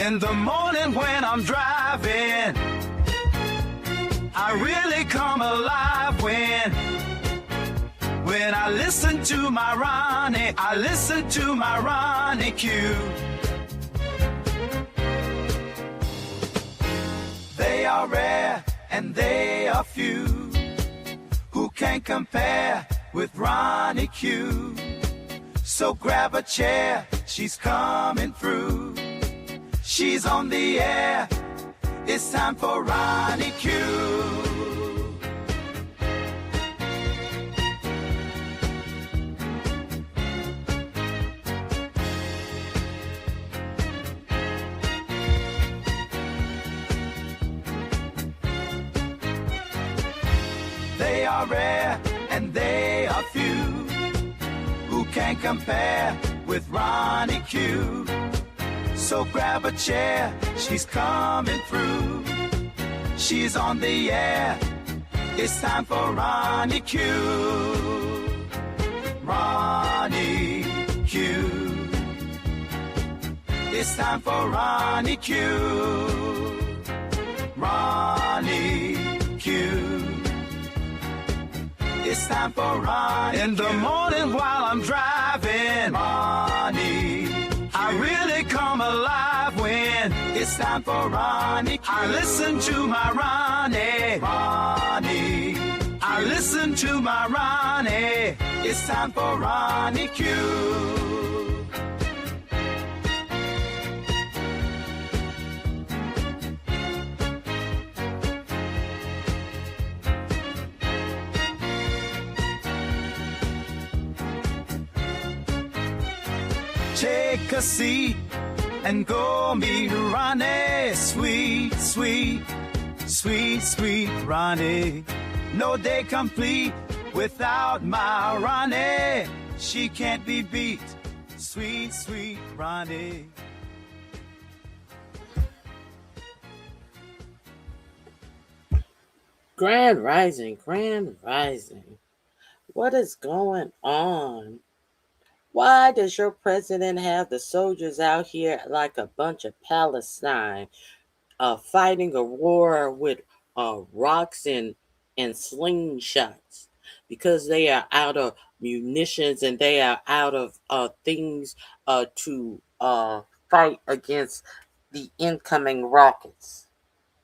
In the morning when I'm driving, I really come alive when I listen to my Ronnie, I listen to my RonyiQ. They are rare and they are few who can compare with RonyiQ. So grab a chair, she's coming through. She's on the air, it's time for RonyiQ. They are rare and they are few who can compare with RonyiQ. So grab a chair, she's coming through. She's on the air, it's time for RonyiQ. RonyiQ. It's time for RonyiQ. RonyiQ. It's time for RonyiQ. In the morning while I'm driving, Ronnie, I really come alive when it's time for RonyiQ. I listen to my Ronnie, Ronnie. I listen to my Ronnie. It's time for RonyiQ. Take a seat and go meet Ronnie. Sweet, sweet, sweet, sweet Ronnie. No day complete without my Ronnie. She can't be beat. Sweet, sweet Ronnie. Grand Rising, Grand Rising. What is going on? Why does your president have the soldiers out here like a bunch of Palestine, fighting a war with rocks and slingshots? Because they are out of munitions and they are out of things to fight against the incoming rockets.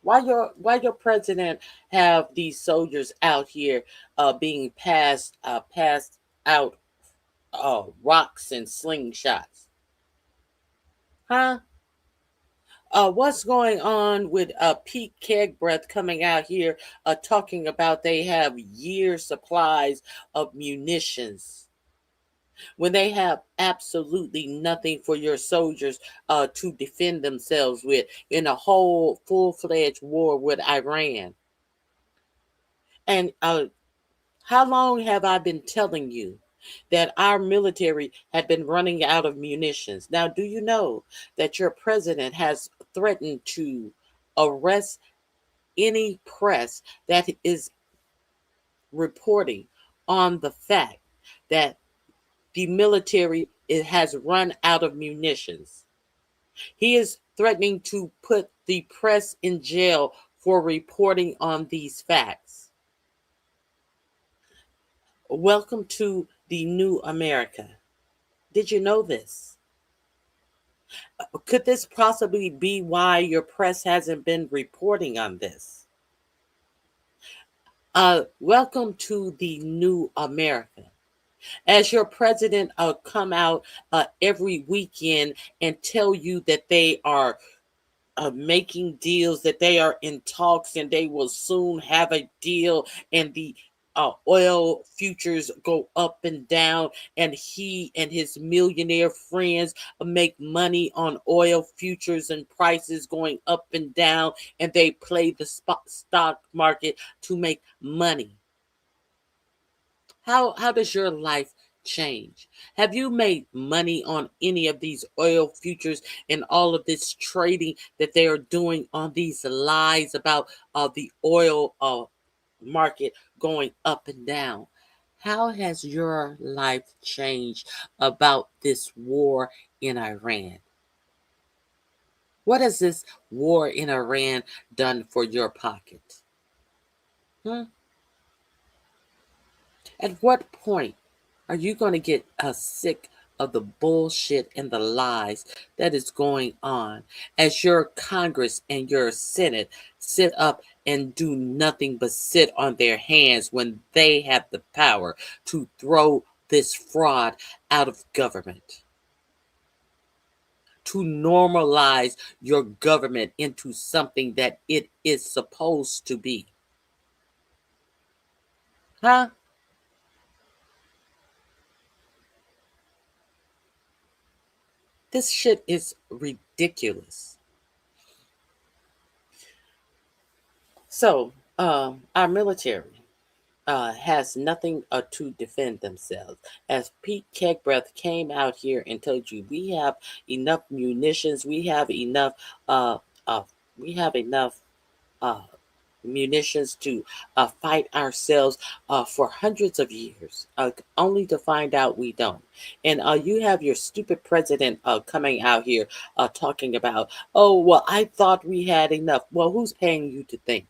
Why your president have these soldiers out here being passed out rocks and slingshots? Huh? What's going on with Pete Kegbreath coming out here talking about they have year supplies of munitions when they have absolutely nothing for your soldiers to defend themselves with in a whole full-fledged war with Iran? And how long have I been telling you that our military had been running out of munitions? Now, do you know that your president has threatened to arrest any press that is reporting on the fact that the military has run out of munitions? He is threatening to put the press in jail for reporting on these facts. Welcome to the new America. Did you know this? Could this possibly be why your press hasn't been reporting on this? Welcome to the new America. As your president come out every weekend and tell you that they are making deals, that they are in talks and they will soon have a deal, and the oil futures go up and down, and he and his millionaire friends make money on oil futures and prices going up and down, and they play the stock market to make money. How does your life change? Have you made money on any of these oil futures and all of this trading that they are doing on these lies about the oil market going up and down? How has your life changed about this war in Iran? What has this war in Iran done for your pocket? Hmm? At what point are you going to get sick of the bullshit and the lies that is going on as your Congress and your Senate sit up and do nothing but sit on their hands when they have the power to throw this fraud out of government? To normalize your government into something that it is supposed to be. Huh? This shit is ridiculous. So, our military has nothing to defend themselves. As Pete Kegbreath came out here and told you, we have enough munitions, uh, uh, we have enough uh, munitions to fight ourselves for hundreds of years, only to find out we don't. And you have your stupid president coming out here talking about, oh, well, I thought we had enough. Well, who's paying you to think?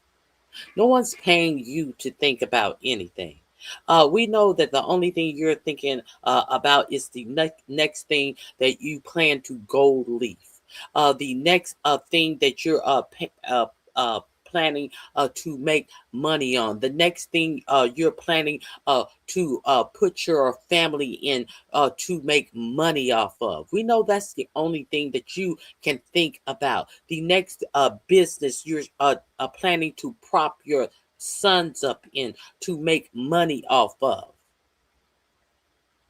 No one's paying you to think about anything. We know that the only thing you're thinking about is the next thing that you plan to gold leaf. The next thing that you're planning to make money on. The next thing you're planning to put your family in to make money off of. We know that's the only thing that you can think about. The next business you're planning to prop your sons up in to make money off of.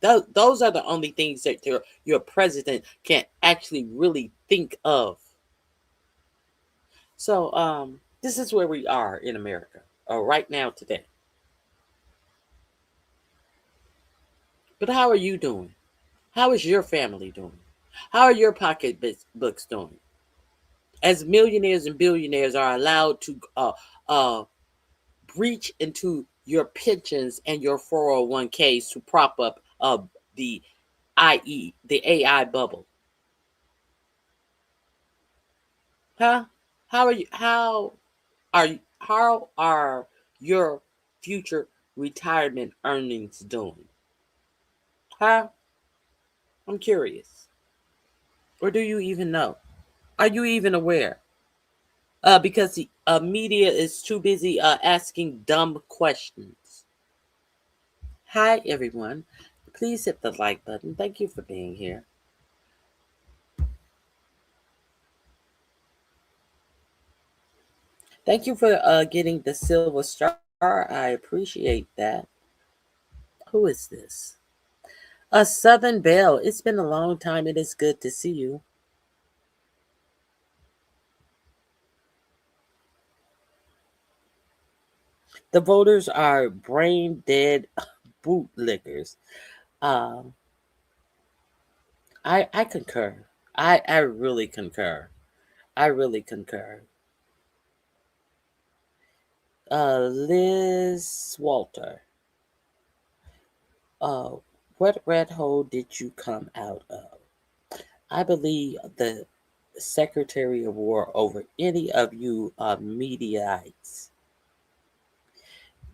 Those are the only things that your president can actually really think of. So this is where we are in America right now today. But how are you doing? How is your family doing? How are your pocketbooks doing? As millionaires and billionaires are allowed to breach into your pensions and your 401ks to prop up the IE, the AI bubble. Huh? How are your future retirement earnings doing? Huh? I'm curious. Or do you even know? Are you even aware? Because the media is too busy asking dumb questions. Hi, everyone. Please hit the like button. Thank you for being here. Thank you for getting the silver star. I appreciate that. Who is this? A Southern Belle. It's been a long time. It is good to see you. The voters are brain dead bootlickers. Um, I concur. I really concur. I really concur. Liz Walter. Uh, what red hole did you come out of? I believe the Secretary of War over any of you mediaites.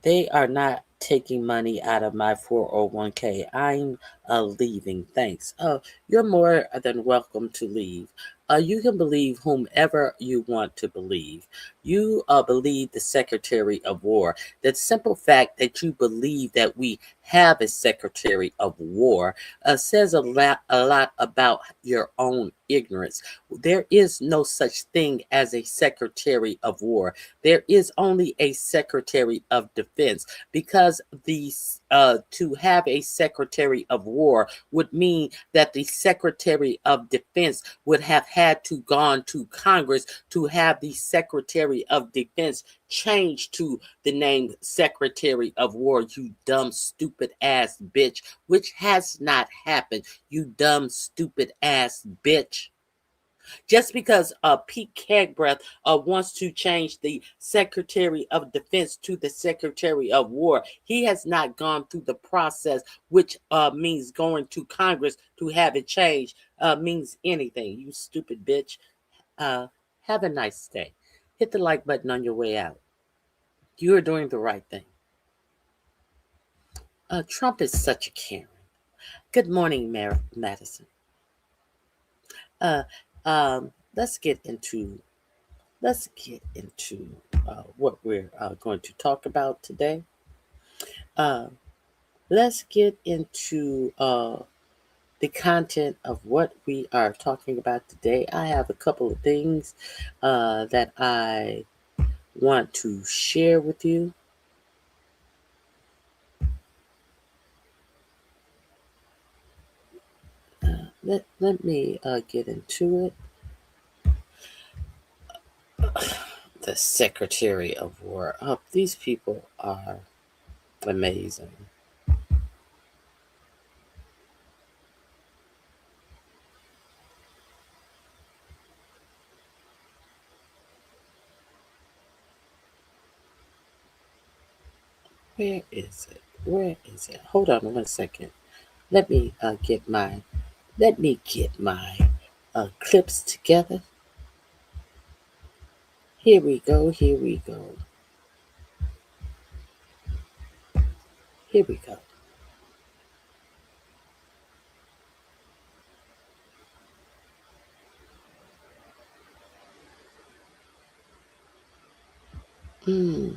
They are not taking money out of my 401k. I'm leaving. Thanks. You're more than welcome to leave. You can believe whomever you want to believe. You believe the Secretary of War. The simple fact that you believe that we have a Secretary of War says a lot about your own ignorance. There is no such thing as a Secretary of War. There is only a Secretary of Defense, because to have a Secretary of War would mean that the Secretary of Defense would have had to gone to Congress to have the Secretary of Defense changed to the name Secretary of War, you dumb, stupid ass bitch, which has not happened, you dumb, stupid ass bitch. Just because Pete Kegbreath wants to change the Secretary of Defense to the Secretary of War, he has not gone through the process, which means going to Congress to have it changed, means anything. You stupid bitch. Uh, have a nice day. Hit the like button on your way out. You are doing the right thing. Trump is such a Karen. Good morning, Mayor Madison. Uh, let's get into what we're going to talk about today. Uh, let's get into the content of what we are talking about today. I have a couple of things that I want to share with you. Let me get into it. The Secretary of War. Oh, these people are amazing. Where is it? Where is it? Hold on 1 second. Let me get my clips together. Here we go. Here we go. Here we go. Mm.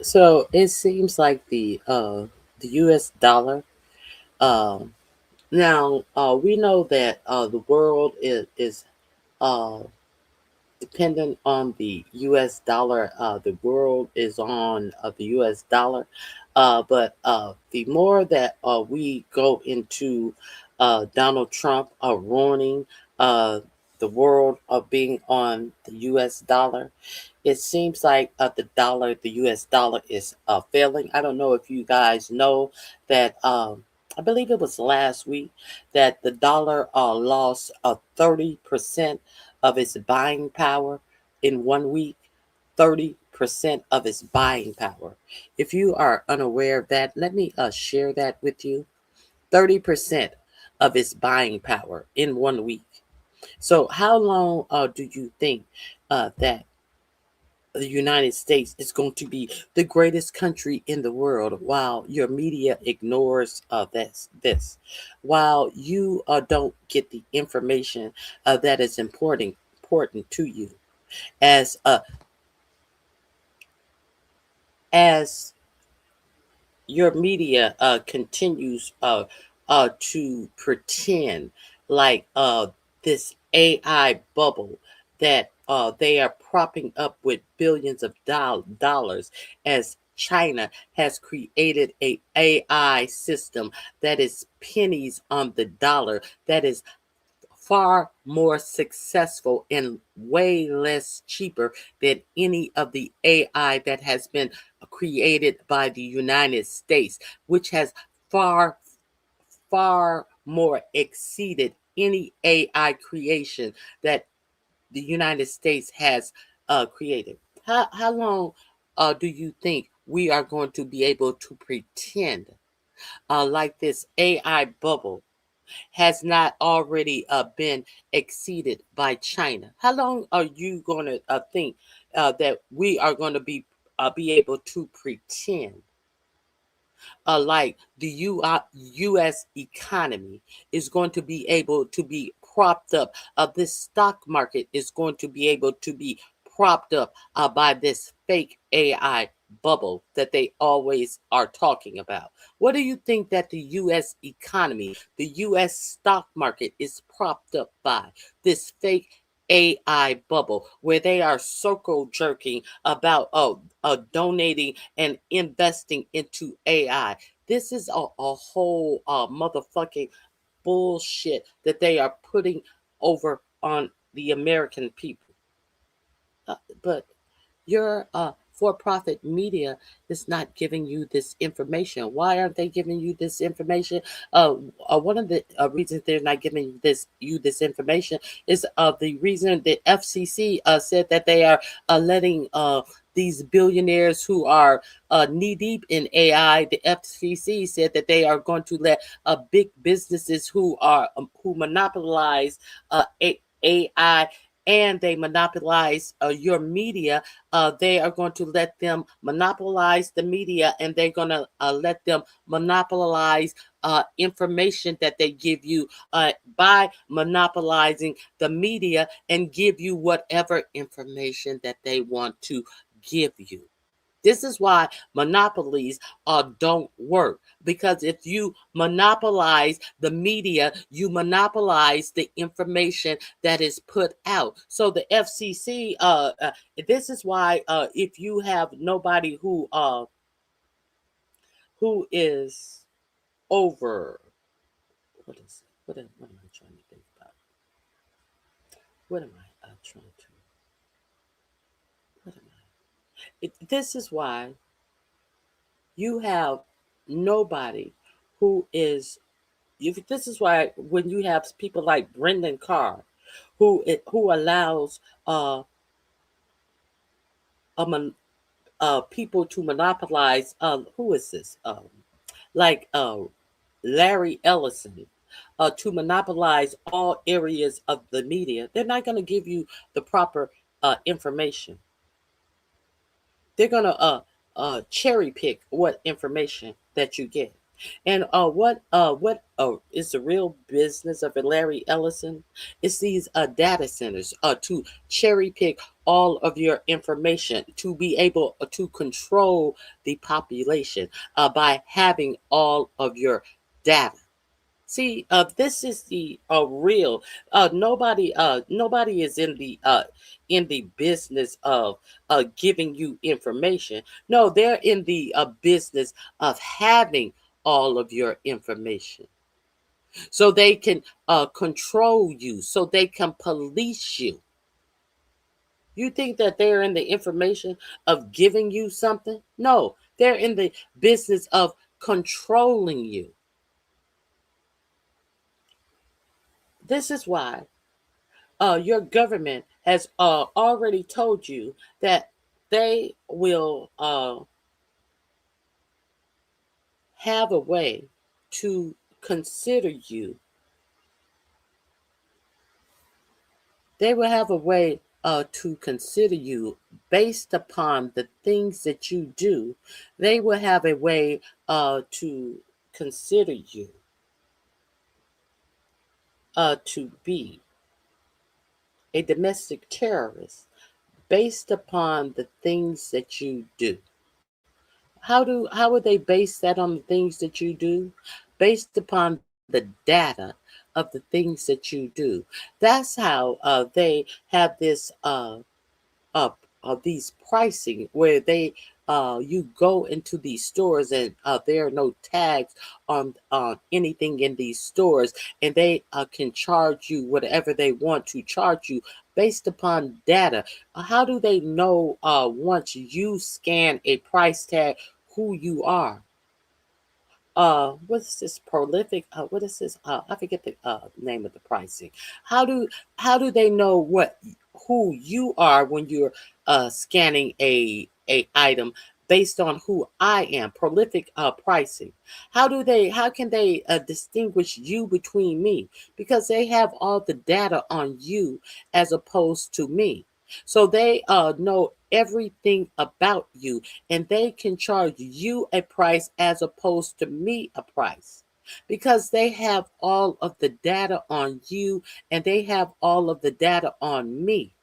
So it seems like the U.S. dollar. Um, Now we know that the world is uh, dependent on the U.S. dollar. The world is on the U.S. dollar, but the more that we go into Donald Trump ruining uh, the world of being on the U.S. dollar, it seems like the U.S. dollar is failing. I don't know if you guys know that. I believe it was last week that the dollar lost 30% of its buying power in 1 week. 30% of its buying power. If you are unaware of that, let me share that with you. 30% of its buying power in 1 week. So, how long do you think that the United States is going to be the greatest country in the world while your media ignores this, while you don't get the information that is important to you as as your media continues to pretend like this AI bubble that they are propping up with billions of dollars as China has created a AI system that is pennies on the dollar, that is far more successful and way less cheaper than any of the AI that has been created by the United States, which has far, far more exceeded any AI creation that the United States has created. How long do you think we are going to be able to pretend like this AI bubble has not already been exceeded by China? How long are you going to think that we are going to be able to pretend like the U.S. economy is going to be able to be propped up? This stock market is going to be able to be propped up by this fake AI bubble that they always are talking about. What do you think that the U.S. economy, the U.S. stock market is propped up by? This fake AI bubble where they are circle jerking about donating and investing into AI. This is a whole motherfucking bullshit that they are putting over on the American people. But your for-profit media is not giving you this information. Why aren't they giving you this information? One of the reasons they're not giving this information is the reason the FCC said that they are letting these billionaires who are knee deep in AI. The FCC said that they are going to let big businesses who monopolize AI, and they monopolize your media. They are going to let them monopolize the media, and they're going to let them monopolize information that they give you by monopolizing the media, and give you whatever information that they want to give you. This is why monopolies don't work, because if you monopolize the media, you monopolize the information that is put out. So the FCC, this is why if you have nobody who is over, what am I trying to think about? What am I trying to? What am This is why you have nobody who is. This is why when you have people like Brendan Carr, who allows a people to monopolize. Who is this? Like Larry Ellison. To monopolize all areas of the media, they're not going to give you the proper information. They're going to cherry pick what information that you get. And what is the real business of Larry Ellison? It's these data centers to cherry pick all of your information, to be able to control the population by having all of your data. See, this is the real. Nobody is in the business of giving you information. No, they're in the business of having all of your information, so they can control you, so they can police you. You think that they're in the information of giving you something? No, they're in the business of controlling you. This is why your government has already told you that they will have a way to consider you. They will have a way to consider you based upon the things that you do. They will have a way to consider you to be a domestic terrorist based upon the things that you do. How would they base that on the things that you do? Based upon the data of the things that you do. That's how they have this these pricing where you go into these stores, and there are no tags on anything in these stores, and they can charge you whatever they want to charge you based upon data. How do they know once you scan a price tag who you are? What's this prolific? What is this? I forget the name of the pricing. How do they know who you are when you're scanning a item based on who I am? Prolific pricing. How can they distinguish you between me? Because they have all the data on you as opposed to me. So they know everything about you, and they can charge you a price as opposed to me a price, because they have all of the data on you, and they have all of the data on me.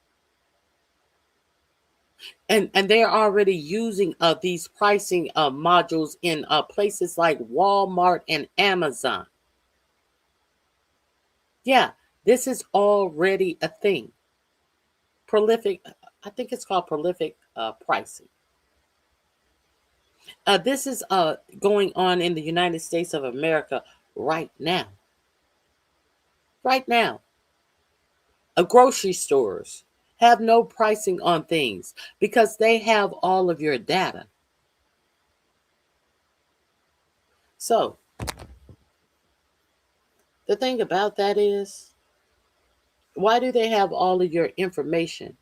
And they're already using these pricing modules in places like Walmart and Amazon. Yeah, this is already a thing. Prolific, I think it's called prolific pricing. This is going on in the United States of America right now. Right now, grocery stores have no pricing on things because they have all of your data. So the thing about that is, why do they have all of your information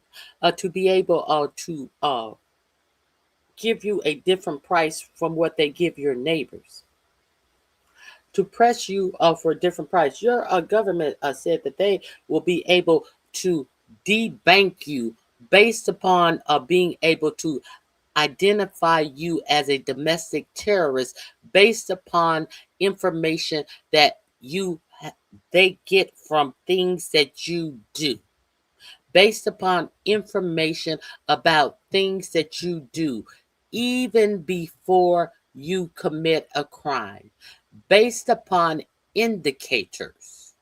to be able to give you a different price from what they give your neighbors? To press you for a different price. Your government said that they will be able to debank you based upon being able to identify you as a domestic terrorist based upon information that they get from things that you do, based upon information about things that you do even before you commit a crime, based upon indicators,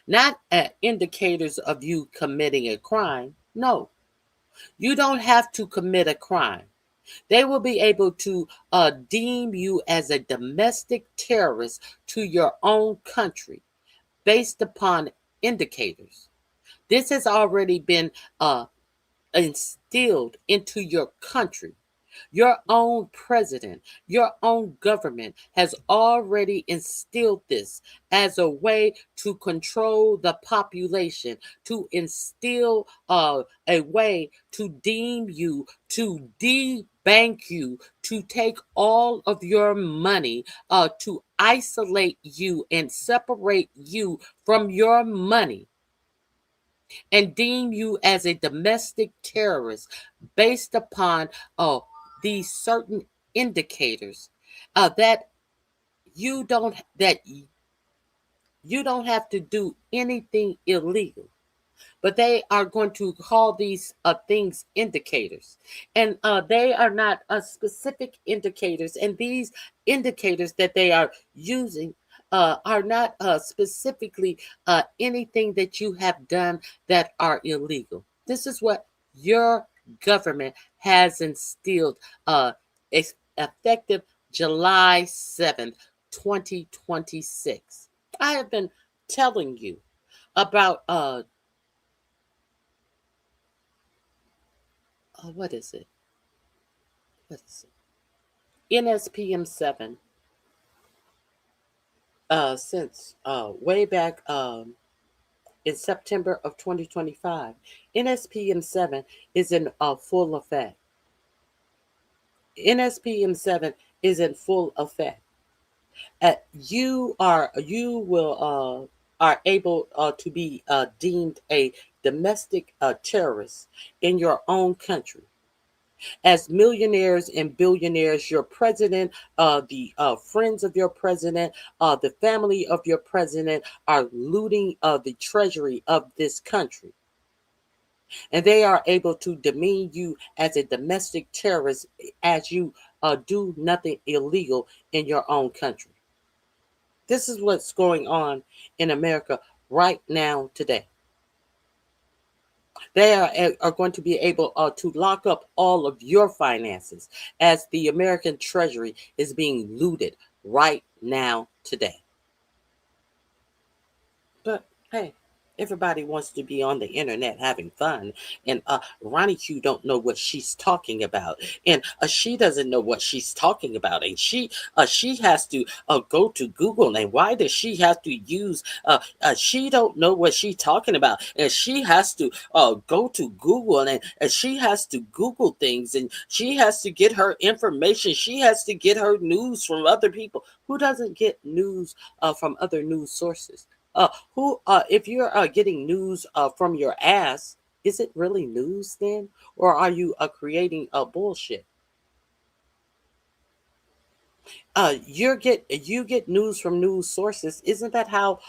not indicators of you committing a crime. No, you don't have to commit a crime. They will be able to deem you as a domestic terrorist to your own country based upon indicators. This has already been uh, instilled into your country. Your own president, your own government has already instilled this as a way to control the population, to instill a way to deem you, to debank you, to take all of your money, to isolate you and separate you from your money and deem you as a domestic terrorist based upon these certain indicators that you don't have to do anything illegal, but they are going to call these things indicators, and they are not specific indicators, and these indicators that they are using are not specifically anything that you have done that are illegal. This is what your government has instilled effective July 7th, 2026. I have been telling you about what is it? What is it? NSPM 7, since way back in September of 2025. NSPM 7 is in full effect. NSPM 7 is in full effect. You are able to be deemed a domestic terrorist in your own country. As millionaires and billionaires, your president, the friends of your president, the family of your president are looting the treasury of this country. And they are able to demean you as a domestic terrorist as you do nothing illegal in your own country. This is what's going on in America right now today. They are going to be able to lock up all of your finances as the American Treasury is being looted right now today. But hey, everybody wants to be on the internet having fun, and RonyiQ don't know what she's talking about, and she doesn't know what she's talking about, and she has to go to Google, and why does she have to use? She don't know what she's talking about, and she has to go to Google, and she has to Google things, and she has to get her information. She has to get her news from other people. Who doesn't get news from other news sources? If you're getting news from your ass, is it really news then, or are you creating a bullshit? You get news from news sources. Isn't that how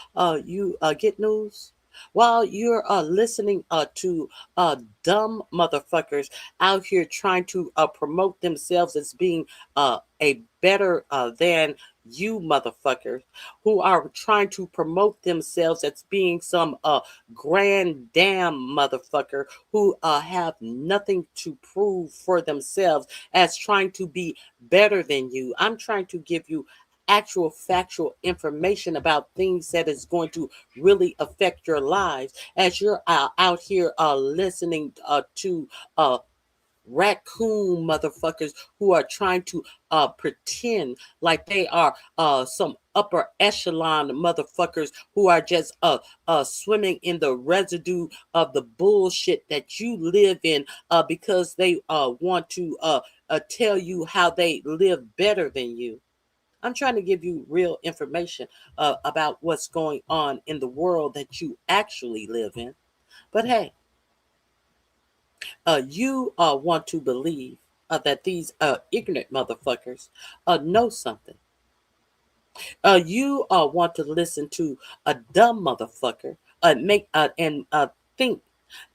you get news? While you're listening to dumb motherfuckers out here trying to promote themselves as being a better than you motherfuckers, who are trying to promote themselves as being some grand damn motherfucker who have nothing to prove for themselves as trying to be better than you. I'm trying to give you actual factual information about things that is going to really affect your lives as you're out here listening to raccoon motherfuckers who are trying to pretend like they are some upper echelon motherfuckers who are just swimming in the residue of the bullshit that you live in because they want to tell you how they live better than you. I'm trying to give you real information about what's going on in the world that you actually live in. But hey, you want to believe that these ignorant motherfuckers know something. You want to listen to a dumb motherfucker make and think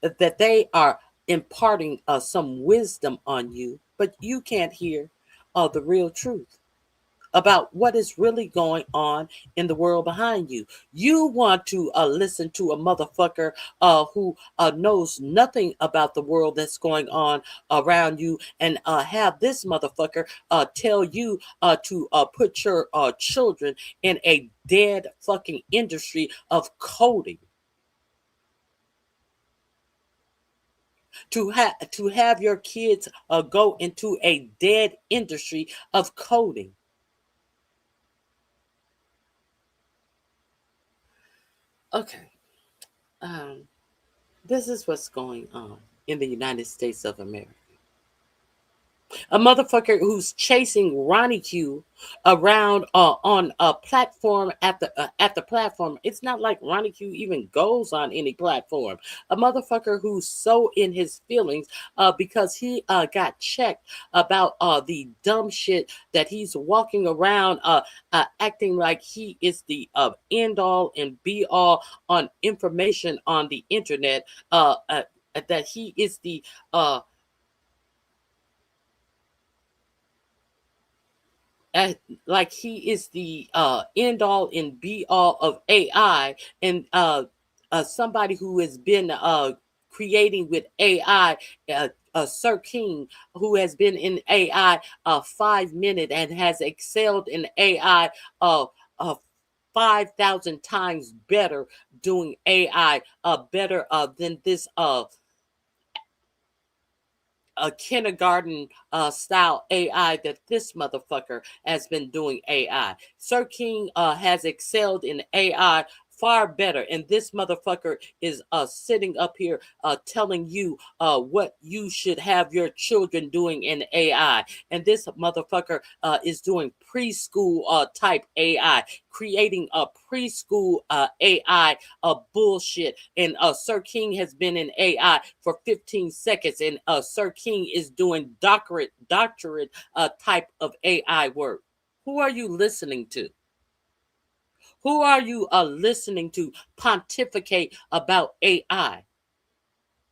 that they are imparting some wisdom on you, but you can't hear the real truth about what is really going on in the world behind you. You want to listen to a motherfucker who knows nothing about the world that's going on around you and have this motherfucker tell you to put your children in a dead fucking industry of coding. To have your kids go into a dead industry of coding. Okay. Um, This is what's going on in the United States of America. A motherfucker who's chasing RonyiQ around on a platform at the platform. It's not like RonyiQ even goes on any platform. A motherfucker who's so in his feelings because he got checked about the dumb shit that he's walking around acting like he is the end all and be all on information on the internet. That he is the uh, like he is the end all and be all of AI and somebody who has been creating with AI. Sir King, who has been in AI 5 minutes and has excelled in AI uh, 5,000 times better doing AI better than this a kindergarten style AI that this motherfucker has been doing AI. Sir King has excelled in AI far better, and this motherfucker is sitting up here telling you what you should have your children doing in AI. And this motherfucker is doing preschool type AI, creating a preschool AI bullshit. And Sir King has been in AI for 15 seconds, and Sir King is doing doctorate type of AI work. Who are you listening to? Who are you listening to pontificate about AI?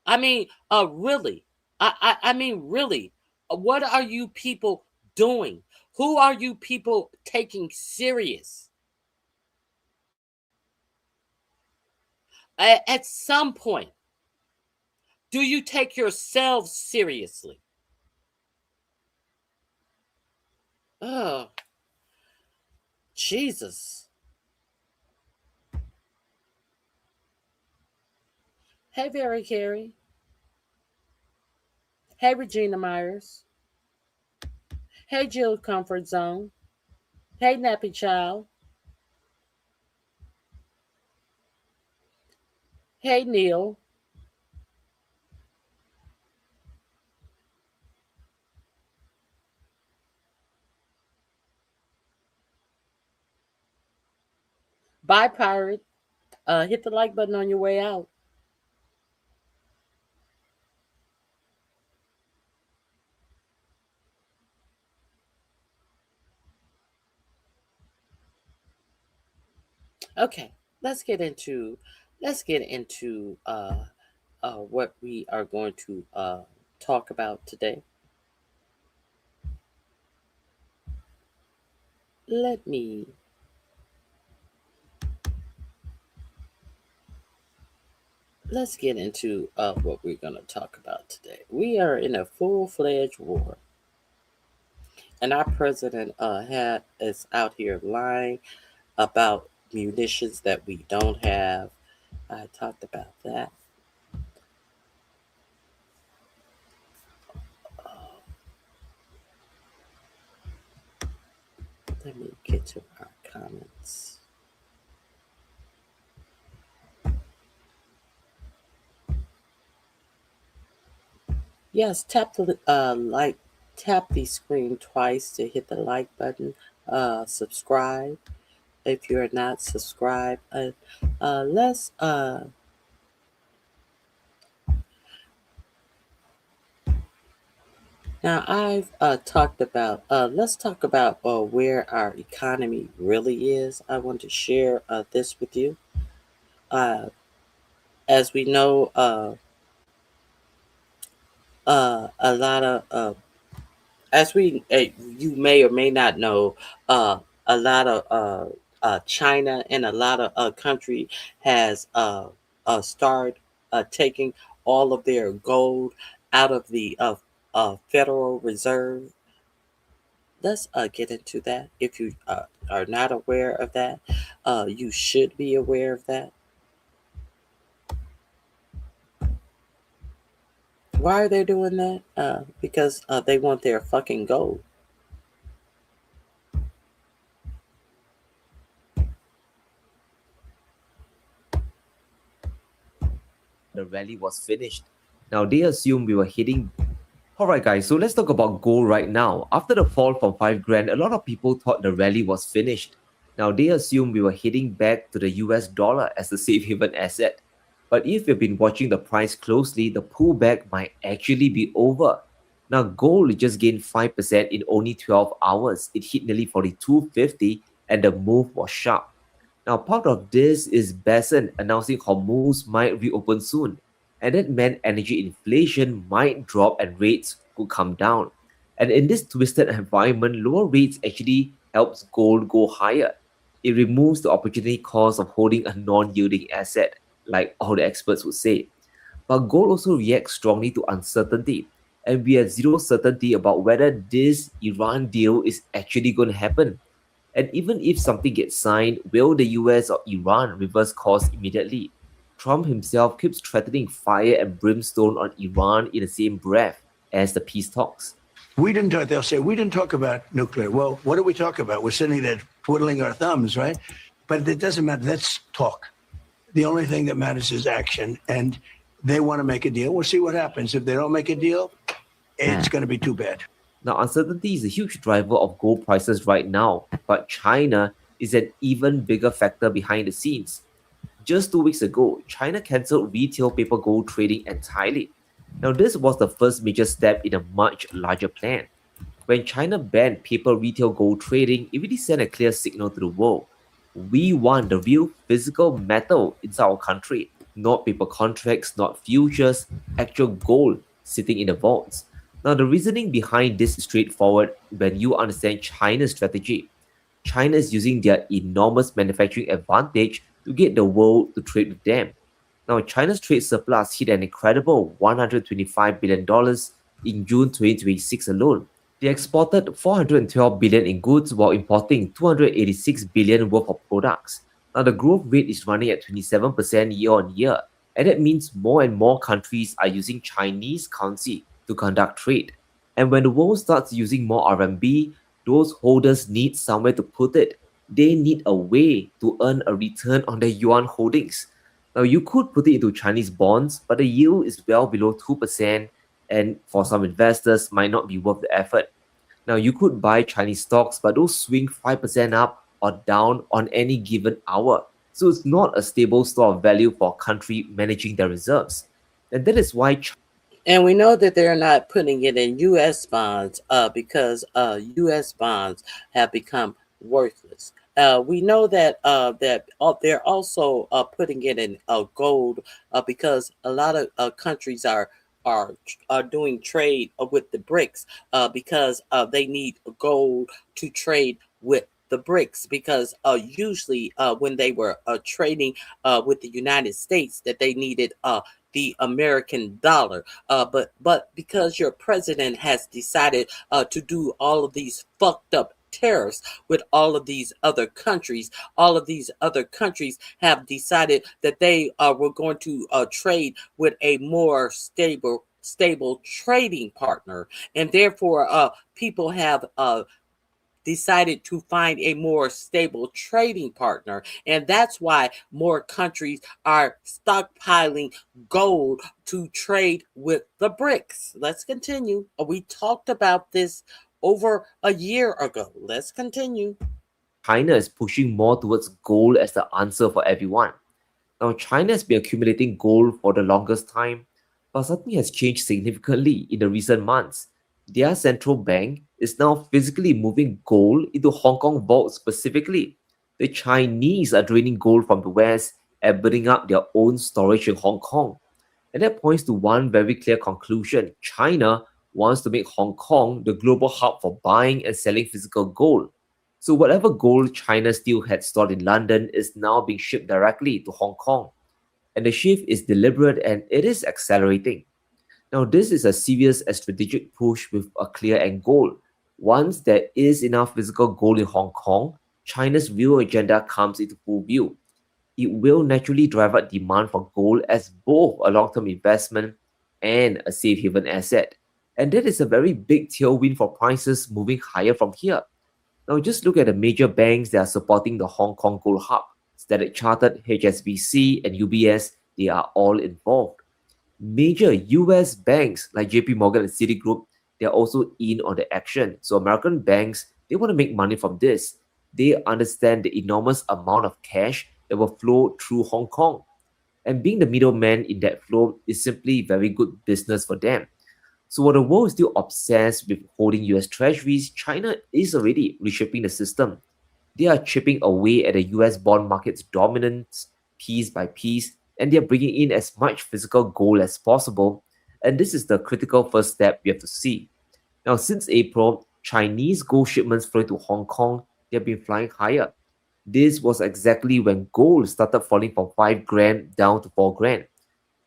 I mean, really? I mean, really? What are you people doing? Who are you people taking serious? At some point, do you take yourselves seriously? Oh, Jesus. Hey, Very Carey. Hey, Regina Myers. Hey, Jill Comfort Zone. Hey, Nappy Child. Hey, Neil. Bye, Pirate. Hit the like button on your way out. Okay, let's get into what we are going to talk about today. Let me let's get into what we're going to talk about today. We are in a full-fledged war. And our president had is out here lying about munitions that we don't have. I talked about that. Let me get to our comments. Yes, tap the screen twice to hit the like button. Subscribe if you're not subscribed. Let's Now I've talked about. Let's talk about where our economy really is. I want to share this with you. Uh, as we know, a lot of as we you may or may not know, uh, a lot of China and a lot of country has started taking all of their gold out of the Federal Reserve. Let's get into that. If you are not aware of that, you should be aware of that. Why are they doing that? Because they want their fucking gold. The rally was finished. Now they assume we were hitting. Alright, guys, so let's talk about gold right now. After the fall from 5 grand, a lot of people thought the rally was finished. Now they assume we were heading back to the US dollar as the safe haven asset. But if you've been watching the price closely, the pullback might actually be over. Now gold just gained 5% in only 12 hours. It hit nearly 42.50 and the move was sharp. Now, part of this is Basel announcing Hormuz might reopen soon, and that meant energy inflation might drop and rates could come down. And in this twisted environment, lower rates actually helps gold go higher. It removes the opportunity cost of holding a non-yielding asset, like all the experts would say. But gold also reacts strongly to uncertainty, and we have zero certainty about whether this Iran deal is actually going to happen. And even if something gets signed, will the US or Iran reverse course immediately? Trump himself keeps threatening fire and brimstone on Iran in the same breath as the peace talks. We didn't talk, they'll say, we didn't talk about nuclear. Well, what do we talk about? We're sitting there twiddling our thumbs, right? But it doesn't matter. Let's talk. The only thing that matters is action. And they want to make a deal. We'll see what happens. If they don't make a deal, it's going to be too bad. Now, uncertainty is a huge driver of gold prices right now, but China is an even bigger factor behind the scenes. Just 2 weeks ago, China cancelled retail paper gold trading entirely. Now, this was the first major step in a much larger plan. When China banned paper retail gold trading, it really sent a clear signal to the world. We want the real physical metal inside our country, not paper contracts, not futures, actual gold sitting in the vaults. Now, the reasoning behind this is straightforward when you understand China's strategy. China is using their enormous manufacturing advantage to get the world to trade with them. Now, China's trade surplus hit an incredible $125 billion in June 2026 alone. They exported 412 billion in goods while importing 286 billion worth of products. Now, the growth rate is running at 27% year on year, and that means more and more countries are using Chinese currency to conduct trade. And when the world starts using more RMB, those holders need somewhere to put it. They need a way to earn a return on their yuan holdings. Now, you could put it into Chinese bonds, but the yield is well below 2%, and for some investors, might not be worth the effort. Now, you could buy Chinese stocks, but those swing 5% up or down on any given hour. So it's not a stable store of value for a country managing their reserves. And that is why And we know that they're not putting it in U.S. bonds because U.S. bonds have become worthless. We know that they're also putting it in gold because a lot of countries are are doing trade with the BRICS because they need gold to trade with the BRICS because usually when they were trading with the United States that they needed the American dollar. But because your president has decided to do all of these fucked up tariffs with all of these other countries, all of these other countries have decided that they were going to trade with a more stable trading partner, and therefore people have decided to find a more stable trading partner. And that's why more countries are stockpiling gold to trade with the BRICS. Let's continue. We talked about this over a year ago. Let's continue. China is pushing more towards gold as the answer for everyone. Now, China has been accumulating gold for the longest time, but something has changed significantly in the recent months. Their central bank is now physically moving gold into Hong Kong vaults specifically. The Chinese are draining gold from the West and building up their own storage in Hong Kong. And that points to one very clear conclusion: China wants to make Hong Kong the global hub for buying and selling physical gold. So whatever gold China still had stored in London is now being shipped directly to Hong Kong. And the shift is deliberate and it is accelerating. Now, this is a serious and strategic push with a clear end goal. Once there is enough physical gold in Hong Kong, China's real agenda comes into full view. It will naturally drive up demand for gold as both a long term investment and a safe haven asset. And that is a very big tailwind for prices moving higher from here. Now, just look at the major banks that are supporting the Hong Kong Gold Hub. Standard Chartered, HSBC, and UBS, they are all involved. Major US banks like JP Morgan and Citigroup, they're also in on the action. So American banks, they want to make money from this. They understand the enormous amount of cash that will flow through Hong Kong. And being the middleman in that flow is simply very good business for them. So while the world is still obsessed with holding US treasuries, China is already reshaping the system. They are chipping away at the US bond market's dominance piece by piece, and they are bringing in as much physical gold as possible. And this is the critical first step we have to see. Now, since April, Chinese gold shipments flowing to Hong Kong, they have been flying higher. This was exactly when gold started falling from 5 grand down to 4 grand.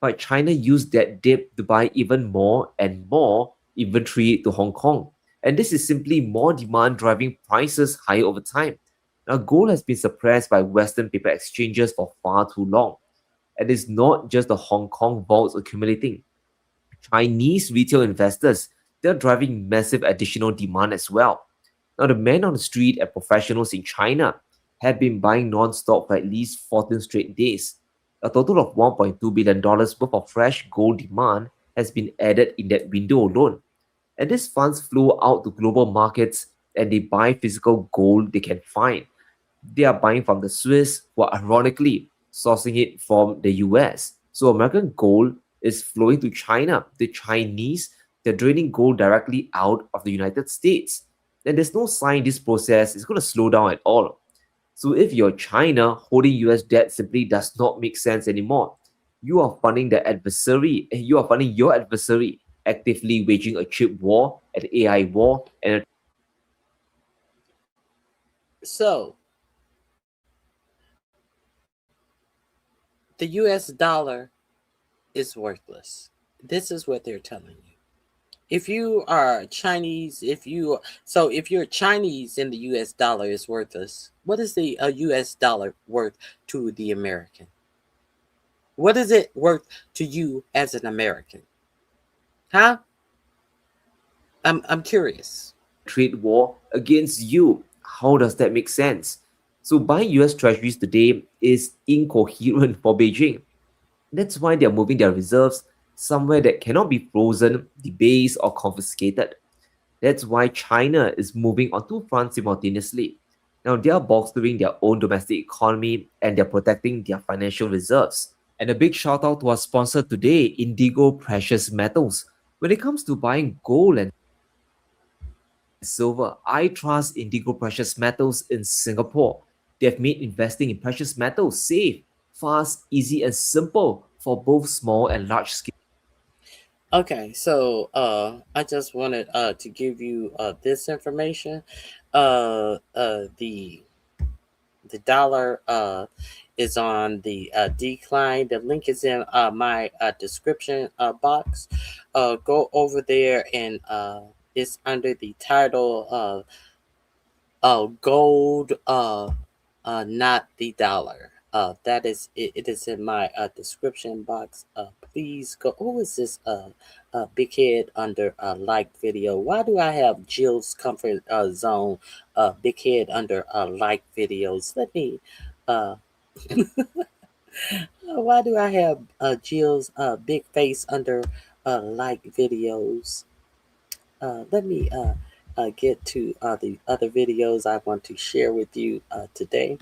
But China used that dip to buy even more and more inventory to Hong Kong. And this is simply more demand driving prices higher over time. Now, gold has been suppressed by Western paper exchanges for far too long. And it's not just the Hong Kong vaults accumulating. Chinese retail investors, they're driving massive additional demand as well. Now, the men on the street and professionals in China have been buying non-stop for at least 14 straight days. A total of $1.2 billion worth of fresh gold demand has been added in that window alone. And these funds flow out to global markets and they buy physical gold they can find. They are buying from the Swiss, who are ironically sourcing it from the US. So American gold is flowing to China. The Chinese, they're draining gold directly out of the United States. And there's no sign this process is going to slow down at all. So if you're China, holding US debt simply does not make sense anymore. You are funding the adversary, and you are funding your adversary, actively waging a chip war, an AI war, and a So, the US dollar is worthless. This is what they're telling you. If you are Chinese, if you're Chinese and the US dollar is worthless, what is the US dollar worth to the American? What is it worth to you as an American? Huh? I'm curious. trade war against you. How does that make sense? So buying US treasuries today is incoherent for Beijing. That's why they're moving their reserves somewhere that cannot be frozen, debased, or confiscated. That's why China is moving on two fronts simultaneously. Now they are bolstering their own domestic economy and they're protecting their financial reserves. And a big shout out to our sponsor today, Indigo Precious Metals. When it comes to buying gold and silver, I trust Indigo Precious Metals in Singapore. They have made investing in precious metals safe, fast, easy, and simple for both small and large scale. Okay, so I just wanted to give you this information. The the dollar is on the decline. The link is in my description box. Go over there and it's under the title of gold, not the dollar. That is it, it is in my description box. Please go. Who is this big head under like video? Why do I have Jill's comfort zone big head under like videos? Let me why do I have Jill's big face under like videos? Let me get to the other videos I want to share with you today.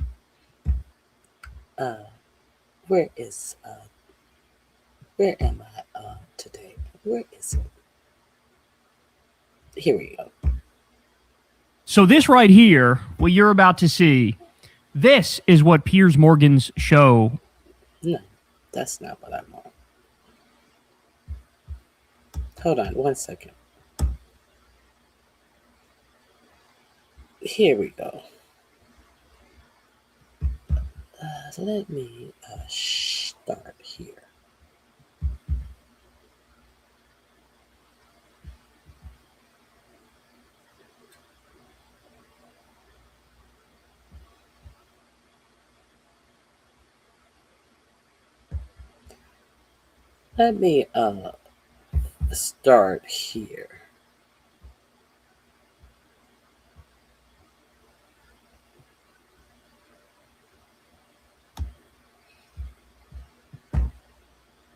Where am I today? Where is it? Here we go. So this right here, what you're about to see, this is what Piers Morgan's show. No, that's not what I'm on. Hold on 1 second. Here we go. Let me start here. Let me start here.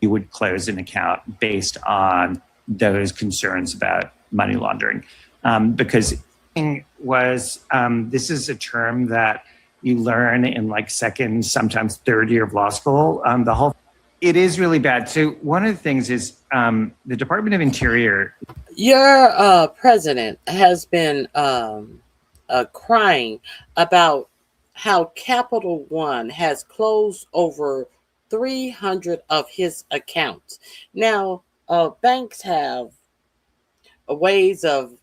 You would close an account based on those concerns about money laundering. Because this is a term that you learn in like second, sometimes third year of law school. It is really bad. So one of the things is the Department of Interior. Your president has been crying about how Capital One has closed over 300 of his accounts. Now, banks have ways of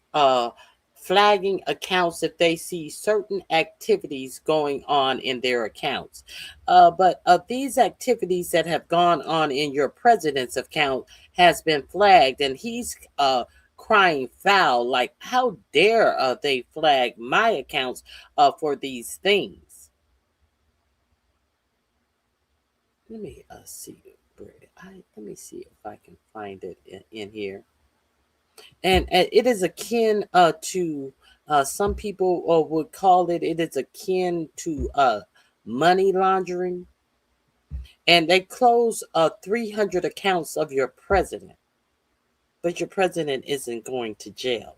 flagging accounts if they see certain activities going on in their accounts. But these activities that have gone on in your president's account has been flagged, and he's crying foul, like, how dare they flag my accounts for these things? Let me see. Let me see if I can find it in here. And it is akin to some people would call it. It is akin to money laundering. And they close 300 accounts of your president, but your president isn't going to jail,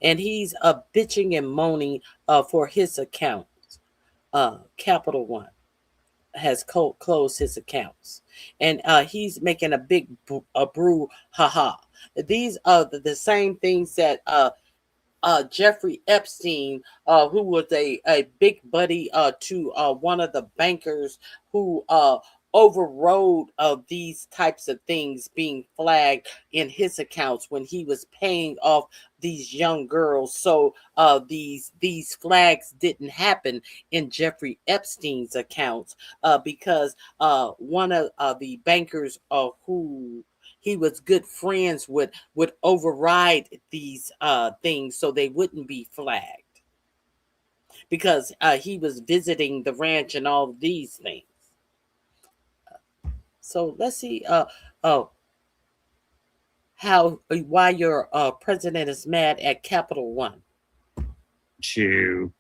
and he's bitching and moaning for his accounts. Capital One has closed his accounts, and he's making a big brew haha. These are the same things that Jeffrey Epstein, who was a big buddy to one of the bankers who overrode these types of things being flagged in his accounts when he was paying off these young girls. So these flags didn't happen in Jeffrey Epstein's accounts because one of the bankers who he was good friends with would override these things so they wouldn't be flagged because he was visiting the ranch and all of these things. So let's see why your president is mad at Capital One. To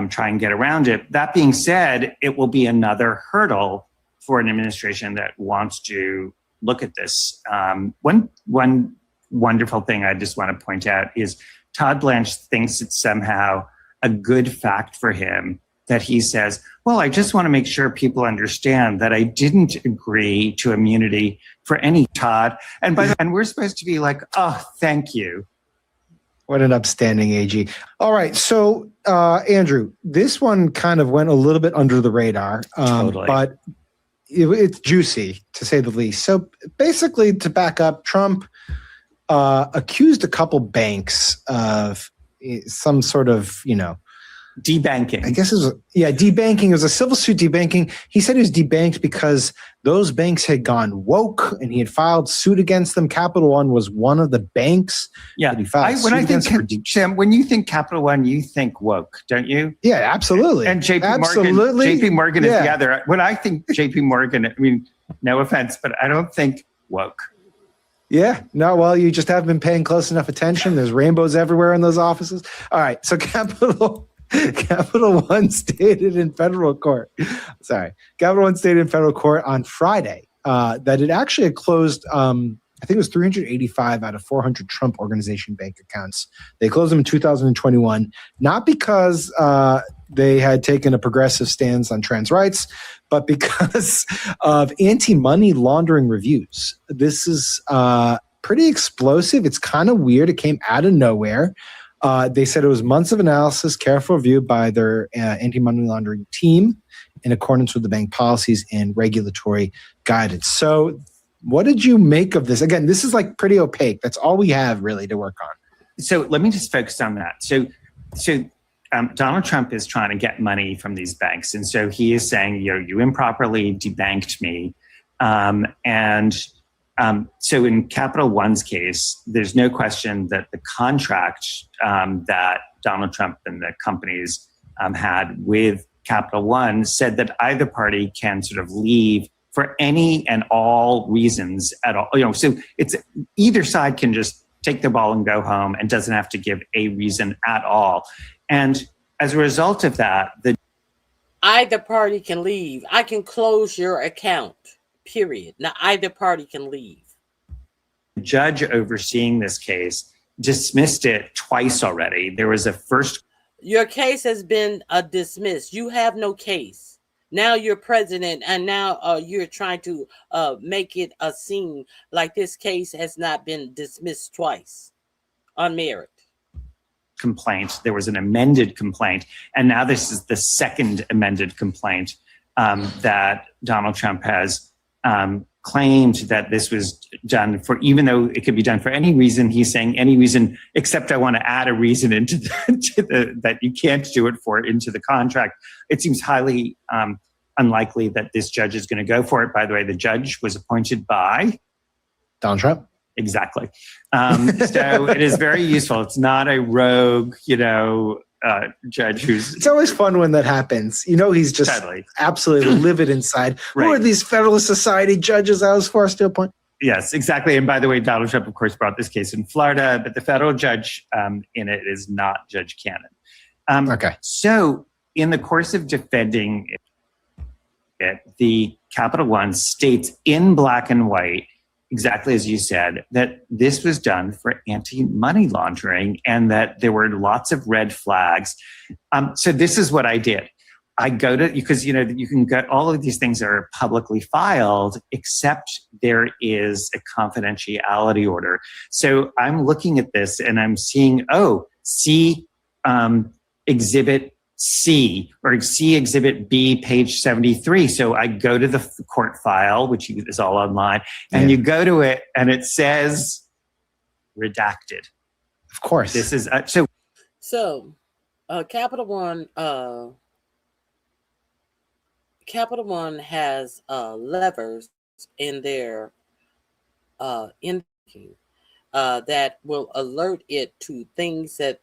try and get around it. That being said, it will be another hurdle for an administration that wants to look at this. One wonderful thing I just want to point out is Todd Blanche thinks it's somehow a good fact for him that he says, well, I just want to make sure people understand that I didn't agree to immunity for any Todd. And we're supposed to be like, oh, thank you. What an upstanding AG. All right. So, Andrew, this one kind of went a little bit under the radar, Totally. But it's juicy, to say the least. So basically, to back up, Trump accused a couple banks of some sort of, Debanking. I guess it was, debanking. It was a civil suit debanking. He said he was debanked because those banks had gone woke and he had filed suit against them. Capital One was one of the banks that he filed suit against. Sam, when you think Capital One, you think woke, don't you? Yeah, absolutely. And JP Morgan is the other. When I think JP Morgan, I mean, no offense, but I don't think woke. Yeah, no, well, you just haven't been paying close enough attention. There's rainbows everywhere in those offices. All right, so Capital One stated in federal court. Capital One stated in federal court on Friday that it actually had closed. I think it was 385 out of 400 Trump Organization bank accounts. They closed them in 2021, not because they had taken a progressive stance on trans rights, but because of anti-money laundering reviews. This is pretty explosive. It's kind of weird. It came out of nowhere. They said it was months of analysis, careful review by their anti-money laundering team in accordance with the bank policies and regulatory guidance. So what did you make of this? Again, this is like pretty opaque. That's all we have really to work on. So let me just focus on that. So Donald Trump is trying to get money from these banks. And so he is saying, you improperly debanked me. So in Capital One's case, there's no question that the contract that Donald Trump and the companies had with Capital One said that either party can sort of leave for any and all reasons at all. So it's either side can just take the ball and go home and doesn't have to give a reason at all. And as a result of that, either party can leave. I can close your account, period. Now, either party can leave. The judge overseeing this case dismissed it twice already. There was a first. Your case has been dismissed. You have no case. Now you're president, and now you're trying to make it seem like this case has not been dismissed twice on merit. Complaint. There was an amended complaint, and now this is the second amended complaint that Donald Trump has claimed that this was done for, even though it could be done for any reason. He's saying any reason except I want to add a reason into that you can't do it for into the contract. It seems highly unlikely that this judge is going to go for it. By the way, the judge was appointed by Donald Trump. Exactly. So it is very useful. It's not a rogue, judge who's. It's always fun when that happens. He's just absolutely livid inside. Right. Who are these Federalist Society judges I was forced to appoint? Yes, exactly. And by the way, Donald Trump, of course, brought this case in Florida, but the federal judge in it is not Judge Cannon. Okay. So in the course of defending it, the Capital One states in black and white, exactly as you said, that this was done for anti-money laundering and that there were lots of red flags. So this is what I did. I go to, because you can get all of these things are publicly filed, except there is a confidentiality order. So I'm looking at this and I'm seeing, see Exhibit C or see Exhibit B, page 73. So I go to the court file, which is all online, and you go to it and it says redacted. Of course. This is So Capital One has levers in their that will alert it to things that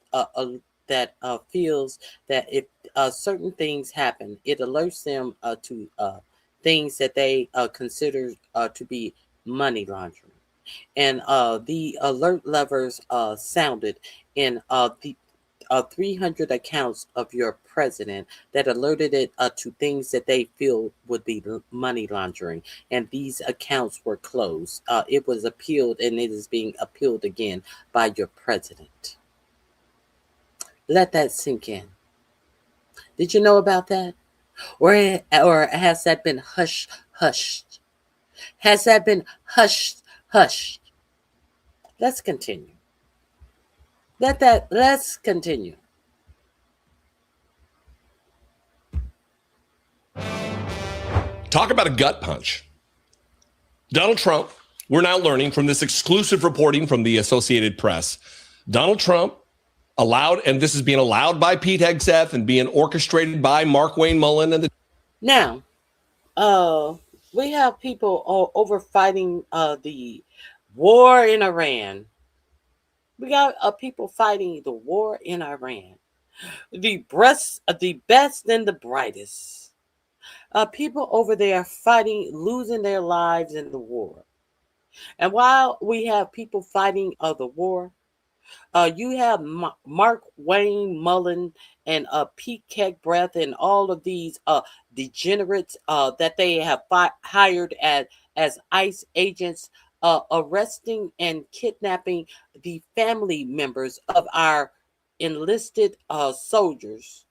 feels that if certain things happen, it alerts them to things that they consider to be money laundering. And the alert levers sounded in the 300 accounts of your president that alerted it to things that they feel would be money laundering. And these accounts were closed. It was appealed, and it is being appealed again by your president. Let that sink in. Did you know about that? Or has that been hushed? Has that been hushed? Let's continue. Let's continue. Talk about a gut punch. Donald Trump, we're now learning from this exclusive reporting from the Associated Press, Donald Trump allowed, and this is being allowed by Pete Hegseth and being orchestrated by Mark Wayne Mullen and the. Now, we have people over fighting the war in Iran. We got people fighting the war in Iran. The best and the brightest. People over there fighting, losing their lives in the war. And while we have people fighting the war, you have Mark Wayne Mullen and Pete Hegseth and all of these degenerates that they have hired as ICE agents, arresting and kidnapping the family members of our enlisted soldiers.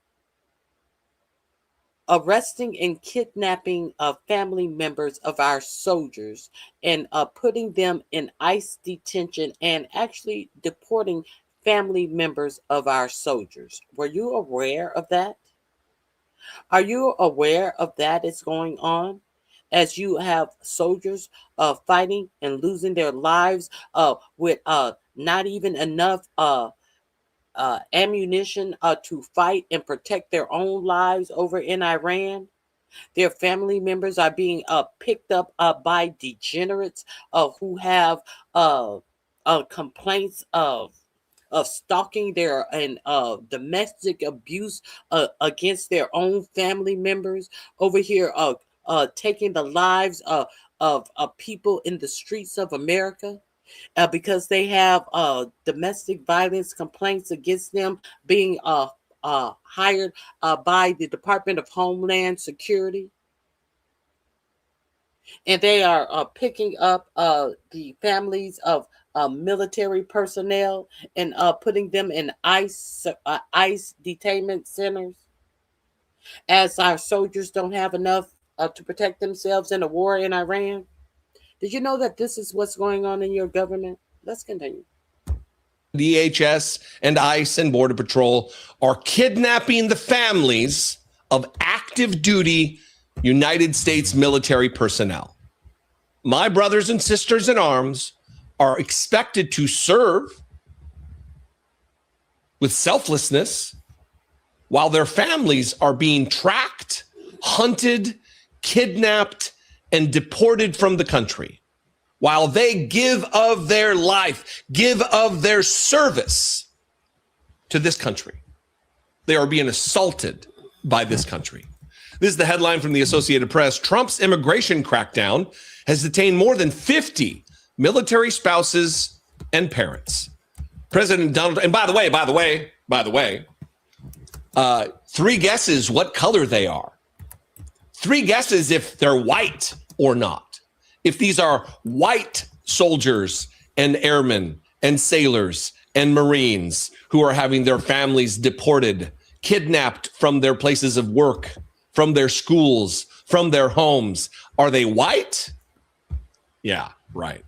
Arresting and kidnapping family members of our soldiers and putting them in ICE detention and actually deporting family members of our soldiers. Were you aware of that? Are you aware of that is going on? As you have soldiers fighting and losing their lives with not even enough ammunition to fight and protect their own lives over in Iran. Their family members are being picked up by degenerates who have complaints of stalking their and domestic abuse against their own family members over here, taking the lives of people in the streets of America. Because they have domestic violence complaints against them being hired by the Department of Homeland Security. And they are picking up the families of military personnel and putting them in ICE detainment centers. As our soldiers don't have enough to protect themselves in a war in Iran. Did you know that this is what's going on in your government? Let's continue. DHS and ICE and Border Patrol are kidnapping the families of active duty United States military personnel. My brothers and sisters in arms are expected to serve with selflessness while their families are being tracked, hunted, kidnapped, and deported from the country, while they give of their life, give of their service to this country. They are being assaulted by this country. This is the headline from the Associated Press. Trump's immigration crackdown has detained more than 50 military spouses and parents. President Donald, and by the way, three guesses what color they are. Three guesses if they're white or not. If these are white soldiers and airmen and sailors and Marines who are having their families deported, kidnapped from their places of work, from their schools, from their homes, are they white? Yeah, right.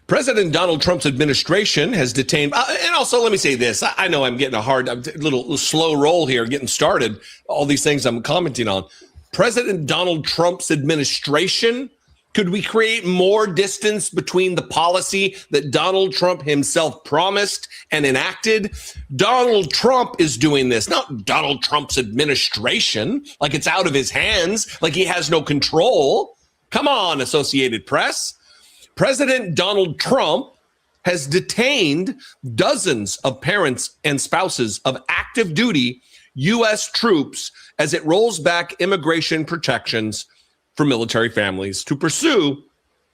President Donald Trump's administration has detained, and also let me say this, I know I'm getting a little slow roll here, getting started, all these things I'm commenting on. President Donald Trump's administration, could we create more distance between the policy that Donald Trump himself promised and enacted? Donald Trump is doing this, not Donald Trump's administration, like it's out of his hands, like he has no control. Come on, Associated Press. President Donald Trump has detained dozens of parents and spouses of active duty U.S. troops as it rolls back immigration protections for military families to pursue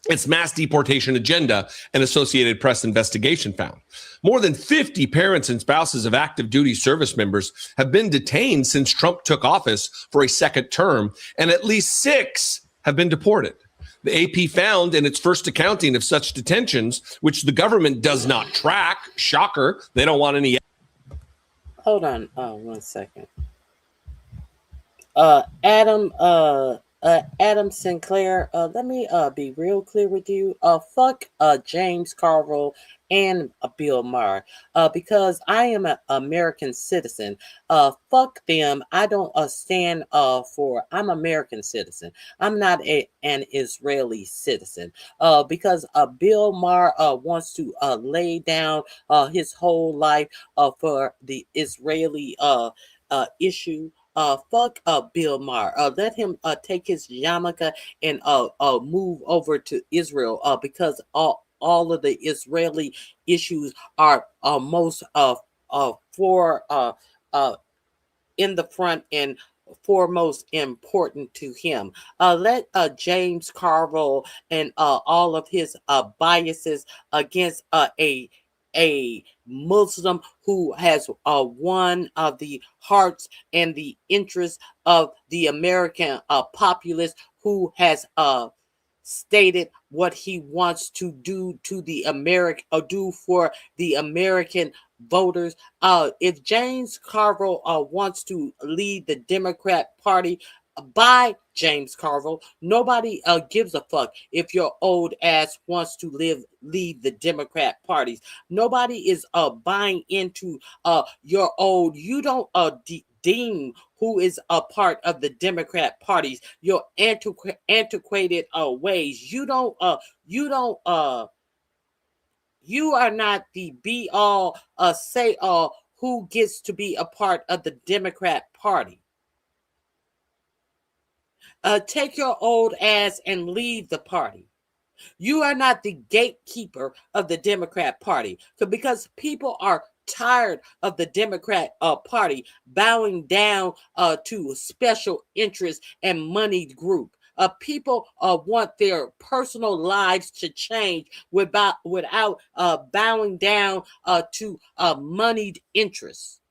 its mass deportation agenda, an Associated Press investigation found. More than 50 parents and spouses of active duty service members have been detained since Trump took office for a second term, and at least 6 have been deported. The AP found in its first accounting of such detentions, which the government does not track, shocker, they don't want any. Hold on 1 second. Adam Adam Sinclair, let me be real clear with you. Fuck James Carville and Bill Maher, because I am an American citizen. Fuck them. I don't stand for. I'm American citizen. I'm not an Israeli citizen. Because Bill Maher wants to lay down his whole life for the Israeli issue. Fuck Bill Maher. Let him take his yarmulke and move over to Israel. Because all of the Israeli issues are most for in the front and foremost important to him. Let James Carville and all of his biases against a Muslim who has won the hearts and the interests of the American populace, who has stated what he wants to do to the do for the American voters. If James Carville wants to lead the Democrat Party, by James Carville. Nobody gives a fuck if your old ass wants to lead the Democrat parties. Nobody is buying into your old. You don't deem who is a part of the Democrat parties, your antiquated ways. You are not the be all say all who gets to be a part of the Democrat Party. Take your old ass and leave the party. You are not the gatekeeper of the Democrat Party, because people are tired of the Democrat Party bowing down to special interests and moneyed group. People want their personal lives to change without bowing down to moneyed interests.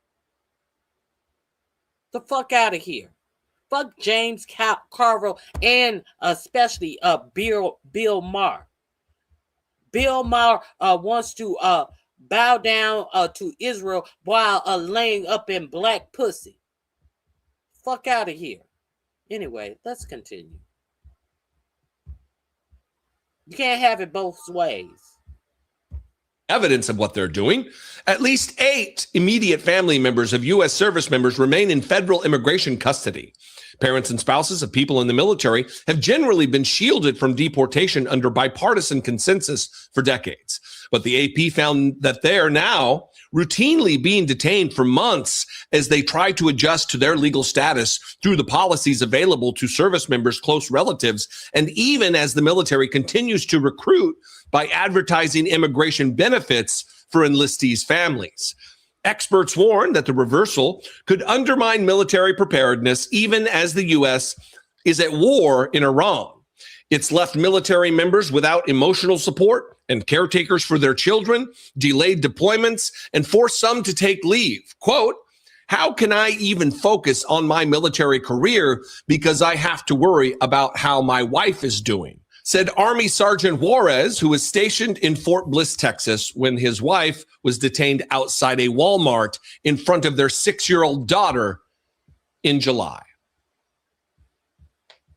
The fuck out of here. Fuck James Carville and especially Bill Maher. Bill Maher wants to bow down to Israel while laying up in black pussy. Fuck out of here. Anyway, let's continue. You can't have it both ways. Evidence of what they're doing. At least 8 immediate family members of U.S. service members remain in federal immigration custody. Parents and spouses of people in the military have generally been shielded from deportation under bipartisan consensus for decades. But the AP found that they're now routinely being detained for months as they try to adjust to their legal status through the policies available to service members' close relatives, and even as the military continues to recruit by advertising immigration benefits for enlistees' families. Experts warn that the reversal could undermine military preparedness even as the U.S. is at war in Iran. It's left military members without emotional support and caretakers for their children, delayed deployments, and forced some to take leave. Quote, "How can I even focus on my military career because I have to worry about how my wife is doing?" said Army Sergeant Juarez, who was stationed in Fort Bliss, Texas, when his wife was detained outside a Walmart in front of their 6-year-old daughter in July.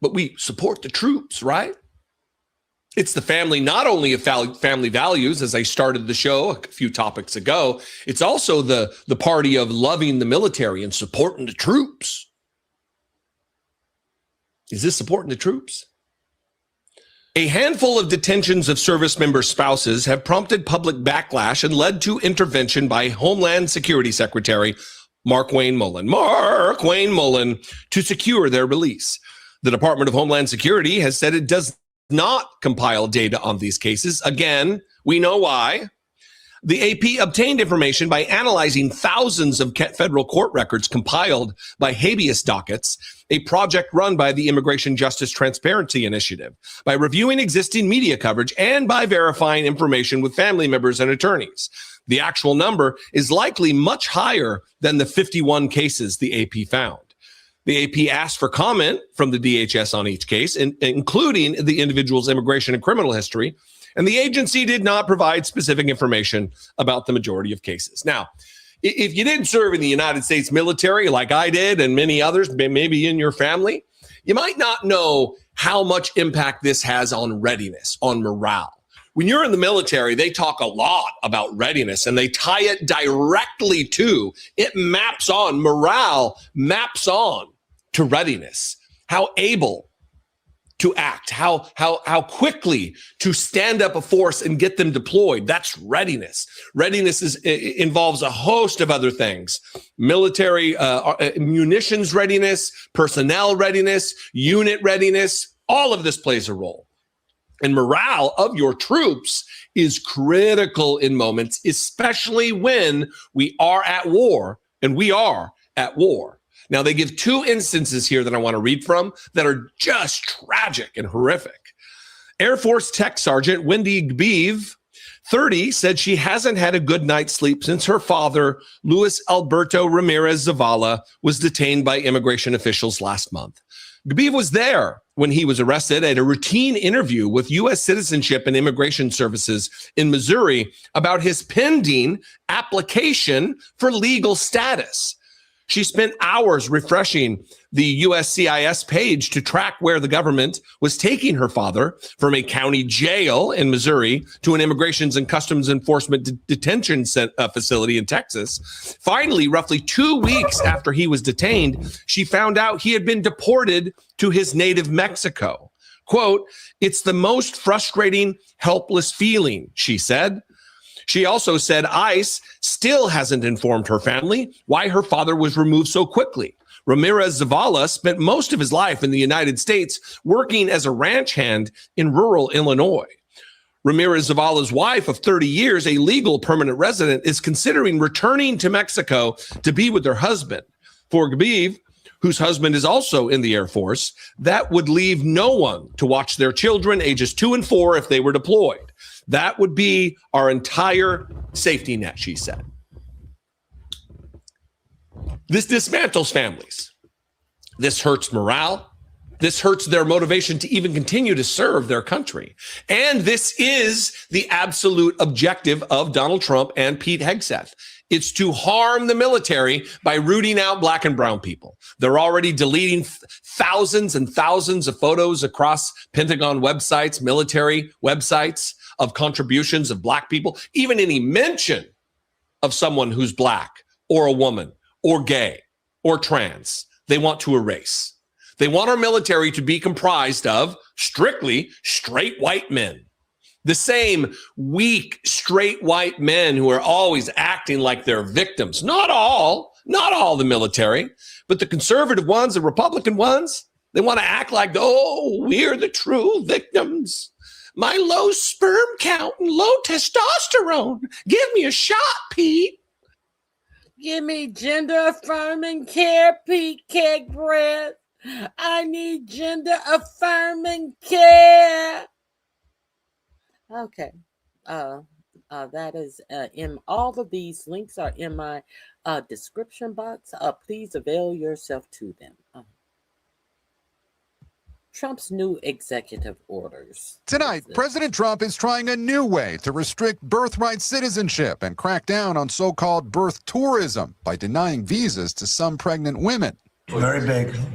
But we support the troops, right? It's the family, not only of family values, as I started the show a few topics ago, it's also the party of loving the military and supporting the troops. Is this supporting the troops? A handful of detentions of service member spouses have prompted public backlash and led to intervention by Homeland Security Secretary Mark Wayne Mullen to secure their release. The Department of Homeland Security has said it does not compile data on these cases. Again, we know why. The AP obtained information by analyzing thousands of federal court records compiled by habeas dockets, a project run by the Immigration Justice Transparency Initiative, by reviewing existing media coverage, and by verifying information with family members and attorneys. The actual number is likely much higher than the 51 cases the AP found. The AP asked for comment from the DHS on each case, including the individual's immigration and criminal history, and the agency did not provide specific information about the majority of cases. Now, if you didn't serve in the United States military like I did and many others, maybe in your family, You might not know how much impact this has on readiness, on morale. When you're in the military, they talk a lot about readiness and they tie it directly to, it maps on, morale maps on to readiness. How able to act, how quickly to stand up a force and get them deployed. That's readiness. Readiness involves a host of other things: military munitions readiness, personnel readiness, unit readiness. All of this plays a role. And morale of your troops is critical in moments, especially when we are at war, and we are at war. Now, they give two instances here that I want to read from that are just tragic and horrific. Air Force Tech Sergeant Wendy Gbeev, 30, said she hasn't had a good night's sleep since her father, Luis Alberto Ramirez Zavala, was detained by immigration officials last month. Gbeev was there when he was arrested at a routine interview with U.S. Citizenship and Immigration Services in Missouri about his pending application for legal status. She spent hours refreshing the USCIS page to track where the government was taking her father from a county jail in Missouri to an Immigrations and Customs Enforcement detention facility in Texas. Finally, roughly 2 weeks after he was detained, she found out he had been deported to his native Mexico. Quote, "It's the most frustrating, helpless feeling," she said. She also said ICE still hasn't informed her family why her father was removed so quickly. Ramirez Zavala spent most of his life in the United States working as a ranch hand in rural Illinois. Ramirez Zavala's wife of 30 years, a legal permanent resident, is considering returning to Mexico to be with her husband. For Gbeev, whose husband is also in the Air Force, that would leave no one to watch their children ages 2 and 4 if they were deployed. That would be our entire safety net, she said. This dismantles families. This hurts morale. This hurts their motivation to even continue to serve their country. And this is the absolute objective of Donald Trump and Pete Hegseth. It's to harm the military by rooting out black and brown people. They're already deleting thousands and thousands of photos across Pentagon websites, military websites, of contributions of black people. Even any mention of someone who's black or a woman or gay or trans, they want to erase. They want our military to be comprised of strictly straight white men. The same weak, straight white men who are always acting like they're victims. Not all the military, but the conservative ones, the Republican ones, they want to act like, oh, we're the true victims. My low sperm count and low testosterone. Give me a shot, Pete. Give me gender affirming care, Pete Kegbrand. I need gender affirming care. Okay. That is in all of these links are in my description box. Please avail yourself to them. Trump's new executive orders. Tonight, President Trump is trying a new way to restrict birthright citizenship and crack down on so-called birth tourism by denying visas to some pregnant women. Very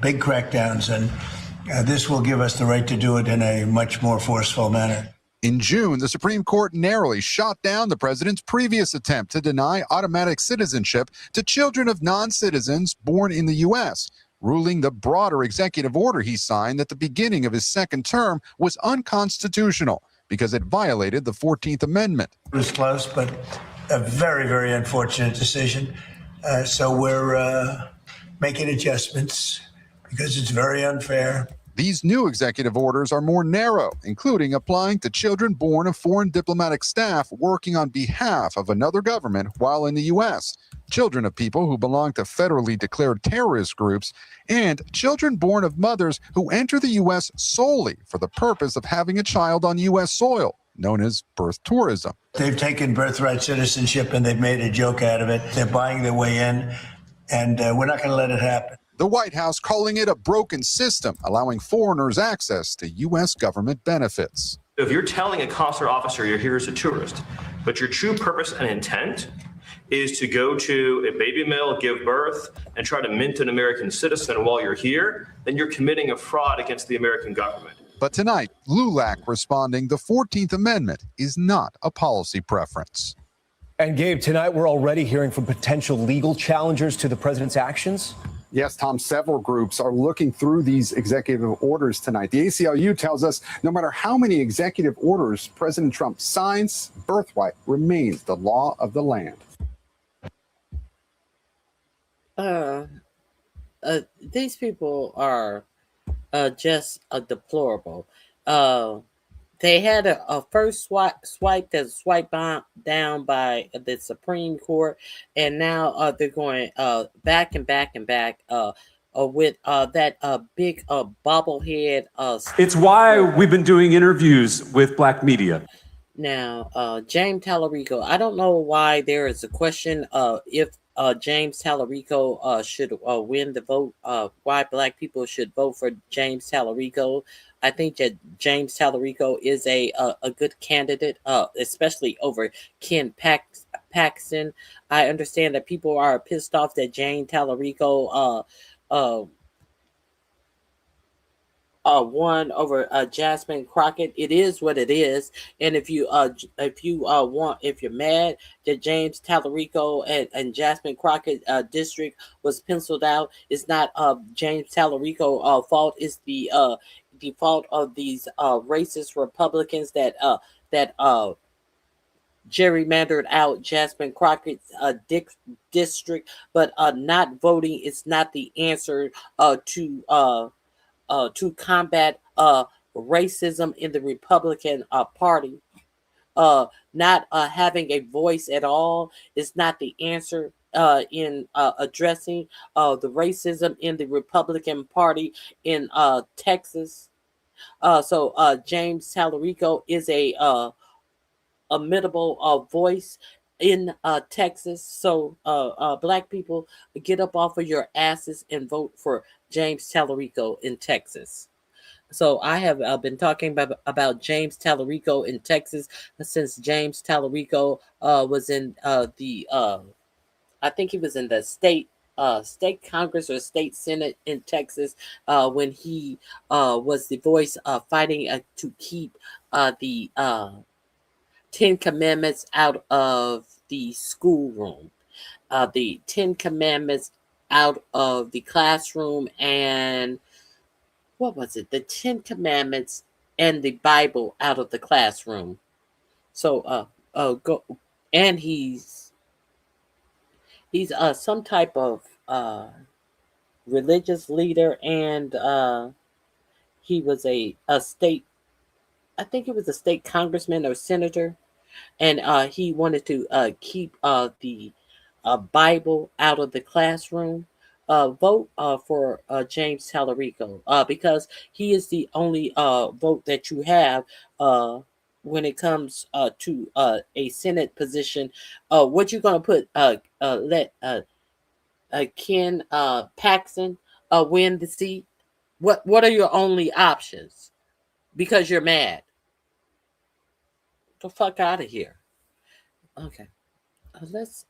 big crackdowns, and this will give us the right to do it in a much more forceful manner. In June, the Supreme Court narrowly shot down the president's previous attempt to deny automatic citizenship to children of non-citizens born in the U.S., ruling the broader executive order he signed at the beginning of his second term was unconstitutional because it violated the 14th Amendment. It was close, but a very, very unfortunate decision. So we're making adjustments because it's very unfair. These new executive orders are more narrow, including applying to children born of foreign diplomatic staff working on behalf of another government while in the U.S., children of people who belong to federally declared terrorist groups, and children born of mothers who enter the U.S. solely for the purpose of having a child on U.S. soil, known as birth tourism. They've taken birthright citizenship and they've made a joke out of it. They're buying their way in, and we're not going to let it happen. The White House calling it a broken system, allowing foreigners access to U.S. government benefits. If you're telling a consular officer you're here as a tourist, but your true purpose and intent is to go to a baby mill, give birth, and try to mint an American citizen while you're here, then you're committing a fraud against the American government. But tonight, LULAC responding the 14th Amendment is not a policy preference. And Gabe, tonight we're already hearing from potential legal challengers to the president's actions. Yes, Tom, several groups are looking through these executive orders tonight. The ACLU tells us no matter how many executive orders President Trump signs, birthright remains the law of the land. These people are just deplorable. They had a first swipe that's swiped down by the Supreme Court, and now they're going back and back and back with that big bobblehead. It's why we've been doing interviews with Black media. Now, James Tallarico, I don't know why there is a question if James Tallarico should win the vote, why Black people should vote for James Tallarico. I think that James Tallarico is a good candidate, especially over Ken Paxton. I understand that people are pissed off that James Tallarico won over Jasmine Crockett. It is what it is, and if you're mad that James Tallarico and Jasmine Crockett district was penciled out, it's not James Tallarico fault. It's the fault of these racist Republicans that gerrymandered out Jasmine Crockett's district, but not voting is not the answer to combat racism in the Republican Party. Not having a voice at all is not the answer in addressing the racism in the Republican Party in Texas. So James Tallarico is a imitable voice in Texas. So Black people, get up off of your asses and vote for James Tallarico in Texas. So I have been talking about James Tallarico in Texas since James Tallarico was in I think he was in the state Congress or state Senate in Texas when he was the voice fighting to keep the 10 Commandments out of the schoolroom, the 10 Commandments out of the classroom, and what was it? The 10 Commandments and the Bible out of the classroom. So go, and he's some type of religious leader, and he was a state, I think he was a state congressman or senator, and he wanted to keep the Bible out of the classroom. Vote for James Tallarico because he is the only vote that you have when it comes to a Senate position. What you gonna put? Let Ken Paxton win the seat? What are your only options? Because you're mad. Get the fuck out of here. Okay, let's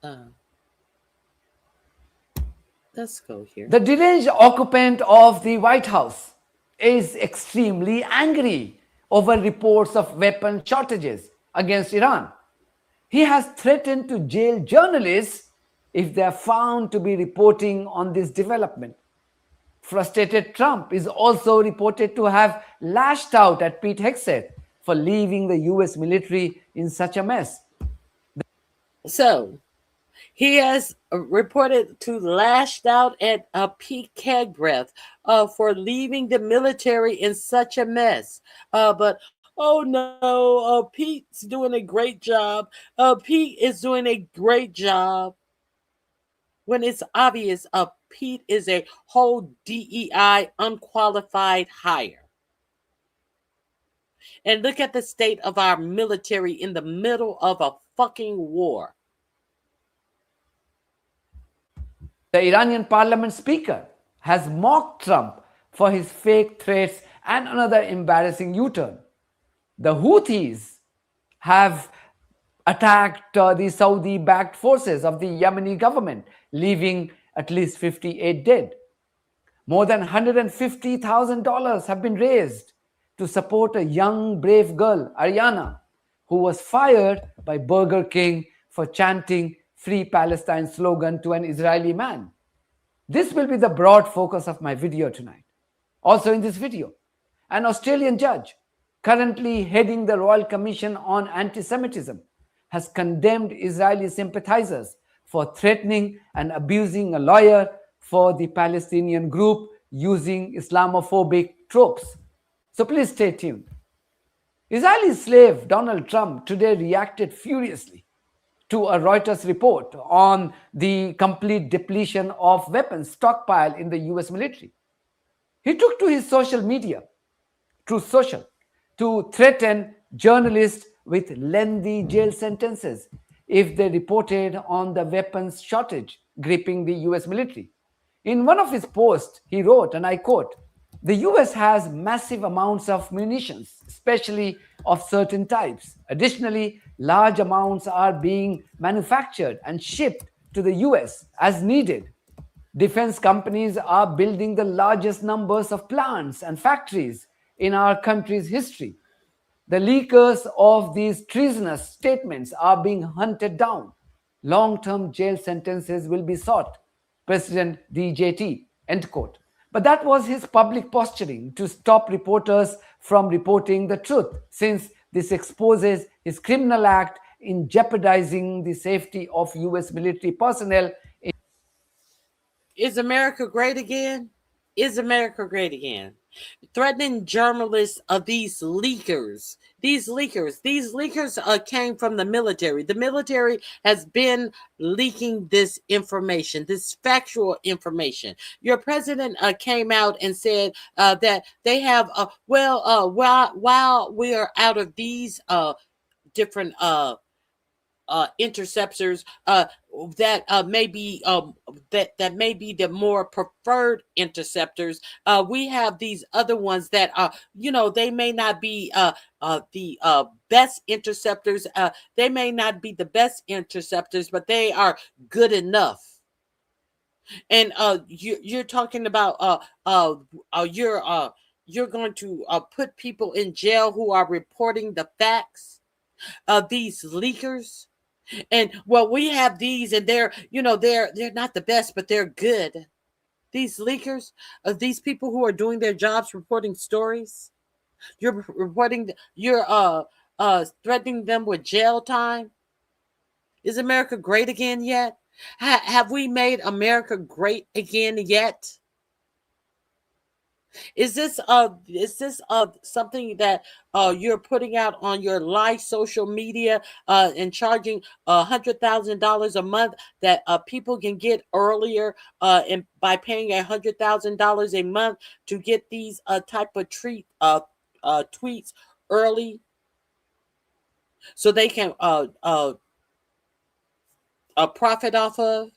go here. The deranged occupant of the White House is extremely angry over reports of weapon shortages against Iran. He has threatened to jail journalists if they are found to be reporting on this development. Frustrated Trump is also reported to have lashed out at Pete Hegseth for leaving the US military in such a mess. So, he has reported to lashed out at Pete Hegseth for leaving the military in such a mess. But oh no, Pete's doing a great job. Pete is doing a great job. When it's obvious, Pete is a whole DEI unqualified hire. And look at the state of our military in the middle of a fucking war. The Iranian parliament speaker has mocked Trump for his fake threats and another embarrassing U-turn. The Houthis have attacked the Saudi-backed forces of the Yemeni government, leaving at least 58 dead. More than $150,000 have been raised to support a young, brave girl, Ariana, who was fired by Burger King for chanting Free Palestine slogan to an Israeli man. This will be the broad focus of my video tonight. Also in this video, an Australian judge currently heading the Royal Commission on Anti-Semitism has condemned Israeli sympathizers for threatening and abusing a lawyer for the Palestinian group using Islamophobic tropes. So please stay tuned. Israeli slave Donald Trump today reacted furiously to a Reuters report on the complete depletion of weapons stockpile in the US military. He took to his social media, Truth Social, to threaten journalists with lengthy jail sentences if they reported on the weapons shortage gripping the US military. In one of his posts, he wrote, and I quote, "The US has massive amounts of munitions, especially of certain types. Additionally, large amounts are being manufactured and shipped to the US as needed. Defense companies are building the largest numbers of plants and factories in our country's history. The leakers of these treasonous statements are being hunted down. Long-term jail sentences will be sought. President DJT," end quote. But that was his public posturing to stop reporters from reporting the truth, since this exposes his criminal act in jeopardizing the safety of US military personnel. Is America great again? Is America great again? Threatening journalists of these leakers. These leakers came from the military. The military has been leaking this information, this factual information. Your president came out and said that they have, while we are out of these different interceptors that may be that may be the more preferred interceptors. We have these other ones that are, they may not be the best interceptors. They may not be the best interceptors, but they are good enough. And you're talking about you're going to put people in jail who are reporting the facts. These leakers. And we have these, and they're not the best, but they're good. These leakers, these people who are doing their jobs, reporting stories. You're threatening them with jail time. Is America great again yet? Have we made America great again yet? Is this something that you're putting out on your live social media and charging $100,000 a month that people can get earlier and by paying $100,000 a month to get these type of tweets early, so they can profit off of?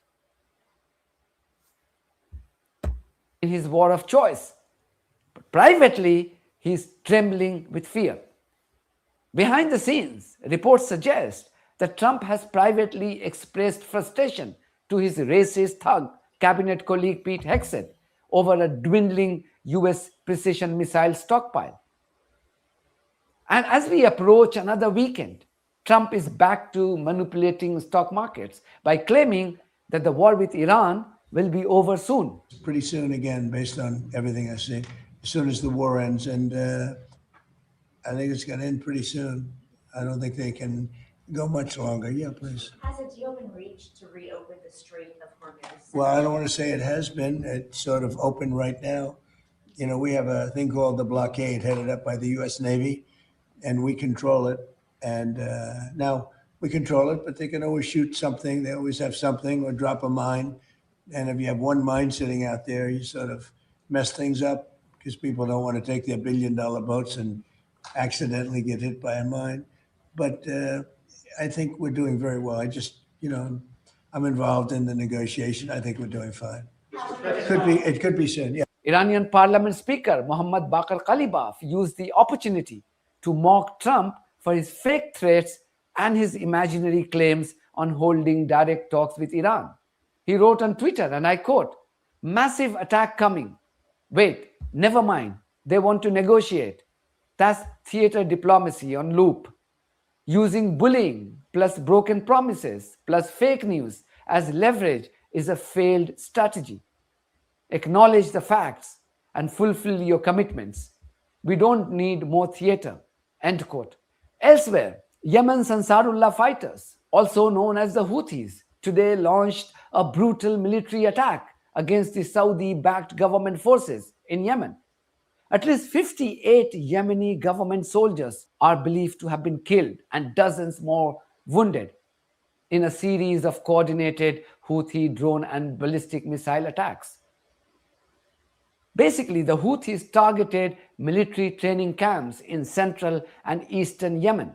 In his war of choice. But privately, he's trembling with fear. Behind the scenes, reports suggest that Trump has privately expressed frustration to his racist thug cabinet colleague Pete Hegseth over a dwindling US precision missile stockpile. And as we approach another weekend, Trump is back to manipulating stock markets by claiming that the war with Iran will be over soon. Pretty soon again, based on everything I see, as soon as the war ends. And I think it's going to end pretty soon. I don't think they can go much longer. Yeah, please. Has a deal been reached to reopen the Strait of Hormuz? Well, I don't want to say it has been. It's sort of open right now. We have a thing called the blockade headed up by the U.S. Navy, and we control it. And now we control it, but they can always shoot something. They always have something or drop a mine. And if you have one mine sitting out there, you sort of mess things up because people don't want to take their billion-dollar boats and accidentally get hit by a mine. But I think we're doing very well. I just, I'm involved in the negotiation. I think we're doing fine. It could be soon, yeah. Iranian Parliament Speaker Mohammad Bakr Kalibaf used the opportunity to mock Trump for his fake threats and his imaginary claims on holding direct talks with Iran. He wrote on Twitter, and I quote, "Massive attack coming. Wait, never mind. They want to negotiate." That's theater diplomacy on loop. Using bullying plus broken promises plus fake news as leverage is a failed strategy. Acknowledge the facts and fulfill your commitments. We don't need more theater. End quote. Elsewhere, Yemen's Ansarullah fighters, also known as the Houthis, today launched a brutal military attack against the Saudi-backed government forces in Yemen. At least 58 Yemeni government soldiers are believed to have been killed and dozens more wounded in a series of coordinated Houthi drone and ballistic missile attacks. Basically, the Houthis targeted military training camps in central and eastern Yemen.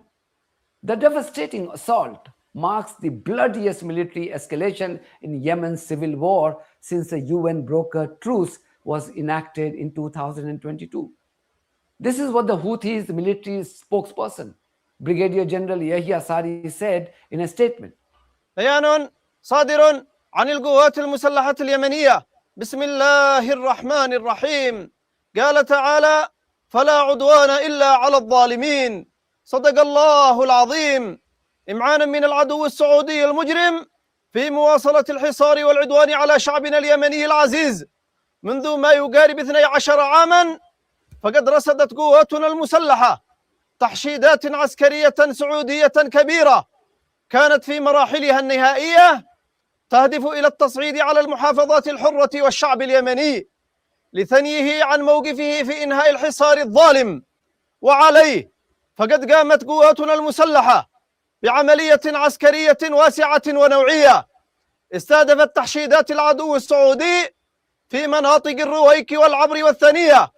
The devastating assault marks the bloodiest military escalation in Yemen's civil war since the UN brokered truce was enacted in 2022. This is what the Houthis military spokesperson, Brigadier General Yahya Sari, said in a statement. بيان صادر عن القوات المسلحة اليمنية بسم الله الرحمن الرحيم قال تعالى فلا عدوان إلا على الظالمين صدق الله العظيم إمعانا من العدو السعودي المجرم في مواصلة الحصار والعدوان على شعبنا اليمني العزيز منذ ما يقارب 12 عاما فقد رصدت قواتنا المسلحة تحشيدات عسكرية سعودية كبيرة كانت في مراحلها النهائية تهدف إلى التصعيد على المحافظات الحرة والشعب اليمني لثنيه عن موقفه في إنهاء الحصار الظالم وعليه فقد قامت قواتنا المسلحة بعملية عسكرية واسعة ونوعية استهدفت تحشيدات العدو السعودي في مناطق الرويك والعبر والثانية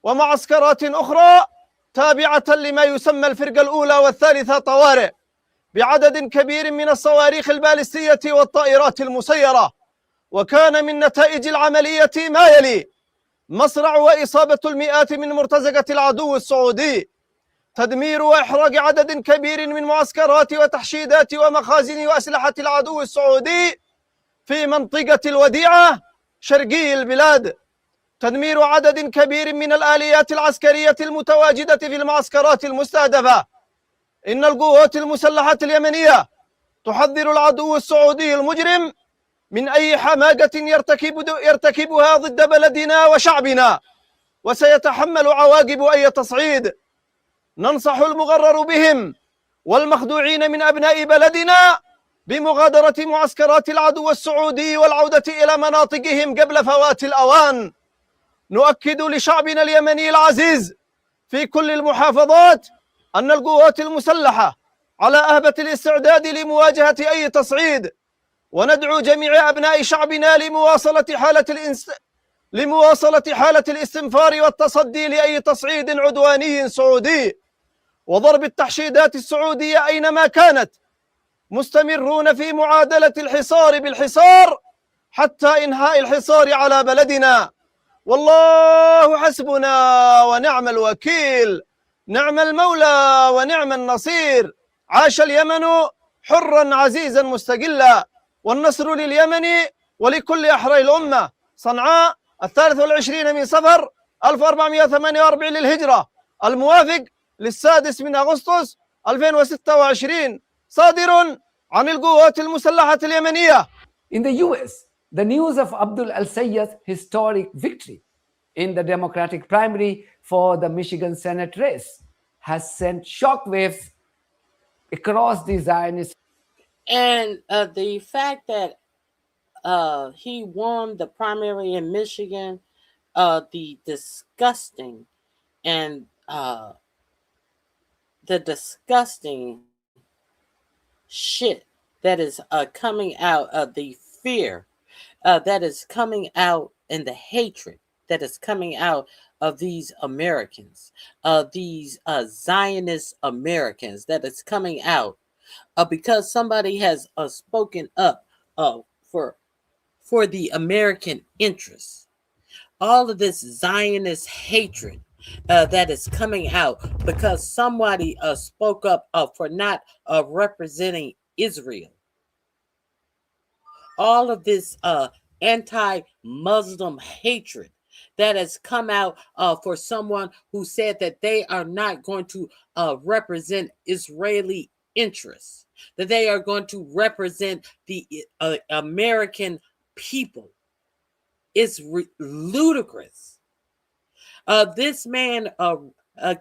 ومعسكرات أخرى تابعة لما يسمى الفرقة الأولى والثالثة طوارئ بعدد كبير من الصواريخ البالستية والطائرات المسيرة. وكان من نتائج العملية ما يلي: مصرع وإصابة المئات من مرتزقة العدو السعودي، تدمير وإحراق عدد كبير من معسكرات وتحشيدات ومخازن وأسلحة العدو السعودي في منطقة الوديعة شرقي البلاد، تدمير عدد كبير من الآليات العسكرية المتواجدة في المعسكرات المستهدفة. إن القوات المسلحة اليمنية تحذر العدو السعودي المجرم من أي حماقة يرتكبها ضد بلدنا وشعبنا، وسيتحمل عواقب أي تصعيد. ننصح المغرر بهم والمخدوعين من أبناء بلدنا بمغادرة معسكرات العدو السعودي والعودة إلى مناطقهم قبل فوات الأوان. نؤكد لشعبنا اليمني العزيز في كل المحافظات أن القوات المسلحة على أهبة الاستعداد لمواجهة أي تصعيد، وندعو جميع أبناء شعبنا لمواصلة حالة الاستنفار والتصدي لأي تصعيد عدواني سعودي وضرب التحشيدات السعودية أينما كانت، مستمرون في معادلة الحصار بالحصار حتى إنهاء الحصار على بلدنا. والله حسبنا ونعم الوكيل، نعم المولى ونعم النصير. عاش اليمن حرا عزيزا مستقلا، والنصر لليمن ولكل أحرار الأمة. صنعاء 23 من صفر 1448 للهجرة، الموافق للسادس من أغسطس 2026، صادر عن القوات المسلحة اليمنية. In the US, the news of Abdul al-Sayyad's historic victory in the Democratic primary for the Michigan Senate race has sent shockwaves across the Zionist. And the fact that he won the primary in Michigan, the disgusting shit that is coming out of the fear that is coming out and the hatred that is coming out of these Americans, these Zionist Americans, that is coming out because somebody has spoken up for the American interests. All of this Zionist hatred that is coming out because somebody spoke up for not representing Israel. All of this anti-Muslim hatred that has come out for someone who said that they are not going to represent Israeli interests, that they are going to represent the American people, is ludicrous. This man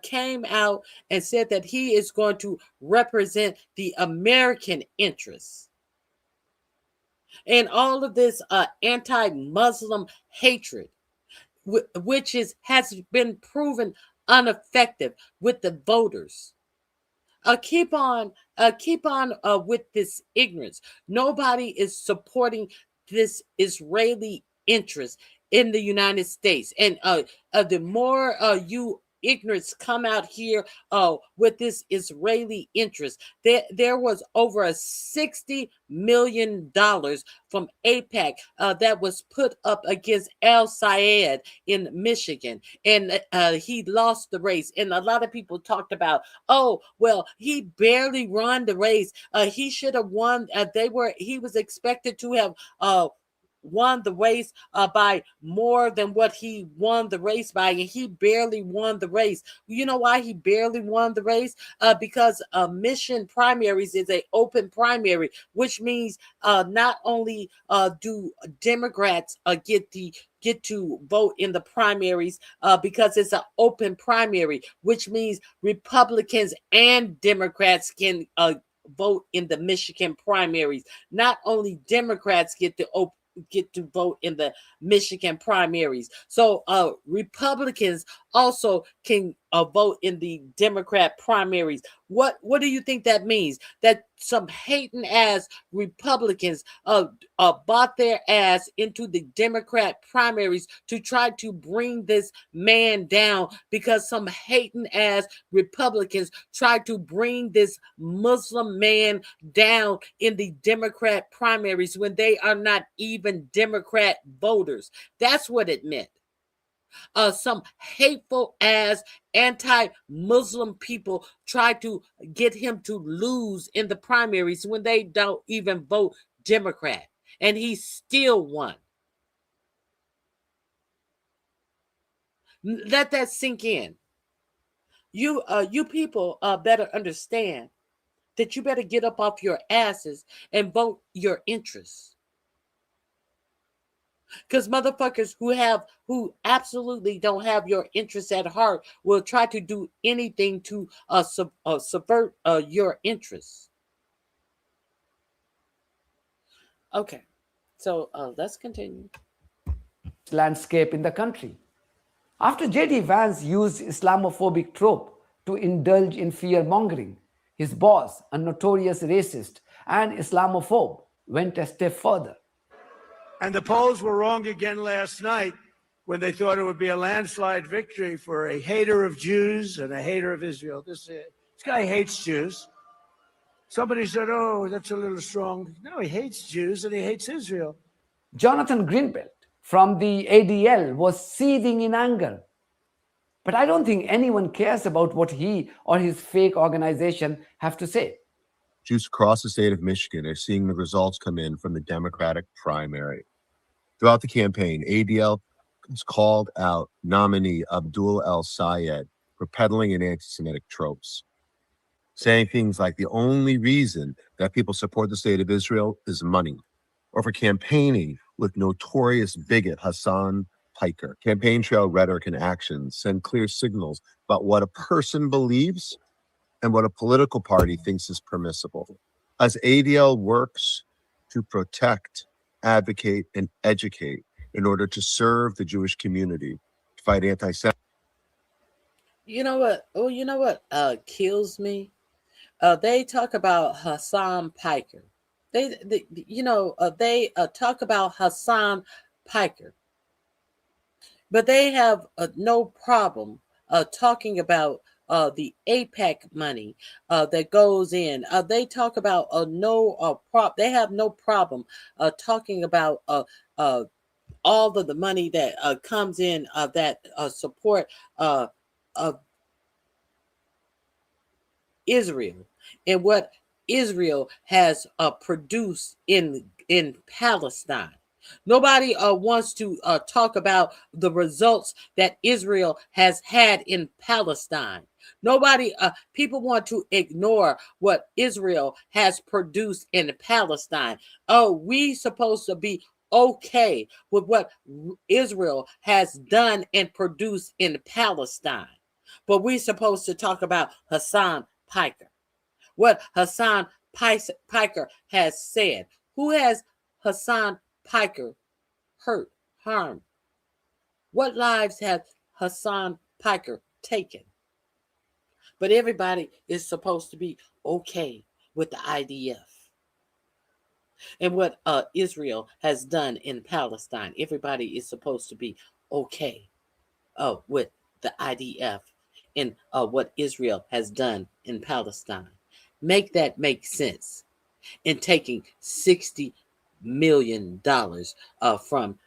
came out and said that he is going to represent the American interests. And all of this anti-Muslim hatred, which has been proven ineffective with the voters. Keep on with this ignorance. Nobody is supporting this Israeli interest in the United States, and the more you ignorance come out here with this Israeli interest, there was over a $60 million from AIPAC that was put up against Al Sayed in Michigan, and he lost the race. And a lot of people talked about, oh well, he barely won the race. He should have won. He was expected to have won the race by more than what he won the race by, and he barely won the race. You know why he barely won the race? Because mission primaries is an open primary, which means not only do Democrats get to vote in the primaries because it's an open primary, which means Republicans and Democrats can vote in the Michigan primaries. Not only Democrats get to vote in the Michigan primaries. So Republicans also can vote in the Democrat primaries. What do you think that means? That some hating ass Republicans bought their ass into the Democrat primaries to try to bring this man down, because some hating ass Republicans tried to bring this Muslim man down in the Democrat primaries when they are not even Democrat voters. That's what it meant. Some hateful ass anti-Muslim people try to get him to lose in the primaries when they don't even vote Democrat, and he still won. Let that sink in. You people better understand that you better get up off your asses and vote your interests. Because motherfuckers who absolutely don't have your interests at heart will try to do anything to subvert your interests. Okay, so let's continue. Landscape in the country. After J.D. Vance used Islamophobic trope to indulge in fear-mongering, his boss, a notorious racist and Islamophobe, went a step further. And the polls were wrong again last night when they thought it would be a landslide victory for a hater of Jews and a hater of Israel. This guy hates Jews. Somebody said, oh, that's a little strong. No, he hates Jews and he hates Israel. Jonathan Greenbelt from the ADL was seething in anger. But I don't think anyone cares about what he or his fake organization have to say. Jews across the state of Michigan are seeing the results come in from the Democratic primary. Throughout the campaign, ADL has called out nominee Abdul El Sayed for peddling in anti-Semitic tropes, saying things like the only reason that people support the state of Israel is money, or for campaigning with notorious bigot Hassan Piker. Campaign trail rhetoric and actions send clear signals about what a person believes and what a political party thinks is permissible. As ADL works to protect, advocate, and educate in order to serve the Jewish community, fight anti-Semitism. You know what? Oh, you know what kills me? They talk about Hassan Piker. They talk about Hassan Piker, but they have no problem talking about the AIPAC money that goes in. They talk about they have no problem talking about all of the money that comes in that support of Israel and what Israel has produced in Palestine. Nobody wants to talk about the results that Israel has had in Palestine. Nobody, people want to ignore what Israel has produced in Palestine. Oh, we supposed to be okay with what Israel has done and produced in Palestine. But we're supposed to talk about Hassan Piker. What Hassan Piker has said. Who has Hassan Piker hurt, harmed? What lives has Hassan Piker taken? But everybody is supposed to be okay with the IDF. And what Israel has done in Palestine. Everybody is supposed to be okay with the IDF and what Israel has done in Palestine. Make that make sense. In taking $60 million from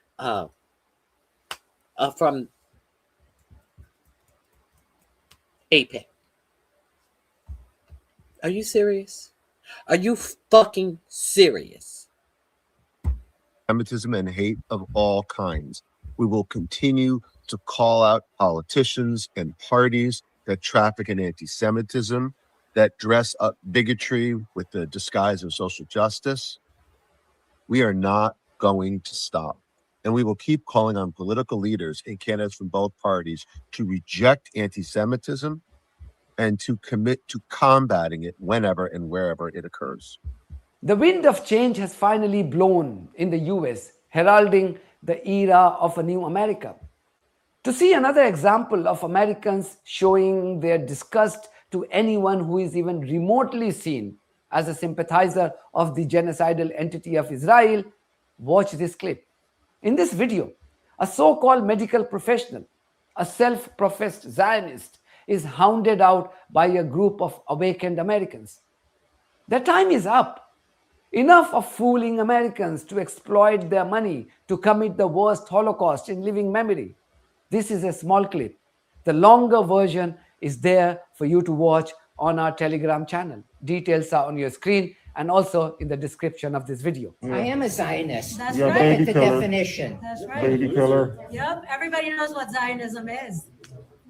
APEC. Are you serious? Are you fucking serious? Anti-Semitism and hate of all kinds. We will continue to call out politicians and parties that traffic in anti-Semitism, that dress up bigotry with the disguise of social justice. We are not going to stop. And we will keep calling on political leaders and candidates from both parties to reject anti-Semitism and to commit to combating it whenever and wherever it occurs. The wind of change has finally blown in the US, heralding the era of a new America. To see another example of Americans showing their disgust to anyone who is even remotely seen as a sympathizer of the genocidal entity of Israel, watch this clip. In this video, a so-called medical professional, a self-professed Zionist, is hounded out by a group of awakened Americans. Their time is up. Enough of fooling Americans to exploit their money to commit the worst Holocaust in living memory. This is a small clip. The longer version is there for you to watch on our Telegram channel. Details are on your screen and also in the description of this video. I am a Zionist. That's Look right. at the definition. That's right. Baby killer. Yep, everybody knows what Zionism is.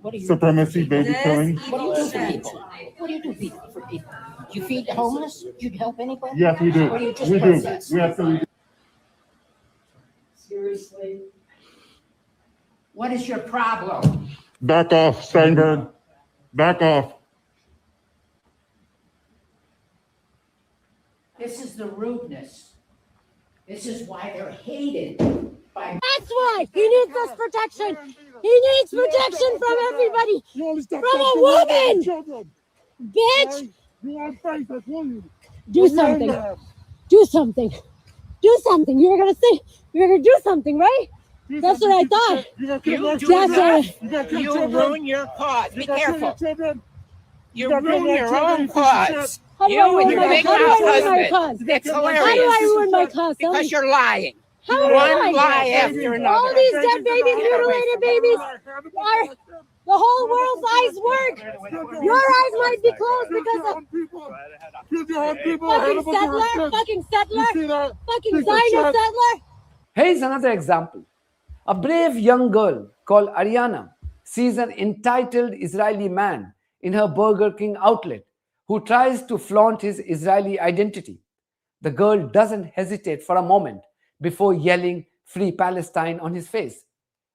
What do you Supremacy, baby This killing. What do you do for Evil people? What do you do for people? Do you feed the homeless? Do you help anybody? Yes, we do. Or do you just We do. protest? We absolutely do. Seriously? What is your problem? Back off, Steinberg. Back off. This is the rudeness. This is why they're hated by. That's why he needs this protection. He needs protection from everybody. From a woman. Bitch. Do something. Do something. Do something. You were gonna say you were gonna do something, right? That's what I thought. You do That's not. You ruin your cause. Be careful. You ruin your own cause. How do I You and ruin your my big how do I mouth ruin my husband. cause? That's hilarious. How do I ruin my cause? Tell me. Because you're lying. How am One I? lie after another. All these dead babies, mutilated babies, are the whole world's eyes work. Your eyes might be closed because of fucking settler, fucking Zionist settler. Here's another example. A brave young girl called Ariana sees an entitled Israeli man in her Burger King outlet who tries to flaunt his Israeli identity. The girl doesn't hesitate for a moment before yelling "Free Palestine" on his face.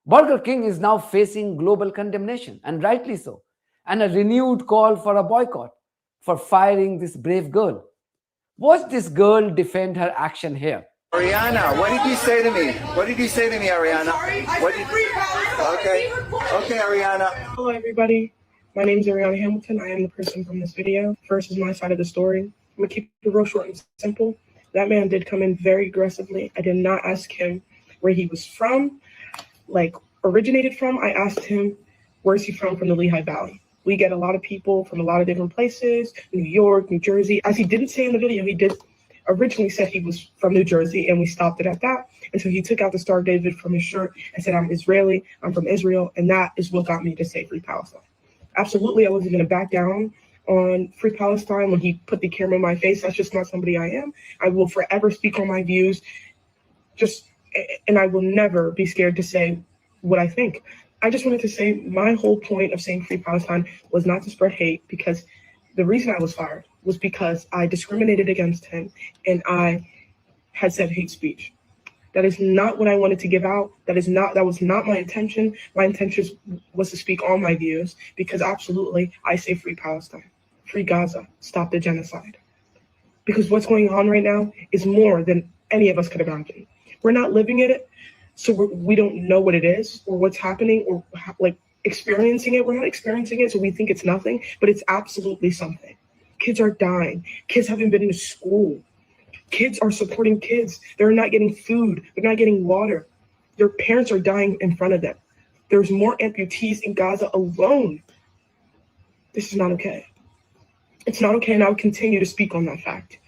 Burger King is now facing global condemnation, and rightly so, and a renewed call for a boycott for firing this brave girl. Watch this girl defend her action here. Ariana, what did you say to me? What did you say to me, Ariana? What did Okay, Ariana. Hello, everybody. My name is Ariana Hamilton. I am the person from this video. First is my side of the story. I'm gonna keep it real short and simple. That man did come in very aggressively. I did not ask him where he was from, like originated from. I asked him, where's he from the Lehigh Valley? We get a lot of people from a lot of different places, New York, New Jersey. As he didn't say in the video, he did originally said he was from New Jersey, and we stopped it at that. And so he took out the Star of David from his shirt and said, I'm Israeli, I'm from Israel, and that is what got me to say Free Palestine. Absolutely, I wasn't going to back down on Free Palestine when he put the camera in my face. That's just not somebody I am. I will forever speak on my views, and I will never be scared to say what I think. I just wanted to say my whole point of saying Free Palestine was not to spread hate, because the reason I was fired was because I discriminated against him and I had said hate speech. That is not what I wanted to give out. That was not my intention. My intention was to speak all my views, because absolutely I say Free Palestine, free Gaza, stop the genocide. Because what's going on right now is more than any of us could imagine. We're not living in it, so we don't know what it is or what's happening or like experiencing it. We're not experiencing it, so we think it's nothing, but it's absolutely something. Kids are dying. Kids haven't been to school. Kids are supporting kids. They're not getting food. They're not getting water. Their parents are dying in front of them. There's more amputees in Gaza alone. This is not okay. It's not okay, and I will continue to speak on that fact.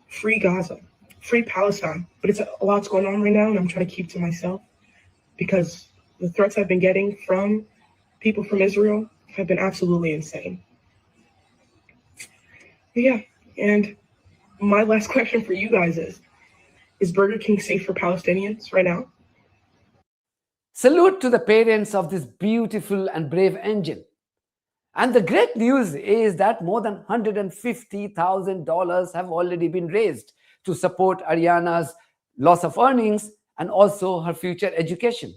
Free Gaza, free Palestine. But it's a lot's going on right now, and I'm trying to keep to myself, because the threats I've been getting from people from Israel have been absolutely insane. Yeah, and my last question for you guys is Burger King safe for Palestinians right now? Salute to the parents of this beautiful and brave engine. And the great news is that more than $150,000 have already been raised to support Ariana's loss of earnings and also her future education.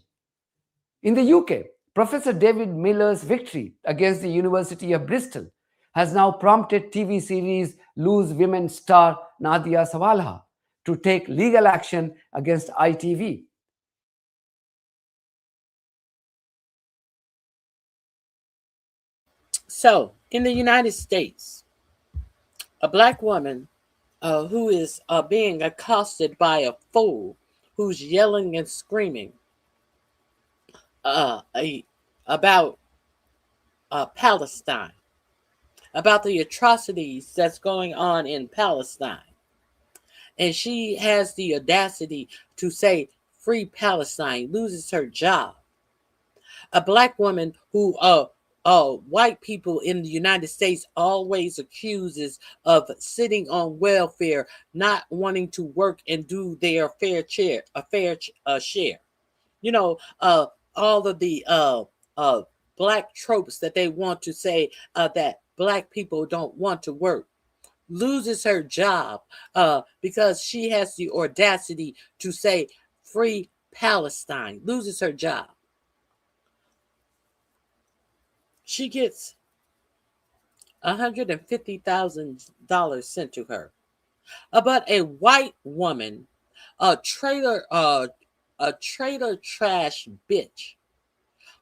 In the UK, Professor David Miller's victory against the University of Bristol has now prompted TV series Lose Women star Nadia Sawalha to take legal action against ITV. So, in the United States, a black woman who is being accosted by a fool who's yelling and screaming about Palestine, about the atrocities that's going on in Palestine. And she has the audacity to say Free Palestine, loses her job. A black woman who white people in the United States always accuses of sitting on welfare, not wanting to work and do their fair share. You know, all of the black tropes that they want to say that black people don't want to work. Loses her job because she has the audacity to say Free Palestine. Loses her job. She gets $150,000 sent to her. But a white woman, a trailer trash bitch,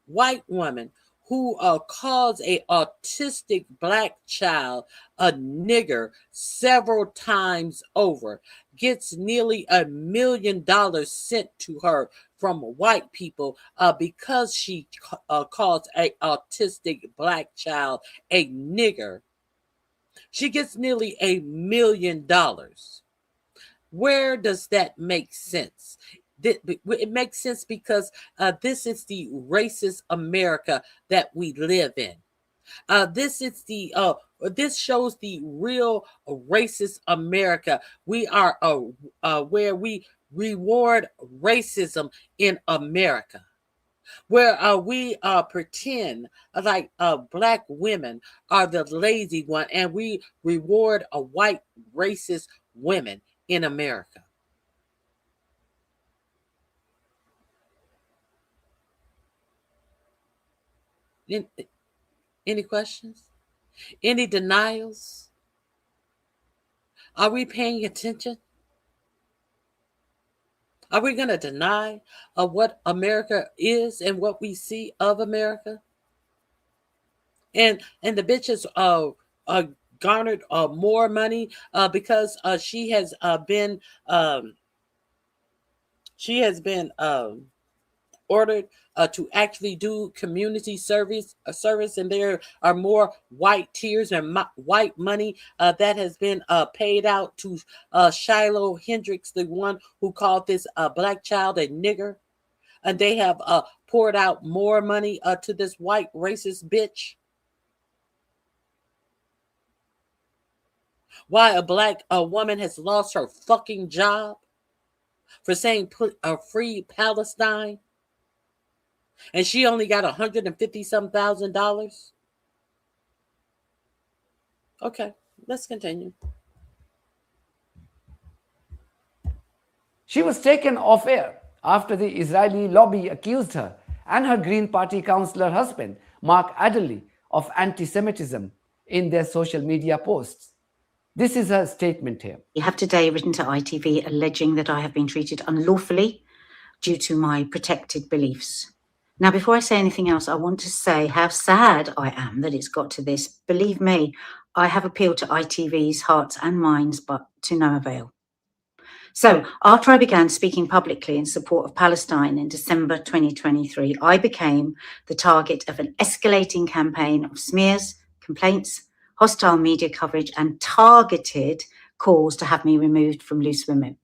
white woman who calls a autistic black child a nigger several times over, gets nearly $1 million sent to her from white people because she calls a autistic black child a nigger. She gets nearly $1 million. Where does that make sense? It makes sense because this is the racist America that we live in. This shows the real racist America. We are where we reward racism in America, where we pretend like black women are the lazy one, and we reward white racist women in America. Any questions? Any denials? Are we paying attention? Are we going to deny what America is and what we see of America? And the bitches garnered more money because she has been ordered to actually do community service, and there are more white tears and white money that has been paid out to Shiloh Hendricks, the one who called this black child a nigger, and they have poured out more money to this white racist bitch. Why a woman has lost her fucking job for saying free Palestine, and she only got $150,000. Okay, let's continue. She was taken off air after the Israeli lobby accused her and her Green Party councillor husband, Mark Adderley, of anti-Semitism in their social media posts. This is her statement here. You have today written to ITV alleging that I have been treated unlawfully due to my protected beliefs. Now, before I say anything else, I want to say how sad I am that it's got to this. Believe me, I have appealed to ITV's hearts and minds, but to no avail. So, after I began speaking publicly in support of Palestine in December 2023, I became the target of an escalating campaign of smears, complaints, hostile media coverage, and targeted calls to have me removed from Loose Women.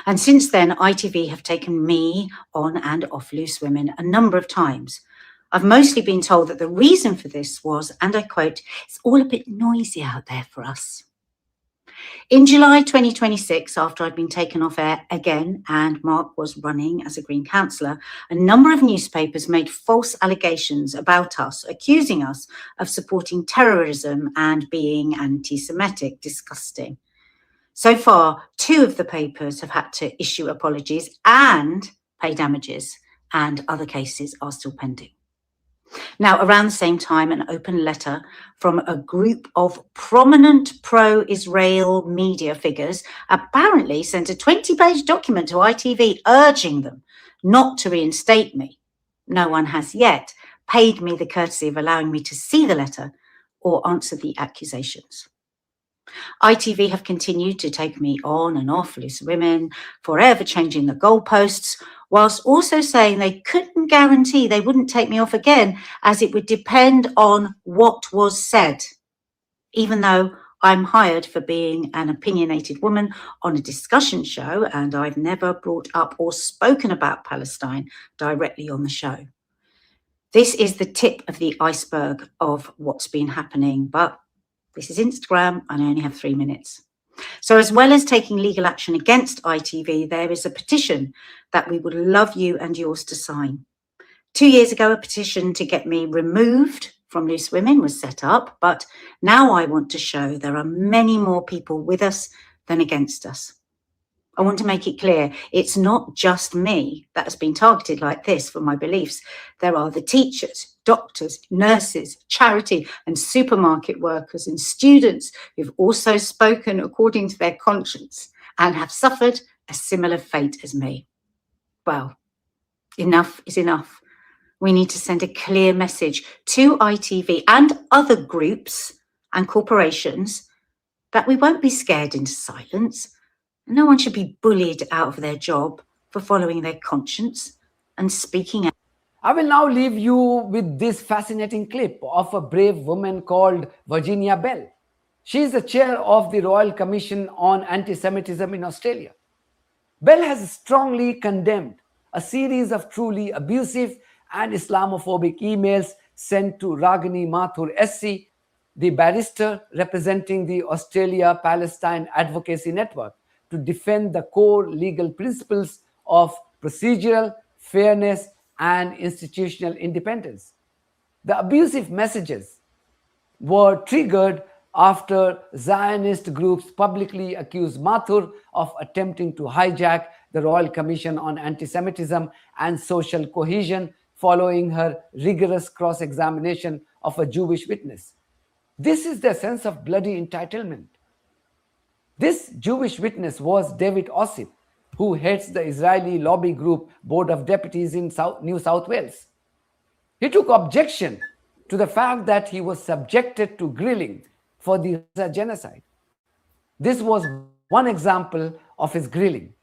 And since then, ITV have taken me on and off Loose Women a number of times. I've mostly been told that the reason for this was, and I quote, "It's all a bit noisy out there for us." In July 2026, after I'd been taken off air again and Mark was running as a Green councillor, a number of newspapers made false allegations about us, accusing us of supporting terrorism and being anti-Semitic. Disgusting. So far, 2 of the papers have had to issue apologies and pay damages, and other cases are still pending. Now, around the same time, an open letter from a group of prominent pro-Israel media figures apparently sent a 20-page document to ITV urging them not to reinstate me. No one has yet paid me the courtesy of allowing me to see the letter or answer the accusations. ITV have continued to take me on and off Loose Women, forever changing the goalposts, whilst also saying they couldn't guarantee they wouldn't take me off again, as it would depend on what was said, even though I'm hired for being an opinionated woman on a discussion show, and I've never brought up or spoken about Palestine directly on the show. This is the tip of the iceberg of what's been happening, but this is Instagram and I only have 3 minutes. So as well as taking legal action against ITV, there is a petition that we would love you and yours to sign. 2 years ago, a petition to get me removed from Loose Women was set up, but now I want to show there are many more people with us than against us. I want to make it clear, it's not just me that has been targeted like this for my beliefs. There are the teachers, doctors, nurses, charity and supermarket workers and students who've also spoken according to their conscience and have suffered a similar fate as me. Well, enough is enough. We need to send a clear message to ITV and other groups and corporations that we won't be scared into silence. No one should be bullied out of their job for following their conscience and speaking out. I will now leave you with this fascinating clip of a brave woman called Virginia Bell. She is the chair of the Royal Commission on Anti-Semitism in Australia. Bell has strongly condemned a series of truly abusive and Islamophobic emails sent to Ragini Mathur SC, the barrister representing the Australia-Palestine Advocacy Network, to defend the core legal principles of procedural fairness and institutional independence. The abusive messages were triggered after Zionist groups publicly accused Mathur of attempting to hijack the Royal Commission on Anti-Semitism and Social Cohesion following her rigorous cross-examination of a Jewish witness. This is their sense of bloody entitlement. This Jewish witness was David Ossip, who heads the Israeli lobby group Board of Deputies in New South Wales. He took objection to the fact that he was subjected to grilling for the genocide. This was one example of his grilling.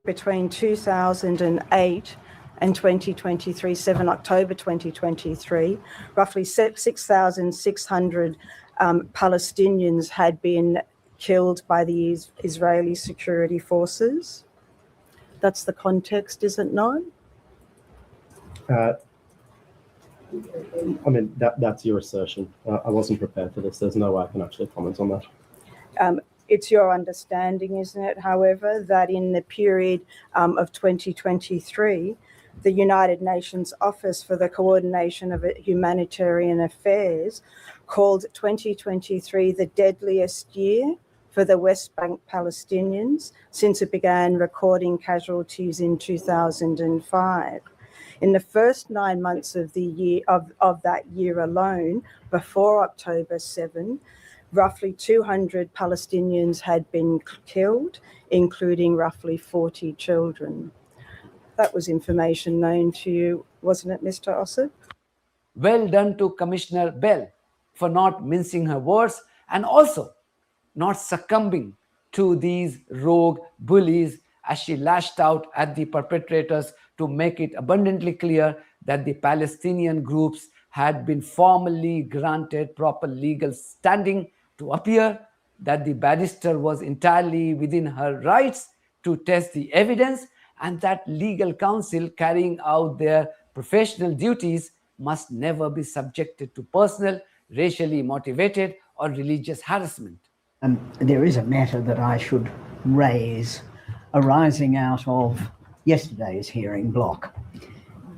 Between 2008 and 2023, 7 October 2023, roughly 6,600 Palestinians had been killed by the Israeli security forces. That's the context, is it not? I mean, that's your assertion. I wasn't prepared for this. There's no way I can actually comment on that. It's your understanding, isn't it, however, that in the period of 2023, the United Nations Office for the Coordination of Humanitarian Affairs called 2023 the deadliest year for the West Bank Palestinians since it began recording casualties in 2005. In the first 9 months of the year of that year alone, before October 7, roughly 200 Palestinians had been killed, including roughly 40 children. That was information known to you, wasn't it, Mr. Ossip? Well done to Commissioner Bell for not mincing her words and also not succumbing to these rogue bullies as she lashed out at the perpetrators to make it abundantly clear that the Palestinian groups had been formally granted proper legal standing to appear, that the barrister was entirely within her rights to test the evidence, and that legal counsel carrying out their professional duties must never be subjected to personal, racially motivated, or religious harassment. There is a matter that I should raise arising out of yesterday's hearing block.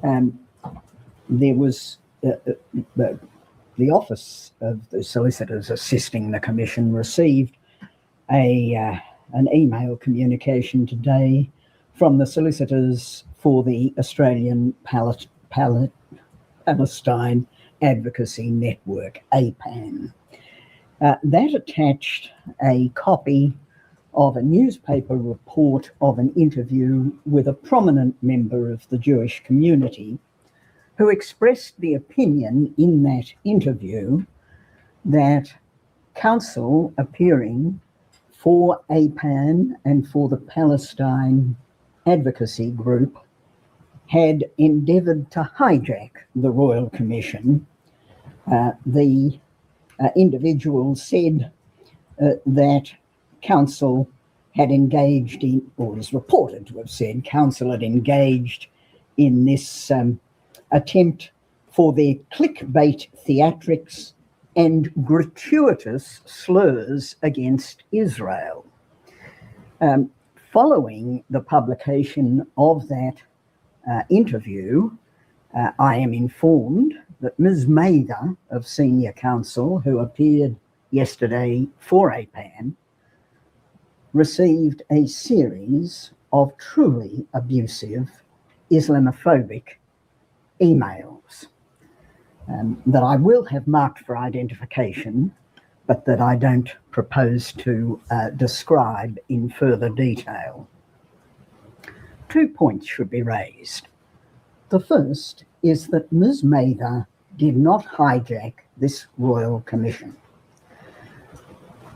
There was the Office of the Solicitors assisting the Commission received an email communication today from the Solicitors for the Australian Palestine Advocacy Network, APAN. That attached a copy of a newspaper report of an interview with a prominent member of the Jewish community who expressed the opinion in that interview that counsel appearing for APAN and for the Palestine Advocacy Group had endeavoured to hijack the Royal Commission. The individual said that counsel had engaged in, or is reported to have said, counsel had engaged in this attempt for their clickbait theatrics and gratuitous slurs against Israel. Following the publication of that interview, I am informed that Ms. Mather of Senior Counsel, who appeared yesterday for APAN, received a series of truly abusive Islamophobic emails that I will have marked for identification, but that I don't propose to describe in further detail. 2 points should be raised. The first is that Ms. Mather did not hijack this Royal Commission.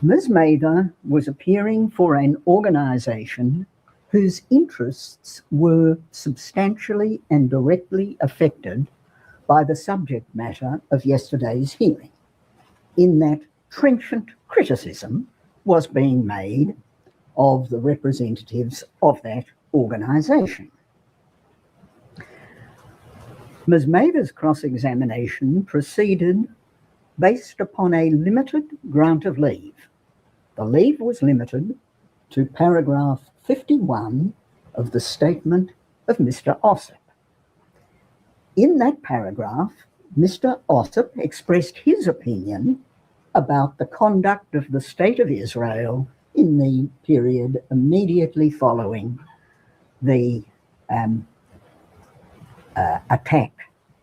Ms. Mather was appearing for an organisation whose interests were substantially and directly affected by the subject matter of yesterday's hearing, in that trenchant criticism was being made of the representatives of that organisation. Ms. Mather's cross-examination proceeded based upon a limited grant of leave. The leave was limited to paragraph 51 of the statement of Mr. Ossip. In that paragraph, Mr. Ossip expressed his opinion about the conduct of the State of Israel in the period immediately following the attack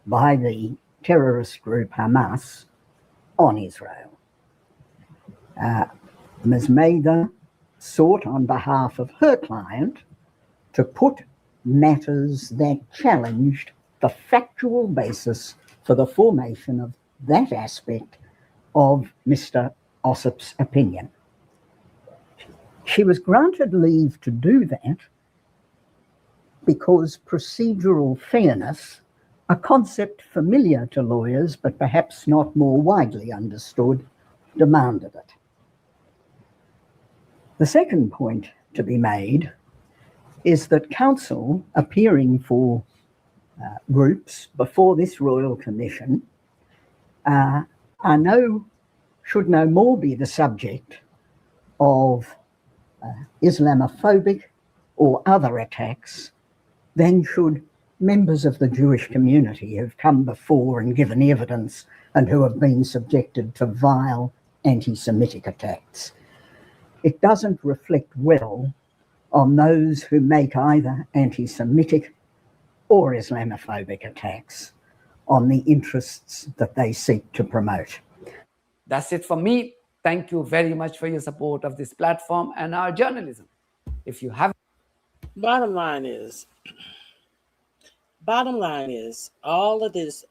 by the terrorist group Hamas on Israel. Ms. Mather sought on behalf of her client to put matters that challenged the factual basis for the formation of that aspect of Mr. Ossip's opinion. She was granted leave to do that because procedural fairness, a concept familiar to lawyers but perhaps not more widely understood, demanded it. The second point to be made is that counsel appearing for groups before this Royal Commission should no more be the subject of Islamophobic or other attacks, then should members of the Jewish community who've come before and given evidence and who have been subjected to vile anti-Semitic attacks. It doesn't reflect well on those who make either anti-Semitic or Islamophobic attacks on the interests that they seek to promote. That's it for me. Thank you very much for your support of this platform and our journalism. If you have... Bottom line is, all of this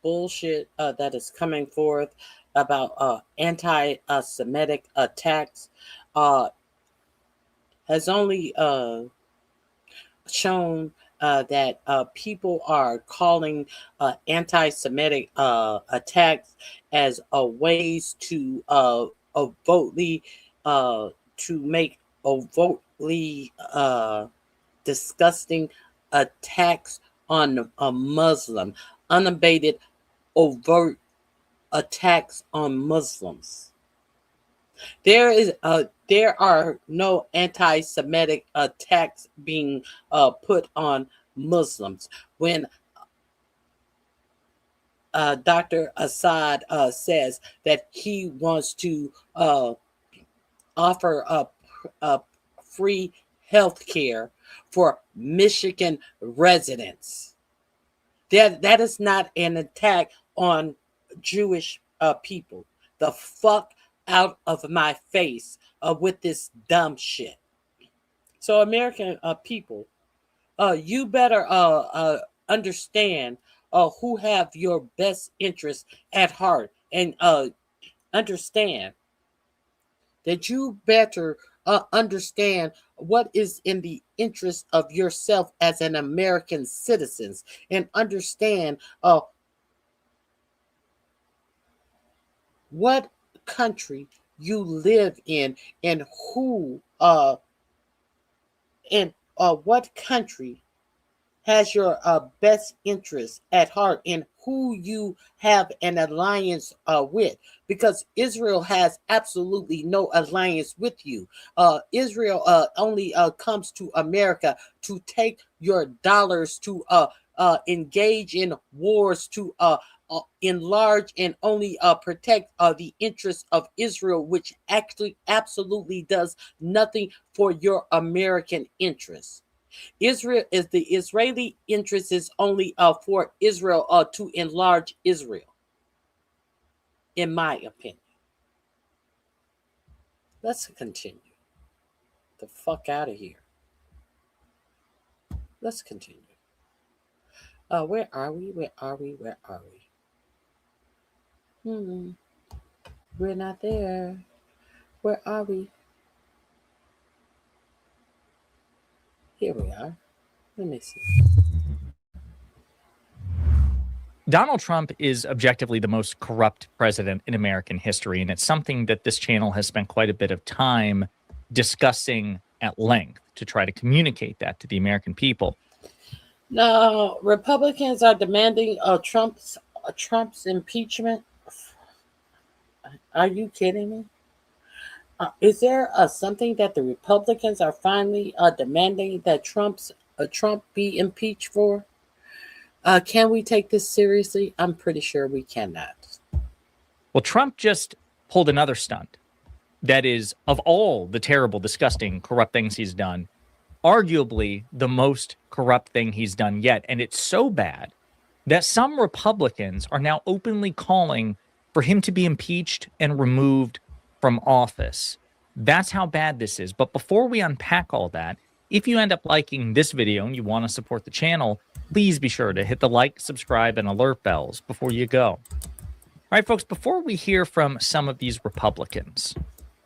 bullshit that is coming forth about anti-Semitic attacks has only shown that people are calling anti-Semitic attacks as ways to overtly to make overtly disgusting attacks on a Muslim, unabated, overt attacks on Muslims. There are no anti-Semitic attacks being put on Muslims. When Dr. Assad says that he wants to offer a free health care for Michigan residents, that is not an attack on Jewish people. The fuck out of my face with this dumb shit. So American people, you better understand who have your best interests at heart, and understand that you better understand what is in the interest of yourself as an American citizen, and understand what country you live in, and who what country has your best interest at heart, and who you have an alliance with, because Israel has absolutely no alliance with you. Israel only comes to America to take your dollars, to engage in wars, to enlarge and only protect the interests of Israel, which actually absolutely does nothing for your American interests. Israel is the Israeli interest is only for Israel to enlarge Israel, in my opinion. Let's continue. The fuck out of here. Let's continue. Where are we? Where are we? Where are we? We're not there. Where are we? Here we are. Let me see. Donald Trump is objectively the most corrupt president in American history, and it's something that this channel has spent quite a bit of time discussing at length to try to communicate that to the American people. Now, Republicans are demanding Trump's impeachment. Are you kidding me? Is there something that the Republicans are finally demanding that Trump be impeached for? Can we take this seriously? I'm pretty sure we cannot. Well, Trump just pulled another stunt that is, of all the terrible, disgusting, corrupt things he's done, arguably the most corrupt thing he's done yet. And it's so bad that some Republicans are now openly calling for him to be impeached and removed from office. That's how bad this is. But before we unpack all that, if you end up liking this video and you want to support the channel, please be sure to hit the like, subscribe, and alert bells before you go. All right, folks, before we hear from some of these Republicans,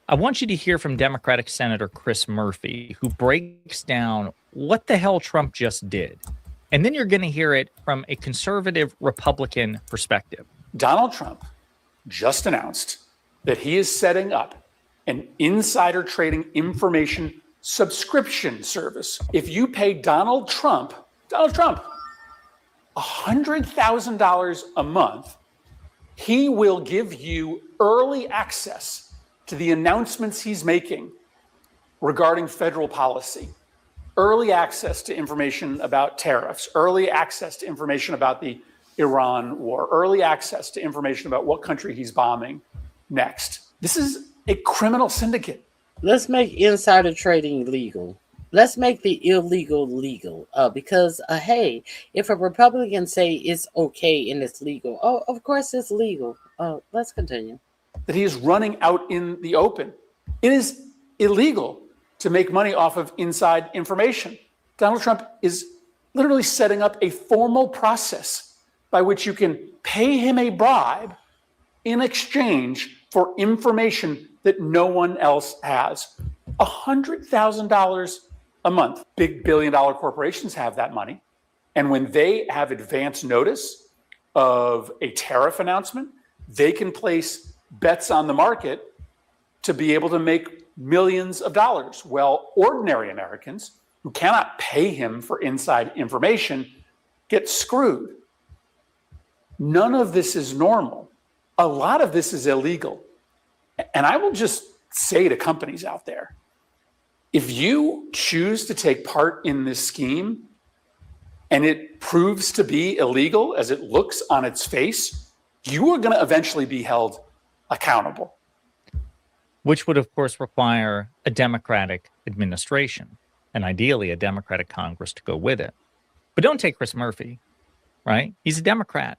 I want you to hear from Democratic Senator Chris Murphy, who breaks down what the hell Trump just did. And then you're going to hear it from a conservative Republican perspective. Donald Trump just announced that he is setting up an insider trading information subscription service. If you pay Donald Trump $100,000 a month, he will give you early access to the announcements he's making regarding federal policy, early access to information about tariffs, early access to information about the Iran war, early access to information about what country he's bombing next. This is a criminal syndicate. Let's make insider trading legal. Let's make the illegal legal. Because, hey, if a Republican say it's okay and it's legal, of course it's legal. Let's continue. That he is running out in the open. It is illegal to make money off of inside information. Donald Trump is literally setting up a formal process by which you can pay him a bribe in exchange for information that no one else has. $100,000 a month. Big billion-dollar corporations have that money. And when they have advance notice of a tariff announcement, they can place bets on the market to be able to make millions of dollars. Well, ordinary Americans who cannot pay him for inside information get screwed. None of this is normal. A lot of this is illegal. And I will just say to companies out there, if you choose to take part in this scheme and it proves to be illegal as it looks on its face, you are going to eventually be held accountable. Which would, of course, require a Democratic administration and ideally a Democratic Congress to go with it. But don't take Chris Murphy, right? He's a Democrat.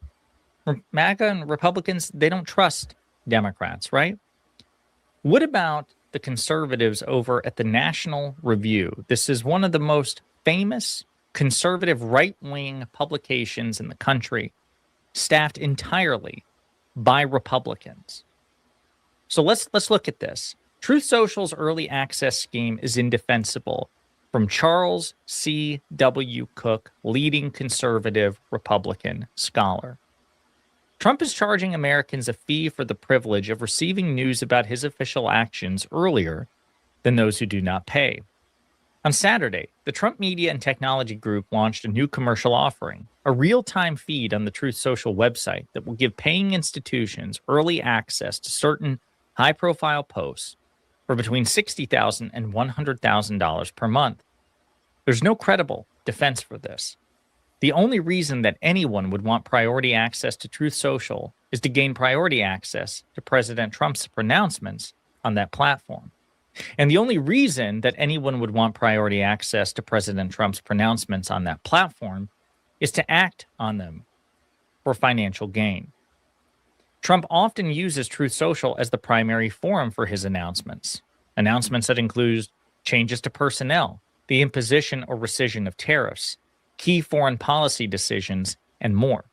MAGA and Republicans, they don't trust Democrats, right? What about the conservatives over at the National Review? This is one of the most famous conservative right-wing publications in the country, staffed entirely by Republicans. So let's look at this. Truth Social's early access scheme is indefensible, from Charles C. W. Cook, leading conservative Republican scholar. Trump is charging Americans a fee for the privilege of receiving news about his official actions earlier than those who do not pay. On Saturday, the Trump Media and Technology Group launched a new commercial offering, a real-time feed on the Truth Social website that will give paying institutions early access to certain high-profile posts for between $60,000 and $100,000 per month. There's no credible defense for this. The only reason that anyone would want priority access to Truth Social is to gain priority access to President Trump's pronouncements on that platform. And the only reason that anyone would want priority access to President Trump's pronouncements on that platform is to act on them for financial gain. Trump often uses Truth Social as the primary forum for his announcements that include changes to personnel, the imposition or rescission of tariffs, key foreign policy decisions, and more.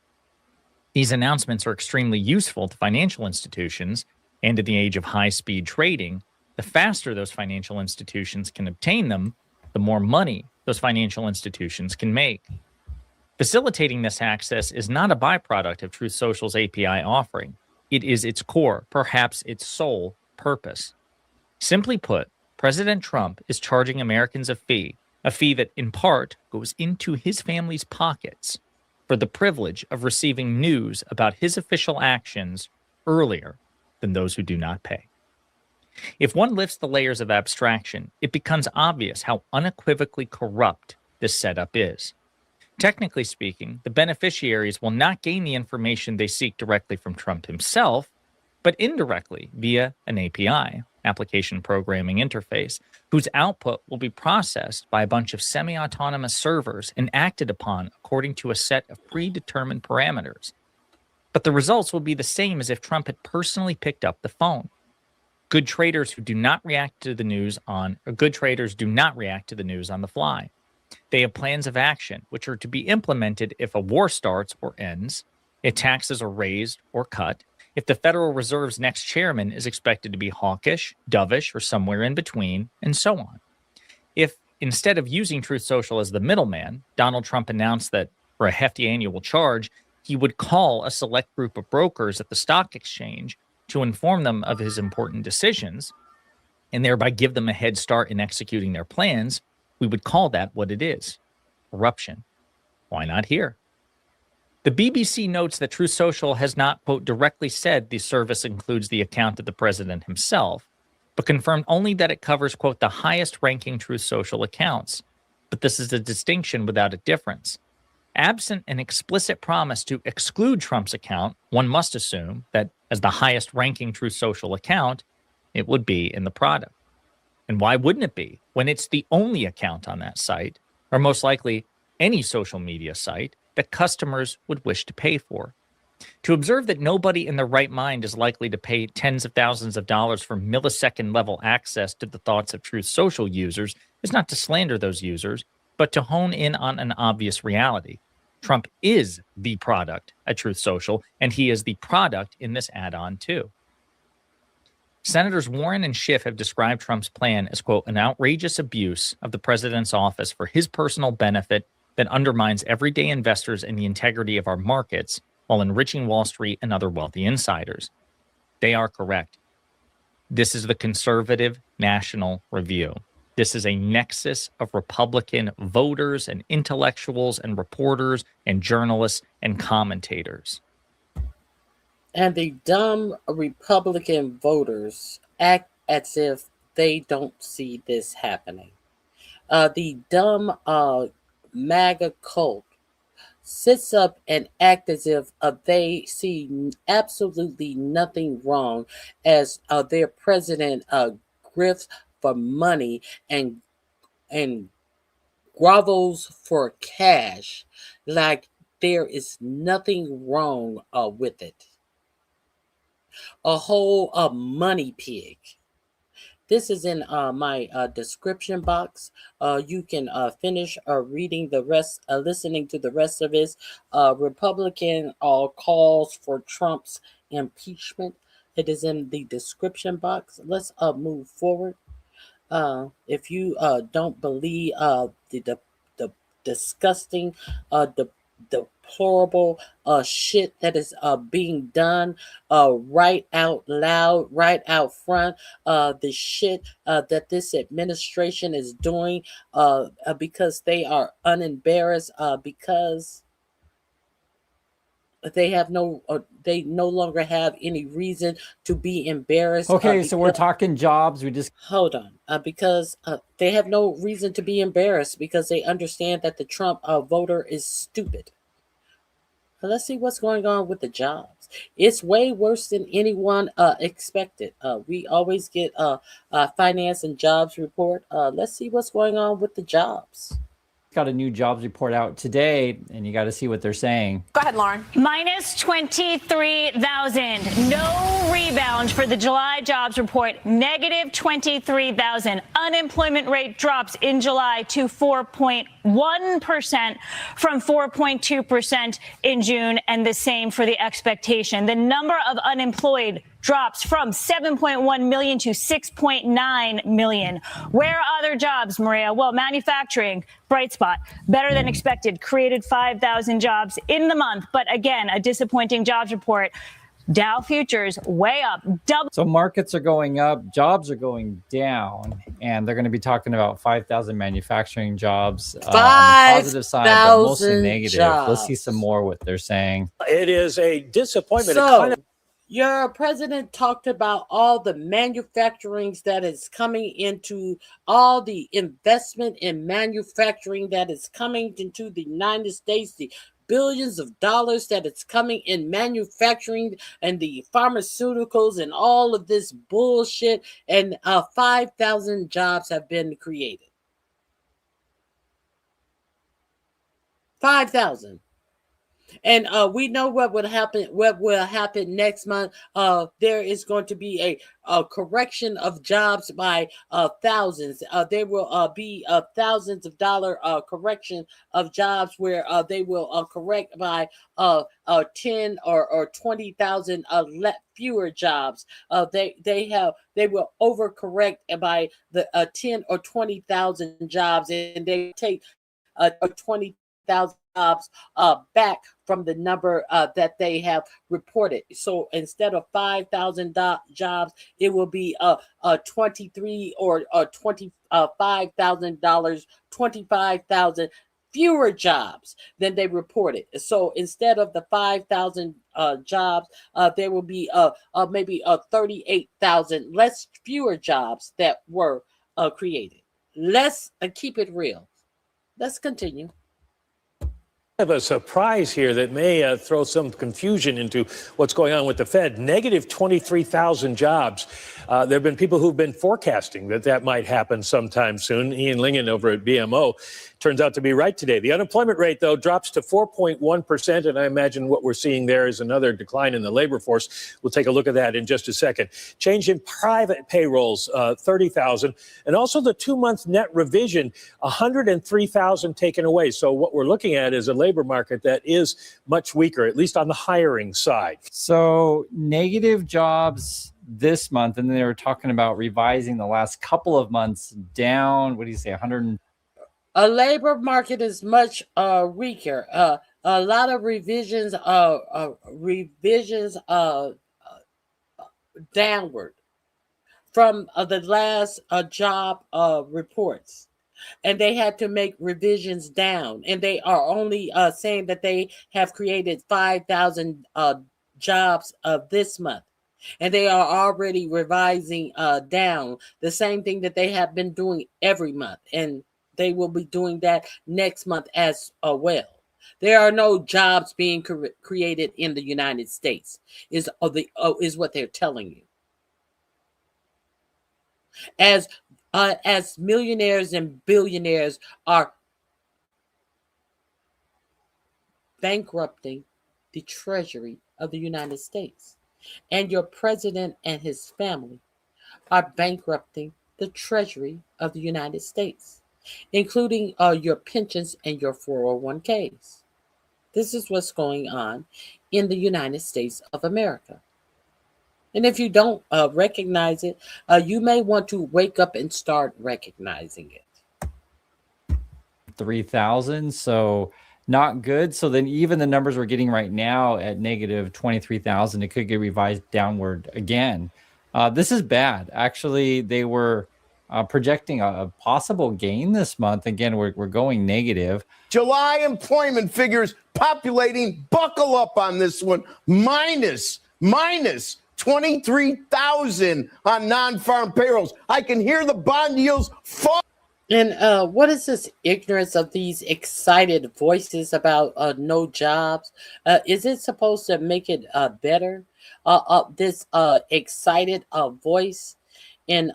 These announcements are extremely useful to financial institutions, and in the age of high-speed trading, the faster those financial institutions can obtain them, the more money those financial institutions can make. Facilitating this access is not a byproduct of Truth Social's API offering. It is its core, perhaps its sole purpose. Simply put, President Trump is charging Americans a fee that in part goes into his family's pockets for the privilege of receiving news about his official actions earlier than those who do not pay. If one lifts the layers of abstraction, it becomes obvious how unequivocally corrupt this setup is. Technically speaking, the beneficiaries will not gain the information they seek directly from Trump himself, but indirectly via an API, application programming interface, whose output will be processed by a bunch of semi-autonomous servers and acted upon according to a set of predetermined parameters. But the results will be the same as if Trump had personally picked up the phone. Good traders do not react to the news on the fly. They have plans of action, which are to be implemented if a war starts or ends, if taxes are raised or cut, if the Federal Reserve's next chairman is expected to be hawkish, dovish, or somewhere in between, and so on. If, instead of using Truth Social as the middleman, Donald Trump announced that for a hefty annual charge, he would call a select group of brokers at the stock exchange to inform them of his important decisions, and thereby give them a head start in executing their plans, we would call that what it is: corruption. Why not here? The BBC notes that Truth Social has not, quote, directly said the service includes the account of the president himself, but confirmed only that it covers, quote, the highest ranking Truth Social accounts. But this is a distinction without a difference. Absent an explicit promise to exclude Trump's account, one must assume that as the highest ranking Truth Social account, it would be in the product. And why wouldn't it be when it's the only account on that site, or most likely any social media site, that customers would wish to pay for? To observe that nobody in their right mind is likely to pay tens of thousands of dollars for millisecond level access to the thoughts of Truth Social users is not to slander those users, but to hone in on an obvious reality. Trump is the product at Truth Social, and he is the product in this add-on too. Senators Warren and Schiff have described Trump's plan as, quote, an outrageous abuse of the president's office for his personal benefit that undermines everyday investors and the integrity of our markets while enriching Wall Street and other wealthy insiders. They are correct. This is the Conservative National Review. This is a nexus of Republican voters and intellectuals and reporters and journalists and commentators. And the dumb Republican voters act as if they don't see this happening. The dumb MAGA cult sits up and act as if they see absolutely nothing wrong as their president grifts for money and grovels for cash, like there is nothing wrong with it. A whole money pig. This is in my description box. You can finish reading the rest, listening to the rest of his Republican calls for Trump's impeachment. It is in the description box. Let's move forward. If you don't believe the disgusting, deplorable shit that is being done right out loud, right out front, the shit that this administration is doing because they are unembarrassed, because they no longer have any reason to be embarrassed. Okay, so we're talking jobs. We just hold on, because they have no reason to be embarrassed because they understand that the Trump voter is stupid. Let's see what's going on with the jobs. It's way worse than anyone expected. We always get finance and jobs report. Let's see what's going on with the jobs. got a new jobs report out today, and you got to see what they're saying. Go ahead, Lauren. Minus 23,000. No rebound for the July jobs report. Negative 23,000. Unemployment rate drops in July to 4.1% from 4.2% in June, and the same for the expectation. The number of unemployed drops from 7.1 million to 6.9 million. Where are other jobs, Maria? Well, manufacturing, bright spot, better than expected, created 5,000 jobs in the month. But again, a disappointing jobs report. Dow futures way up. So markets are going up, jobs are going down, and they're going to be talking about 5,000 manufacturing jobs. On the positive side, but mostly negative. Jobs. Let's see some more what they're saying. It is a disappointment. So, your president talked about all the manufacturing that is coming into, all the investment in manufacturing that is coming into the United States, the billions of dollars that it's coming in manufacturing and the pharmaceuticals and all of this bullshit, and 5,000 jobs have been created. 5,000. And we know what would happen. What will happen next month? There is going to be a correction of jobs by thousands. There will be thousands of dollar correction of jobs where they will correct by 10 or 20,000 fewer jobs. They will overcorrect by the 10 or 20,000 jobs, and they take 20,000 jobs back from the number that they have reported. So instead of 5,000 jobs, it will be 23 or $25,000, 25,000 fewer jobs than they reported. So instead of the 5,000 jobs, there will be maybe 38,000 fewer jobs that were created. Let's keep it real. Let's continue. I have a surprise here that may throw some confusion into what's going on with the Fed. Negative 23,000 jobs. There have been people who've been forecasting that might happen sometime soon. Ian Lingen over at BMO turns out to be right today. The unemployment rate, though, drops to 4.1%, and I imagine what we're seeing there is another decline in the labor force. We'll take a look at that in just a second. Change in private payrolls, 30,000, and also the 2-month net revision, 103,000 taken away. So what we're looking at is a labor market that is much weaker, at least on the hiring side. So negative jobs this month, and then they were talking about revising the last couple of months down. What do you say, 100? A labor market is much weaker. A lot of revisions downward from the last job reports. And they had to make revisions down. And they are only saying that they have created 5,000 jobs this month. And they are already revising down the same thing that they have been doing every month. And they will be doing that next month as well. There are no jobs being created in the United States, is what they're telling you. As millionaires and billionaires are bankrupting the Treasury of the United States, and your president and his family are bankrupting the Treasury of the United States, including your pensions and your 401ks. This is what's going on in the United States of America. And if you don't recognize it, you may want to wake up and start recognizing it. 3,000, so not good. So then even the numbers we're getting right now at negative 23,000, it could get revised downward again. This is bad. Actually, they were projecting a possible gain this month. Again, we're going negative. July employment figures populating, buckle up on this one, minus 23,000 on non-farm payrolls. I can hear the bond yields fall. And what is this ignorance of these excited voices about no jobs? Is it supposed to make it better? This excited voice in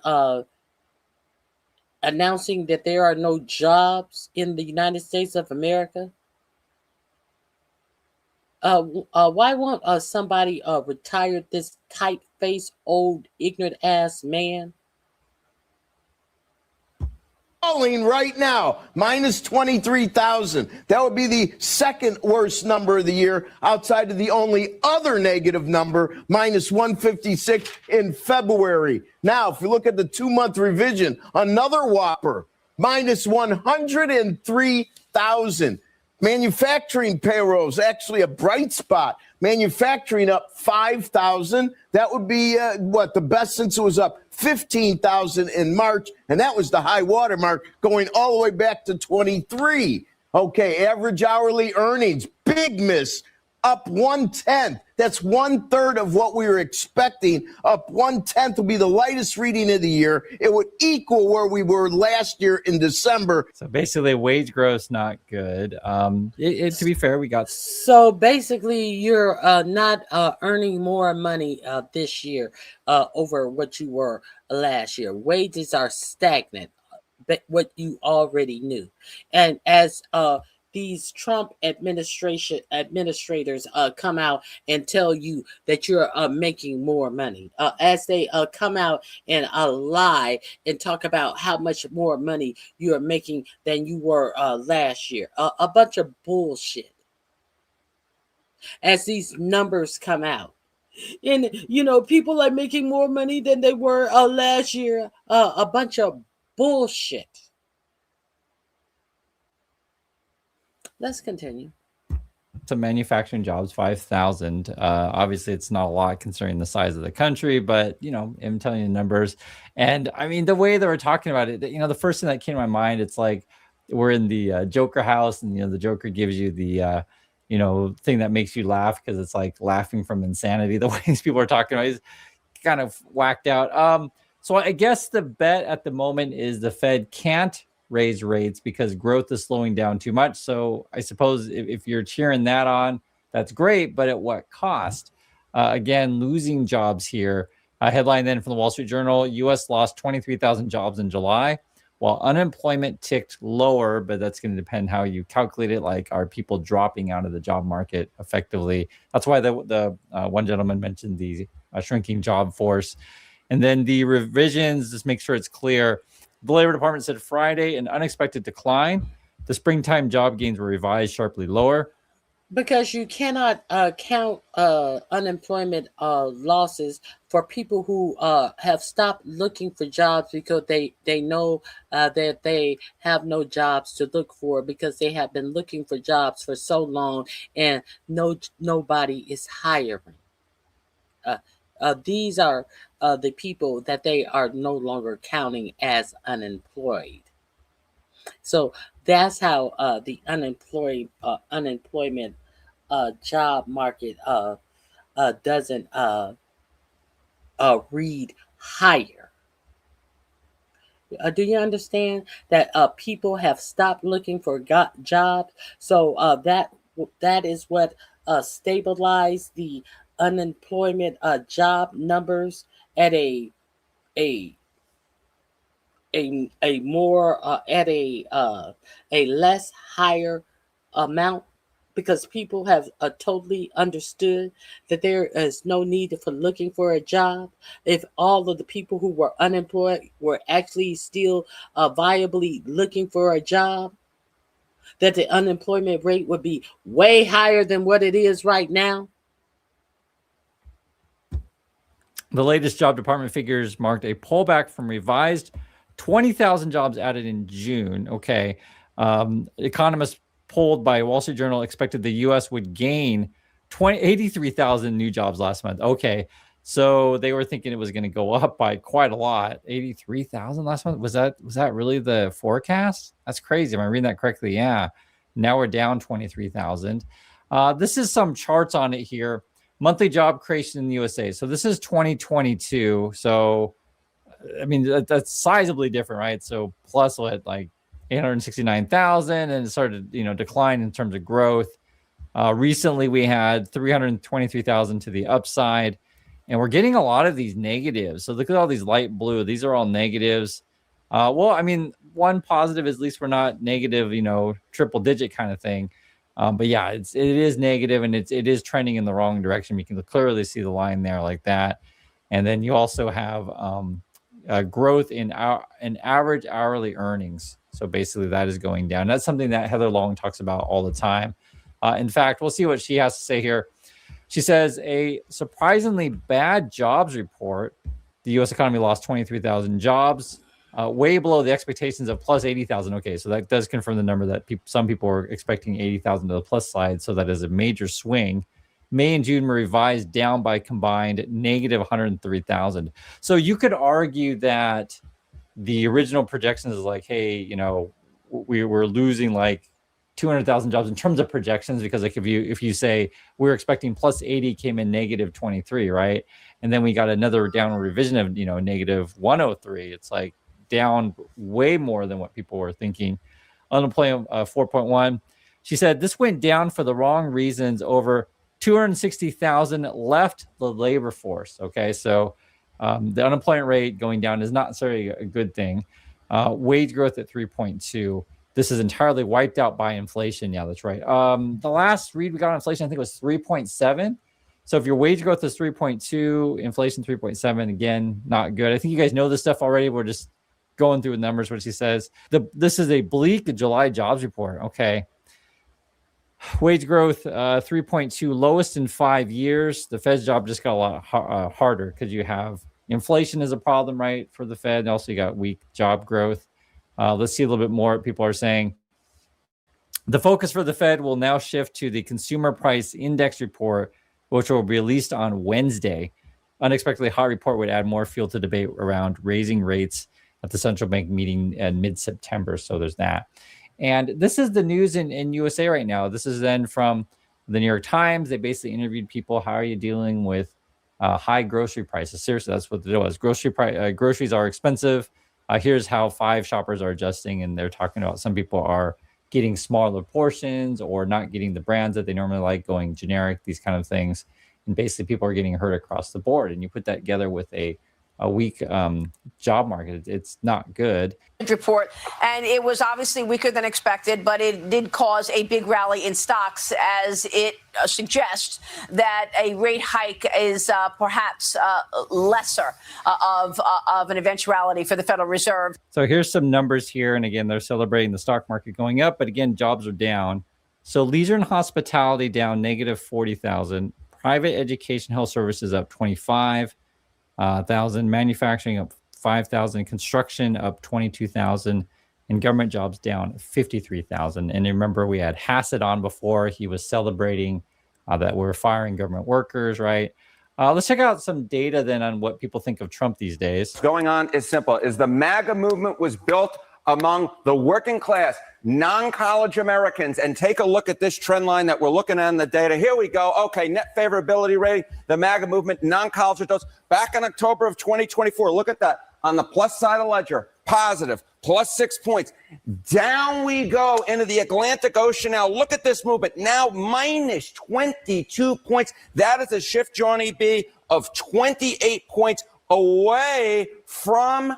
announcing that there are no jobs in the United States of America? Why won't somebody retire this tight-faced, old, ignorant-ass man? Falling right now, minus 23,000. That would be the second worst number of the year, outside of the only other negative number, minus 156 in February. Now, if you look at the 2-month revision, another whopper, minus 103,000. Manufacturing payrolls, actually a bright spot. Manufacturing up 5,000. That would be the best since it was up 15,000 in March. And that was the high water mark going all the way back to 23. Okay, average hourly earnings, big miss, up 1/10. That's 1/3 of what we were expecting. Up 1/10 will be the lightest reading of the year. It would equal where we were last year in December. So basically, wage growth not good. To be fair, we got. So basically, you're not earning more money this year over what you were last year. Wages are stagnant, but what you already knew, and as these Trump administrators come out and tell you that you're making more money, as they come out and lie and talk about how much more money you are making than you were last year. A bunch of bullshit. As these numbers come out. And, people are making more money than they were last year. A bunch of bullshit. Let's continue. Some manufacturing jobs, 5,000. Obviously, it's not a lot considering the size of the country, but, I'm telling you the numbers. And I mean, the way that we're talking about it, the first thing that came to my mind, it's like, we're in the Joker house, and the Joker gives you the thing that makes you laugh because it's like laughing from insanity. The way these people are talking about is kind of whacked out. So I guess the bet at the moment is the Fed can't raise rates because growth is slowing down too much. So I suppose if you're cheering that on, that's great, but at what cost? Again, losing jobs here. A headline then from the Wall Street Journal: U.S. lost 23,000 jobs in July, while unemployment ticked lower, but that's going to depend how you calculate it. Like, are people dropping out of the job market effectively? That's why the one gentleman mentioned the shrinking job force. And then the revisions, just make sure it's clear. The Labor Department said Friday an unexpected decline. The springtime job gains were revised sharply lower. Because you cannot count unemployment losses for people who have stopped looking for jobs because they know that they have no jobs to look for because they have been looking for jobs for so long and nobody is hiring. These are the people that they are no longer counting as unemployed. So that's how the unemployment job market doesn't read higher. Do you understand that people have stopped looking for jobs? So that is what stabilized the unemployment job numbers at a more at a less higher amount, because people have totally understood that there is no need for looking for a job. If all of the people who were unemployed were actually still viably looking for a job, that the unemployment rate would be way higher than what it is right now. The latest job department figures marked a pullback from revised 20,000 jobs added in June. Okay. Economists polled by Wall Street Journal expected the U.S. would gain 83,000 new jobs last month. Okay. So they were thinking it was going to go up by quite a lot. 83,000 last month. Was that really the forecast? That's crazy. Am I reading that correctly? Yeah. Now we're down 23,000. This is some charts on it here. Monthly job creation in the USA. So this is 2022. So, I mean, that's sizably different, right? So plus what, like 869,000, and it started, decline in terms of growth. Recently, we had 323,000 to the upside, and we're getting a lot of these negatives. So look at all these light blue. These are all negatives. Well, I mean, one positive is at least we're not negative, triple digit kind of thing. But yeah, it is negative, and it is trending in the wrong direction. You can clearly see the line there like that. And then you also have growth in average hourly earnings. So basically that is going down. That's something that Heather Long talks about all the time. In fact, we'll see what she has to say here. She says a surprisingly bad jobs report. The U.S. economy lost 23,000 jobs, way below the expectations of plus 80,000. Okay, so that does confirm the number that some people were expecting 80,000 to the plus side. So that is a major swing. May and June were revised down by combined negative 103,000. So you could argue that the original projections is like, hey, we were losing like 200,000 jobs in terms of projections, because like if you say we're expecting plus 80, came in negative 23, right? And then we got another downward revision of negative 103. It's like down way more than what people were thinking. Unemployment 4.1. She said this went down for the wrong reasons. Over 260,000 left the labor force. Okay, so the unemployment rate going down is not necessarily a good thing. Wage growth at 3.2. This is entirely wiped out by inflation. Yeah, that's right. The last read we got on inflation, I think, was 3.7. So if your wage growth is 3.2, inflation 3.7, again, not good. I think you guys know this stuff already. We're just going through the numbers, what she says. This is a bleak July jobs report. Okay. Wage growth 3.2, lowest in 5 years. The Fed's job just got a lot harder because you have inflation is a problem, right, for the Fed. And also you got weak job growth. Let's see a little bit more. People are saying the focus for the Fed will now shift to the Consumer Price Index report, which will be released on Wednesday. Unexpectedly hot report would add more fuel to debate around raising rates at the central bank meeting in mid-September. So there's that. And this is the news in USA right now. This is then from the New York Times. They basically interviewed people. How are you dealing with high grocery prices? Seriously, that's what it was. Groceries are expensive. Here's how 5 shoppers are adjusting. And they're talking about some people are getting smaller portions or not getting the brands that they normally like, going generic, these kind of things. And basically people are getting hurt across the board. And you put that together with a weak job market, it's not good. Report, and it was obviously weaker than expected, but it did cause a big rally in stocks as it suggests that a rate hike is perhaps lesser of an eventuality for the Federal Reserve. So here's some numbers here. And again, they're celebrating the stock market going up, but again, jobs are down. So leisure and hospitality down negative 40,000. Private education, health services up 25,000. Manufacturing up 5,000. Construction up 22,000. And government jobs down 53,000. And remember, we had Hassett on before. He was celebrating that we're firing government workers, right? Let's check out some data then on what people think of Trump these days. What's going on is simple. Is the MAGA movement was built among the working class, non-college Americans. And take a look at this trend line that we're looking at in the data. Here we go. Okay, net favorability rating, the MAGA movement, non-college adults. Back in October of 2024, look at that. On the plus side of the ledger, positive, plus 6 points. Down we go into the Atlantic Ocean now. Look at this movement. Now minus 22 points. That is a shift, Johnny B, of 28 points away from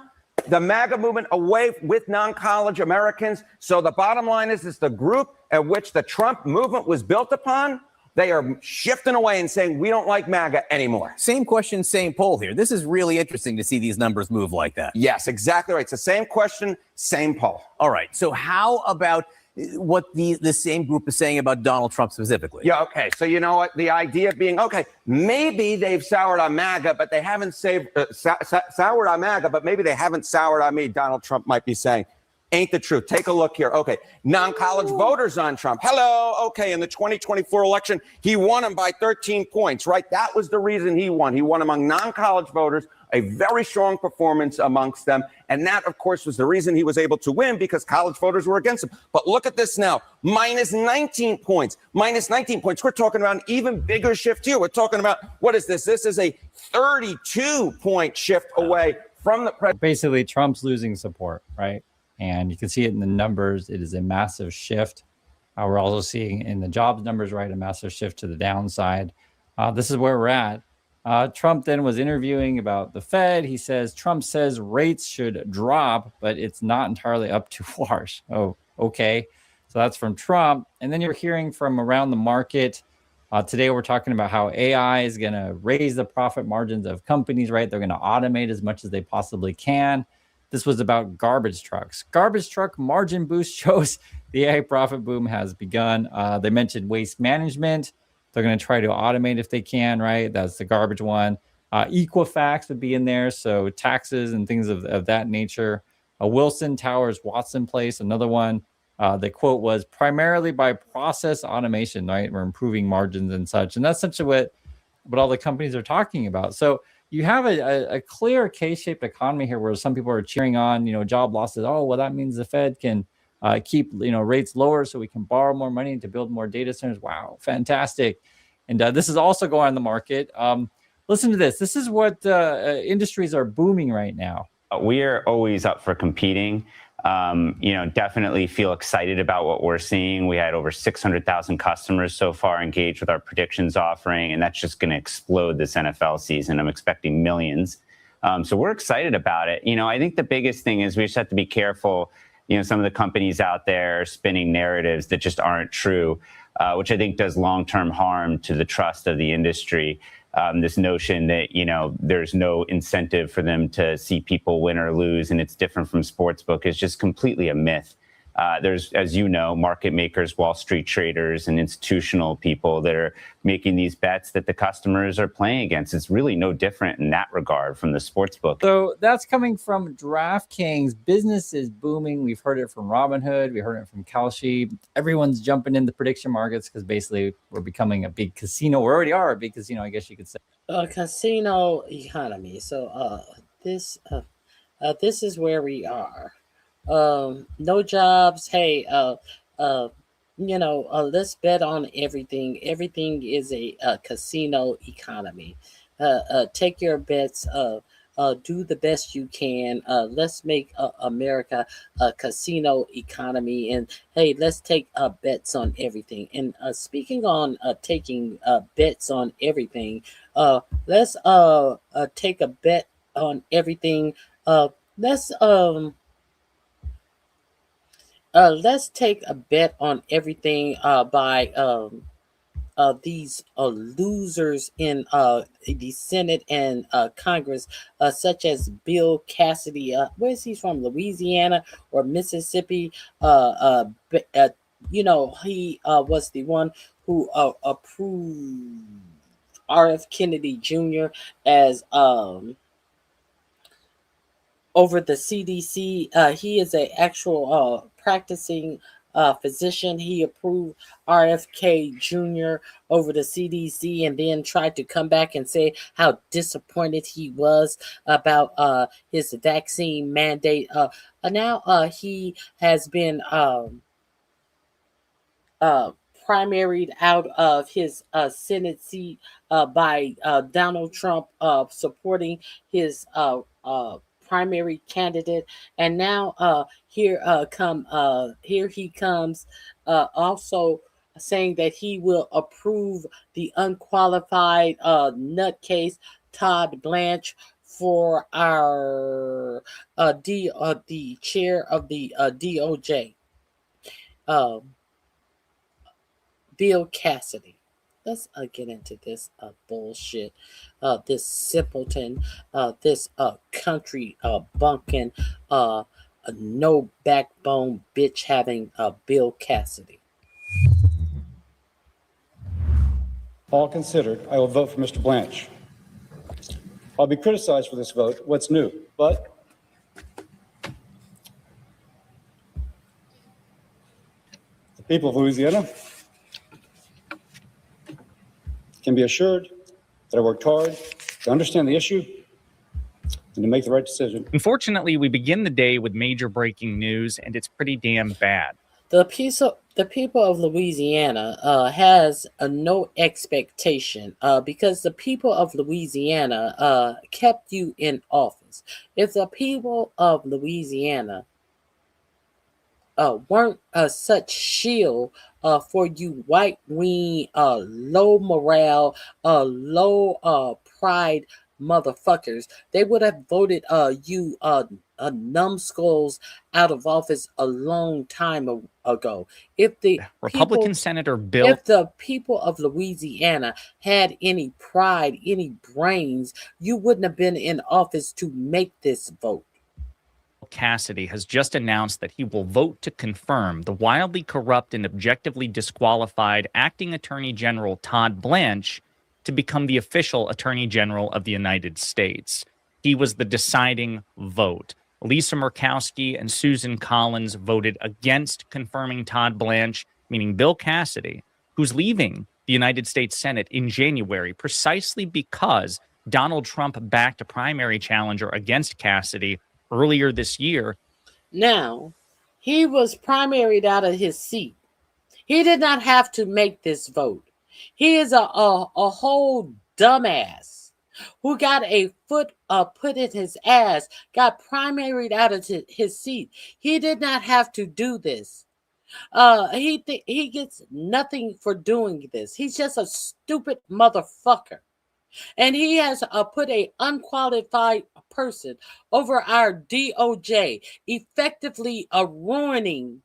the MAGA movement, away with non-college Americans. So the bottom line is the group at which the Trump movement was built upon. They are shifting away and saying, we don't like MAGA anymore. Same question, same poll here. This is really interesting to see these numbers move like that. Yes, exactly right. It's the same question, same poll. All right. So how about what the same group is saying about Donald Trump specifically? Yeah, okay. So you know what? The idea being, okay, maybe they've soured on MAGA, but they haven't soured on MAGA, but maybe they haven't soured on me, Donald Trump might be saying. Ain't the truth. Take a look here. Okay, non-college voters on Trump. Hello. Okay, in the 2024 election, he won them by 13 points, right? That was the reason he won. He won among non-college voters, a very strong performance amongst them. And that, of course, was the reason he was able to win, because college voters were against him. But look at this now, minus 19 points. Minus 19 points. We're talking about an even bigger shift here. We're talking about, what is this? This is a 32-point shift away from the president. Basically, Trump's losing support, right? And you can see it in the numbers. It is a massive shift. We're also seeing in the jobs numbers, right, a massive shift to the downside. This is where we're at. Trump then was interviewing about the Fed. He says, Trump says rates should drop, but it's not entirely up to Marsh. Oh, okay. So that's from Trump. And then you're hearing from around the market. Today, we're talking about how AI is going to raise the profit margins of companies, right? They're going to automate as much as they possibly can. This was about garbage trucks. Garbage truck margin boost shows the AI profit boom has begun. They mentioned waste management. They're going to try to automate if they can, right? That's the garbage one. Equifax would be in there. So taxes and things of that nature. Wilson Towers, Watson Place, another one. The quote was primarily by process automation, right? We're improving margins and such. And that's essentially what all the companies are talking about. So you have a clear K-shaped economy here where some people are cheering on, job losses. Oh, well, that means the Fed can keep, rates lower so we can borrow more money to build more data centers. Wow, fantastic. And this is also going on the market. Listen to this. This is what industries are booming right now. We are always up for competing. Definitely feel excited about what we're seeing. We had over 600,000 customers so far engaged with our predictions offering, and that's just going to explode this NFL season. I'm expecting millions. So we're excited about it. I think the biggest thing is we just have to be careful. Some of the companies out there are spinning narratives that just aren't true, which I think does long-term harm to the trust of the industry. This notion that, there's no incentive for them to see people win or lose, and it's different from sportsbook is just completely a myth. There's, as you know, market makers, Wall Street traders, and institutional people that are making these bets that the customers are playing against. It's really no different in that regard from the sportsbook. So that's coming from DraftKings. Business is booming. We've heard it from Robinhood. We heard it from Kalshi. Everyone's jumping in the prediction markets because basically we're becoming a big casino. We already are a big casino, I guess you could say. A casino economy. So this is where we are. No jobs. Hey, let's bet on everything. Everything is a casino economy. Take your bets. Do the best you can. Let's make America a casino economy. And hey, let's take bets on everything. And speaking on taking bets on everything, let's take a bet on everything. Let's let's take a bet on everything by these losers in the Senate and Congress, such as Bill Cassidy. Where is he from? Louisiana or Mississippi? He was the one who approved R.F. Kennedy Jr. as over the CDC. He is a actual practicing physician. He approved RFK Jr. over the CDC and then tried to come back and say how disappointed he was about his vaccine mandate. Now he has been primaried out of his Senate seat by Donald Trump supporting his primary candidate, and now here he comes also saying that he will approve the unqualified nutcase Todd Blanche for our the chair of the DOJ. Bill Cassidy. Let's get into this bullshit, this simpleton, this country bunking, no backbone bitch having Bill Cassidy. All considered, I will vote for Mr. Blanche. I'll be criticized for this vote. What's new? But the people of Louisiana can be assured that I worked hard to understand the issue and to make the right decision. Unfortunately, we begin the day with major breaking news, and it's pretty damn bad. The people of Louisiana has no expectation because the people of Louisiana kept you in office. If the people of Louisiana weren't such shield for you white wing, low morale, low pride motherfuckers, they would have voted you numbskulls out of office a long time ago. If the Republican Senator Bill, if the people of Louisiana had any pride, any brains, you wouldn't have been in office to make this vote. Cassidy has just announced that he will vote to confirm the wildly corrupt and objectively disqualified acting Attorney General Todd Blanche to become the official Attorney General of the United States. He was the deciding vote. Lisa Murkowski and Susan Collins voted against confirming Todd Blanche, meaning Bill Cassidy, who's leaving the United States Senate in January precisely because Donald Trump backed a primary challenger against Cassidy earlier this year. Now, he was primaried out of his seat. He did not have to make this vote. He is a whole dumbass who got a foot put in his ass, got primaried out of his seat. He did not have to do this. He gets nothing for doing this. He's just a stupid motherfucker. And he has put an unqualified person over our DOJ, effectively ruining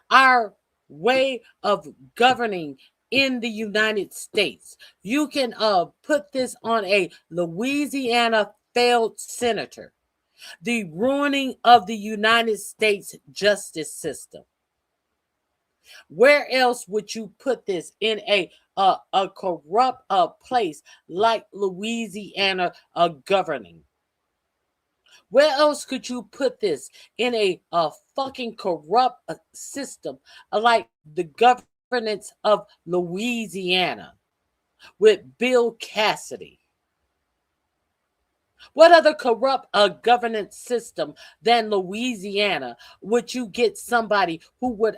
our way of governing in the United States. You can put this on a Louisiana failed senator. The ruining of the United States justice system. Where else would you put this in a corrupt place like Louisiana governing? Where else could you put this in a fucking corrupt system like the governance of Louisiana with Bill Cassidy? What other corrupt governance system than Louisiana would you get somebody who would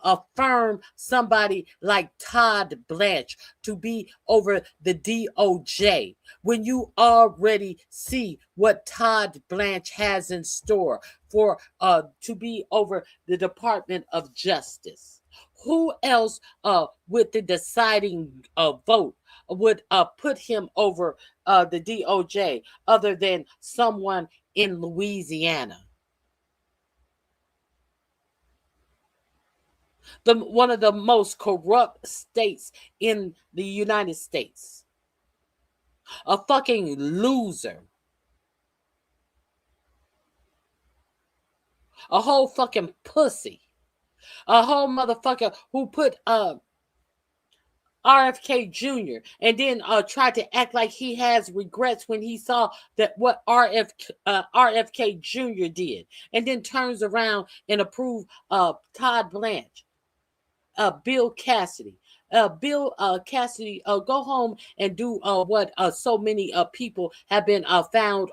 affirm somebody like Todd Blanche to be over the DOJ when you already see what Todd Blanche has in store for to be over the Department of Justice? Who else with the deciding vote would put him over the DOJ other than someone in Louisiana? One of the most corrupt states in the United States. A fucking loser. A whole fucking pussy. A whole motherfucker who put RFK Jr. and then tried to act like he has regrets when he saw that what RFK Jr. did, and then turns around and approve Todd Blanche, Bill Cassidy. Bill Cassidy, go home and do what so many people have been found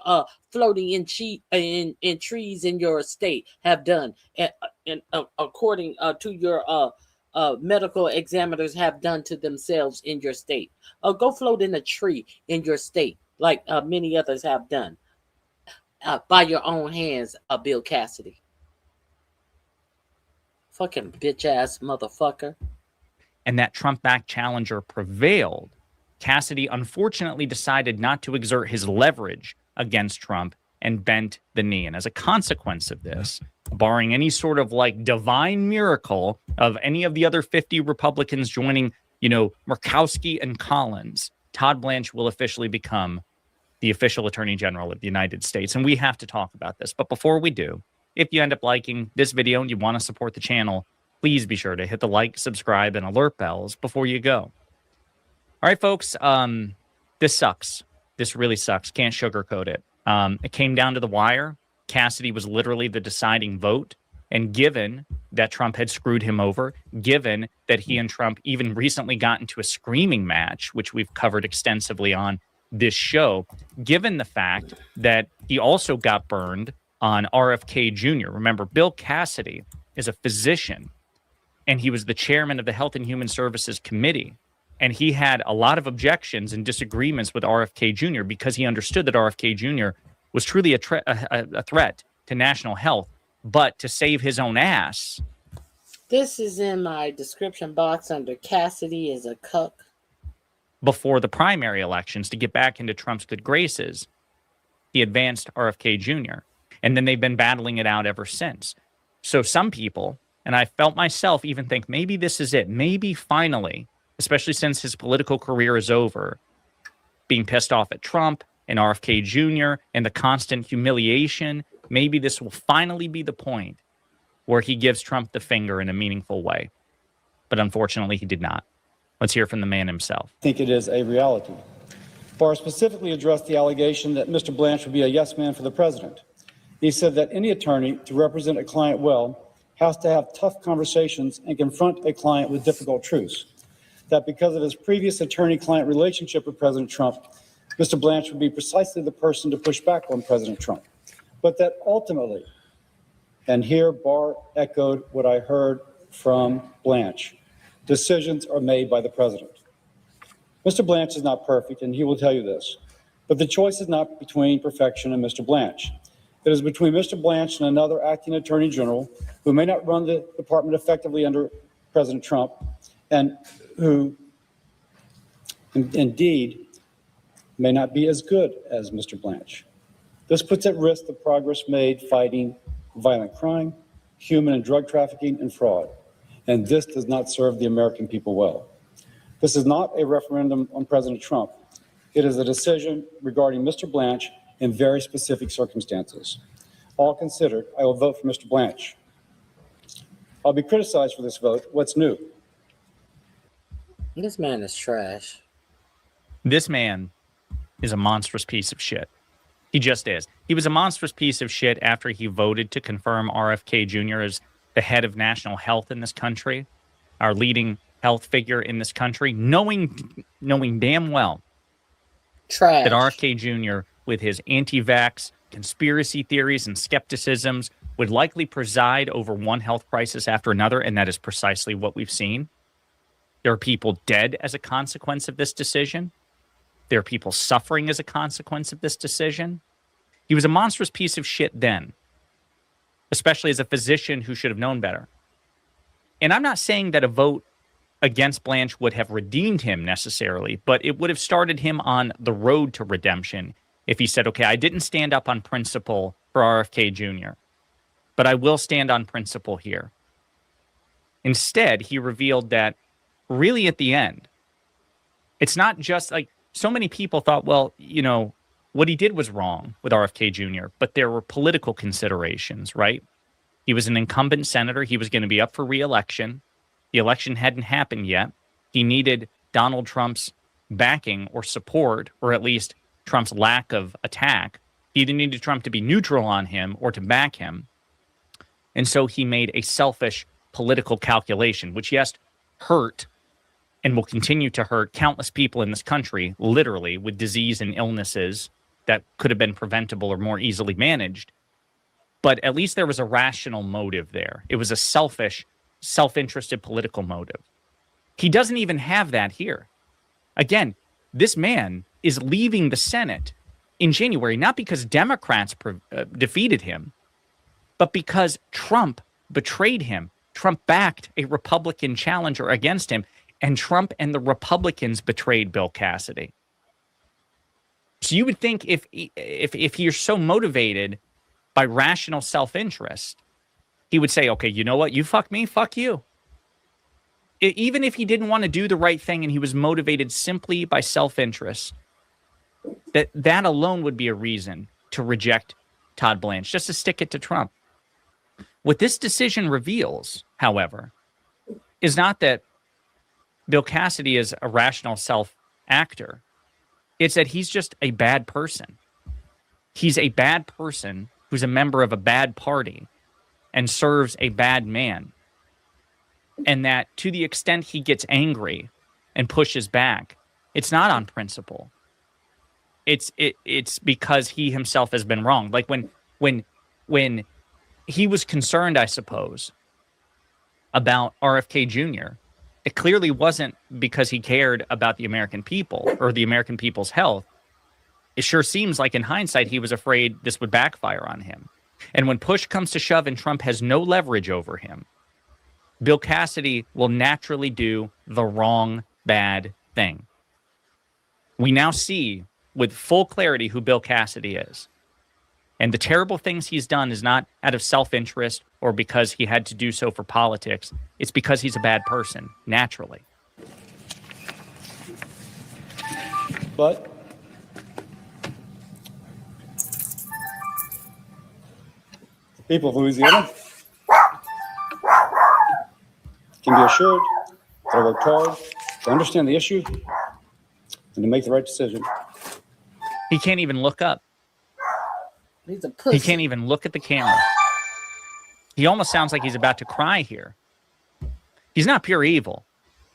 floating in trees in your state have done, and according to your medical examiners have done to themselves in your state. Go float in a tree in your state, like many others have done by your own hands, Bill Cassidy. Fucking bitch ass motherfucker. And that Trump-backed challenger prevailed. Cassidy unfortunately decided not to exert his leverage against Trump and bent the knee. And as a consequence of this, barring any sort of like divine miracle of any of the other 50 Republicans joining, Murkowski and Collins, Todd Blanche will officially become the official Attorney General of the United States. And we have to talk about this. But before we do, if you end up liking this video and you want to support the channel, please be sure to hit the like, subscribe, and alert bells before you go. All right, folks, this sucks. This really sucks. Can't sugarcoat it. It came down to the wire. Cassidy was literally the deciding vote. And given that Trump had screwed him over, given that he and Trump even recently got into a screaming match, which we've covered extensively on this show, given the fact that he also got burned on RFK Jr. Remember, Bill Cassidy is a physician, and he was the chairman of the Health and Human Services Committee. And he had a lot of objections and disagreements with RFK Jr. because he understood that RFK Jr. was truly a threat to national health, but to save his own ass. This is in my description box under Cassidy is a cuck. Before the primary elections, to get back into Trump's good graces, he advanced RFK Jr. And then they've been battling it out ever since. So some people, and I felt myself even think maybe this is it. Maybe finally, especially since his political career is over, being pissed off at Trump and RFK Jr. and the constant humiliation, maybe this will finally be the point where he gives Trump the finger in a meaningful way. But unfortunately, he did not. Let's hear from the man himself. I think it is a reality. Barr specifically addressed the allegation that Mr. Blanche would be a yes man for the president. He said that any attorney to represent a client well has to have tough conversations and confront a client with difficult truths. That because of his previous attorney-client relationship with President Trump, Mr. Blanche would be precisely the person to push back on President Trump. But that ultimately, and here Barr echoed what I heard from Blanche, decisions are made by the president. Mr. Blanche is not perfect, and he will tell you this, but the choice is not between perfection and Mr. Blanche. It is between Mr. Blanche and another acting attorney general who may not run the department effectively under President Trump and who indeed may not be as good as Mr. Blanche. This puts at risk the progress made fighting violent crime, human and drug trafficking, and fraud. And this does not serve the American people well. This is not a referendum on President Trump. It is a decision regarding Mr. Blanche in very specific circumstances. All considered, I will vote for Mr. Blanche. I'll be criticized for this vote. What's new? This man is trash. This man is a monstrous piece of shit. He just is. He was a monstrous piece of shit after he voted to confirm RFK Jr. as the head of national health in this country, our leading health figure in this country, knowing damn well trash that RFK Jr. with his anti-vax conspiracy theories and skepticisms would likely preside over one health crisis after another, and that is precisely what we've seen. There are people dead as a consequence of this decision. There are people suffering as a consequence of this decision. He was a monstrous piece of shit then, especially as a physician who should have known better. And I'm not saying that a vote against Blanche would have redeemed him necessarily, but it would have started him on the road to redemption if he said, okay, I didn't stand up on principle for RFK Jr., but I will stand on principle here. Instead, he revealed that really at the end, it's not just like so many people thought, well, you know, what he did was wrong with RFK Jr., but there were political considerations, right? He was an incumbent senator. He was going to be up for re-election. The election hadn't happened yet. He needed Donald Trump's backing or support, or at least Trump's lack of attack. He didn't need Trump to be neutral on him or to back him. And so he made a selfish political calculation, which, yes, hurt and will continue to hurt countless people in this country, literally, with disease and illnesses that could have been preventable or more easily managed. But at least there was a rational motive there. It was a selfish, self-interested political motive. He doesn't even have that here. Again, this man is leaving the Senate in January, not because Democrats defeated him, but because Trump betrayed him. Trump backed a Republican challenger against him, and Trump and the Republicans betrayed Bill Cassidy. So you would think if you're so motivated by rational self-interest, he would say, okay, you know what? You fuck me, fuck you. Even if he didn't want to do the right thing and he was motivated simply by self-interest, that alone would be a reason to reject Todd Blanche, just to stick it to Trump. What this decision reveals, however, is not that Bill Cassidy is a rational self-actor. It's that he's just a bad person. He's a bad person who's a member of a bad party and serves a bad man. And that to the extent he gets angry and pushes back, it's not on principle. It's because he himself has been wrong. Like when he was concerned, I suppose, about RFK Jr., it clearly wasn't because he cared about the American people or the American people's health. It sure seems like in hindsight, he was afraid this would backfire on him. And when push comes to shove and Trump has no leverage over him, Bill Cassidy will naturally do the wrong, bad thing. We now see with full clarity who Bill Cassidy is. And the terrible things he's done is not out of self-interest or because he had to do so for politics. It's because he's a bad person, naturally. But the people of Louisiana can be assured that I worked hard to understand the issue and to make the right decision. He can't even look up. He's a pussy. He can't even look at the camera. He almost sounds like he's about to cry here. He's not pure evil.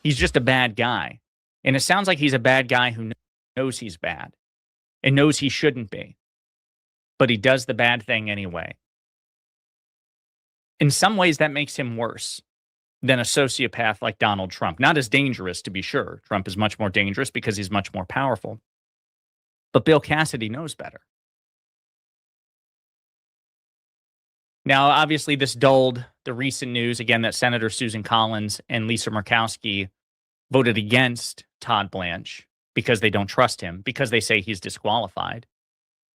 He's just a bad guy. And it sounds like he's a bad guy who knows he's bad and knows he shouldn't be. But he does the bad thing anyway. In some ways, that makes him worse than a sociopath like Donald Trump. Not as dangerous, to be sure. Trump is much more dangerous because he's much more powerful. But Bill Cassidy knows better. Now, obviously, this dulled the recent news, again, that Senator Susan Collins and Lisa Murkowski voted against Todd Blanche because they don't trust him, because they say he's disqualified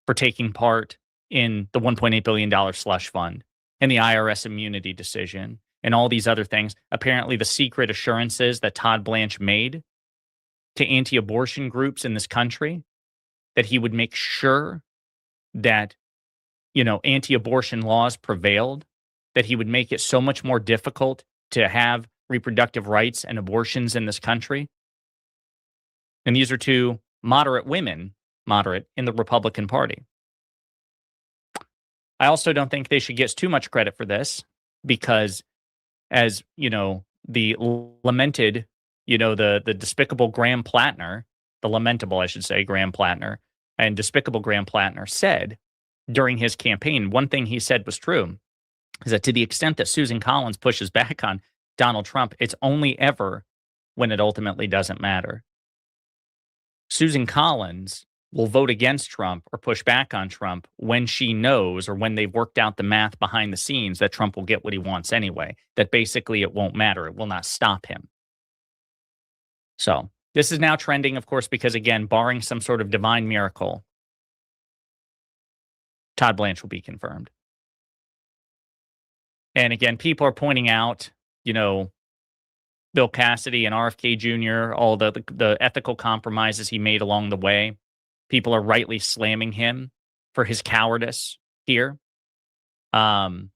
for taking part in the $1.8 billion slush fund and the IRS immunity decision and all these other things. Apparently, the secret assurances that Todd Blanche made to anti-abortion groups in this country, that he would make sure that anti-abortion laws prevailed, that he would make it so much more difficult to have reproductive rights and abortions in this country. And these are two moderate women, moderate in the Republican Party. I also don't think they should get too much credit for this because, as the lamented, the despicable Graham Plattner, the lamentable, I should say, Graham Plattner, and despicable Graham Plattner said during his campaign, one thing he said was true, is that to the extent that Susan Collins pushes back on Donald Trump, it's only ever when it ultimately doesn't matter. Susan Collins will vote against Trump or push back on Trump when she knows, or when they've worked out the math behind the scenes, that Trump will get what he wants anyway, that basically it won't matter. It will not stop him. So this is now trending, of course, because, again, barring some sort of divine miracle, Todd Blanche will be confirmed. And again, people are pointing out, Bill Cassidy and RFK Jr., all the ethical compromises he made along the way. People are rightly slamming him for his cowardice here. Again,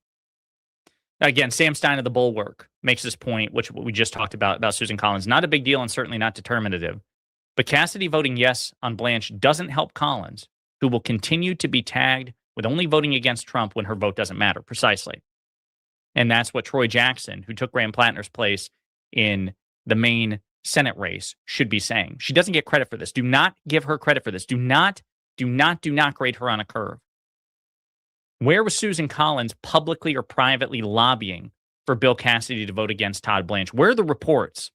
Sam Stein of the Bulwark makes this point, which we just talked about Susan Collins. Not a big deal and certainly not determinative. But Cassidy voting yes on Blanche doesn't help Collins, who will continue to be tagged with only voting against Trump when her vote doesn't matter. Precisely. And that's what Troy Jackson, who took Graham Plattner's place in the main Senate race, should be saying. She doesn't get credit for this. Do not give her credit for this. Do not grade her on a curve. Where was Susan Collins publicly or privately lobbying for Bill Cassidy to vote against Todd Blanche? Where are the reports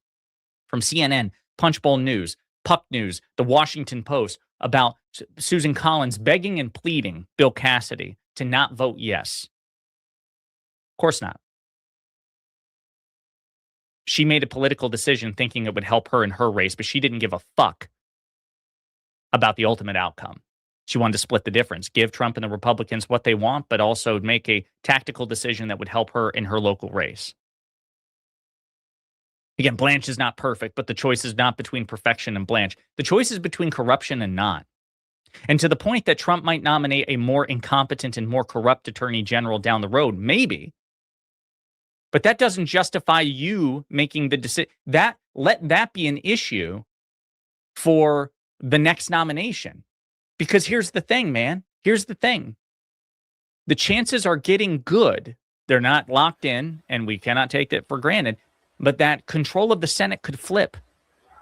from CNN, Punchbowl News, Puck News, The Washington Post about Susan Collins begging and pleading Bill Cassidy to not vote yes? Of course not. She made a political decision thinking it would help her in her race, but she didn't give a fuck about the ultimate outcome. She wanted to split the difference, give Trump and the Republicans what they want, but also make a tactical decision that would help her in her local race. Again, Blanche is not perfect, but the choice is not between perfection and Blanche. The choice is between corruption and not. And to the point that Trump might nominate a more incompetent and more corrupt attorney general down the road, maybe. But that doesn't justify you making the decision. Let that be an issue for the next nomination. Because here's the thing, man. Here's the thing. The chances are getting good. They're not locked in, and we cannot take that for granted. But that control of the Senate could flip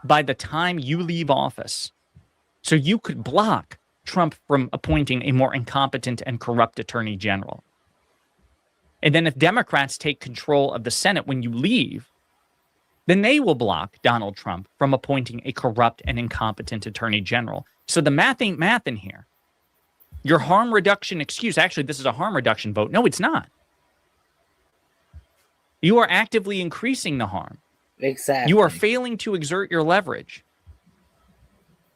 by the time you leave office. So you could block Trump from appointing a more incompetent and corrupt attorney general. And then if Democrats take control of the Senate when you leave, then they will block Donald Trump from appointing a corrupt and incompetent attorney general. So the math ain't math in here. Your harm reduction excuse, actually, this is a harm reduction vote. No, it's not. You are actively increasing the harm. Exactly. You are failing to exert your leverage.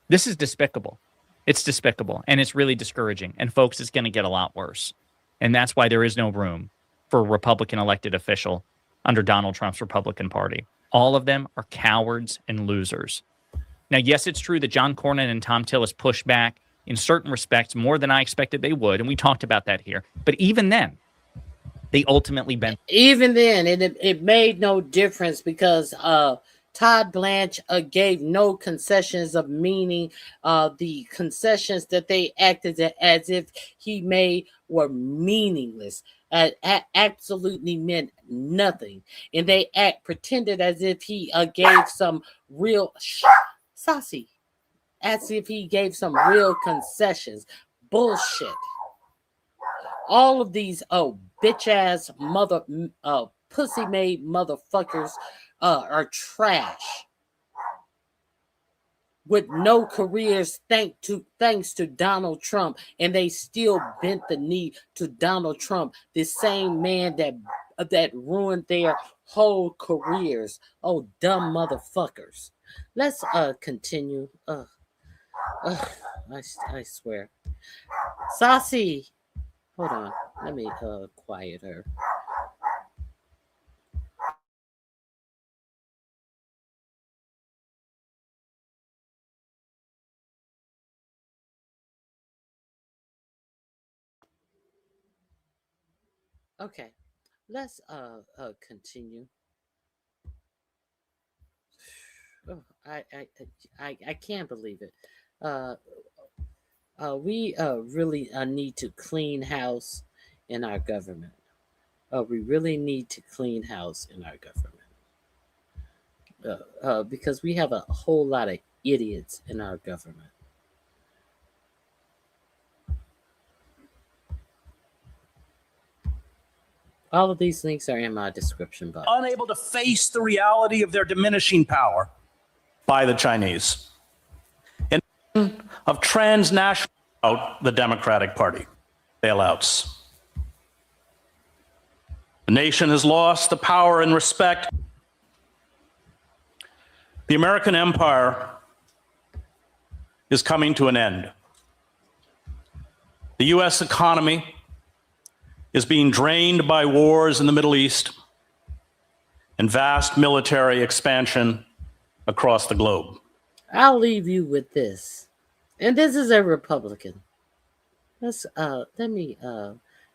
This is despicable. It's despicable, and it's really discouraging. And folks, it's going to get a lot worse. And that's why there is no room for a Republican elected official under Donald Trump's Republican Party. All of them are cowards and losers. Now, yes, it's true that John Cornyn and Tom Tillis pushed back in certain respects more than I expected they would, and we talked about that here. But even then, they ultimately bent. Even then, it made no difference because Todd Blanche gave no concessions of meaning. The concessions that they acted as if he made were meaningless. Absolutely meant nothing. And they pretended as if he gave some real saucy, as if he gave some real concessions. Bullshit. All of these bitch ass mother pussy made motherfuckers are trash with no careers thanks to Donald Trump, and they still bent the knee to Donald Trump, the same man that ruined their whole careers. Oh, dumb motherfuckers. Let's continue. I swear. Saucy. Hold on. Let me quiet her. Okay, let's continue. Oh, I can't believe it. We really need to clean house in our government. We really need to clean house in our government because we have a whole lot of idiots in our government. All of these links are in my description box. Unable to face the reality of their diminishing power by the Chinese. And of transnational the Democratic Party bailouts. The nation has lost the power and respect. The American empire is coming to an end. The U.S. economy is being drained by wars in the Middle East and vast military expansion across the globe. I'll leave you with this. And this is a Republican. This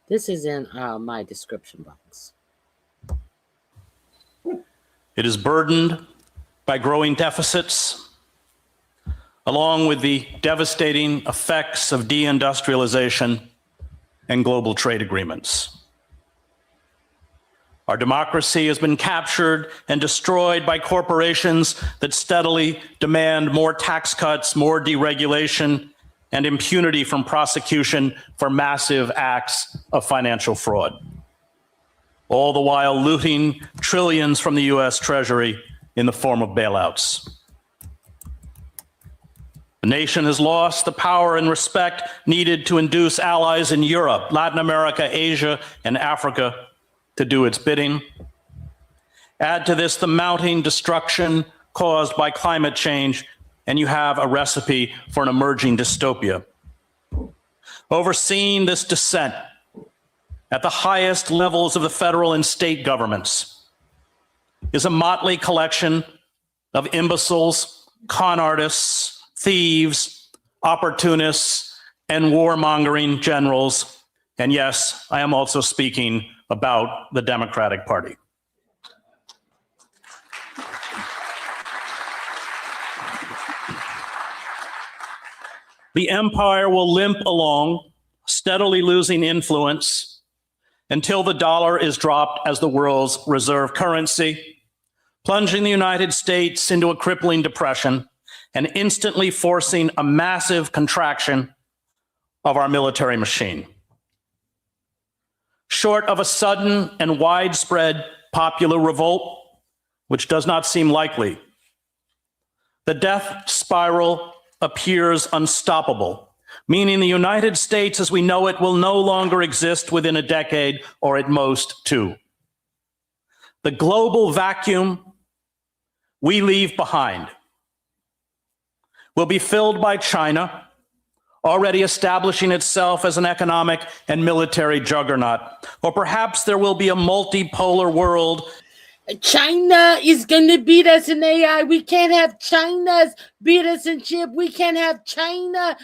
is in my description box. It is burdened by growing deficits, along with the devastating effects of deindustrialization and global trade agreements. Our democracy has been captured and destroyed by corporations that steadily demand more tax cuts, more deregulation, and impunity from prosecution for massive acts of financial fraud, all the while looting trillions from the U.S. Treasury in the form of bailouts. The nation has lost the power and respect needed to induce allies in Europe, Latin America, Asia, and Africa to do its bidding. Add to this the mounting destruction caused by climate change, and you have a recipe for an emerging dystopia. Overseeing this descent at the highest levels of the federal and state governments is a motley collection of imbeciles, con artists, thieves, opportunists, and warmongering generals. And yes, I am also speaking about the Democratic Party. The empire will limp along, steadily losing influence until the dollar is dropped as the world's reserve currency, plunging the United States into a crippling depression and instantly forcing a massive contraction of our military machine. Short of a sudden and widespread popular revolt, which does not seem likely, the death spiral appears unstoppable, meaning the United States as we know it will no longer exist within a decade or at most two. The global vacuum we leave behind will be filled by China, already establishing itself as an economic and military juggernaut. Or perhaps there will be a multipolar world. China is going to beat us in AI. We can't have China's beat us in chip. We can't have China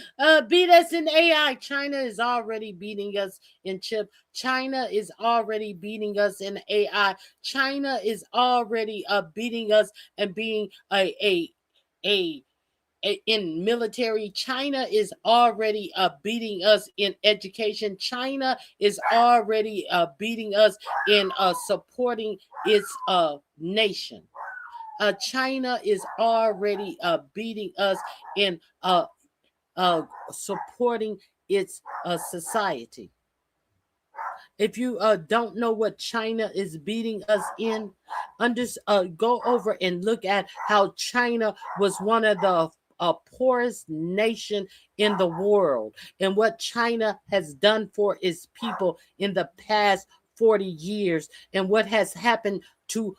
beat us in AI. China is already beating us in chip. China is already beating us in AI. China is already beating us and being in military. China is already beating us in education. China is already beating us in supporting its nation. China is already beating us in supporting its society. If you don't know what China is beating us in, go over and look at how China was one of the poorest nation in the world and what China has done for its people in the past 40 years and what has happened to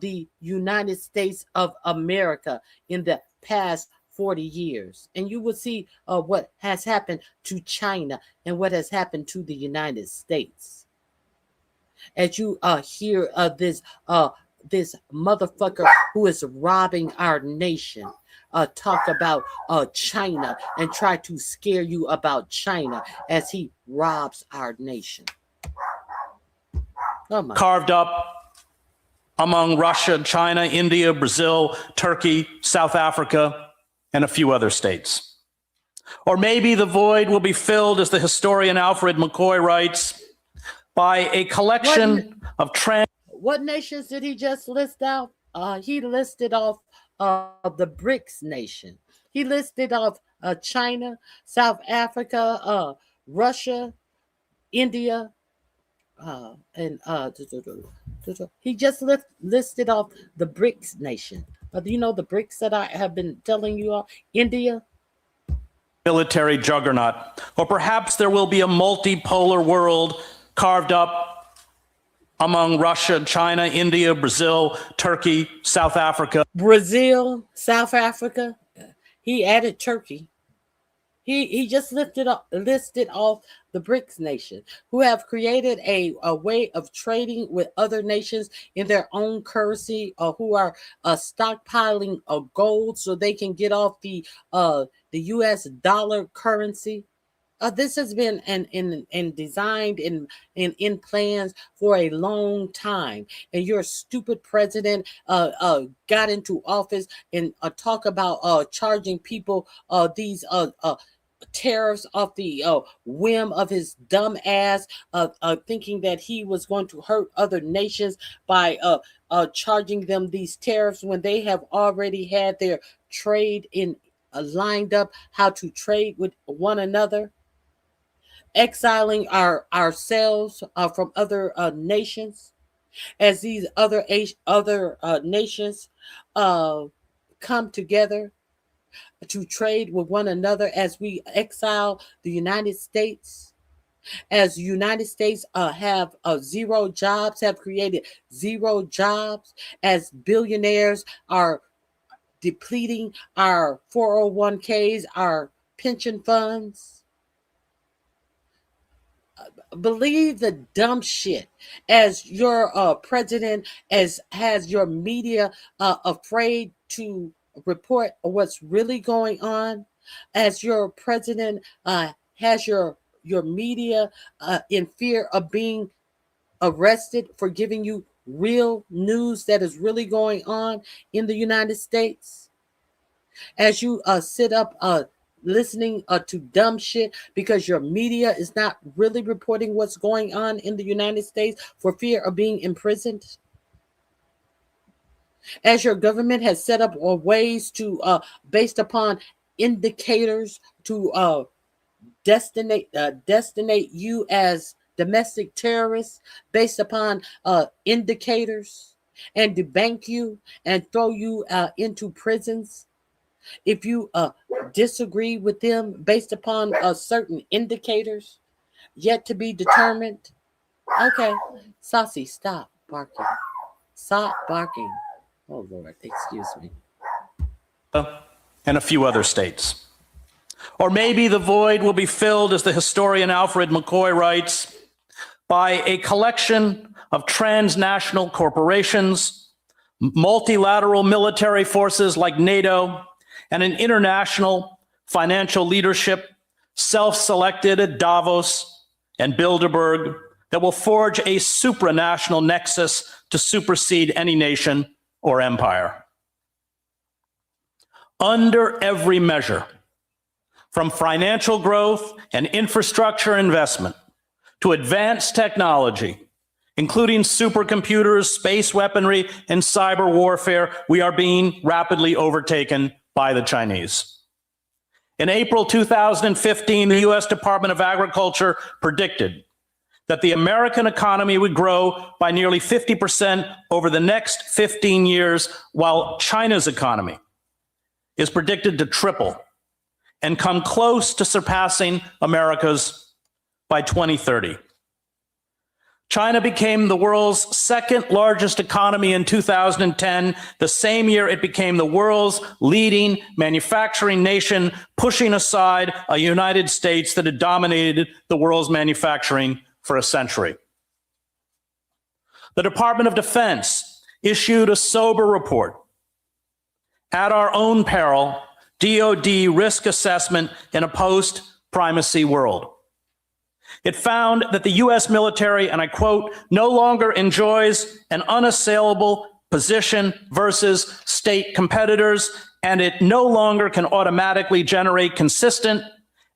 the United States of America in the past 40 years. And you will see what has happened to China and what has happened to the United States. As you hear this motherfucker who is robbing our nation talk about China and try to scare you about China as he robs our nation. Carved up among Russia, China, India, Brazil, Turkey, South Africa, and a few other states. Or maybe the void will be filled, as the historian Alfred McCoy writes, by a collection of What nations did he just list out? He listed off the BRICS nation. He listed off China, South Africa, Russia, India, He just listed off the BRICS nation. Do you know the BRICS that I have been telling you all? India. Military juggernaut. Or perhaps there will be a multipolar world carved up among Russia, China, India, Brazil, Turkey, South Africa. Brazil, South Africa. He added Turkey. He just listed off the BRICS nation, who have created a way of trading with other nations in their own currency, or who are stockpiling gold so they can get off the U.S. dollar currency. This has been and designed in plans for a long time, and your stupid president got into office and talk about charging people these tariffs off the whim of his dumb ass, thinking that he was going to hurt other nations by charging them these tariffs when they have already had their trade in lined up how to trade with one another, exiling ourselves from other nations as these other nations come together to trade with one another, as we exile the United States, as the United States have zero jobs, have created zero jobs, as billionaires are depleting our 401ks, our pension funds. Believe the dumb shit as your president has your media afraid to report what's really going on, as your president has your media in fear of being arrested for giving you real news that is really going on in the United States, as you sit up listening to dumb shit because your media is not really reporting what's going on in the United States for fear of being imprisoned, as your government has set up ways to based upon indicators to destinate you as domestic terrorists based upon indicators, and debank you and throw you into prisons if you disagree with them based upon certain indicators yet to be determined. Okay, Saucy, stop barking. Stop barking. Oh, Lord, excuse me. And a few other states. Or maybe the void will be filled, as the historian Alfred McCoy writes, by a collection of transnational corporations, multilateral military forces like NATO, and an international financial leadership self-selected at Davos and Bilderberg that will forge a supranational nexus to supersede any nation or empire. Under every measure, from financial growth and infrastructure investment to advanced technology, including supercomputers, space weaponry, and cyber warfare, we are being rapidly overtaken by the Chinese. In April 2015, the U.S. Department of Agriculture predicted that the American economy would grow by nearly 50% over the next 15 years, while China's economy is predicted to triple and come close to surpassing America's by 2030. China became the world's second largest economy in 2010, the same year it became the world's leading manufacturing nation, pushing aside a United States that had dominated the world's manufacturing for a century. The Department of Defense issued a sober report. At our own peril, DoD risk assessment in a post-primacy world. It found that the U.S. military, and I quote, no longer enjoys an unassailable position versus state competitors, and it no longer can automatically generate consistent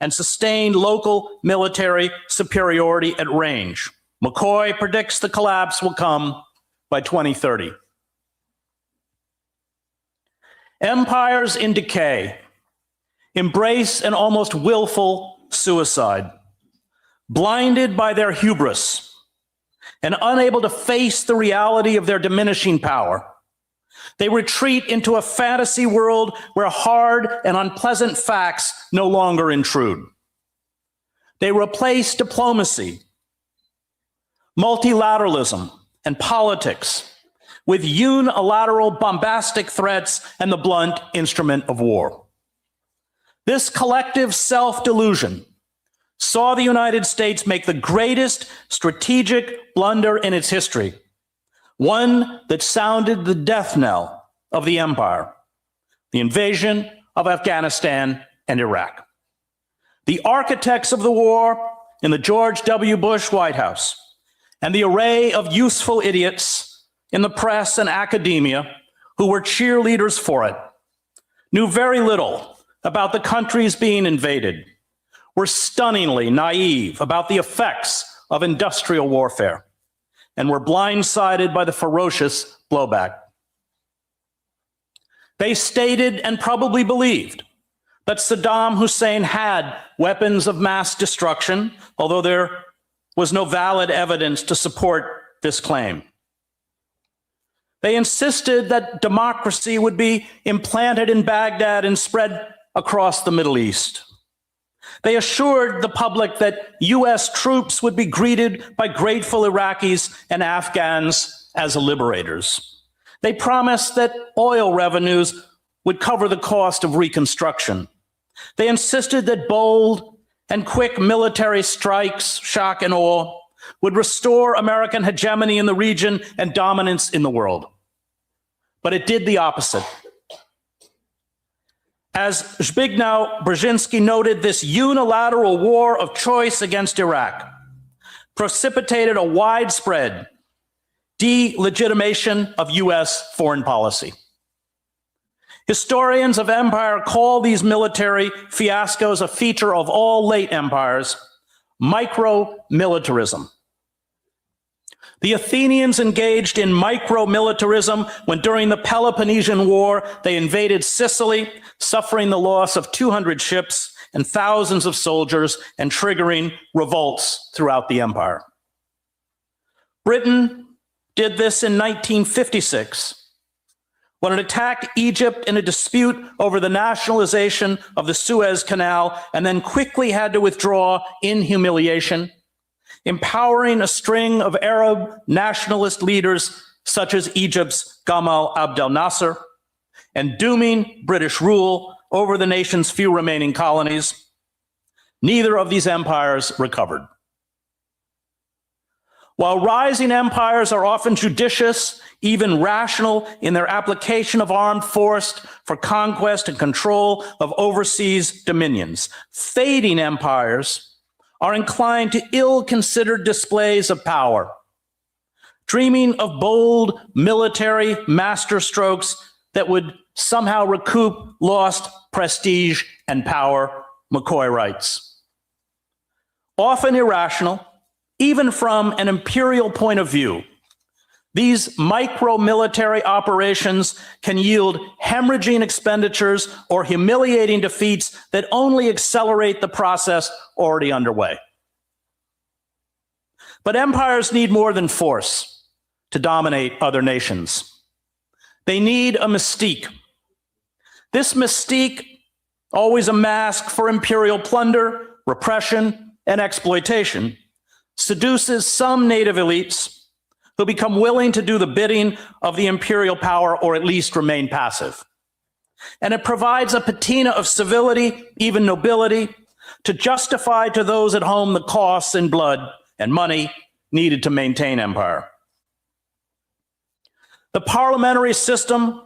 and sustained local military superiority at range. McCoy predicts the collapse will come by 2030. Empires in decay embrace an almost willful suicide. Blinded by their hubris, and unable to face the reality of their diminishing power, they retreat into a fantasy world where hard and unpleasant facts no longer intrude. They replace diplomacy, multilateralism, and politics with unilateral bombastic threats and the blunt instrument of war. This collective self-delusion saw the United States make the greatest strategic blunder in its history, one that sounded the death knell of the empire, the invasion of Afghanistan and Iraq. The architects of the war in the George W. Bush White House and the array of useful idiots in the press and academia who were cheerleaders for it knew very little about the countries being invaded, were stunningly naive about the effects of industrial warfare, and were blindsided by the ferocious blowback. They stated and probably believed that Saddam Hussein had weapons of mass destruction, although there was no valid evidence to support this claim. They insisted that democracy would be implanted in Baghdad and spread across the Middle East. They assured the public that U.S. troops would be greeted by grateful Iraqis and Afghans as liberators. They promised that oil revenues would cover the cost of reconstruction. They insisted that bold and quick military strikes, shock and awe, would restore American hegemony in the region and dominance in the world. But it did the opposite. As Zbigniew Brzezinski noted, this unilateral war of choice against Iraq precipitated a widespread delegitimation of U.S. foreign policy. Historians of empire call these military fiascos a feature of all late empires, micro-militarism. The Athenians engaged in micro-militarism when during the Peloponnesian War, they invaded Sicily, suffering the loss of 200 ships and thousands of soldiers and triggering revolts throughout the empire. Britain did this in 1956 when it attacked Egypt in a dispute over the nationalization of the Suez Canal and then quickly had to withdraw in humiliation, empowering a string of Arab nationalist leaders such as Egypt's Gamal Abdel Nasser, and dooming British rule over the nation's few remaining colonies. Neither of these empires recovered. While rising empires are often judicious, even rational in their application of armed force for conquest and control of overseas dominions, fading empires are inclined to ill-considered displays of power, dreaming of bold military masterstrokes that would somehow recoup lost prestige and power, McCoy writes. Often irrational, even from an imperial point of view, these micro-military operations can yield hemorrhaging expenditures or humiliating defeats that only accelerate the process already underway. But empires need more than force to dominate other nations. They need a mystique. This mystique, always a mask for imperial plunder, repression, and exploitation, seduces some native elites who become willing to do the bidding of the imperial power or at least remain passive. And it provides a patina of civility, even nobility, to justify to those at home the costs in blood and money needed to maintain empire. The parliamentary system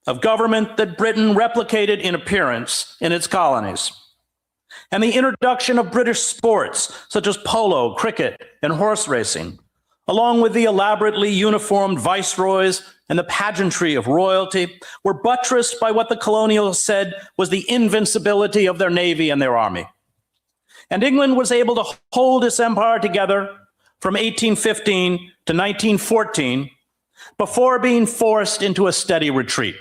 of government that Britain replicated in appearance in its colonies, and the introduction of British sports such as polo, cricket, and horse racing, along with the elaborately uniformed viceroys and the pageantry of royalty, were buttressed by what the colonials said was the invincibility of their navy and their army. And England was able to hold its empire together from 1815 to 1914 before being forced into a steady retreat.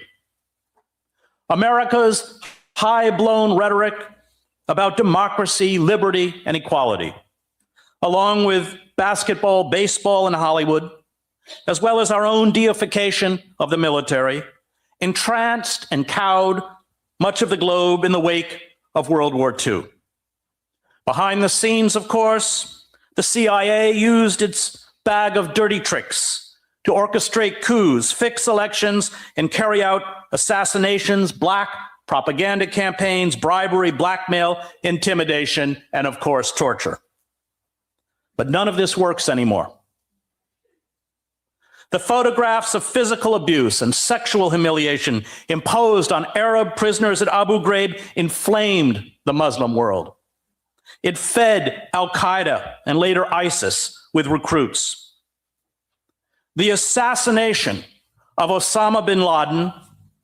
America's high-blown rhetoric about democracy, liberty, and equality, along with basketball, baseball, and Hollywood, as well as our own deification of the military, entranced and cowed much of the globe in the wake of World War II. Behind the scenes, of course, the CIA used its bag of dirty tricks to orchestrate coups, fix elections, and carry out assassinations, black propaganda campaigns, bribery, blackmail, intimidation, and of course, torture. But none of this works anymore. The photographs of physical abuse and sexual humiliation imposed on Arab prisoners at Abu Ghraib inflamed the Muslim world. It fed al-Qaeda and later ISIS with recruits. The assassination of Osama bin Laden,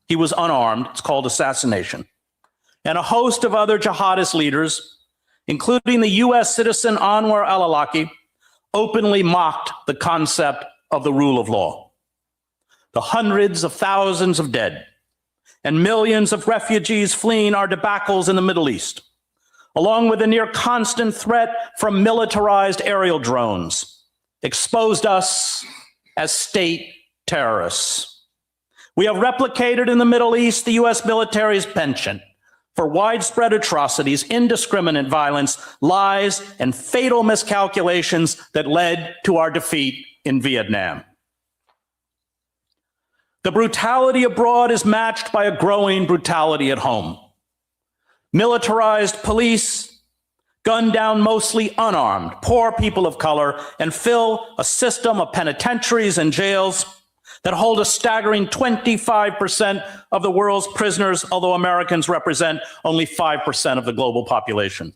he was unarmed, it's called assassination, and a host of other jihadist leaders, including the US citizen Anwar al-Awlaki, openly mocked the concept of the rule of law. The hundreds of thousands of dead and millions of refugees fleeing our debacles in the Middle East, along with a near constant threat from militarized aerial drones, exposed us as state terrorists. We have replicated in the Middle East the US military's penchant for widespread atrocities, indiscriminate violence, lies, and fatal miscalculations that led to our defeat in Vietnam. The brutality abroad is matched by a growing brutality at home. Militarized police gun down mostly unarmed, poor people of color, and fill a system of penitentiaries and jails that hold a staggering 25% of the world's prisoners, although Americans represent only 5% of the global population.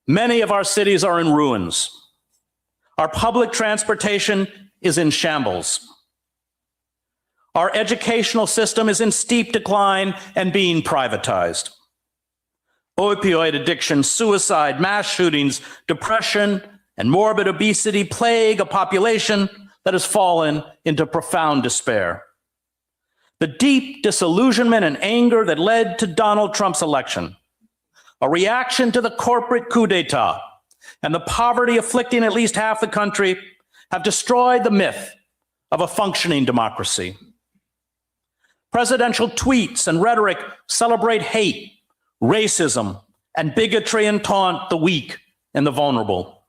Many of our cities are in ruins. Our public transportation is in shambles. Our educational system is in steep decline and being privatized. Opioid addiction, suicide, mass shootings, depression, and morbid obesity plague a population that has fallen into profound despair. The deep disillusionment and anger that led to Donald Trump's election, a reaction to the corporate coup d'etat, and the poverty afflicting at least half the country have destroyed the myth of a functioning democracy. Presidential tweets and rhetoric celebrate hate, racism, and bigotry and taunt the weak and the vulnerable.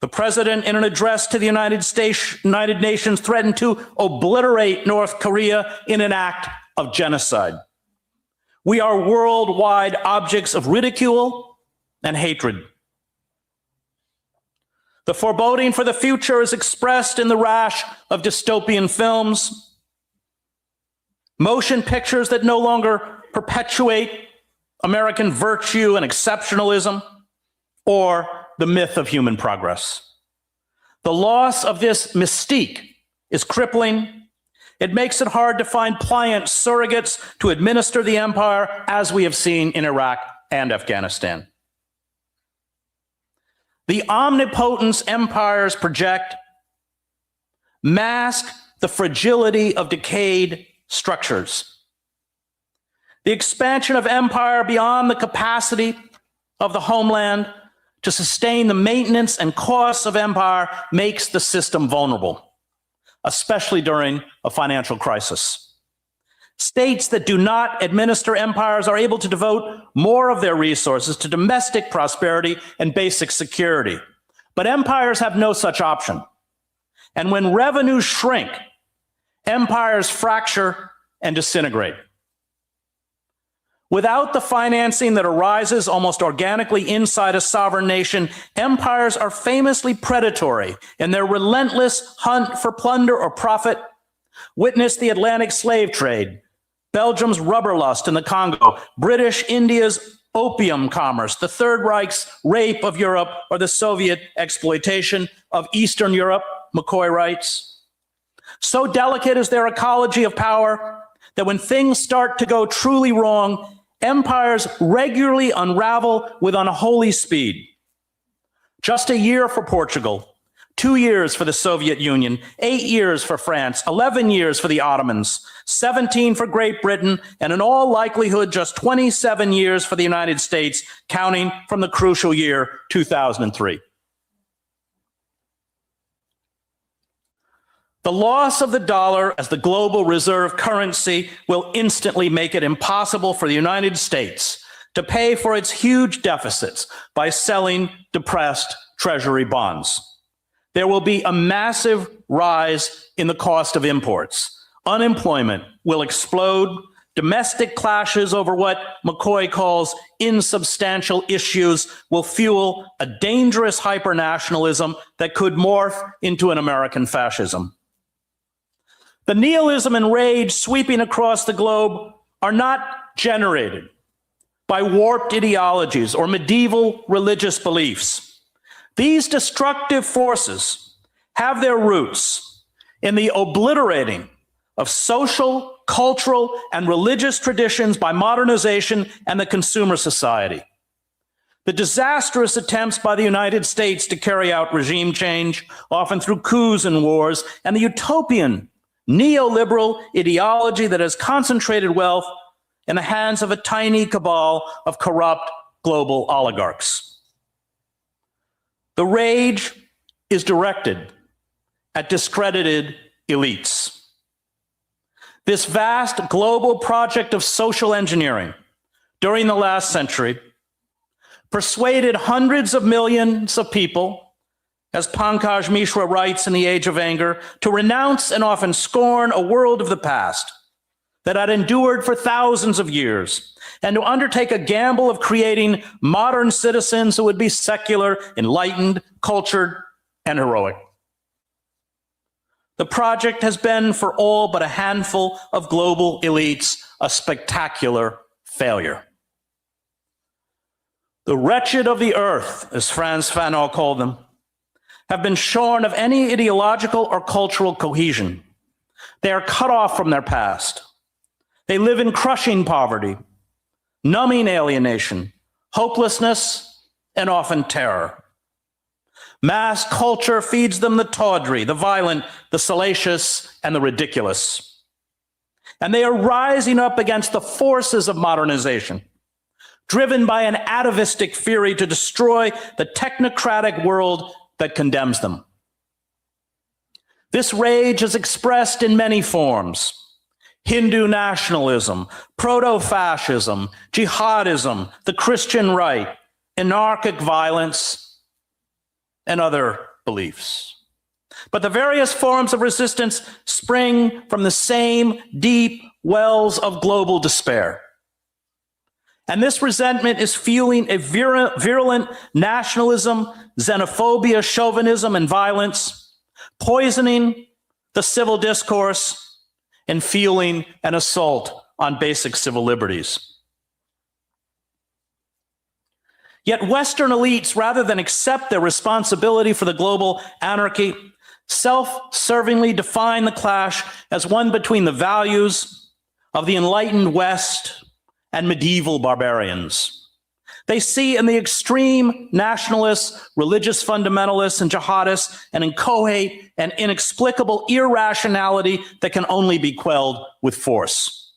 The president, in an address to the United Nations, threatened to obliterate North Korea in an act of genocide. We are worldwide objects of ridicule and hatred. The foreboding for the future is expressed in the rash of dystopian films, motion pictures that no longer perpetuate American virtue and exceptionalism, or the myth of human progress. The loss of this mystique is crippling. It makes it hard to find pliant surrogates to administer the empire, as we have seen in Iraq and Afghanistan. The omnipotence empires project mask the fragility of decayed structures. The expansion of empire beyond the capacity of the homeland to sustain the maintenance and costs of empire makes the system vulnerable, especially during a financial crisis. States that do not administer empires are able to devote more of their resources to domestic prosperity and basic security. But empires have no such option. And when revenues shrink, empires fracture and disintegrate. Without the financing that arises almost organically inside a sovereign nation, empires are famously predatory in their relentless hunt for plunder or profit. Witness the Atlantic slave trade, Belgium's rubber lust in the Congo, British India's opium commerce, the Third Reich's rape of Europe, or the Soviet exploitation of Eastern Europe, McCoy writes. So delicate is their ecology of power that when things start to go truly wrong, empires regularly unravel with unholy speed. Just a year for Portugal, 2 years for the Soviet Union, 8 years for France, 11 years for the Ottomans, 17 for Great Britain, and in all likelihood, just 27 years for the United States, counting from the crucial year 2003. The loss of the dollar as the global reserve currency will instantly make it impossible for the United States to pay for its huge deficits by selling depressed Treasury bonds. There will be a massive rise in the cost of imports. Unemployment will explode. Domestic clashes over what McCoy calls insubstantial issues will fuel a dangerous hypernationalism that could morph into an American fascism. The nihilism and rage sweeping across the globe are not generated by warped ideologies or medieval religious beliefs. These destructive forces have their roots in the obliterating of social, cultural, and religious traditions by modernization and the consumer society. The disastrous attempts by the United States to carry out regime change, often through coups and wars, and the utopian neoliberal ideology that has concentrated wealth in the hands of a tiny cabal of corrupt global oligarchs. The rage is directed at discredited elites. This vast global project of social engineering during the last century persuaded hundreds of millions of people, as Pankaj Mishra writes in The Age of Anger, to renounce and often scorn a world of the past that had endured for thousands of years, and to undertake a gamble of creating modern citizens who would be secular, enlightened, cultured, and heroic. The project has been, for all but a handful of global elites, a spectacular failure. The wretched of the earth, as Frantz Fanon called them, have been shorn of any ideological or cultural cohesion. They are cut off from their past. They live in crushing poverty, numbing alienation, hopelessness, and often terror. Mass culture feeds them the tawdry, the violent, the salacious, and the ridiculous. And they are rising up against the forces of modernization, driven by an atavistic fury to destroy the technocratic world that condemns them. This rage is expressed in many forms: Hindu nationalism, proto-fascism, jihadism, the Christian right, anarchic violence, and other beliefs. But the various forms of resistance spring from the same deep wells of global despair. And this resentment is fueling a virulent nationalism, xenophobia, chauvinism, and violence, poisoning the civil discourse and fueling an assault on basic civil liberties. Yet Western elites, rather than accept their responsibility for the global anarchy, self-servingly define the clash as one between the values of the enlightened West and medieval barbarians. They see in the extreme nationalists, religious fundamentalists, and jihadists an inchoate and inexplicable irrationality that can only be quelled with force.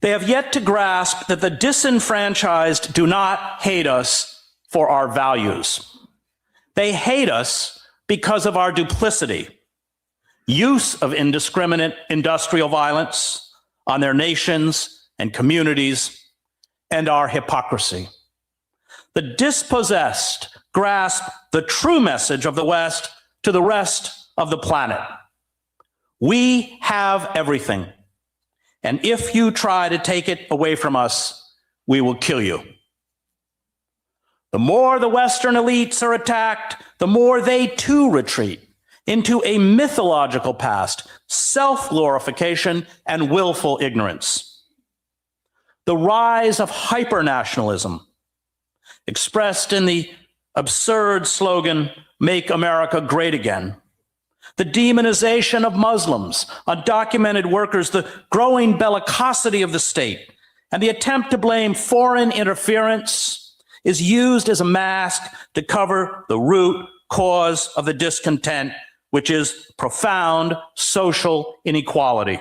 They have yet to grasp that the disenfranchised do not hate us for our values. They hate us because of our duplicity, use of indiscriminate industrial violence on their nations and communities, and our hypocrisy. The dispossessed grasp the true message of the West to the rest of the planet. We have everything, and if you try to take it away from us, we will kill you. The more the Western elites are attacked, the more they too retreat into a mythological past, self-glorification, and willful ignorance. The rise of hypernationalism, expressed in the absurd slogan, "Make America Great Again," the demonization of Muslims, undocumented workers, the growing bellicosity of the state, and the attempt to blame foreign interference is used as a mask to cover the root cause of the discontent, which is profound social inequality,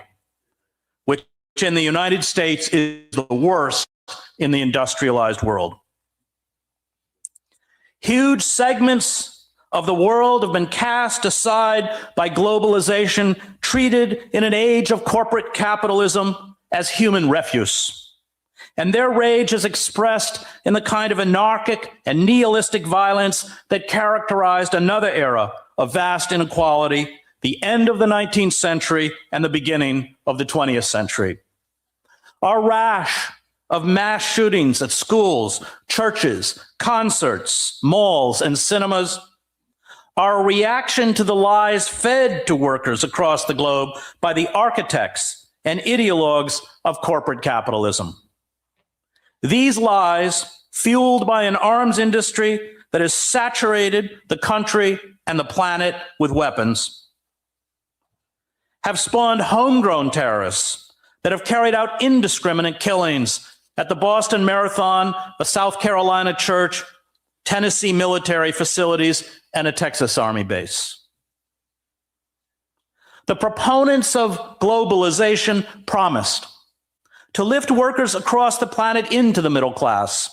which in the United States is the worst in the industrialized world. Huge segments of the world have been cast aside by globalization, treated in an age of corporate capitalism as human refuse. And their rage is expressed in the kind of anarchic and nihilistic violence that characterized another era of vast inequality, the end of the 19th century and the beginning of the 20th century. Our rash of mass shootings at schools, churches, concerts, malls, and cinemas, our reaction to the lies fed to workers across the globe by the architects and ideologues of corporate capitalism. These lies, fueled by an arms industry that has saturated the country and the planet with weapons, have spawned homegrown terrorists that have carried out indiscriminate killings at the Boston Marathon, a South Carolina church, Tennessee military facilities, and a Texas Army base. The proponents of globalization promised to lift workers across the planet into the middle class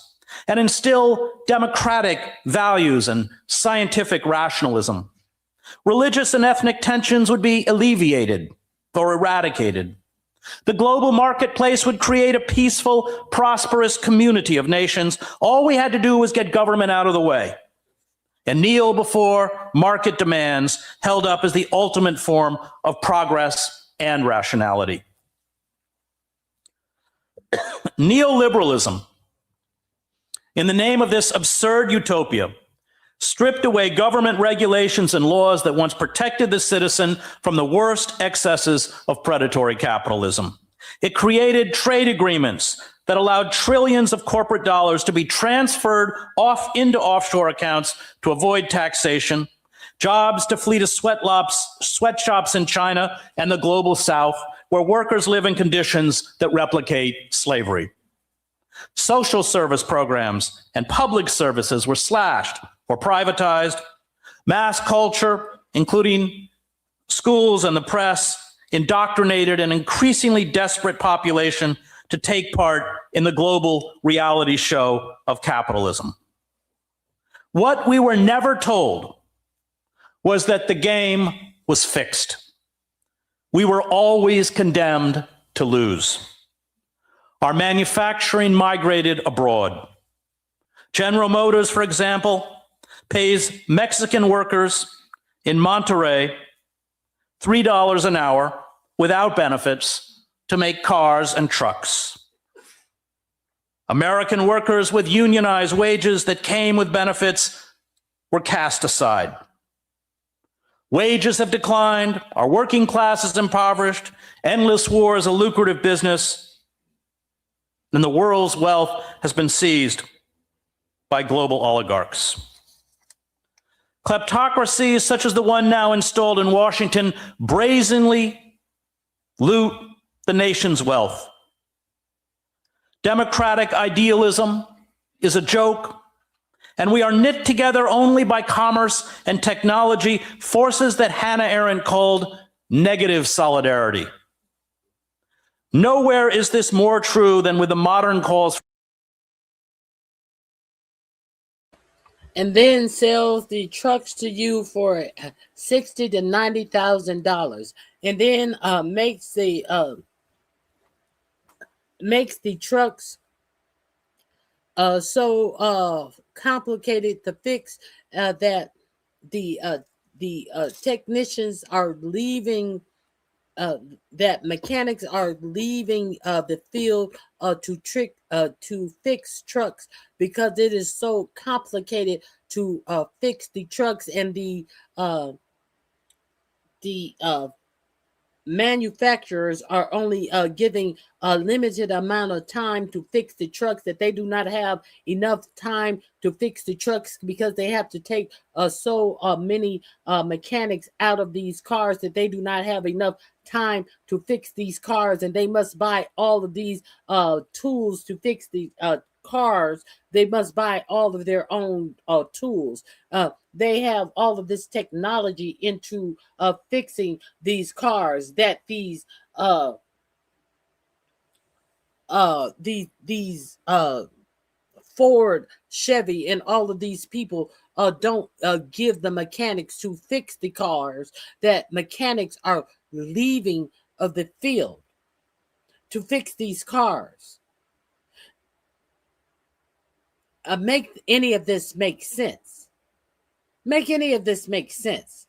and instill democratic values and scientific rationalism. Religious and ethnic tensions would be alleviated or eradicated. The global marketplace would create a peaceful, prosperous community of nations. All we had to do was get government out of the way and kneel before market demands held up as the ultimate form of progress and rationality. Neoliberalism, in the name of this absurd utopia, stripped away government regulations and laws that once protected the citizen from the worst excesses of predatory capitalism. It created trade agreements that allowed trillions of corporate dollars to be transferred off into offshore accounts to avoid taxation, jobs to flee to sweatshops in China and the global South, where workers live in conditions that replicate slavery. Social service programs and public services were slashed or privatized. Mass culture, including schools and the press, indoctrinated an increasingly desperate population to take part in the global reality show of capitalism. What we were never told was that the game was fixed. We were always condemned to lose. Our manufacturing migrated abroad. General Motors, for example, pays Mexican workers in Monterrey $3 an hour without benefits to make cars and trucks. American workers with unionized wages that came with benefits were cast aside. Wages have declined, our working class is impoverished, endless war is a lucrative business, and the world's wealth has been seized by global oligarchs. Kleptocracies such as the one now installed in Washington brazenly loot the nation's wealth. Democratic idealism is a joke, and we are knit together only by commerce and technology, forces that Hannah Arendt called negative solidarity. Nowhere is this more true than with the modern calls. And then sells the trucks to you for $60,000 to $90,000, and then makes the trucks so complicated to fix that the technicians are leaving. That mechanics are leaving the field to fix trucks because it is so complicated to fix the trucks, and the manufacturers are only giving a limited amount of time to fix the trucks, that they do not have enough time to fix the trucks because they have to take so many mechanics out of these cars that they do not have enough time to fix these cars, and they must buy all of these tools to fix the cars, they must buy all of their own tools. They have all of this technology into fixing these cars that these Ford, Chevy, and all of these people don't give the mechanics to fix the cars, that mechanics are leaving of the field to fix these cars. Make any of this make sense? Make any of this make sense?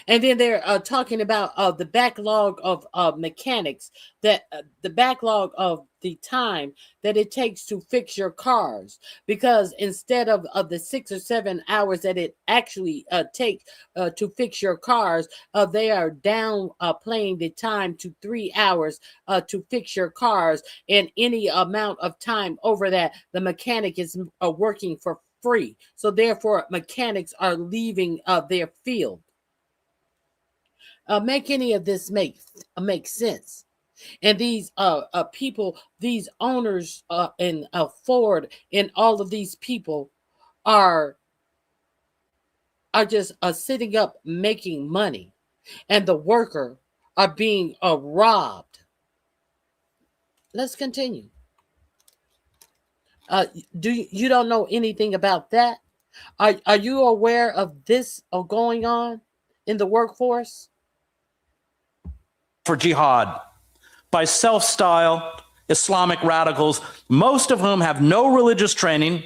And then they're talking about the backlog of mechanics, that the backlog of the time that it takes to fix your cars, because instead of the 6 or 7 hours that it actually takes to fix your cars, they are down playing the time to 3 hours to fix your cars, and any amount of time over that, the mechanic is working for free. So therefore, mechanics are leaving their field. Make any of this make sense? And these people, these owners in Ford, and all of these people are just sitting up making money, and the worker are being robbed. Let's continue. You don't know anything about that? Are you aware of this going on in the workforce? For jihad by self-styled Islamic radicals, most of whom have no religious training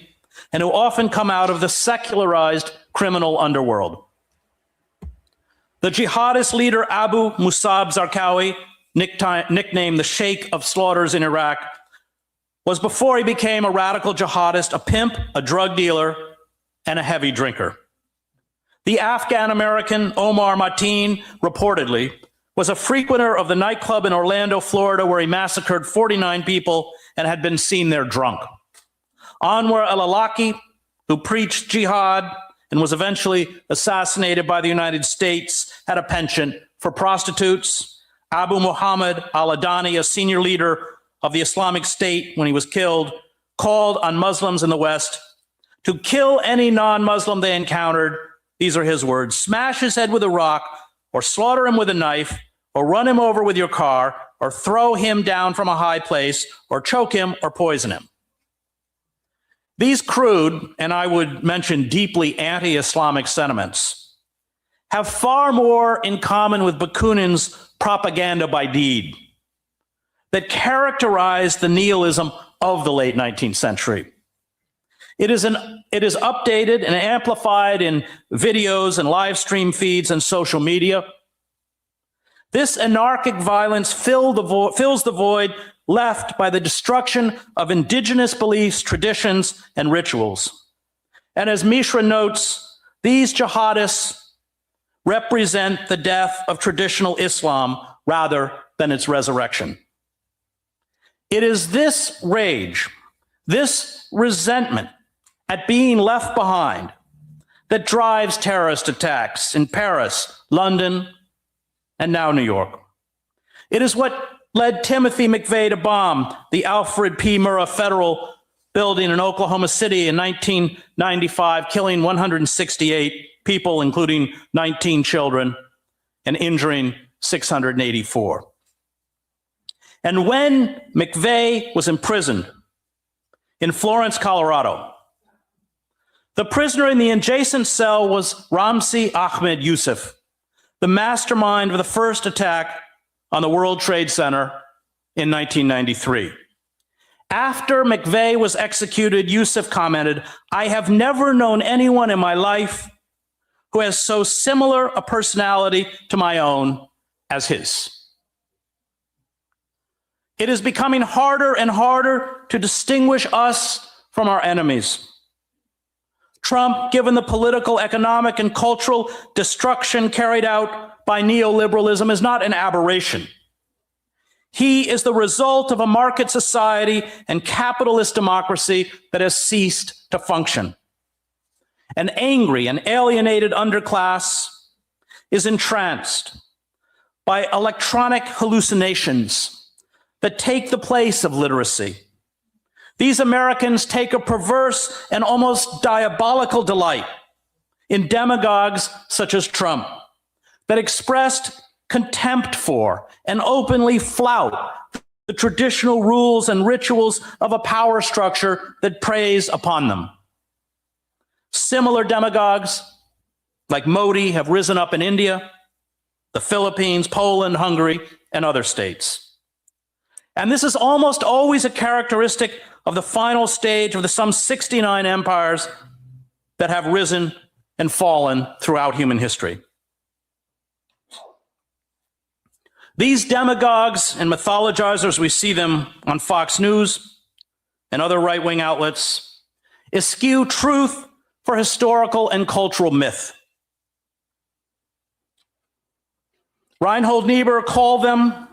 and who often come out of the secularized criminal underworld. The jihadist leader Abu Musab Zarqawi, nicknamed the Sheikh of Slaughters in Iraq, was, before he became a radical jihadist, a pimp, a drug dealer, and a heavy drinker. The Afghan-American Omar Mateen reportedly was a frequenter of the nightclub in Orlando, Florida, where he massacred 49 people and had been seen there drunk. Anwar al-Awlaki, who preached jihad and was eventually assassinated by the United States, had a penchant for prostitutes. Abu Muhammad al-Adani, a senior leader of the Islamic State when he was killed, called on Muslims in the West to kill any non-Muslim they encountered. These are his words: smash his head with a rock, or slaughter him with a knife, or run him over with your car, or throw him down from a high place, or choke him, or poison him. These crude, and I would mention deeply anti-Islamic sentiments, have far more in common with Bakunin's propaganda by deed that characterized the nihilism of the late 19th century. It is updated and amplified in videos and live stream feeds and social media. This anarchic violence fills the void left by the destruction of indigenous beliefs, traditions, and rituals. And as Mishra notes, these jihadists represent the death of traditional Islam rather than its resurrection. It is this rage, this resentment at being left behind, that drives terrorist attacks in Paris, London, and now New York. It is what led Timothy McVeigh to bomb the Alfred P. Murrah Federal Building in Oklahoma City in 1995, killing 168 people, including 19 children, and injuring 684. And when McVeigh was imprisoned in Florence, Colorado, the prisoner in the adjacent cell was Ramzi Ahmed Youssef, the mastermind of the first attack on the World Trade Center in 1993. After McVeigh was executed, Youssef commented, "I have never known anyone in my life who has so similar a personality to my own as his." It is becoming harder and harder to distinguish us from our enemies. Trump, given the political, economic, and cultural destruction carried out by neoliberalism, is not an aberration. He is the result of a market society and capitalist democracy that has ceased to function. An angry and alienated underclass is entranced by electronic hallucinations that take the place of literacy. These Americans take a perverse and almost diabolical delight in demagogues such as Trump that expressed contempt for and openly flout the traditional rules and rituals of a power structure that preys upon them. Similar demagogues like Modi have risen up in India, the Philippines, Poland, Hungary, and other states. And this is almost always a characteristic of the final stage of the some 69 empires that have risen and fallen throughout human history. These demagogues and mythologizers, we see them on Fox News and other right-wing outlets, eschew truth for historical and cultural myth. Reinhold Niebuhr called them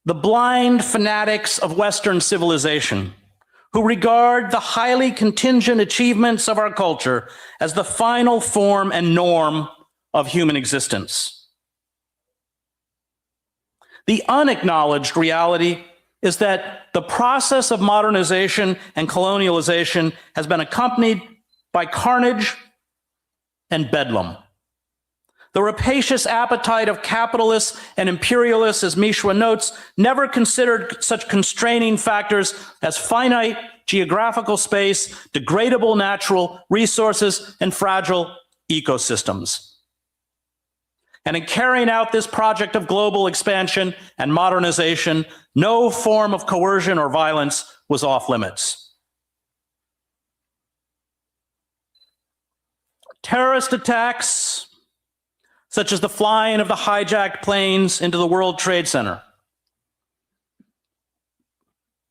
the blind fanatics of Western civilization, who regard the highly contingent achievements of our culture as the final form and norm of human existence. The unacknowledged reality is that the process of modernization and colonialization has been accompanied by carnage and bedlam. The rapacious appetite of capitalists and imperialists, as Mishra notes, never considered such constraining factors as finite geographical space, degradable natural resources, and fragile ecosystems. And in carrying out this project of global expansion and modernization, no form of coercion or violence was off limits. Terrorist attacks, such as the flying of the hijacked planes into the World Trade Center,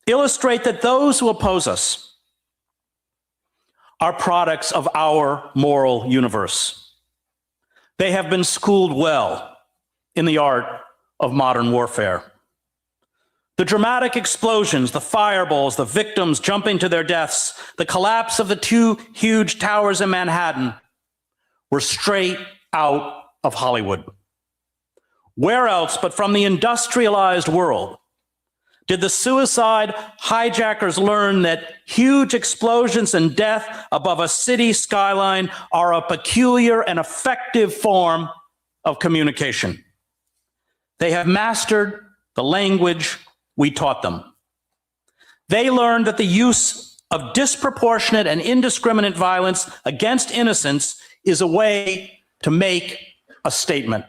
illustrate that those who oppose us are products of our moral universe. They have been schooled well in the art of modern warfare. The dramatic explosions, the fireballs, the victims jumping to their deaths, the collapse of the 2 huge towers in Manhattan were straight out of Hollywood. Where else but from the industrialized world did the suicide hijackers learn that huge explosions and death above a city skyline are a peculiar and effective form of communication? They have mastered the language we taught them. They learned that the use of disproportionate and indiscriminate violence against innocents is a way to make a statement.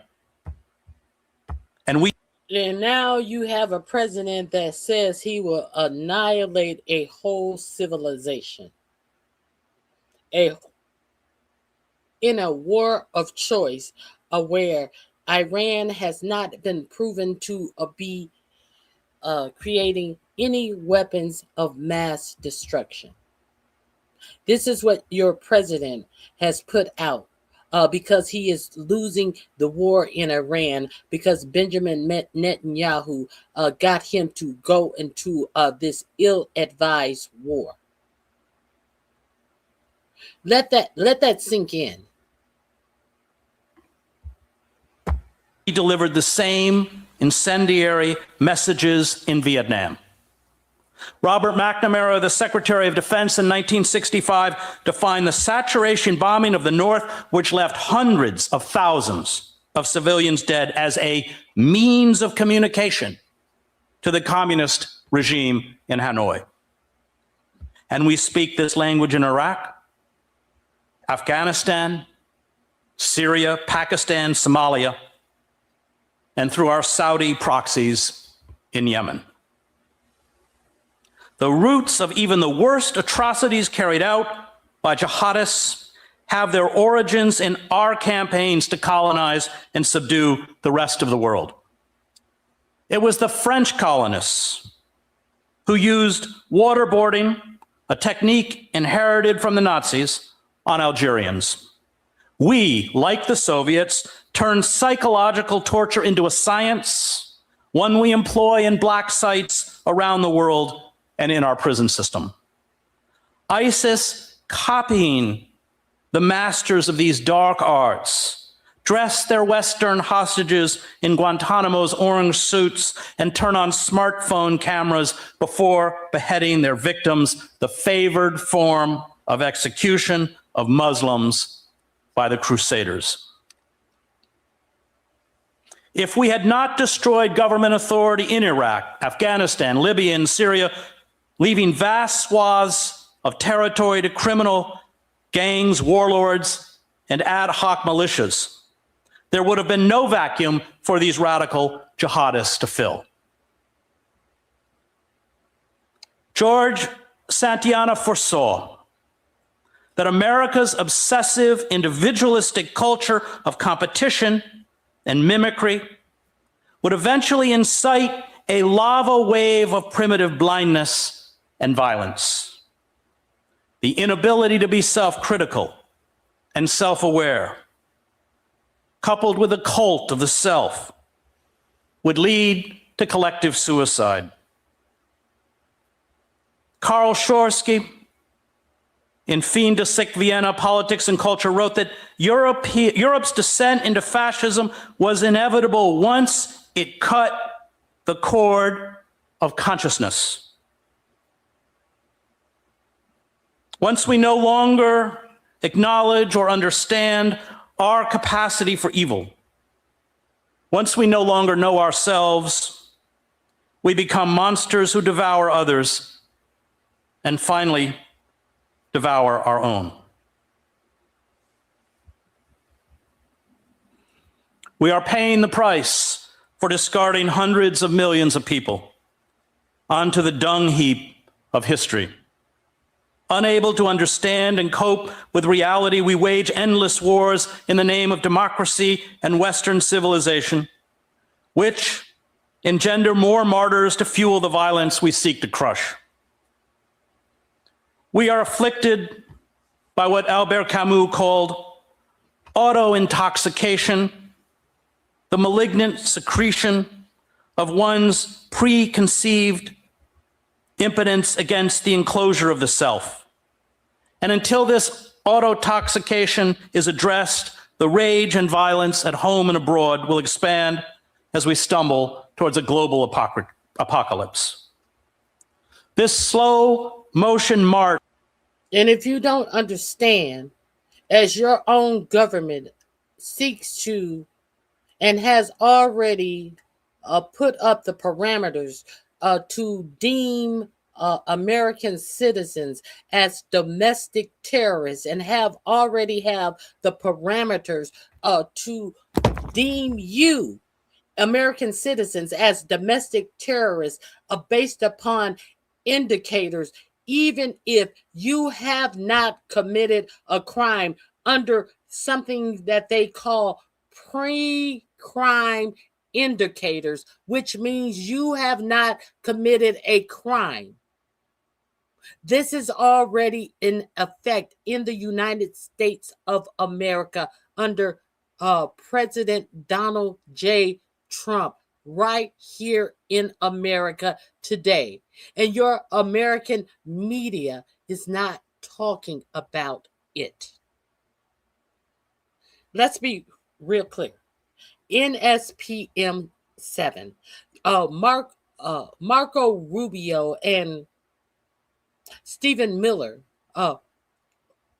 And now you have a president that says he will annihilate a whole civilization. In a war of choice, where Iran has not been proven to be creating any weapons of mass destruction. This is what your president has put out. Because he is losing the war in Iran, because Benjamin Netanyahu got him to go into this ill-advised war. Let that sink in. He delivered the same incendiary messages in Vietnam. Robert McNamara, the Secretary of Defense in 1965, defined the saturation bombing of the North, which left hundreds of thousands of civilians dead, as a means of communication to the communist regime in Hanoi. And we speak this language in Iraq, Afghanistan, Syria, Pakistan, Somalia, and through our Saudi proxies in Yemen. The roots of even the worst atrocities carried out by jihadists have their origins in our campaigns to colonize and subdue the rest of the world. It was the French colonists who used waterboarding, a technique inherited from the Nazis, on Algerians. We, like the Soviets, turned psychological torture into a science, one we employ in black sites around the world and in our prison system. ISIS, copying the masters of these dark arts, dress their Western hostages in Guantanamo's orange suits, and turn on smartphone cameras before beheading their victims, the favored form of execution of Muslims by the Crusaders. If we had not destroyed government authority in Iraq, Afghanistan, Libya, and Syria, leaving vast swaths of territory to criminal gangs, warlords, and ad hoc militias, there would have been no vacuum for these radical jihadists to fill. George Santayana foresaw that America's obsessive, individualistic culture of competition and mimicry would eventually incite a lava wave of primitive blindness and violence. The inability to be self-critical and self-aware, coupled with a cult of the self, would lead to collective suicide. Karl Schorsky, in Fin de Siècle Vienna, Politics and Culture, wrote that Europe's descent into fascism was inevitable once it cut the cord of consciousness. Once we no longer acknowledge or understand our capacity for evil, once we no longer know ourselves, we become monsters who devour others and finally devour our own. We are paying the price for discarding hundreds of millions of people onto the dung heap of history. Unable to understand and cope with reality, we wage endless wars in the name of democracy and Western civilization, which engender more martyrs to fuel the violence we seek to crush. We are afflicted by what Albert Camus called auto-intoxication, the malignant secretion of one's preconceived impotence against the enclosure of the self. And until this autotoxication is addressed, the rage and violence at home and abroad will expand as we stumble towards a global apocalypse. This slow motion march. And if you don't understand, as your own government seeks to and has already put up the parameters to deem American citizens as domestic terrorists and already have the parameters to deem you, American citizens, as domestic terrorists based upon indicators, even if you have not committed a crime under something that they call pre-crime indicators, which means you have not committed a crime. This is already in effect in the United States of America under President Donald J. Trump, right here in America today. And your American media is not talking about it. Let's be real clear. NSPM 7, Marco Rubio and Stephen Miller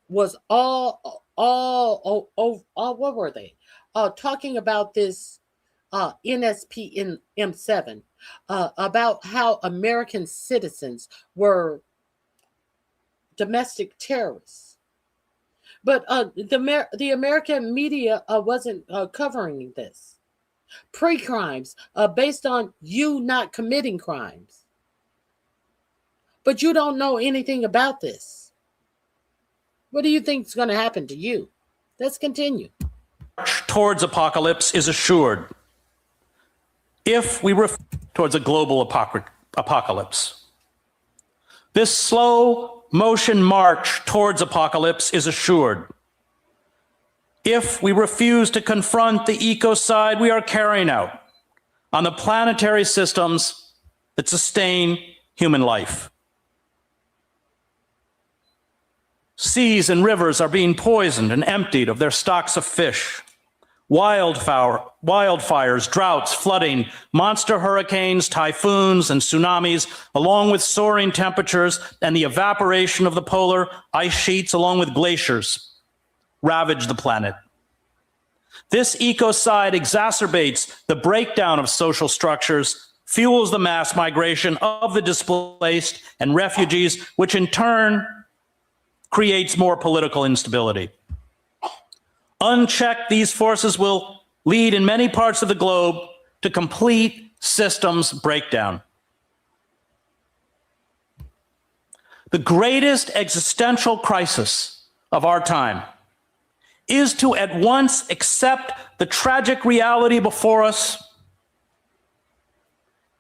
was all what were they? Talking about this NSPM 7, about how American citizens were domestic terrorists. But the American media wasn't covering this. Pre-crimes based on you not committing crimes. But you don't know anything about this. What do you think is going to happen to you? Let's continue. Towards apocalypse is assured if we towards a global apocalypse. This slow motion march towards apocalypse is assured if we refuse to confront the ecocide we are carrying out on the planetary systems that sustain human life. Seas and rivers are being poisoned and emptied of their stocks of fish. wildfires, droughts, flooding, monster hurricanes, typhoons, and tsunamis, along with soaring temperatures and the evaporation of the polar ice sheets, along with glaciers, ravage the planet. This ecocide exacerbates the breakdown of social structures, fuels the mass migration of the displaced and refugees, which in turn creates more political instability. Unchecked, these forces will lead in many parts of the globe to complete systems breakdown. The greatest existential crisis of our time is to at once accept the tragic reality before us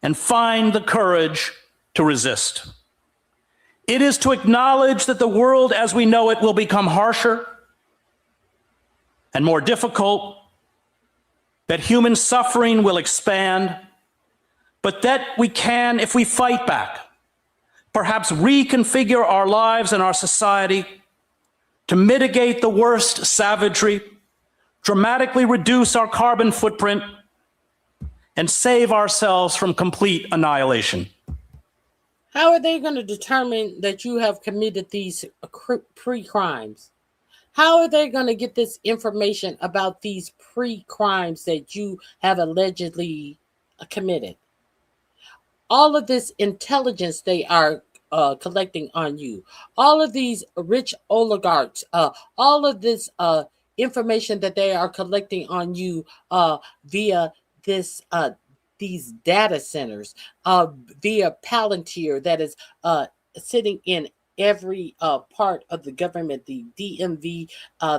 and find the courage to resist. It is to acknowledge that the world as we know it will become harsher and more difficult, that human suffering will expand, but that we can, if we fight back, perhaps reconfigure our lives and our society to mitigate the worst savagery, dramatically reduce our carbon footprint, and save ourselves from complete annihilation. How are they going to determine that you have committed these pre-crimes? How are they going to get this information about these pre-crimes that you have allegedly committed? All of this intelligence they are collecting on you, all of these rich oligarchs, all of this information that they are collecting on you via this these data centers, via Palantir that is sitting in every part of the government, the DMV,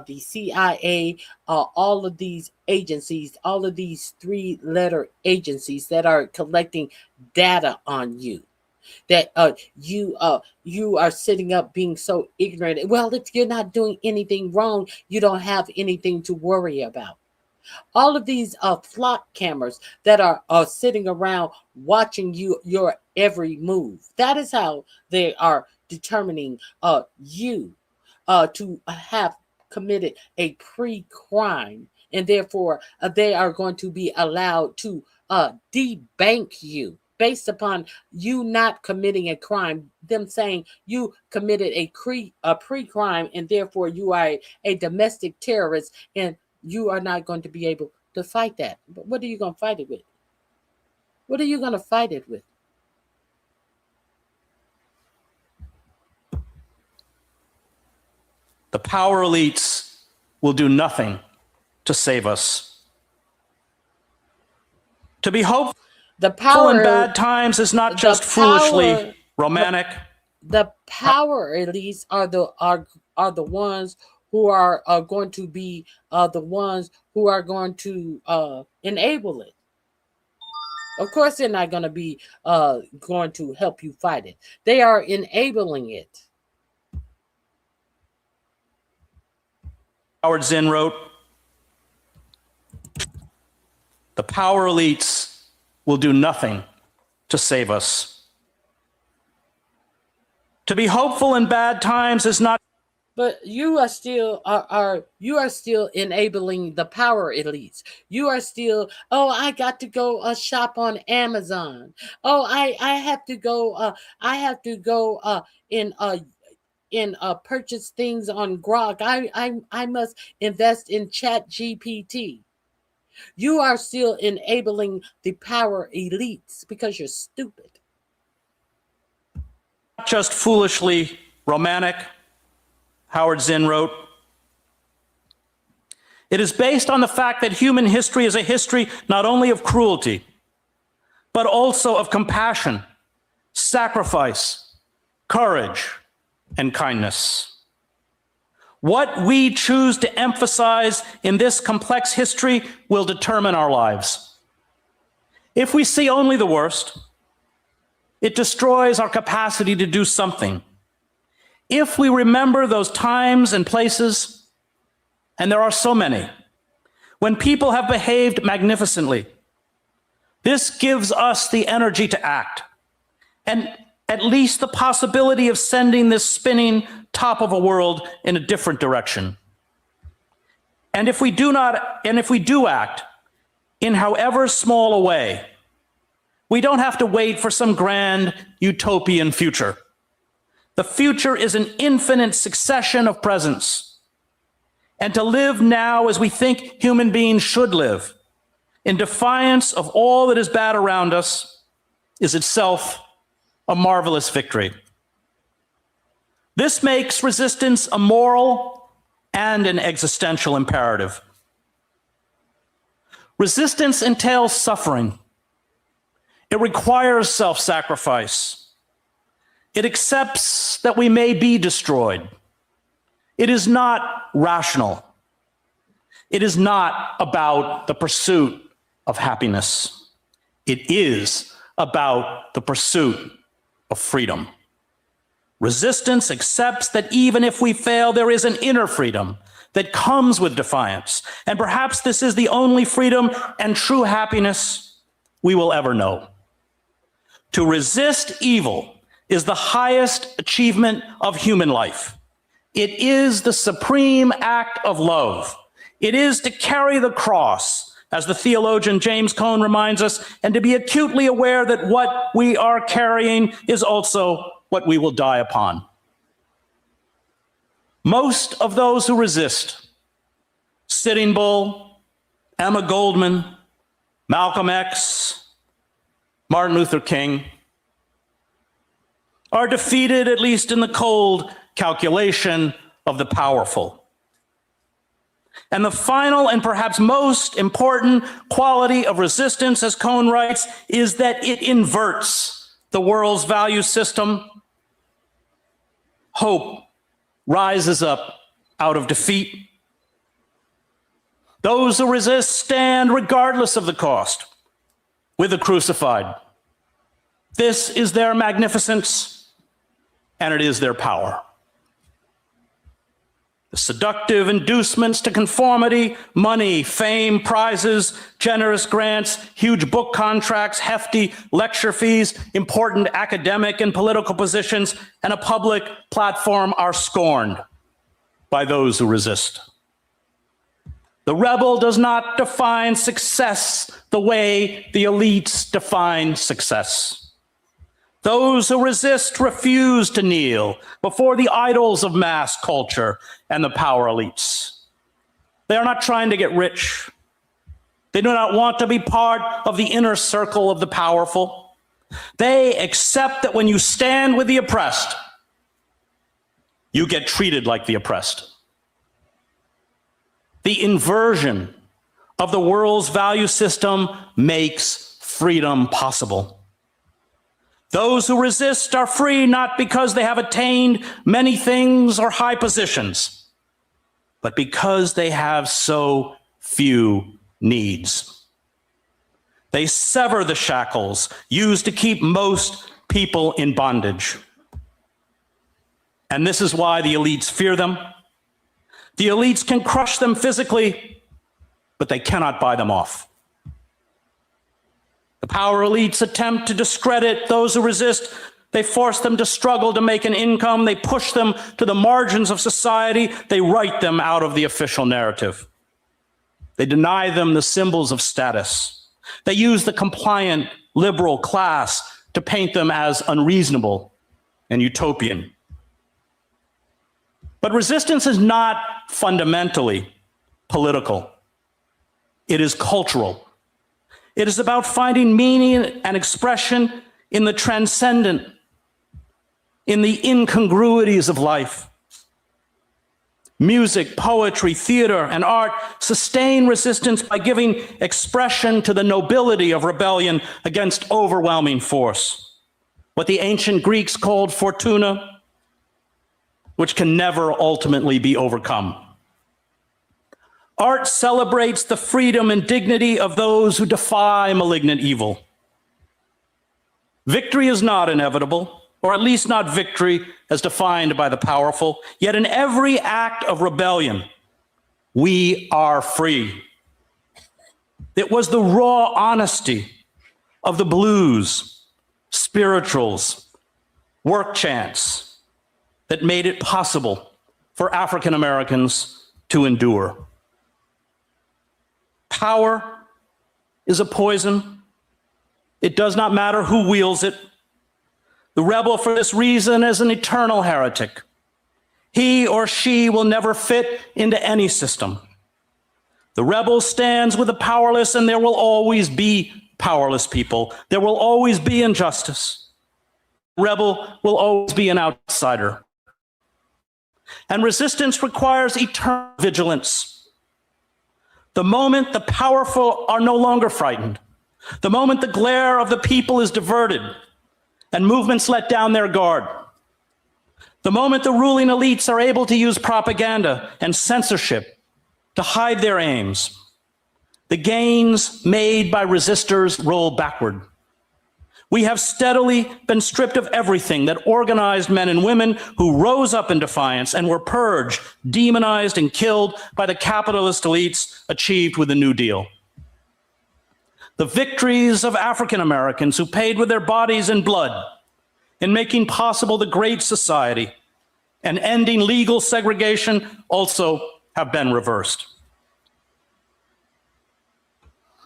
the CIA, all of these agencies, all of these three-letter agencies that are collecting data on you, that you are sitting up being so ignorant. Well, if you're not doing anything wrong, you don't have anything to worry about. All of these flock cameras that are sitting around watching your every move. That is how they are determining you to have committed a pre-crime, and therefore they are going to be allowed to debank you based upon you not committing a crime, them saying you committed a pre-crime, and therefore you are a domestic terrorist, and you are not going to be able to fight that. But what are you going to fight it with? What are you going to fight it with? The power elites will do nothing to save us. To be hopeful in bad times is not just foolishly romantic. The power elites are the ones who are going to be the ones who are going to enable it. Of course, they're not going to be going to help you fight it. They are enabling it. Howard Zinn wrote, "The power elites will do nothing to save us. To be hopeful in bad times is not..." But you are still you are still enabling the power elites. You are still, oh, I got to go shop on Amazon. Oh, I have to go in purchase things on Grok. I must invest in Chat GPT. You are still enabling the power elites because you're stupid. Not just foolishly romantic, Howard Zinn wrote. It is based on the fact that human history is a history not only of cruelty, but also of compassion, sacrifice, courage, and kindness. What we choose to emphasize in this complex history will determine our lives. If we see only the worst, it destroys our capacity to do something. If we remember those times and places, and there are so many, when people have behaved magnificently, this gives us the energy to act, and at least the possibility of sending this spinning top of a world in a different direction. And if we do act in however small a way, we don't have to wait for some grand utopian future. The future is an infinite succession of presents. And to live now as we think human beings should live, in defiance of all that is bad around us, is itself a marvelous victory. This makes resistance a moral and an existential imperative. Resistance entails suffering. It requires self-sacrifice. It accepts that we may be destroyed. It is not rational. It is not about the pursuit of happiness. It is about the pursuit of freedom. Resistance accepts that even if we fail, there is an inner freedom that comes with defiance. And perhaps this is the only freedom and true happiness we will ever know. To resist evil is the highest achievement of human life. It is the supreme act of love. It is to carry the cross, as the theologian James Cone reminds us, and to be acutely aware that what we are carrying is also what we will die upon. Most of those who resist, Sitting Bull, Emma Goldman, Malcolm X, Martin Luther King, are defeated, at least in the cold calculation of the powerful. And the final and perhaps most important quality of resistance, as Cone writes, is that it inverts the world's value system. Hope rises up out of defeat. Those who resist stand regardless of the cost with the crucified. This is their magnificence, and it is their power. The seductive inducements to conformity, money, fame, prizes, generous grants, huge book contracts, hefty lecture fees, important academic and political positions, and a public platform are scorned by those who resist. The rebel does not define success the way the elites define success. Those who resist refuse to kneel before the idols of mass culture and the power elites. They are not trying to get rich. They do not want to be part of the inner circle of the powerful. They accept that when you stand with the oppressed, you get treated like the oppressed. The inversion of the world's value system makes freedom possible. Those who resist are free not because they have attained many things or high positions, but because they have so few needs. They sever the shackles used to keep most people in bondage. And this is why the elites fear them. The elites can crush them physically, but they cannot buy them off. The power elites attempt to discredit those who resist. They force them to struggle to make an income. They push them to the margins of society. They write them out of the official narrative. They deny them the symbols of status. They use the compliant liberal class to paint them as unreasonable and utopian. But resistance is not fundamentally political. It is cultural. It is about finding meaning and expression in the transcendent, in the incongruities of life. Music, poetry, theater, and art sustain resistance by giving expression to the nobility of rebellion against overwhelming force. What the ancient Greeks called fortuna, which can never ultimately be overcome. Art celebrates the freedom and dignity of those who defy malignant evil. Victory is not inevitable, or at least not victory as defined by the powerful. Yet in every act of rebellion, we are free. It was the raw honesty of the blues, spirituals, work chants that made it possible for African Americans to endure. Power is a poison. It does not matter who wields it. The rebel, for this reason, is an eternal heretic. He or she will never fit into any system. The rebel stands with the powerless, and there will always be powerless people. There will always be injustice. The rebel will always be an outsider. And resistance requires eternal vigilance. The moment the powerful are no longer frightened, the moment the glare of the people is diverted and movements let down their guard, the moment the ruling elites are able to use propaganda and censorship to hide their aims, the gains made by resistors roll backward. We have steadily been stripped of everything that organized men and women who rose up in defiance and were purged, demonized, and killed by the capitalist elites achieved with the New Deal. The victories of African Americans who paid with their bodies and blood in making possible the Great Society and ending legal segregation also have been reversed.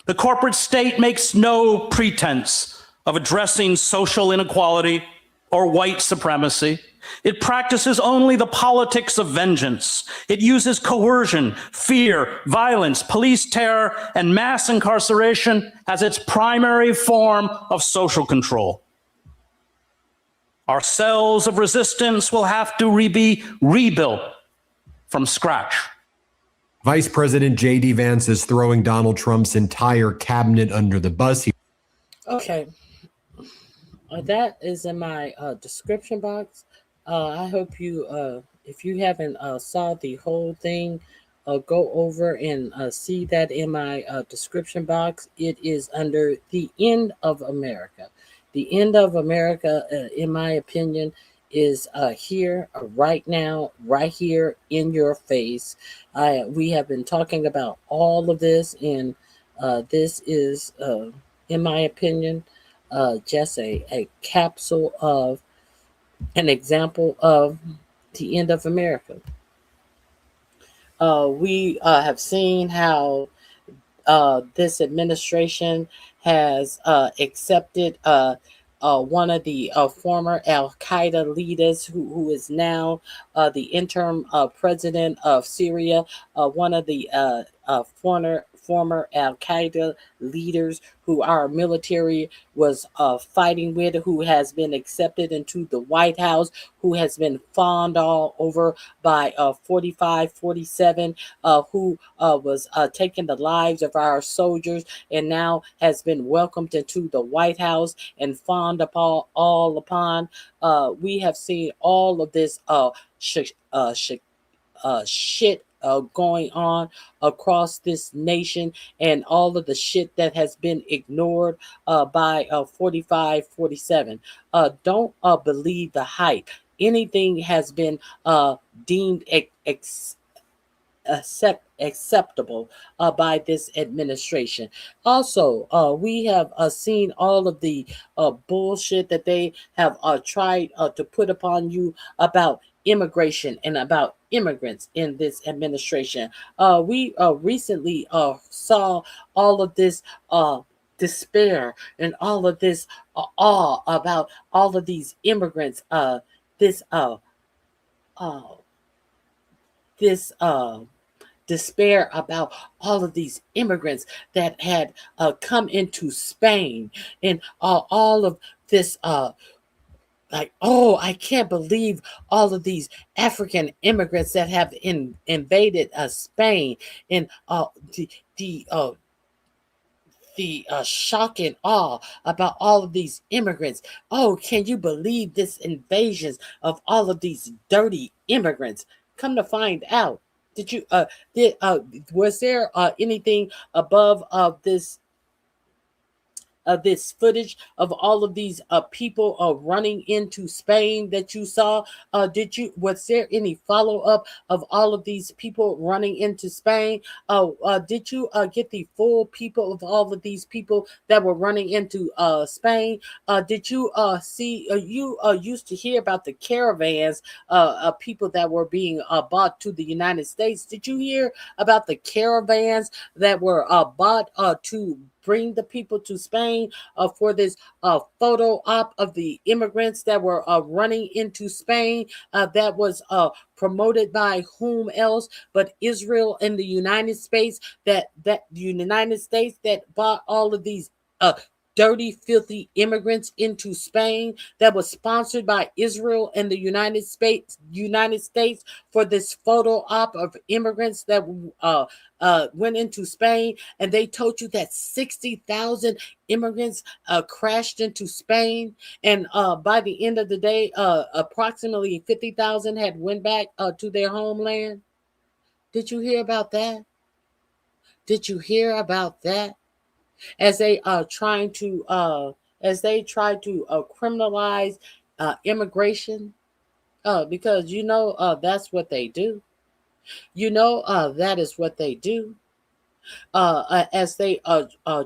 The corporate state makes no pretense of addressing social inequality or white supremacy. It practices only the politics of vengeance. It uses coercion, fear, violence, police terror, and mass incarceration as its primary form of social control. Our cells of resistance will have to be rebuilt from scratch. Vice President J.D. Vance is throwing Donald Trump's entire cabinet under the bus. Okay. That is in my description box. I hope you, if you haven't saw the whole thing, go over and see that in my description box. It is under the end of America. The end of America, in my opinion, is here, right now, right here in your face. We have been talking about all of this, and this is, in my opinion, just a capsule of an example of the end of America. We have seen how this administration has accepted one of the former Al-Qaeda leaders who is now the interim president of Syria, one of the former Al-Qaeda leaders who our military was fighting with, who has been accepted into the White House, who has been fawned all over by 4547, who was taking the lives of our soldiers and now has been welcomed into the White House and fawned upon all upon. We have seen all of this shit going on across this nation, and all of the shit that has been ignored by 4547. Don't believe the hype. Anything has been deemed acceptable by this administration. Also, we have seen all of the bullshit that they have tried to put upon you about immigration and about immigrants in this administration. We recently saw all of this despair and all of this awe about all of these immigrants. This despair about all of these immigrants that had come into Spain, and all of this like, oh, I can't believe all of these African immigrants that have invaded Spain, and the shock and awe about all of these immigrants. Oh, can you believe this invasions of all of these dirty immigrants? Come to find out, was there anything above this this footage of all of these people running into Spain that you saw? Was there any follow up of all of these people running into Spain? Did you get the full people of all of these people that were running into Spain? Did you see? You used to hear about the caravans of people that were being bought to the United States. Did you hear about the caravans that were bought to bring the people to Spain for this photo op of the immigrants that were running into Spain that was promoted by whom else but Israel and the United States, that the United States that bought all of these dirty, filthy immigrants into Spain, that was sponsored by Israel and the United States for this photo op of immigrants that went into Spain. And they told you that 60,000 immigrants crashed into Spain. And by the end of the day, approximately 50,000 had went back to their homeland. Did you hear about that? Did you hear about that? As they try to criminalize immigration, because that's what they do. That is what they do. As they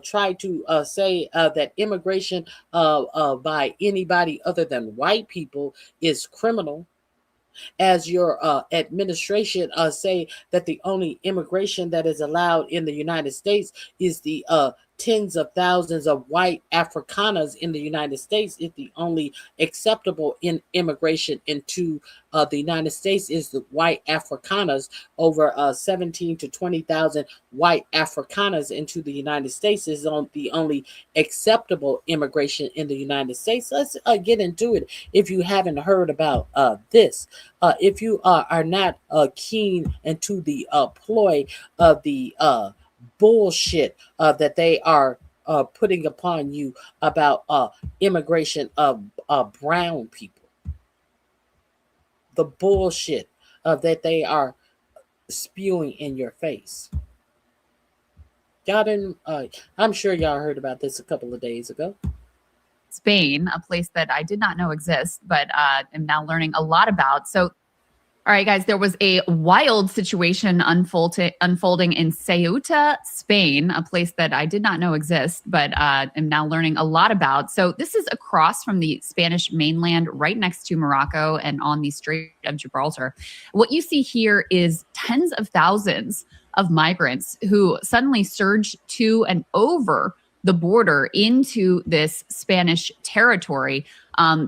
try to say that immigration by anybody other than white people is criminal. As your administration say that the only immigration that is allowed in the United States is the tens of thousands of white Afrikaners in the United States. Is the only acceptable immigration into the United States is the white Afrikaners. Over 17 to 20,000 white Afrikaners into the United States is the only acceptable immigration in the United States. Let's get into it. If you haven't heard about this, if you are not keen into the ploy of the bullshit that they are putting upon you about immigration of brown people, the bullshit that they are spewing in your face. Y'all didn't, I'm sure y'all heard about this a couple of days ago. Spain, a place that I did not know exists, but am now learning a lot about. So, all right, guys, there was a wild situation unfolding in Ceuta, Spain, a place that I did not know exists, but am now learning a lot about. So this is across from the Spanish mainland, right next to Morocco and on the Strait of Gibraltar. What you see here is tens of thousands of migrants who suddenly surged to and over the border into this Spanish territory.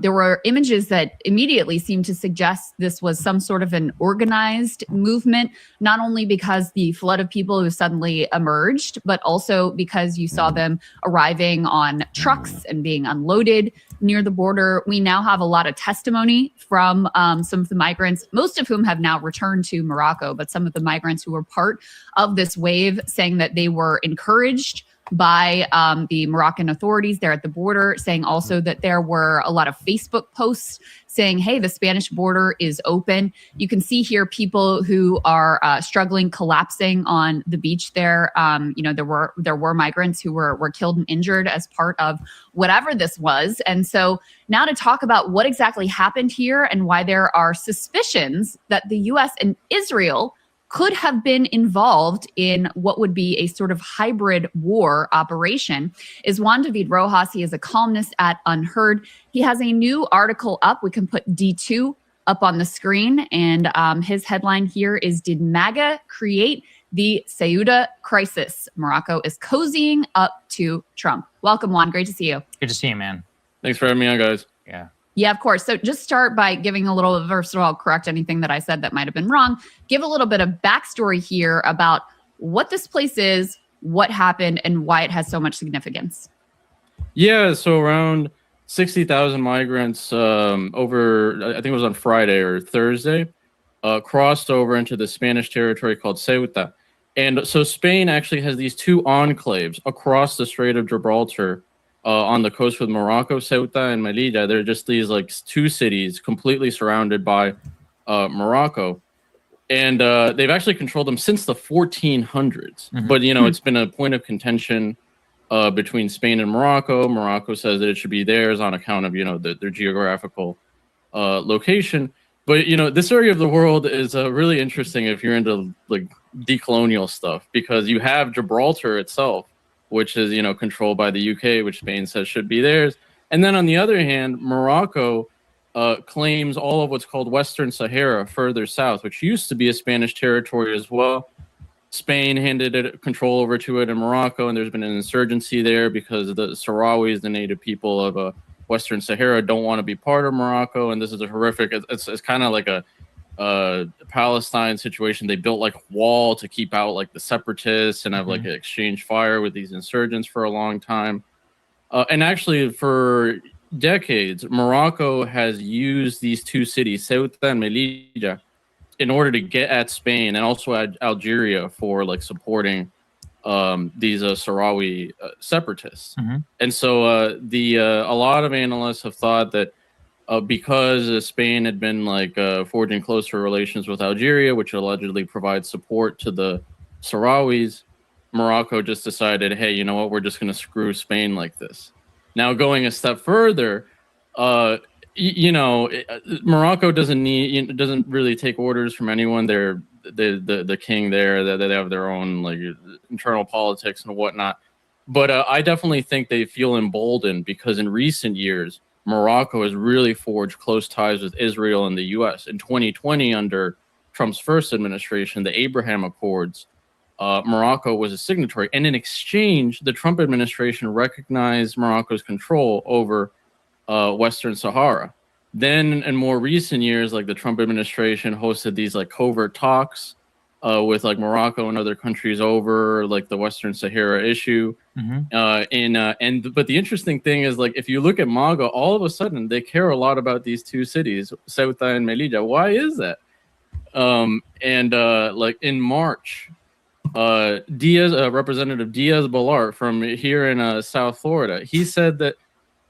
There were images that immediately seemed to suggest this was some sort of an organized movement, not only because the flood of people who suddenly emerged, but also because you saw them arriving on trucks and being unloaded near the border. We now have a lot of testimony from some of the migrants, most of whom have now returned to Morocco, but some of the migrants who were part of this wave saying that they were encouraged by the Moroccan authorities there at the border, saying also that there were a lot of Facebook posts saying, hey, the Spanish border is open. You can see here people who are struggling, collapsing on the beach there. There were migrants who were killed and injured as part of whatever this was. And so now to talk about what exactly happened here and why there are suspicions that the U.S. and Israel could have been involved in what would be a sort of hybrid war operation is Juan David Rojas. He is a columnist at Unheard. He has a new article up. We can put D2 up on the screen. And his headline here is, Did MAGA Create the Ceuta Crisis? Morocco is cozying up to Trump. Welcome, Juan. Great to see you. Good to see you, man. Thanks for having me on, guys. Yeah, of course. So just start by giving a little, first of all, correct anything that I said that might have been wrong. Give a little bit of backstory here about what this place is, what happened, and why it has so much significance. Yeah, so around 60,000 migrants over, I think it was on Friday or Thursday, crossed over into the Spanish territory called Ceuta. And so Spain actually has these two enclaves across the Strait of Gibraltar on the coast with Morocco, Ceuta and Melilla. They're just these like two cities completely surrounded by Morocco. And they've actually controlled them since the 1400s. Mm-hmm. But, it's been a point of contention between Spain and Morocco. Morocco says that it should be theirs on account of their geographical location. But this area of the world is really interesting if you're into like decolonial stuff, because you have Gibraltar itself, which is controlled by the UK, which Spain says should be theirs. And then on the other hand, Morocco claims all of what's called Western Sahara further south, which used to be a Spanish territory as well. Spain handed control over to it in Morocco, and there's been an insurgency there because the Sahrawis, the native people of Western Sahara, don't want to be part of Morocco, and this is a horrific. It's kind of like a Palestine situation. They built like a wall to keep out like the separatists and have like an exchange fire with these insurgents for a long time. And actually, for decades, Morocco has used these two cities, Ceuta and Melilla, in order to get at Spain and also at Algeria for like supporting these Sahrawi separatists. And so a lot of analysts have thought that because Spain had been like forging closer relations with Algeria, which allegedly provides support to the Sahrawis, Morocco just decided, hey, you know what, we're just going to screw Spain like this. Now, going a step further, Morocco doesn't really take orders from anyone. They're the king there. That they have their own like internal politics and whatnot. But I definitely think they feel emboldened because in recent years, Morocco has really forged close ties with Israel and the U.S. In 2020, under Trump's first administration, the Abraham Accords, Morocco was a signatory. And in exchange, the Trump administration recognized Morocco's control over Western Sahara. Then in more recent years, like the Trump administration hosted these like covert talks with like Morocco and other countries over like the Western Sahara issue. But the interesting thing is, like, if you look at MAGA, all of a sudden they care a lot about these two cities, Ceuta and Melilla. Why is that? Like in March, Representative Diaz-Balart from here in South Florida, he said that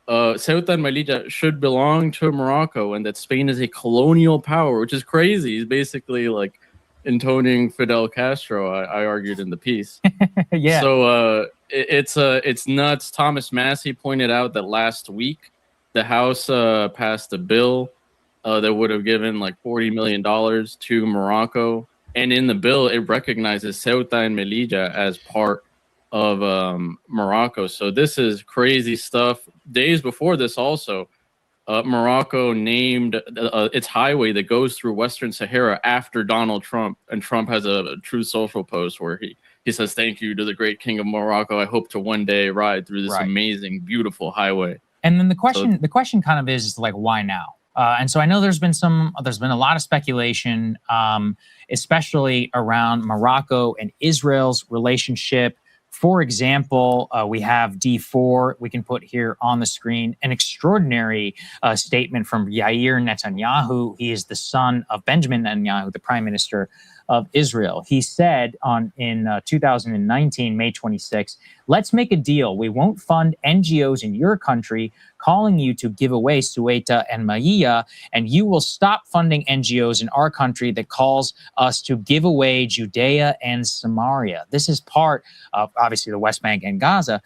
Ceuta and Melilla should belong to Morocco and that Spain is a colonial power, which is crazy. He's basically like intoning Fidel Castro, I argued in the piece. Yeah. So it's nuts. Thomas Massey pointed out that last week the House passed a bill that would have given like $40 million to Morocco. And in the bill, it recognizes Ceuta and Melilla as part of Morocco. So this is crazy stuff. Days before this also, Morocco named its highway that goes through Western Sahara after Donald Trump. And Trump has a Truth Social post where he says, "Thank you to the great king of Morocco. I hope to one day ride through this amazing, beautiful highway." And then the question kind of is like, why now? And so I know there's been a lot of speculation, especially around Morocco and Israel's relationship. For example, we have D4, we can put here on the screen, an extraordinary statement from Yair Netanyahu. He is the son of Benjamin Netanyahu, the prime minister of Israel. He said in 2019, May 26, "Let's make a deal. We won't fund NGOs in your country calling you to give away Ceuta and Melilla, and you will stop funding NGOs in our country that calls us to give away Judea and Samaria." This is part of, obviously, the West Bank and Gaza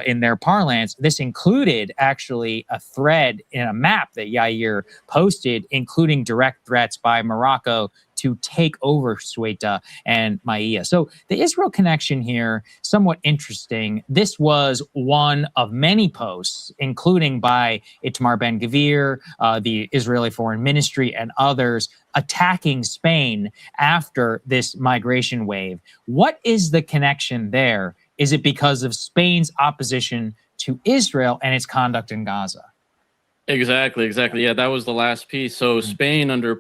in their parlance. This included actually a thread in a map that Yair posted, including direct threats by Morocco to take over Ceuta and Melilla. So the Israel connection here, somewhat interesting. This was one of many posts, including by Itamar Ben-Gvir, the Israeli Foreign Ministry, and others, attacking Spain after this migration wave. What is the connection there? Is it because of Spain's opposition to Israel and its conduct in Gaza? Exactly. Yeah, that was the last piece. So Spain, under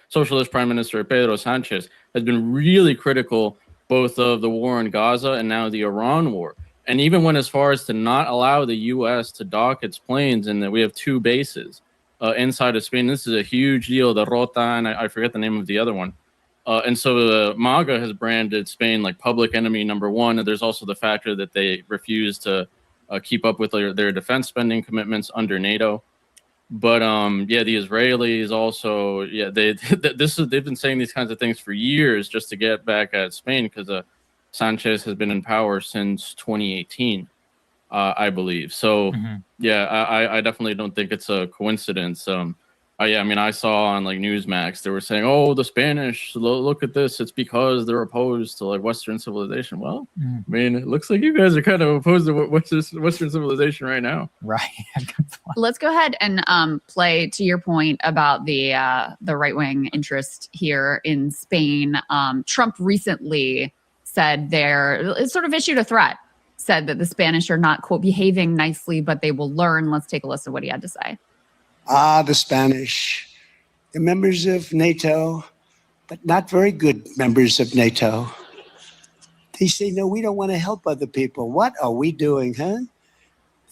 Socialist Prime Minister Pedro Sanchez, has been really critical both of the war in Gaza and now the Iran war. And even went as far as to not allow the U.S. to dock its planes, and that we have two bases inside of Spain. This is a huge deal. The Rota, and I forget the name of the other one. And so MAGA has branded Spain like public enemy number one. And there's also the factor that they refuse to keep up with their defense spending commitments under NATO. But the Israelis also, they've been saying these kinds of things for years just to get back at Spain, because Sanchez has been in power since 2018, I believe. So, yeah, I definitely don't think it's a coincidence. Yeah, I mean, I saw on like Newsmax, they were saying, oh, the Spanish, look at this. It's because they're opposed to like Western civilization. Well, I mean, it looks like you guys are kind of opposed to Western civilization right now. Right. Let's go ahead and play to your point about the right-wing interest here in Spain. Trump recently said sort of issued a threat, said that the Spanish are not, quote, behaving nicely, but they will learn. Let's take a listen to what he had to say. The Spanish, they're members of NATO, but not very good members of NATO. They say, no, we don't want to help other people. What are we doing, huh?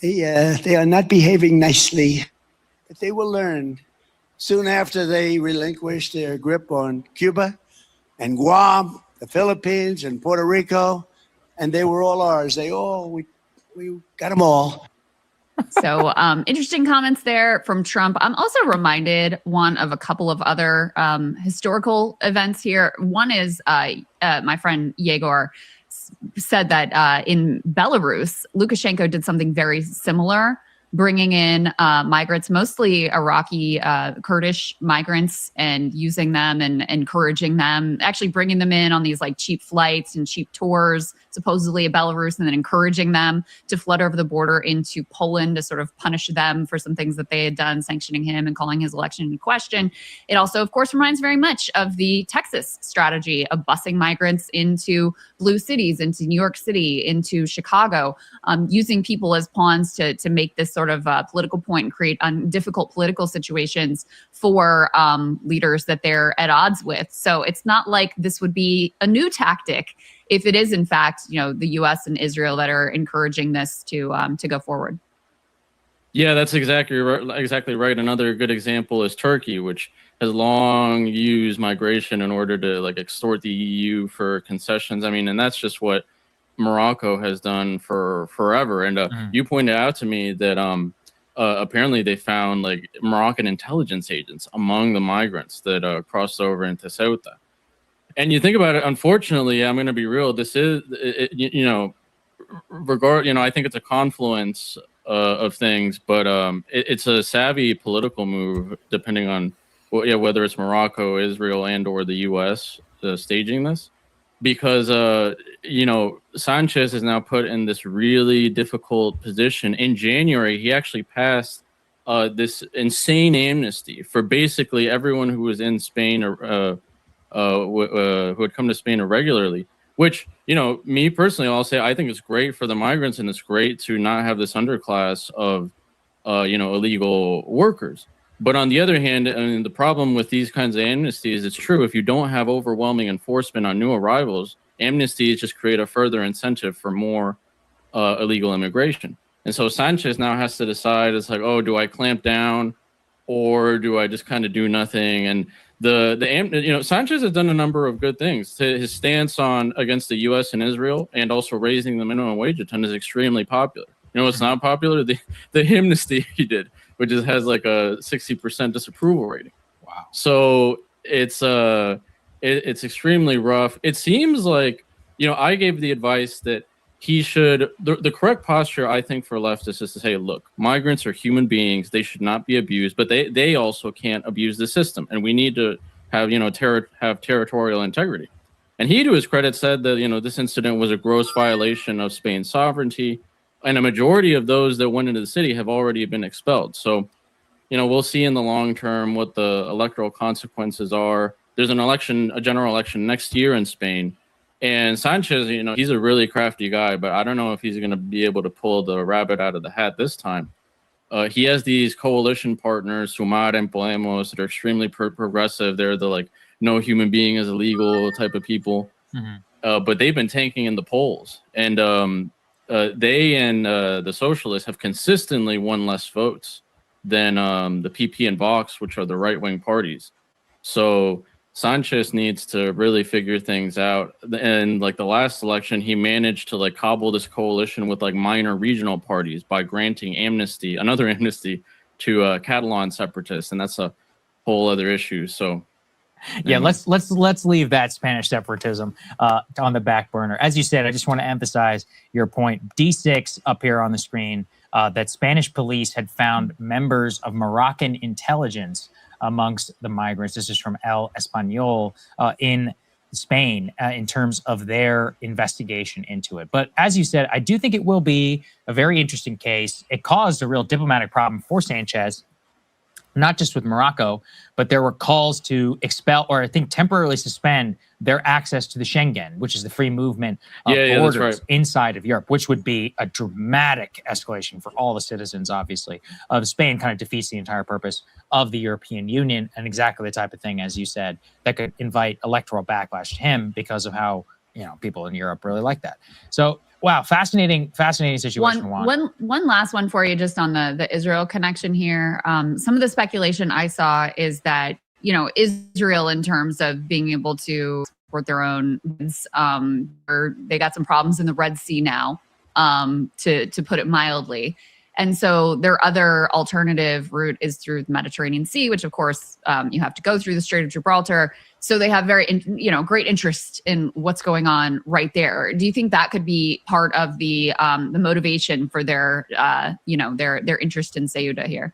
They are not behaving nicely, but they will learn. Soon after they relinquished their grip on Cuba and Guam, the Philippines and Puerto Rico, and they were all ours. We got them all. So interesting comments there from Trump. I'm also reminded of a couple of other historical events here. One is my friend Yegor said that in Belarus, Lukashenko did something very similar, bringing in migrants, mostly Iraqi Kurdish migrants, and using them and encouraging them, actually bringing them in on these like cheap flights and cheap tours, supposedly of Belarus, and then encouraging them to flood over the border into Poland to sort of punish them for some things that they had done, sanctioning him and calling his election into question. It also, of course, reminds very much of the Texas strategy of busing migrants into blue cities, into New York City, into Chicago, using people as pawns to make this sort of political point and create difficult political situations for leaders that they're at odds with. So it's not like this would be a new tactic if it is, in fact, the U.S. and Israel that are encouraging this to go forward. Yeah, that's exactly right. Another good example is Turkey, which has long used migration in order to like extort the EU for concessions. I mean, and that's just what Morocco has done for forever. And you pointed out to me that apparently they found like Moroccan intelligence agents among the migrants that crossed over into Ceuta. And you think about it, unfortunately, I'm going to be real. This is, I think it's a confluence of things, but it's a savvy political move, depending on whether it's Morocco, Israel, and or the U.S. Staging this. Because, Sanchez is now put in this really difficult position. In January, he actually passed this insane amnesty for basically everyone who was in Spain or who had come to Spain irregularly, which, me personally, I'll say I think it's great for the migrants, and it's great to not have this underclass of, illegal workers. But on the other hand, I mean, the problem with these kinds of amnesties, it's true, if you don't have overwhelming enforcement on new arrivals, amnesties just create a further incentive for more illegal immigration. And so Sanchez now has to decide, it's like, oh, do I clamp down or do I just kind of do nothing? And Sanchez has done a number of good things. His stance against the U.S. and Israel, and also raising the minimum wage a ton, is extremely popular. What's not popular? The amnesty he did, which has like a 60% disapproval rating. Wow. So it's extremely rough. It seems like, I gave the advice that he should, the correct posture, I think, for leftists is to say, look, migrants are human beings. They should not be abused, but they also can't abuse the system. And we need to have, have territorial integrity. And he, to his credit, said that, this incident was a gross violation of Spain's sovereignty. And a majority of those that went into the city have already been expelled. So, we'll see in the long term what the electoral consequences are. There's a general election next year in Spain. And Sanchez, he's a really crafty guy, but I don't know if he's going to be able to pull the rabbit out of the hat this time. He has these coalition partners, Sumar and Podemos, that are extremely progressive. They're the like no human being is illegal type of people. But they've been tanking in the polls. And they and the socialists have consistently won less votes than the PP and Vox, which are the right-wing parties. So Sanchez needs to really figure things out. And like the last election, he managed to like cobble this coalition with like minor regional parties by granting another amnesty to Catalan separatists. And that's a whole other issue. So Yeah, let's leave that Spanish separatism on the back burner. As you said, I just want to emphasize your point. D6 up here on the screen, that Spanish police had found members of Moroccan intelligence amongst the migrants. This is from El Español in Spain in terms of their investigation into it. But as you said, I do think it will be a very interesting case. It caused a real diplomatic problem for Sanchez, not just with Morocco, but there were calls to expel, or I think temporarily suspend, their access to the Schengen, which is the free movement of borders right. inside of Europe, which would be a dramatic escalation for all the citizens, obviously, of Spain. Kind of defeats the entire purpose of the European Union, and exactly the type of thing, as you said, that could invite electoral backlash to him because of how, you know, people in Europe really like that. So, wow, fascinating situation. One last one for you, just on the Israel connection here. Some of the speculation I saw is that, you know, Israel, in terms of being able to support their own, or they got some problems in the Red Sea now, to put it mildly. And so their other alternative route is through the Mediterranean Sea, which of course you have to go through the Strait of Gibraltar. So they have great interest in what's going on right there. Do you think that could be part of the motivation for their interest in Ceuta here?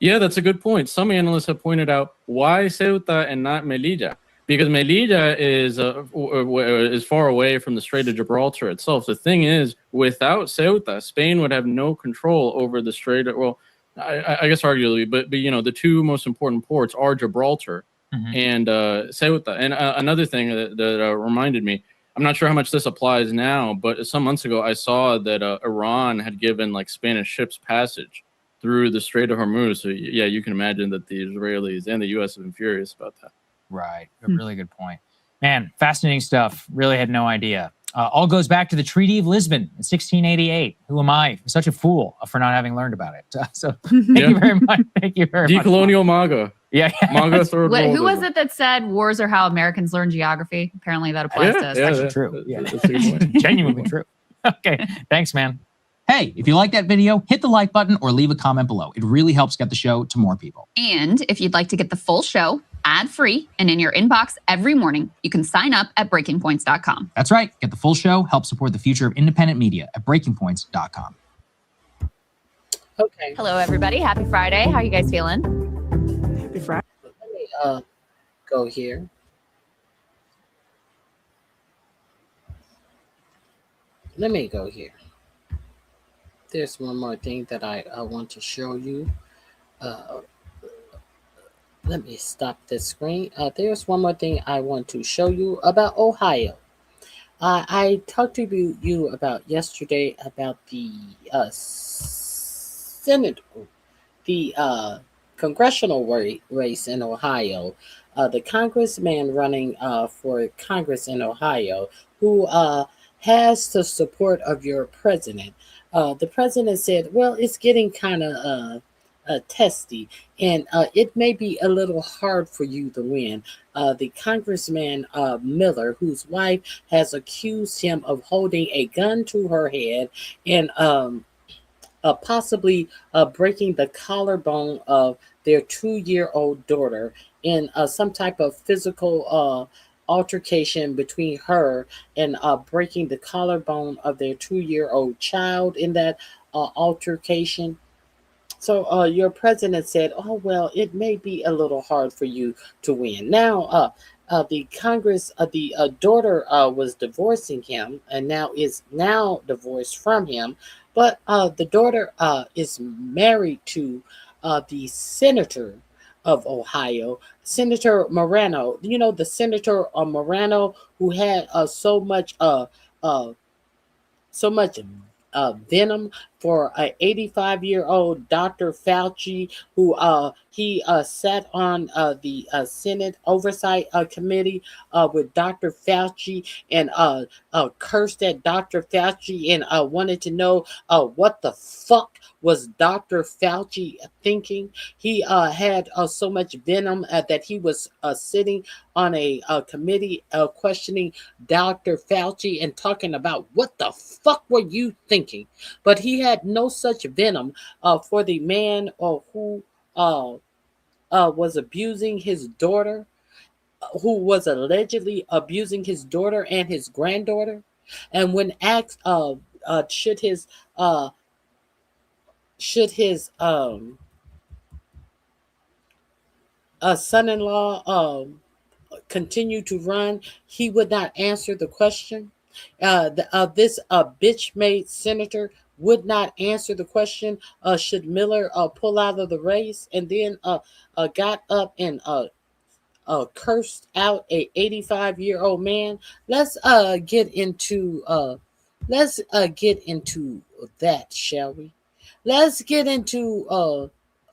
Yeah, that's a good point. Some analysts have pointed out, why Ceuta and not Melilla? Because Melilla is far away from the Strait of Gibraltar itself. The thing is, without Ceuta, Spain would have no control over the Strait. Well, I guess arguably, but you know, the two most important ports are Gibraltar and Ceuta. And another thing that reminded me, I'm not sure how much this applies now, but some months ago I saw that Iran had given like Spanish ships passage through the Strait of Hormuz. So yeah, you can imagine that the Israelis and the U.S. have been furious about that. Right. A really good point. Man, fascinating stuff. Really had no idea. All goes back to the Treaty of Lisbon in 1688. Who am I? Such a fool for not having learned about it. So thank you very much. Thank you very much. Decolonial MAGA. Yeah. MAGA third world. Who was it that said wars are how Americans learn geography? Apparently that applies to us. That's actually true. Yeah. Genuinely true. Okay. Thanks, man. Hey, if you like that video, hit the like button or leave a comment below. It really helps get the show to more people. And if you'd like to get the full show ad-free and in your inbox every morning, you can sign up at breakingpoints.com. That's right. Get the full show. Help support the future of independent media at breakingpoints.com. Okay. Hello, everybody. Happy Friday. How are you guys feeling? Happy Friday. Let me go here. Let me go here. There's one more thing that I want to show you. Let me stop this screen. There's one more thing I want to show you about Ohio. I talked to you about yesterday about the Senate, the congressional race in Ohio. The congressman running for Congress in Ohio, who has the support of your president. The president said, well, it's getting kind of testy, and it may be a little hard for you to win. The Congressman Miller, whose wife has accused him of holding a gun to her head and possibly breaking the collarbone of their 2-year-old daughter in some type of physical altercation between her and breaking the collarbone of their 2-year-old child in that altercation. So your president said, oh, well, it may be a little hard for you to win. Now, the Congress, the daughter was divorcing him and now is divorced from him. But the daughter is married to the senator of Ohio, Senator Morano. You know, the Senator Morano who had so much venom for an 85-year-old Dr. Fauci, who he sat on the Senate Oversight Committee with Dr. Fauci and cursed at Dr. Fauci and wanted to know what the fuck was Dr. Fauci thinking. He had so much venom that he was sitting on a committee questioning Dr. Fauci and talking about what the fuck were you thinking. But he had no such venom for the man who was abusing his daughter. who was allegedly abusing his daughter and his granddaughter, and when asked, should his son-in-law continue to run, he would not answer the question. This bitch-made senator would not answer the question, should Miller pull out of the race, and then got up and cursed out a 85-year-old man. Let's get into that, shall we? Let's get into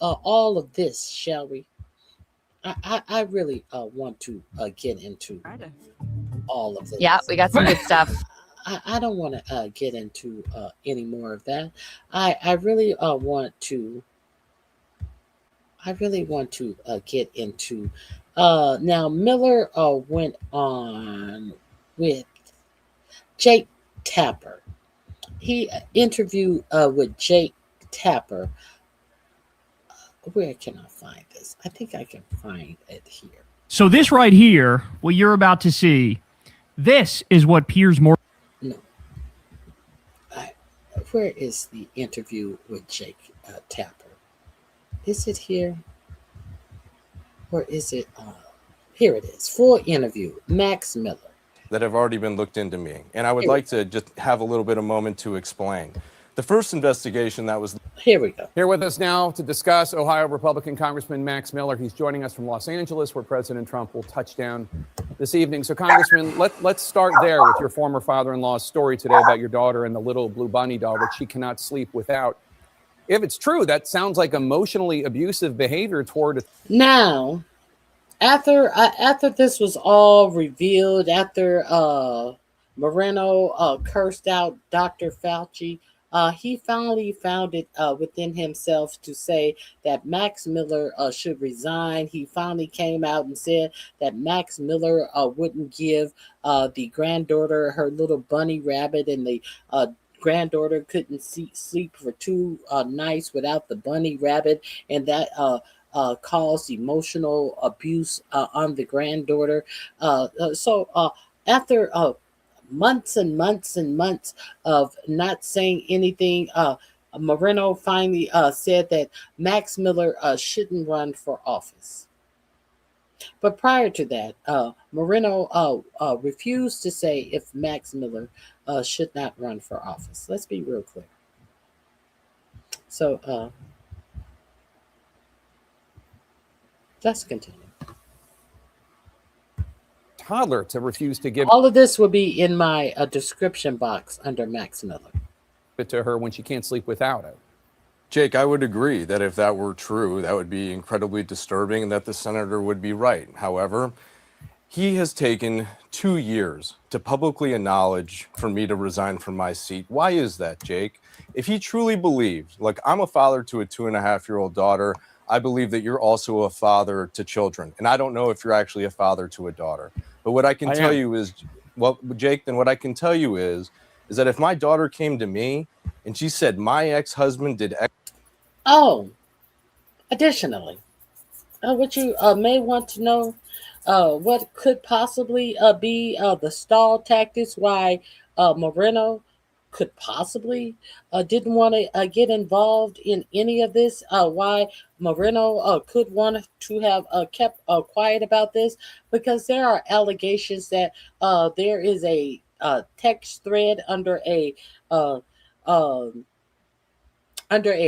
all of this, shall we? I really want to get into all of this. Yeah, we got some good stuff. I don't want to get into any more of that. I really want to. I really want to get into. Now Miller went on with Jake Tapper. He interviewed with Jake Tapper. Where can I find this? I think I can find it here. So this right here, what you're about to see, this is what Piers Morgan. No. Where is the interview with Jake Tapper? Is it here? Or is it? Here it is. Full interview. Max Miller. That have already been looked into me. And I would like to just have a little bit of moment to explain. The first investigation that was... Here we go. Here with us now to discuss Ohio Republican Congressman Max Miller. He's joining us from Los Angeles, where President Trump will touch down this evening. So, Congressman, let's start there with your former father-in-law's story today about your daughter and the little blue bunny doll that she cannot sleep without. If it's true, that sounds like emotionally abusive behavior toward... Now, after this was all revealed, after Moreno cursed out Dr. Fauci, he finally found it within himself to say that Max Miller should resign. He finally came out and said that Max Miller wouldn't give the granddaughter her little bunny rabbit, and the granddaughter couldn't sleep for 2 nights without the bunny rabbit, and that caused emotional abuse on the granddaughter. So after months and months and months of not saying anything, Moreno finally said that Max Miller shouldn't run for office. But prior to that, Moreno refused to say if Max Miller should not run for office. Let's be real clear. So let's continue. Toddler to refuse to give all of this will be in my description box under Max Miller. it to her when she can't sleep without it. Jake, I would agree that if that were true, that would be incredibly disturbing and that the senator would be right. However, he has taken 2 years to publicly acknowledge for me to resign from my seat. Why is that, Jake? If he truly believed, like, I'm a father to a 2.5-year-old daughter, I believe that you're also a father to children. And I don't know if you're actually a father to a daughter. But what I can tell you is, well, Jake, then what I can tell you is that if my daughter came to me and she said my ex-husband did X. Oh, additionally, what you may want to know, what could possibly be the stall tactics why Moreno could possibly didn't want to get involved in any of this, why Moreno could want to have kept quiet about this, because there are allegations that there is a text thread under a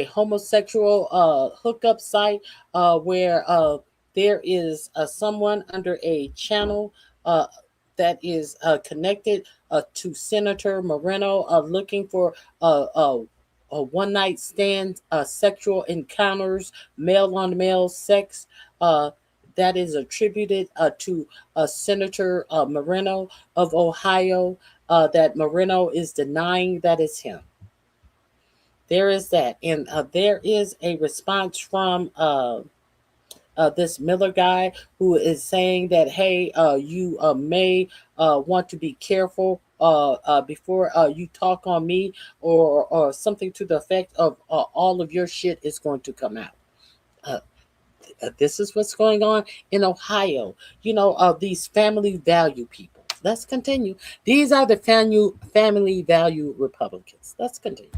homosexual hookup site where there is someone under a channel that is connected to Senator Moreno looking for a one-night stand, sexual encounters, male-on-male sex that is attributed to Senator Moreno of Ohio, that Moreno is denying that is him. There is that. And there is a response from this Miller guy who is saying that, hey, you may want to be careful before you talk on me, or something to the effect of all of your shit is going to come out. this is what's going on in Ohio. These family value people. Let's continue. These are the family value Republicans. Let's continue.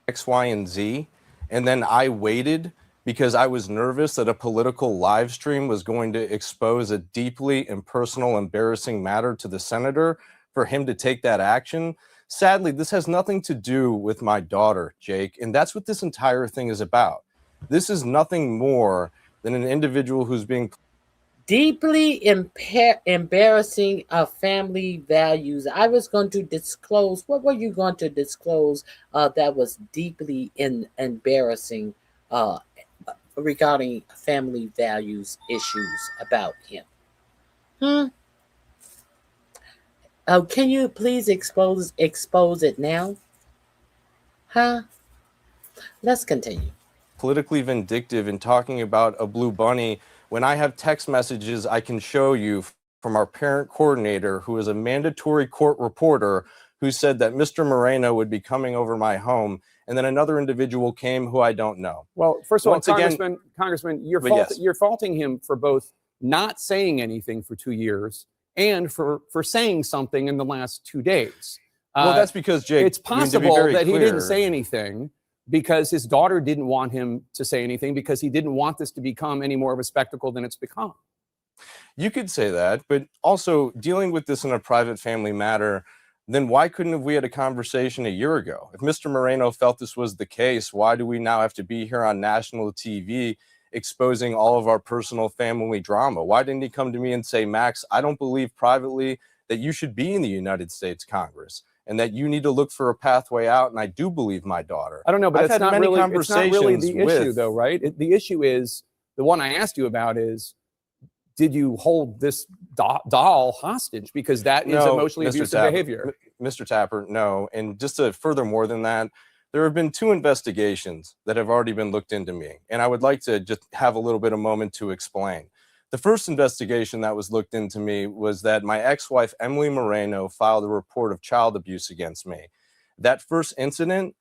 X, Y, and Z. And then I waited because I was nervous that a political live stream was going to expose a deeply impersonal, embarrassing matter to the senator for him to take that action. Sadly, this has nothing to do with my daughter, Jake, and that's what this entire thing is about. This is nothing more than an individual who's being deeply embarrassing of family values. I was going to disclose. What were you going to disclose that was deeply embarrassing regarding family values issues about him? Can you please expose it now? Let's continue. Politically vindictive in talking about a blue bunny when I have text messages I can show you from our parent coordinator, who is a mandatory court reporter, who said that Mr. Moreno would be coming over my home, and then another individual came who I don't know. Well, first of all, Once again, Congressman, yes. you're faulting him for both not saying anything for 2 years and for saying something in the last 2 days. Well, that's because, Jake, it's I mean, to be possible very that he clear, didn't say anything because his daughter didn't want him to say anything, because he didn't want this to become any more of a spectacle than it's become. You could say that, but also dealing with this in a private family matter, then why couldn't have we had a conversation a year ago? If Mr. Moreno felt this was the case, why do we now have to be here on national TV exposing all of our personal family drama? Why didn't he come to me and say, Max, I don't believe privately that you should be in the United States Congress and that you need to look for a pathway out, and I do believe my daughter. I don't know, but I've it's had not many really conversations the issue, though, right? The issue is, the one I asked you about is, did you hold this doll hostage? Because that is emotionally abusive behavior. Mr. Tapper, no. And just to further more than that, there have been 2 investigations that have already been looked into me, and I would like to just have a little bit of moment to explain. The first investigation that was looked into me was that my ex-wife, Emily Moreno, filed a report of child abuse against me. That first incident,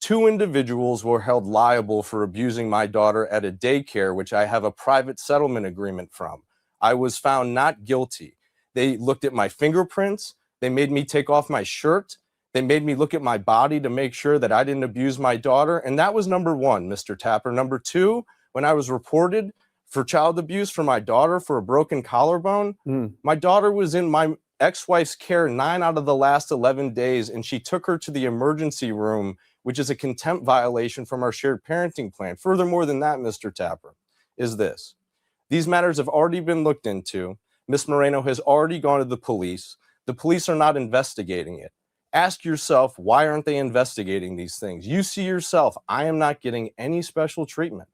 2 individuals were held liable for abusing my daughter at a daycare, which I have a private settlement agreement from. I was found not guilty. They looked at my fingerprints. They made me take off my shirt. They made me look at my body to make sure that I didn't abuse my daughter. And that was number 1, Mr. Tapper. Number 2, when I was reported for child abuse for my daughter for a broken collarbone, my daughter was in my ex-wife's care 9 out of the last 11 days, and she took her to the emergency room, which is a contempt violation from our shared parenting plan. Furthermore than that, Mr. Tapper, is this. These matters have already been looked into. Ms. Moreno has already gone to the police. The police are not investigating it. Ask yourself, why aren't they investigating these things? You see yourself, I am not getting any special treatment.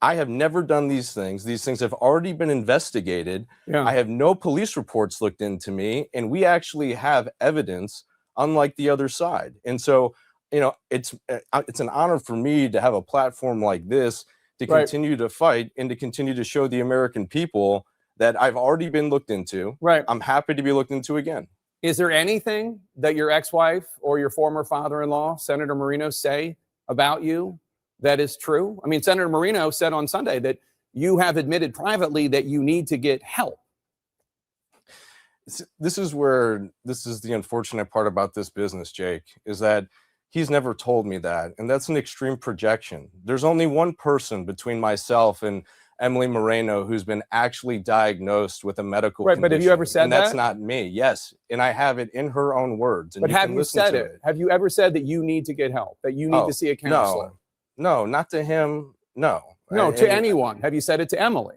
I have never done these things. These things have already been investigated. Yeah. I have no police reports looked into me, and we actually have evidence, unlike the other side. And so, it's an honor for me to have a platform like this to continue to fight and to continue to show the American people that I've already been looked into. Right. I'm happy to be looked into again. Is there anything that your ex-wife or your former father-in-law, Senator Moreno, say about you that is true? I mean, Senator Moreno said on Sunday that you have admitted privately that you need to get help. This is the unfortunate part about this business, Jake, is that he's never told me that. And that's an extreme projection. There's only one person between myself and Emily Moreno who's been actually diagnosed with a medical condition. But have you ever said and that? That's not me. Yes. And I have it in her own words. And But have you said it? it? Have you ever said that you need to get help, that you need to see a counselor? No, not to him. No. No, to anyone. Have you said it to Emily?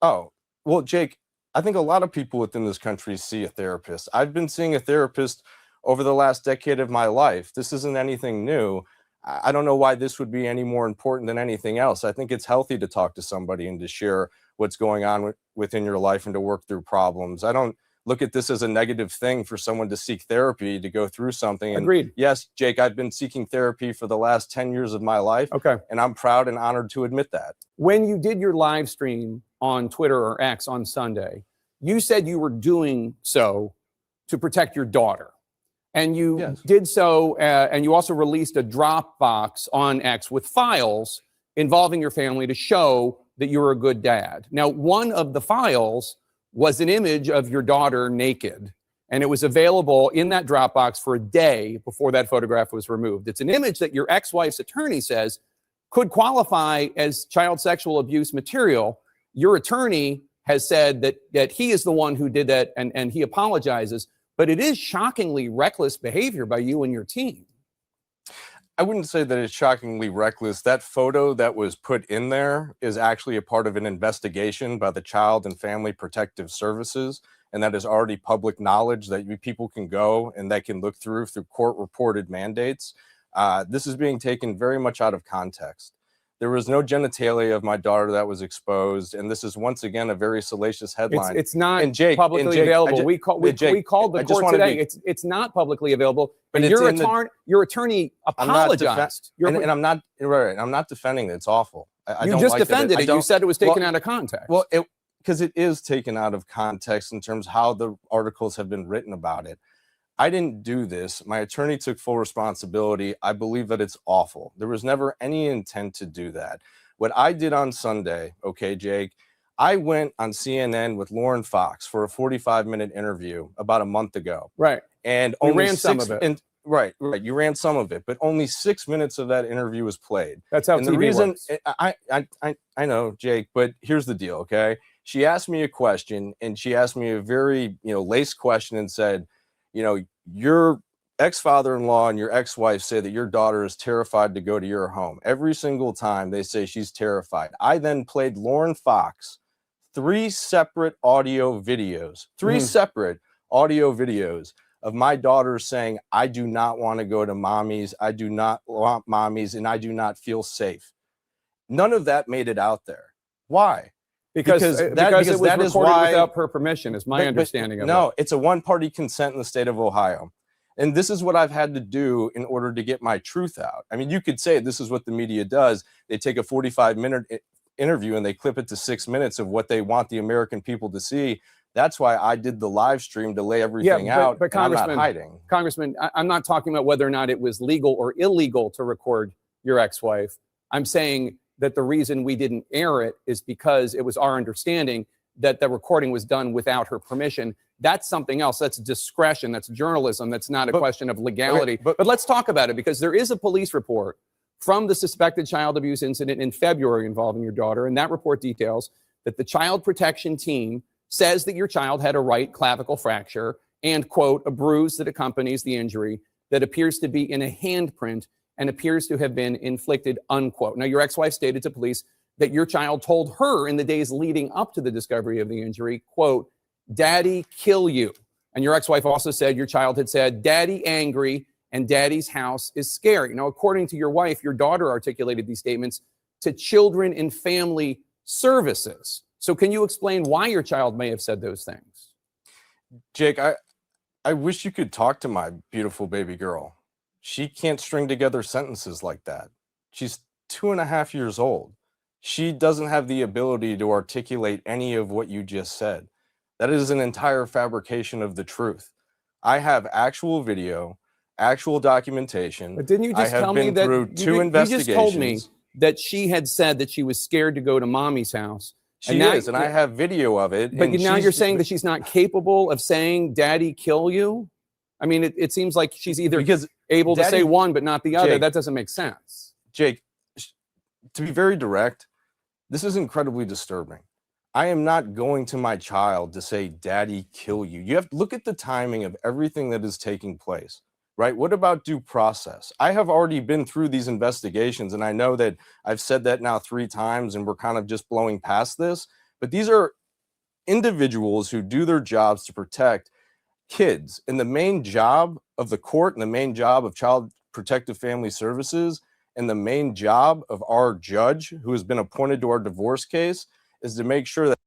Oh, well, Jake, I think a lot of people within this country see a therapist. I've been seeing a therapist over the last decade of my life. This isn't anything new. I don't know why this would be any more important than anything else. I think it's healthy to talk to somebody and to share what's going on within your life and to work through problems. I don't look at this as a negative thing for someone to seek therapy, to go through something. And Agreed. yes, Jake, I've been seeking therapy for the last 10 years of my life. Okay. And I'm proud and honored to admit that. When you did your live stream on Twitter or X on Sunday, you said you were doing so to protect your daughter. And you did so, and you also released a Dropbox on X with files involving your family to show that you're a good dad. Now, one of the files was an image of your daughter naked, and it was available in that Dropbox for a day before that photograph was removed. It's an image that your ex-wife's attorney says could qualify as child sexual abuse material. Your attorney has said that he is the one who did that, and he apologizes, but it is shockingly reckless behavior by you and your team. I wouldn't say that it's shockingly reckless. That photo that was put in there is actually a part of an investigation by the Child and Family Protective Services, and that is already public knowledge that people can go and that can look through court-reported mandates. This is being taken very much out of context. There was no genitalia of my daughter that was exposed, and this is once again a very salacious headline. It's not and Jake, publicly available. We called the court today. It's not publicly available. But And your attorney apologized. I'm not right. I'm not defending it. It's awful. I You don't just like defended it. You said it was taken out of context. Well, because it is taken out of context in terms of how the articles have been written about it. I didn't do this. My attorney took full responsibility. I believe that it's awful. There was never any intent to do that. What I did on Sunday, okay, Jake, I went on CNN with Lauren Fox for a 45-minute interview about a month ago. Right. And You only ran some of it. Right. You ran some of it, but only 6 minutes of that interview was played. That's how and the TV reason works. I know, Jake, but here's the deal, okay? She asked me a question, and she asked me a very, laced question and said, your ex-father-in-law and your ex-wife say that your daughter is terrified to go to your home. Every single time they say she's terrified. I then played Lauren Fox 3 separate audio videos, of my daughter saying, I do not want to go to mommy's, I do not want mommy's, and I do not feel safe. None of that made it out there. Why? Because it was recorded without her permission, is my understanding of it. No, it's a one-party consent in the state of Ohio. And this is what I've had to do in order to get my truth out. I mean, you could say this is what the media does. They take a 45-minute interview and they clip it to 6 minutes of what they want the American people to see. That's why I did the live stream to lay everything out. But and I'm not hiding. Congressman, I'm not talking about whether or not it was legal or illegal to record your ex-wife. I'm saying that the reason we didn't air it is because it was our understanding that the recording was done without her permission. That's something else. That's discretion. That's journalism. That's not a question of legality. But let's talk about it, because there is a police report from the suspected child abuse incident in February involving your daughter. And that report details that the child protection team says that your child had a right clavicle fracture and, quote, a bruise that accompanies the injury that appears to be in a handprint and appears to have been inflicted, unquote. Now, your ex-wife stated to police that your child told her in the days leading up to the discovery of the injury, quote, Daddy, kill you. And your ex-wife also said your child had said, Daddy angry and Daddy's house is scary. Now, according to your wife, your daughter articulated these statements to Children and Family Services. So can you explain why your child may have said those things? Jake, I wish you could talk to my beautiful baby girl. She can't string together sentences like that. She's 2.5 years old. She doesn't have the ability to articulate any of what you just said. That is an entire fabrication of the truth. I have actual video, actual documentation. But didn't you just tell me that through two investigations. You just told me that she had said that she was scared to go to mommy's house. She is, and I have video of it. But now you're saying that she's not capable of saying, Daddy, kill you? I mean, it seems like she's either able to say one but not the other. Jake, that doesn't make sense. Jake, to be very direct, this is incredibly disturbing. I am not going to my child to say, Daddy, kill you. You have to look at the timing of everything that is taking place, right? What about due process? I have already been through these investigations, and I know that I've said that now 3 times, and we're kind of just blowing past this. But these are individuals who do their jobs to protect kids. And the main job of the court and the main job of Child Protective Family Services and the main job of our judge who has been appointed to our divorce case is to make sure that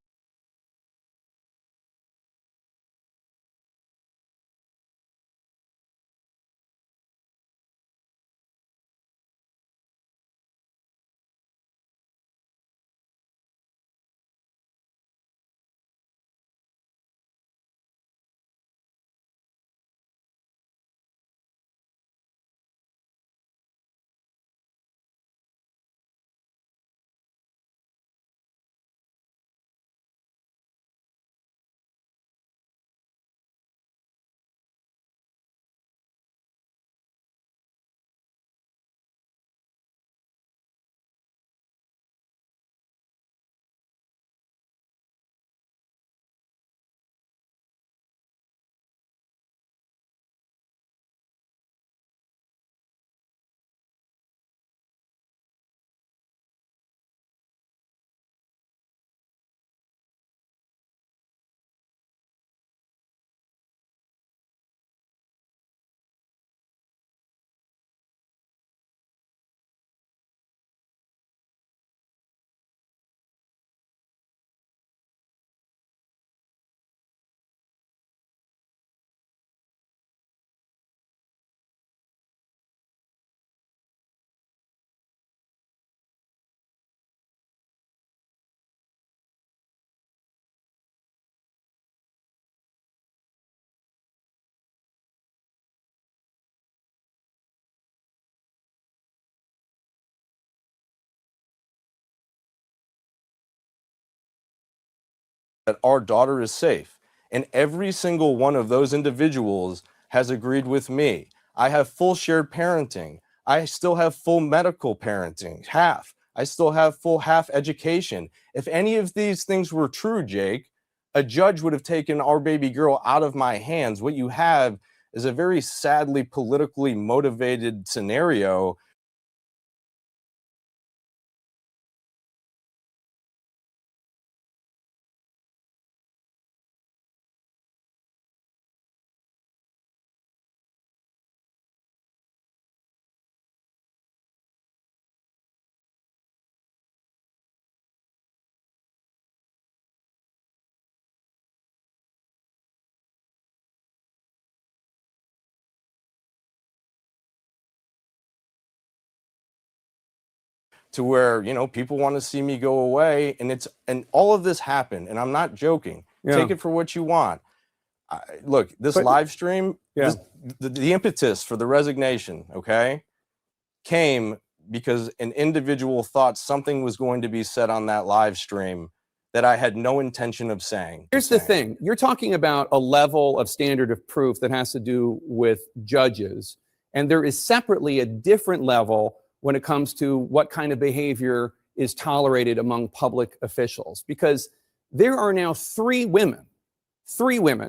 that our daughter is safe. And every single one of those individuals has agreed with me. I have full shared parenting. I still have full medical parenting, half. I still have full half education. If any of these things were true, Jake, a judge would have taken our baby girl out of my hands. What you have is a very sadly politically motivated scenario. To where, you know, people want to see me go away, and all of this happened, and I'm not joking. Yeah. Take it for what you want. Look, this live stream, the impetus for the resignation, okay, came because an individual thought something was going to be said on that live stream that I had no intention of saying. Here's the thing. You're talking about a level of standard of proof that has to do with judges. And there is separately a different level when it comes to what kind of behavior is tolerated among public officials. Because there are now three women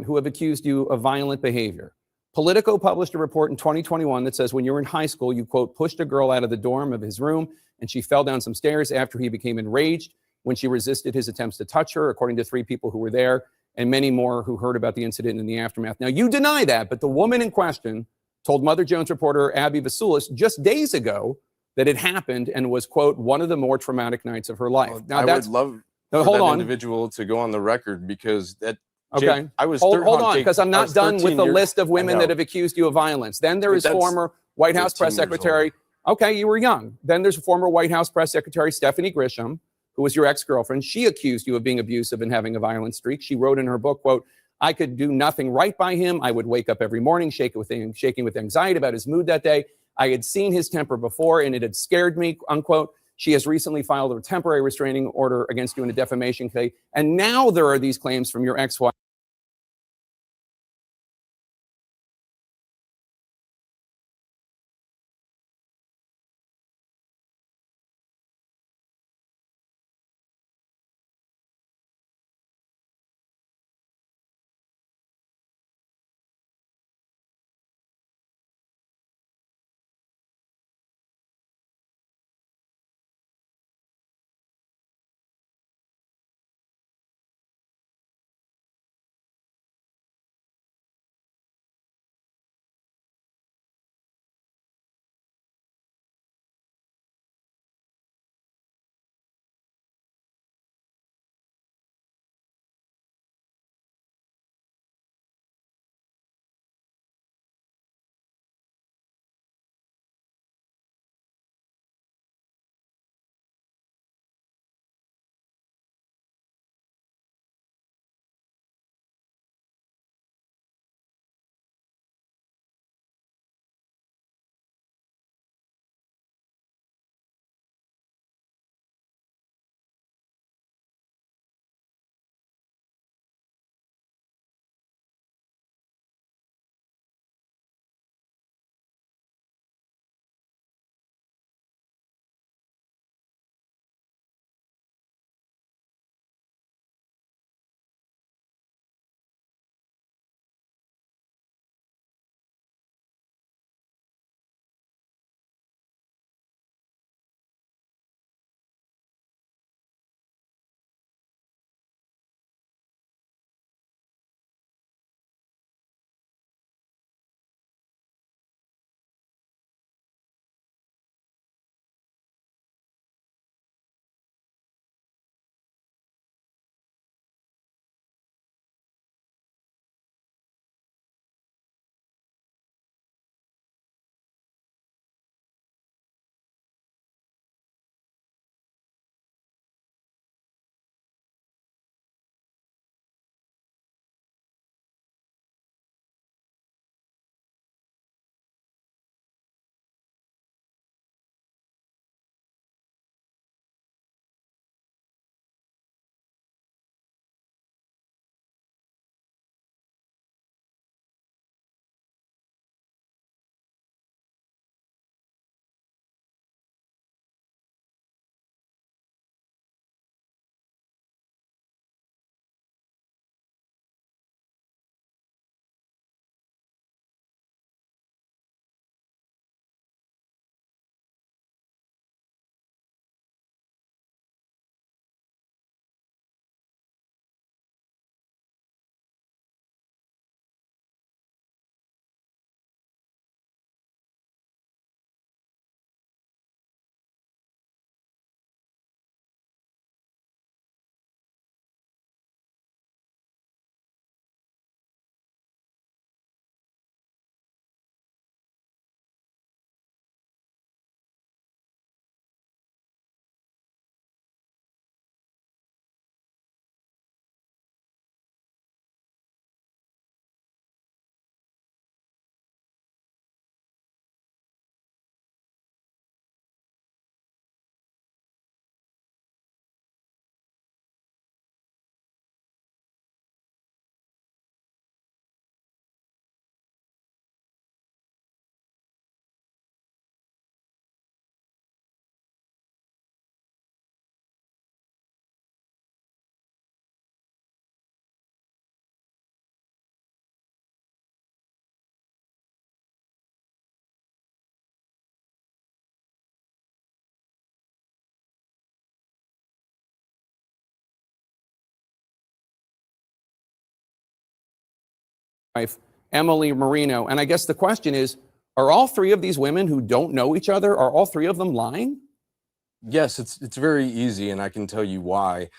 who have accused you of violent behavior. Politico published a report in 2021 that says when you were in high school, you, quote, pushed a girl out of the dorm of his room and she fell down some stairs after he became enraged when she resisted his attempts to touch her, according to 3 people who were there and many more who heard about the incident in the aftermath. Now, you deny that, but the woman in question told Mother Jones reporter Abby Vasulis just days ago that it happened and was, quote, one of the more traumatic nights of her life. Now, I would love for hold that on. individual to go on the record because that. Okay. Jake, I was hold on, because I'm not done with the list of women that have have accused you of violence. Then there is former White House press secretary. Okay, you were young. Then there's former White House press secretary Stephanie Grisham, who was your ex-girlfriend. She accused you of being abusive and having a violent streak. She wrote in her book, quote, I could do nothing right by him. I would wake up every morning shaking with anxiety about his mood that day. I had seen his temper before and it had scared me, unquote. She has recently filed a temporary restraining order against you in a defamation case. And now there are these claims from your ex-wife. Emily Marino. And I guess the question is, are all three of these women who don't know each other, are all three of them lying? Yes, it's very easy, and I can tell you why.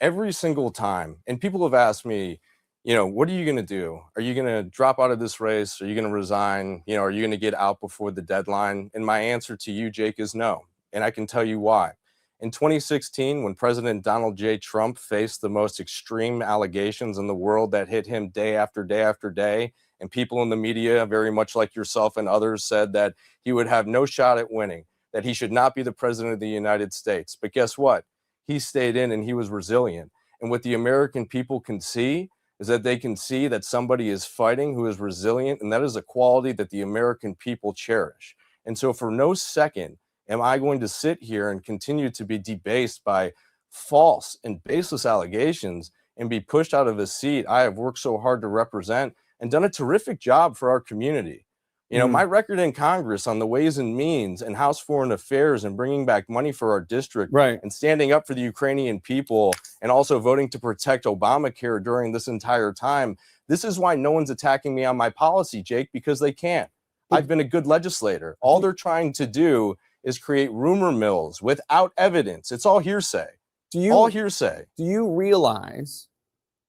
Every single time, and people have asked me, what are you going to do? Are you going to drop out of this race? Are you going to resign? Are you going to get out before the deadline? And my answer to you, Jake, is no. And I can tell you why. In 2016, when President Donald J. Trump faced the most extreme allegations in the world that hit him day after day after day, and people in the media, very much like yourself and others, said that he would have no shot at winning, that he should not be the president of the United States. But guess what? He stayed in and he was resilient. And what the American people can see is that they can see that somebody is fighting who is resilient, and that is a quality that the American people cherish. And so for no second am I going to sit here and continue to be debased by false and baseless allegations and be pushed out of a seat I have worked so hard to represent and done a terrific job for our community. My record in Congress on the Ways and Means and House Foreign Affairs and bringing back money for our district and standing up for the Ukrainian people and also voting to protect Obamacare during this entire time. This is why no one's attacking me on my policy, Jake, because they can't. I've been a good legislator. All they're trying to do is create rumor mills without evidence. It's all hearsay. All hearsay. Do you realize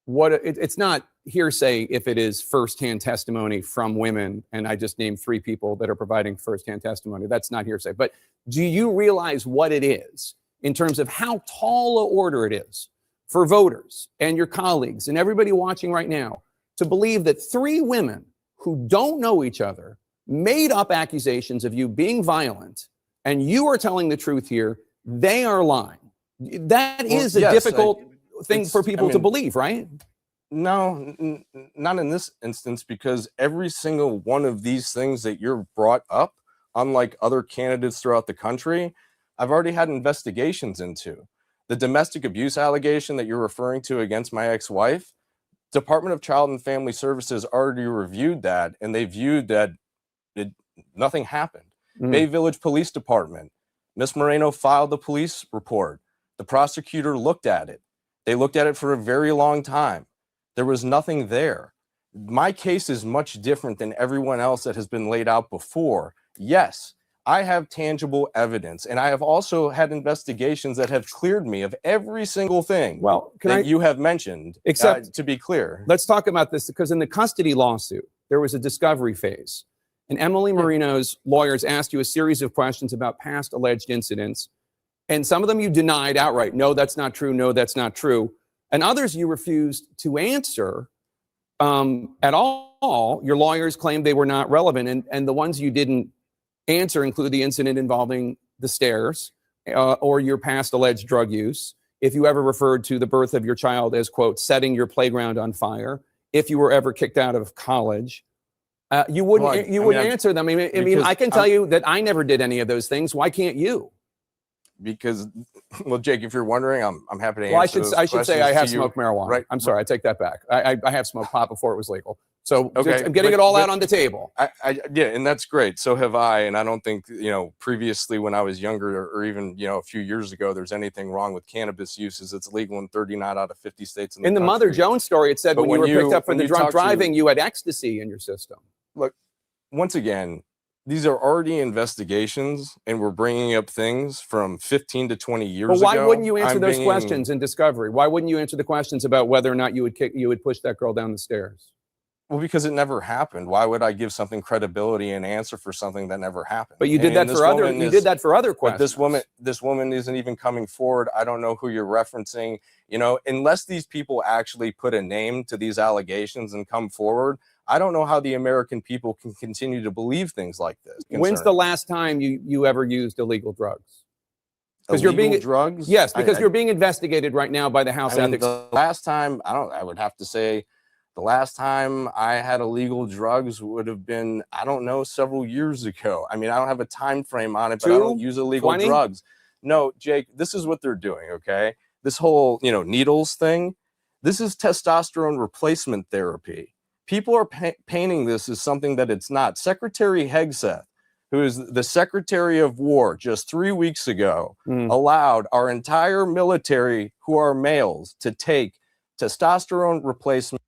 what it's not hearsay if it is firsthand testimony from women, and I just named 3 people that are providing firsthand testimony. That's not hearsay. But do you realize what it is in terms of how tall a order it is for voters and your colleagues and everybody watching right now to believe that 3 women who don't know each other made up accusations of you being violent, and you are telling the truth here? They are lying. That is a difficult thing for people to believe, right? No, not in this instance, because every single one of these things that you're brought up, unlike other candidates throughout the country, I've already had investigations into. The domestic abuse allegation that you're referring to against my ex-wife, Department of Child and Family Services already reviewed that, and they viewed that nothing happened. Bay Village Police Department, Miss Moreno filed the police report. The prosecutor looked at it. They looked at it for a very long time. There was nothing there. My case is much different than everyone else that has been laid out before. Yes, I have tangible evidence, and I have also had investigations that have cleared me of every single thing you have mentioned, except, to be clear. Let's talk about this, because in the custody lawsuit, there was a discovery phase. And Emily Marino's lawyers asked you a series of questions about past alleged incidents. And some of them you denied outright. No, that's not true. No, that's not true. And others you refused to answer at all. Your lawyers claimed they were not relevant. And the ones you didn't answer include the incident involving the stairs or your past alleged drug use. If you ever referred to the birth of your child as, quote, setting your playground on fire. If you were ever kicked out of college. You wouldn't answer them. I mean, I can tell you that I never did any of those things. Why can't you? Because, well, Jake, if you're wondering, I'm happy to answer those I should say I have smoked marijuana. Right. I'm sorry, I take that back. I have smoked pot before it was legal. So I'm getting it all out on the table. Yeah, and that's great. So have I. And I don't think, previously when I was younger or even, a few years ago, there's anything wrong with cannabis uses. It's legal in 39 out of 50 states in the country. Mother Jones story, it said when you were picked up for the drunk driving, you had ecstasy in your system. Look, once again, these are already investigations, and we're bringing up things from 15 to 20 years ago. Well, why wouldn't you answer those questions in discovery? Why wouldn't you answer the questions about whether or not you would push that girl down the stairs? Well, because it never happened. Why would I give something credibility and answer for something that never happened? But you did that for other. You did that for other questions. But this woman isn't even coming forward. I don't know who you're referencing. Unless these people actually put a name to these allegations and come forward, I don't know how the American people can continue to believe things like this. When's the last time you ever used illegal drugs? Because you're being drugs. Yes, because you're being investigated right now by the House Ethics. The last time, I would have to say, the last time I had illegal drugs would have been, I don't know, several years ago. I don't have a time frame on it, but I don't use illegal 20? drugs. No, Jake, this is what they're doing, okay? This whole, needles thing, this is testosterone replacement therapy. People are painting this as something that it's not. Secretary Hegseth, who is the Secretary of War just 3 weeks ago, allowed our entire military, who are males, to take testosterone replacement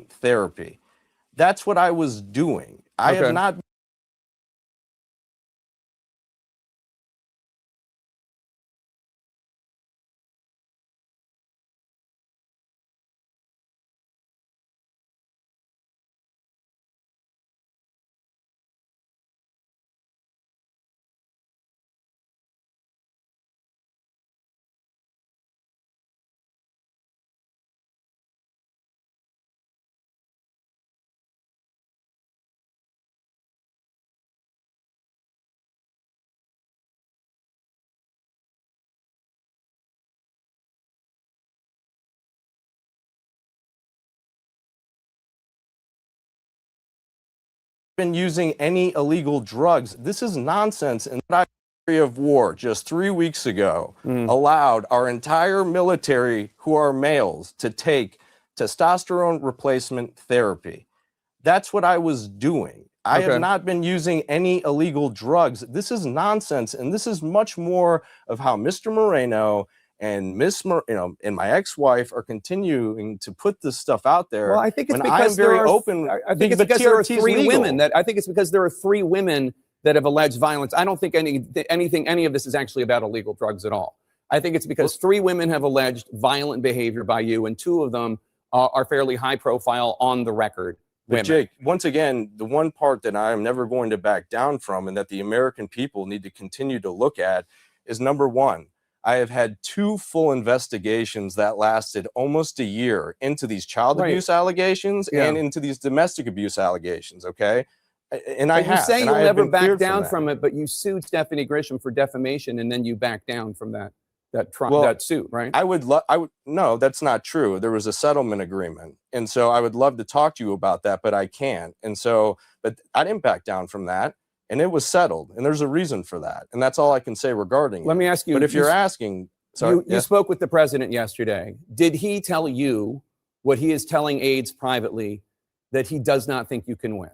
therapy. That's what I was doing. I have not been using any illegal drugs. This is nonsense. And that of war just 3 weeks ago allowed our entire military, who are males, to take testosterone replacement therapy. That's what I was doing. I have not been using any illegal drugs. This is nonsense. And this is much more of how Mr. Moreno and and my ex-wife are continuing to put this stuff out there. Well, I think it's when because I'm very open. I think it's because there are TRT is three legal. women that I think it's because there are three women that have alleged violence. I don't think any of this is actually about illegal drugs at all. I think it's because three women have alleged violent behavior by you, and two of them are fairly high profile on the record. But Jake, once again, the one part that I am never going to back down from and that the American people need to continue to look at is number one, I have had 2 full investigations that lasted almost a year into these child abuse allegations and into these domestic abuse allegations, okay? And But you say you'll never back down that. from it, but you sued Stephanie Grisham for defamation, and then you back down from that suit, right? No, that's not true. There was a settlement agreement. And so I would love to talk to you about that, but I can't. And so, but I didn't back down from that. And it was settled. And there's a reason for that. And that's all I can say regarding it. Let me ask you. But if you're asking, sorry, you spoke with the president yesterday. Did he tell you what he is telling aides privately, that he does not think you can win?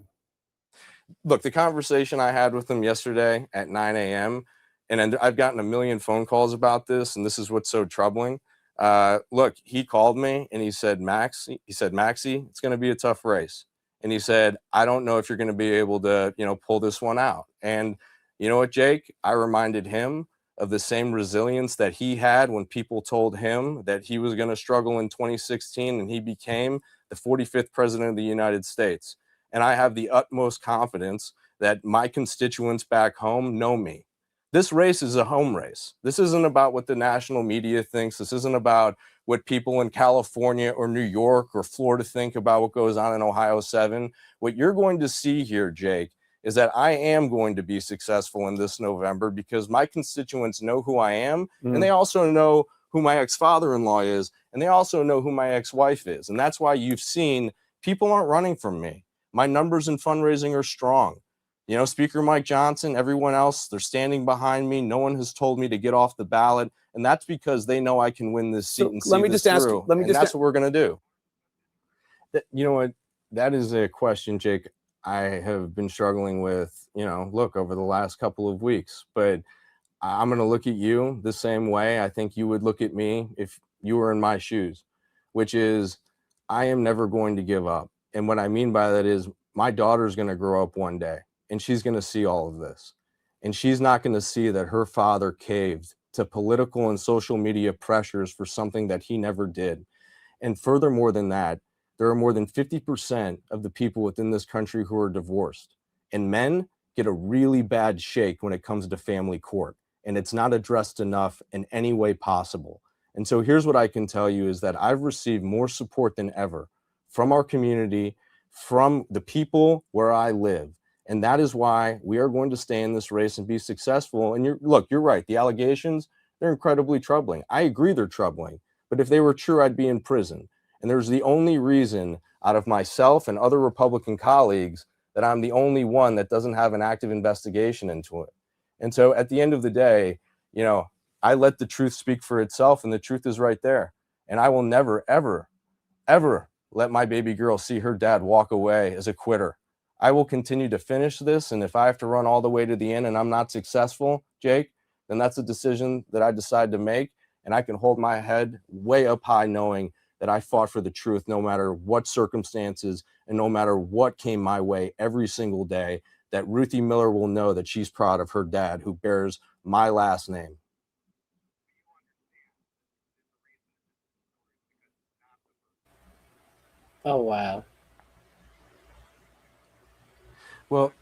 Look, the conversation I had with him yesterday at 9 a.m., and I've gotten a million phone calls about this, and this is what's so troubling. Look, he called me and he said, Maxie, it's going to be a tough race. And he said, I don't know if you're going to be able to, pull this one out. And you know what, Jake? I reminded him of the same resilience that he had when people told him that he was going to struggle in 2016 and he became the 45th president of the United States. And I have the utmost confidence that my constituents back home know me. This race is a home race. This isn't about what the national media thinks. This isn't about what people in California or New York or Florida think about what goes on in Ohio 7. What you're going to see here, Jake, is that I am going to be successful in this November because my constituents know who I am, and they also know who my ex-father-in-law is, and they also know who my ex-wife is. And that's why you've seen people aren't running from me. My numbers in fundraising are strong. Speaker Mike Johnson, everyone else, they're standing behind me. No one has told me to get off the ballot. And that's because they know I can win this seat and see this through. And that's what we're going to do. You know what? That is a question, Jake, I have been struggling with, look, over the last couple of weeks. But I'm going to look at you the same way I think you would look at me if you were in my shoes, which is I am never going to give up. And what I mean by that is my daughter's going to grow up one day. And she's going to see all of this. And she's not going to see that her father caved to political and social media pressures for something that he never did. And furthermore than that, there are more than 50% of the people within this country who are divorced. And men get a really bad shake when it comes to family court. And it's not addressed enough in any way possible. And so here's what I can tell you is that I've received more support than ever from our community, from the people where I live. And that is why we are going to stay in this race and be successful. And you're right. The allegations, they're incredibly troubling. I agree they're troubling. But if they were true, I'd be in prison. And there's the only reason out of myself and other Republican colleagues that I'm the only one that doesn't have an active investigation into it. And so at the end of the day, I let the truth speak for itself, and the truth is right there. And I will never, ever, ever let my baby girl see her dad walk away as a quitter. I will continue to finish this. And if I have to run all the way to the end and I'm not successful, Jake, then that's a decision that I decide to make. And I can hold my head way up high knowing that I fought for the truth no matter what circumstances and no matter what came my way every single day, that Ruthie Miller will know that she's proud of her dad who bears my last name. Oh, wow. Well,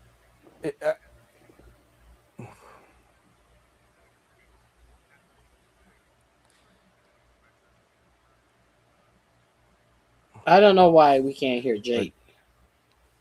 I don't know why we can't hear Jake.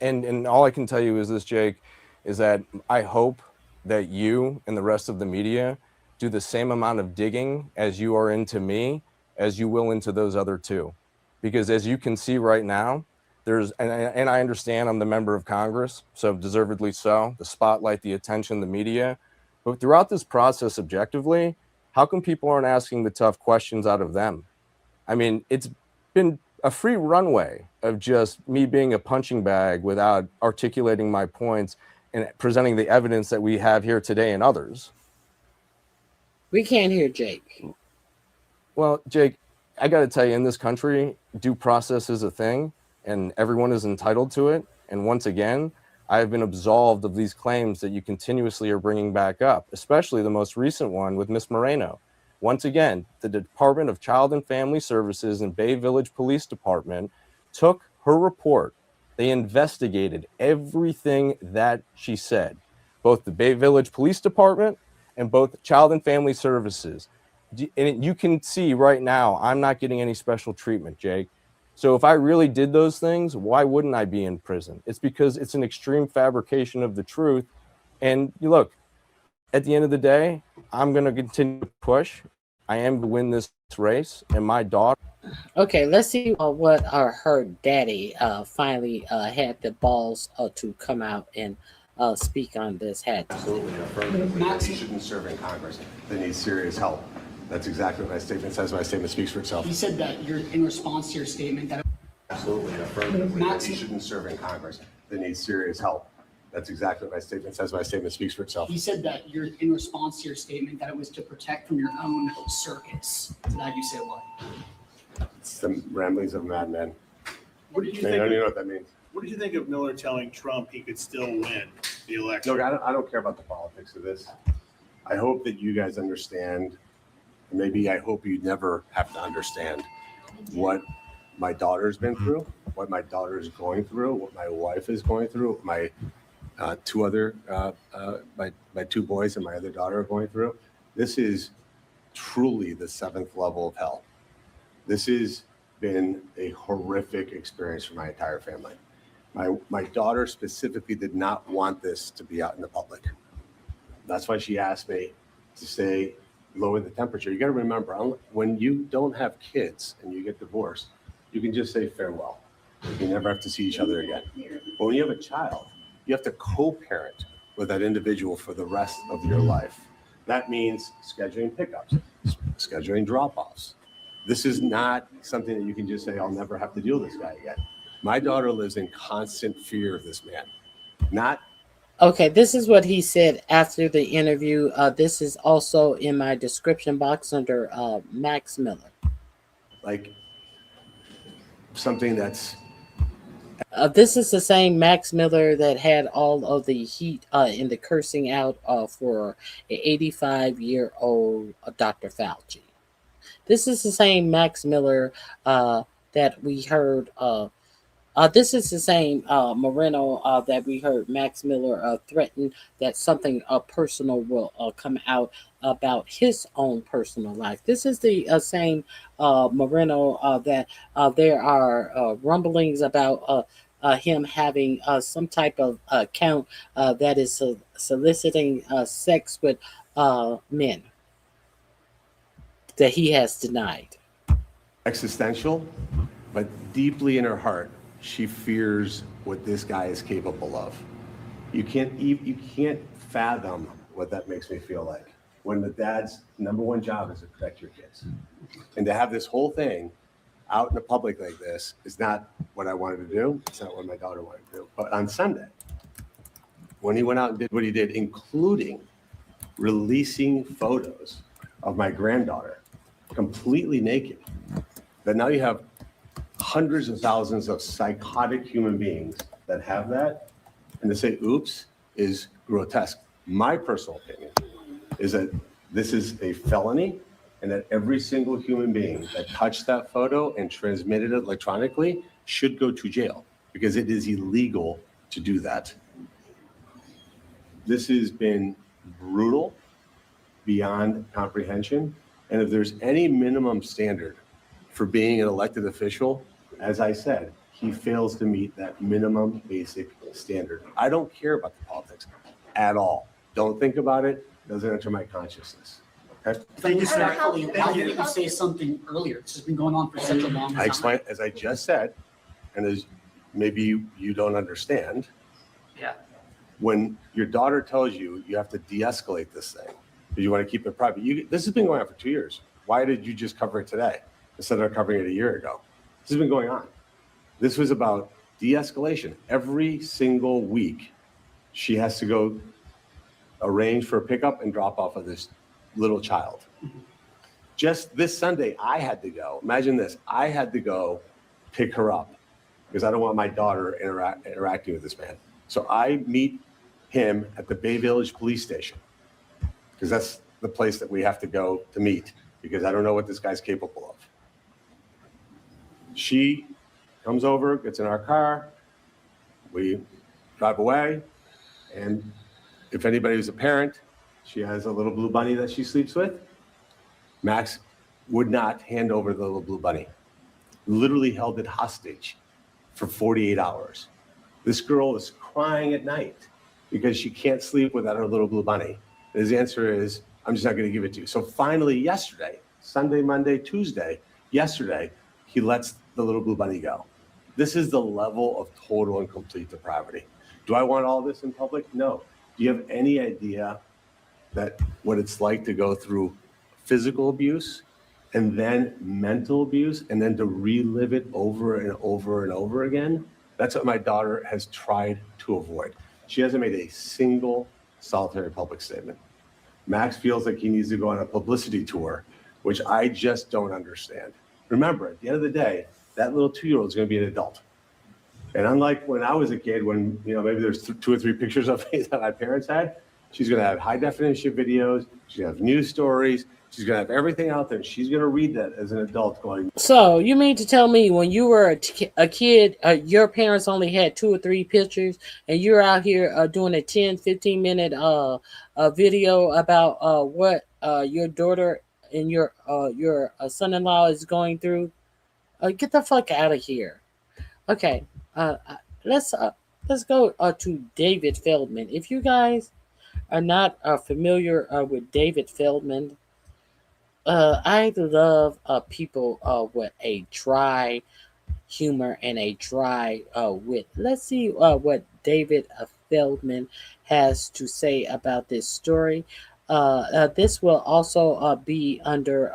And all I can tell you is this, Jake, is that I hope that you and the rest of the media do the same amount of digging as you are into me, as you will into those other two. Because as you can see right now, and I understand I'm the member of Congress, so deservedly so, the spotlight, the attention, the media. But throughout this process objectively, how come people aren't asking the tough questions out of them? I mean, it's been a free runway of just me being a punching bag without articulating my points and presenting the evidence that we have here today and others. We can't hear Jake. Well, Jake, I got to tell you, in this country, due process is a thing and everyone is entitled to it. And once again, I have been absolved of these claims that you continuously are bringing back up, especially the most recent one with Miss Moreno. Once again, the Department of Child and Family Services and Bay Village Police Department took her report. They investigated everything that she said, both the Bay Village Police Department and both Child and Family Services. And you can see right now, I'm not getting any special treatment, Jake. So if I really did those things, why wouldn't I be in prison? It's because it's an extreme fabrication of the truth. And you look, at the end of the day, I'm going to continue to push. I am going to win this race, and my daughter. Okay, let's see what her daddy finally had the balls to come out and speak on this. Absolutely, affirmatively. He shouldn't serve in Congress. They need serious help. That's exactly what my statement says. My statement speaks for itself. He said that you're in response to your statement that absolutely, affirmatively. He shouldn't serve in Congress. They need serious help. That's exactly what my statement says. My statement speaks for itself. He said that you're in response to your statement that it was to protect from your own circus. To that you say what? It's the ramblings of a madman. What did you I think? don't even know what that means. What did you think of Miller telling Trump he could still win the election? Look, I don't care about the politics of this. I hope that you guys understand. Maybe I hope you never have to understand what my daughter's been through, what my daughter is going through, what my wife is going through, what my my two boys and my other daughter are going through. This is truly the seventh level of hell. This has been a horrific experience for my entire family. My daughter specifically did not want this to be out in the public. That's why she asked me to say, lower the temperature. You got to remember, when you don't have kids and you get divorced, you can just say farewell. You never have to see each other again. But when you have a child, you have to co-parent with that individual for the rest of your life. That means scheduling pickups, scheduling drop-offs. This is not something that you can just say, I'll never have to deal with this guy again. My daughter lives in constant fear of this man. Okay, this is what he said after the interview. This is also in my description box under Max Miller. Like something that's... This is the same Max Miller that had all of the heat in the cursing out for an 85-year-old Dr. Fauci. This is the same Max Miller that we heard. This is the same Moreno that we heard Max Miller threaten that something personal will come out about his own personal life. This is the same Moreno that there are rumblings about him having some type of account that is soliciting sex with men that he has denied. Existential, but deeply in her heart, she fears what this guy is capable of. You can't fathom what that makes me feel like when the dad's number one job is to protect your kids. And to have this whole thing out in the public like this is not what I wanted to do. It's not what my daughter wanted to do. But on Sunday, when he went out and did what he did, including releasing photos of my granddaughter completely naked, that now you have hundreds of thousands of psychotic human beings that have that, and to say oops is grotesque. My personal opinion is that this is a felony, and that every single human being that touched that photo and transmitted it electronically should go to jail, because it is illegal to do that. This has been brutal beyond comprehension. And if there's any minimum standard for being an elected official, as I said, he fails to meet that minimum basic standard. I don't care about the politics at all. Don't think about it. Doesn't enter my consciousness. Okay? Thank you, sir. Why didn't you say something earlier? This has been going on for such a long time. I explained, as I just said, and as maybe you don't understand, Yeah. when your daughter tells you you have to de-escalate this thing, because you want to keep it private. This has been going on for 2 years. Why did you just cover it today instead of covering it a year ago? This has been going on. This was about de-escalation. Every single week, she has to go arrange for a pickup and drop off of this little child. Just this Sunday, I had to go. Imagine this. I had to go pick her up because I don't want my daughter interacting with this man. So I meet him at the Bay Village Police Station, because that's the place that we have to go to meet, because I don't know what this guy's capable of. She comes over, gets in our car, we drive away, and if anybody's a parent, she has a little blue bunny that she sleeps with. Max would not hand over the little blue bunny. Literally held it hostage for 48 hours. This girl is crying at night because she can't sleep without her little blue bunny. His answer is, I'm just not going to give it to you. So finally yesterday, Sunday, Monday, Tuesday, yesterday, he lets the little blue bunny go. This is the level of total and complete depravity. Do I want all this in public? No. Do you have any idea that what it's like to go through physical abuse and then mental abuse and then to relive it over and over and over again? That's what my daughter has tried to avoid. She hasn't made a single solitary public statement. Max feels like he needs to go on a publicity tour, which I just don't understand. Remember, at the end of the day, that little 2-year-old is going to be an adult. And unlike when I was a kid, when maybe there's 2 or 3 pictures of me that my parents had, she's going to have high definition videos. She's going to have news stories. She's going to have everything out there. She's going to read that as an adult going. So you mean to tell me when you were a kid, your parents only had 2 or 3 pictures, and you're out here doing a 10, 15-minute video about what your daughter and your son-in-law is going through? Get the fuck out of here. Okay, let's go to David Feldman. If you guys are not familiar with David Feldman, I love people with a dry humor and a dry wit. Let's see what David Feldman has to say about this story. This will also be under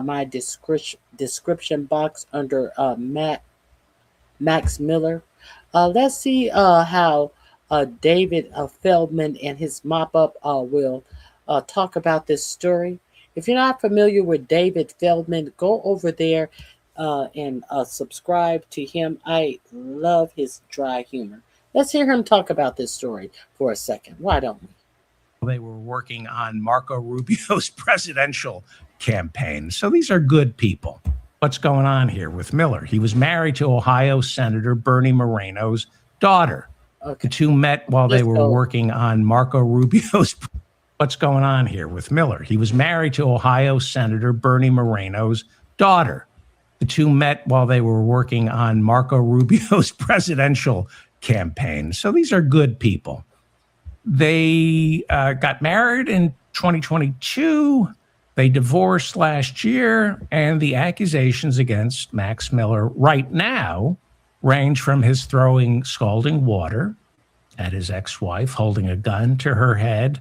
my description box under Max Miller. Let's see how David Feldman and his mop-up will talk about this story. If you're not familiar with David Feldman, go over there and subscribe to him. I love his dry humor. Let's hear him talk about this story for a second. Why don't we? They were working on Marco Rubio's presidential campaign. So these are good people. What's going on here with Miller? He was married to Ohio Senator Bernie Moreno's daughter. Okay. The two met while they were working on Marco Rubio's. What's going on here with Miller? He was married to Ohio Senator Bernie Moreno's daughter. The two met while they were working on Marco Rubio's presidential campaign. So these are good people. They got married in 2022. They divorced last year, and the accusations against Max Miller right now range from his throwing scalding water at his ex-wife, holding a gun to her head,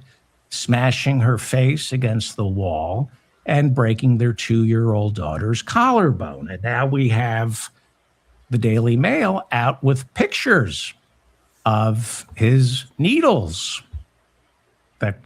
smashing her face against the wall, and breaking their 2-year-old daughter's collarbone. And now we have the Daily Mail out with pictures of his needles that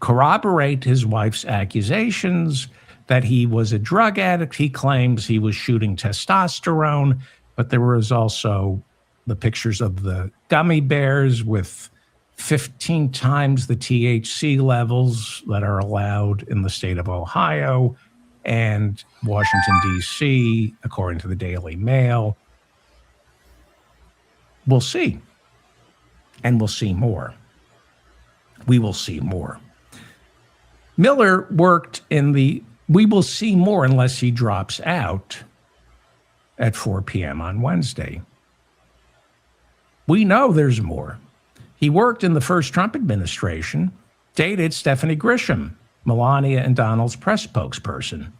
corroborate his wife's accusations that he was a drug addict. He claims he was shooting testosterone, but there was also the pictures of the gummy bears with 15 times the THC levels that are allowed in the state of Ohio and Washington, D.C., according to the Daily Mail. We'll see. And we'll see more. We will see more. Miller worked in the we will see more unless he drops out at 4 p.m. on Wednesday. We know there's more. He worked in the first Trump administration, dated Stephanie Grisham, Melania and Donald's press spokesperson.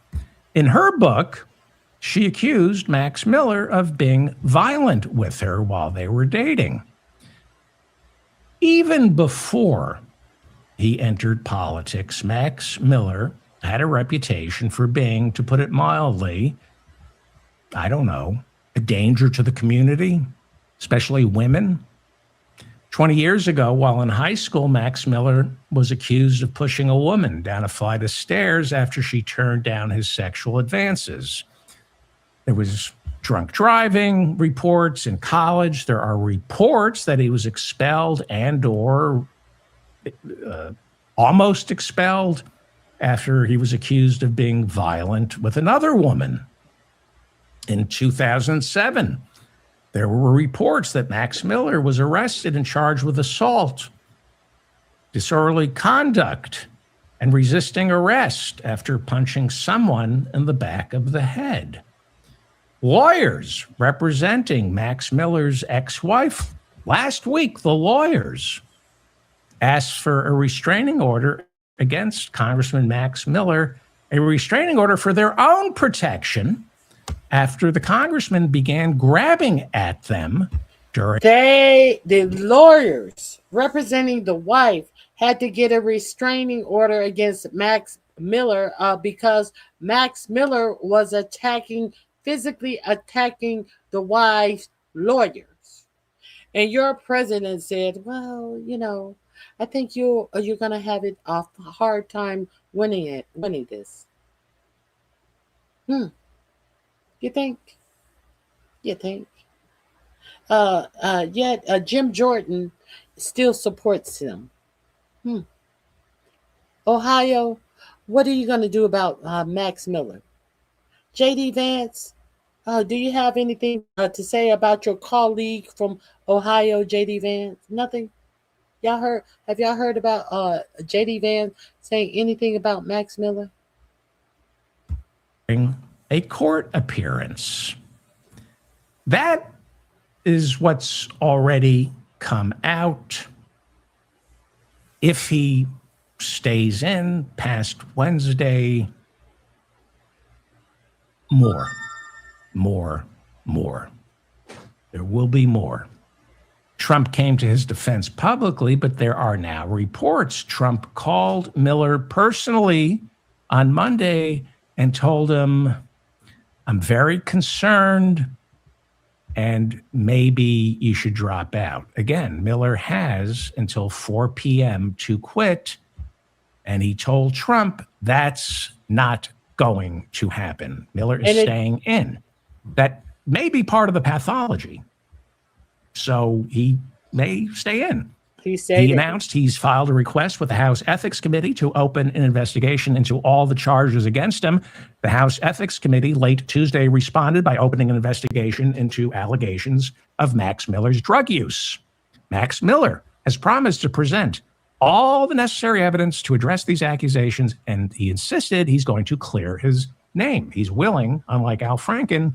In her book, she accused Max Miller of being violent with her while they were dating. Even before he entered politics, Max Miller had a reputation for being, to put it mildly, I don't know, a danger to the community, especially women. 20 years ago, while in high school, Max Miller was accused of pushing a woman down a flight of stairs after she turned down his sexual advances. There was drunk driving reports in college. There are reports that he was expelled and or almost expelled after he was accused of being violent with another woman. In 2007, there were reports that Max Miller was arrested and charged with assault, disorderly conduct, and resisting arrest after punching someone in the back of the head. Lawyers representing Max Miller's ex-wife, last week, the lawyers asked for a restraining order against Congressman Max Miller, a restraining order for their own protection after the congressman began grabbing at them during... The lawyers representing the wife had to get a restraining order against Max Miller because Max Miller was physically attacking the wife's lawyers. And your president said, well, you know, I think you're going to have a hard time winning this. You think? Yet Jim Jordan still supports him. Ohio, what are you going to do about Max Miller? J.D. Vance, do you have anything to say about your colleague from Ohio, J.D. Vance? Nothing? Have y'all heard about J.D. Vance saying anything about Max Miller? A court appearance. That is what's already come out. If he stays in past Wednesday, more. There will be more. Trump came to his defense publicly, but there are now reports. Trump called Miller personally on Monday and told him, I'm very concerned and maybe you should drop out. Again, Miller has until 4 p.m. to quit, and he told Trump that's not going to happen. Miller is staying in. That may be part of the pathology. So he may stay in. He announced he's filed a request with the House Ethics Committee to open an investigation into all the charges against him. The House Ethics Committee late Tuesday responded by opening an investigation into allegations of Max Miller's drug use. Max Miller has promised to present all the necessary evidence to address these accusations, and he insisted he's going to clear his name. He's willing, unlike Al Franken,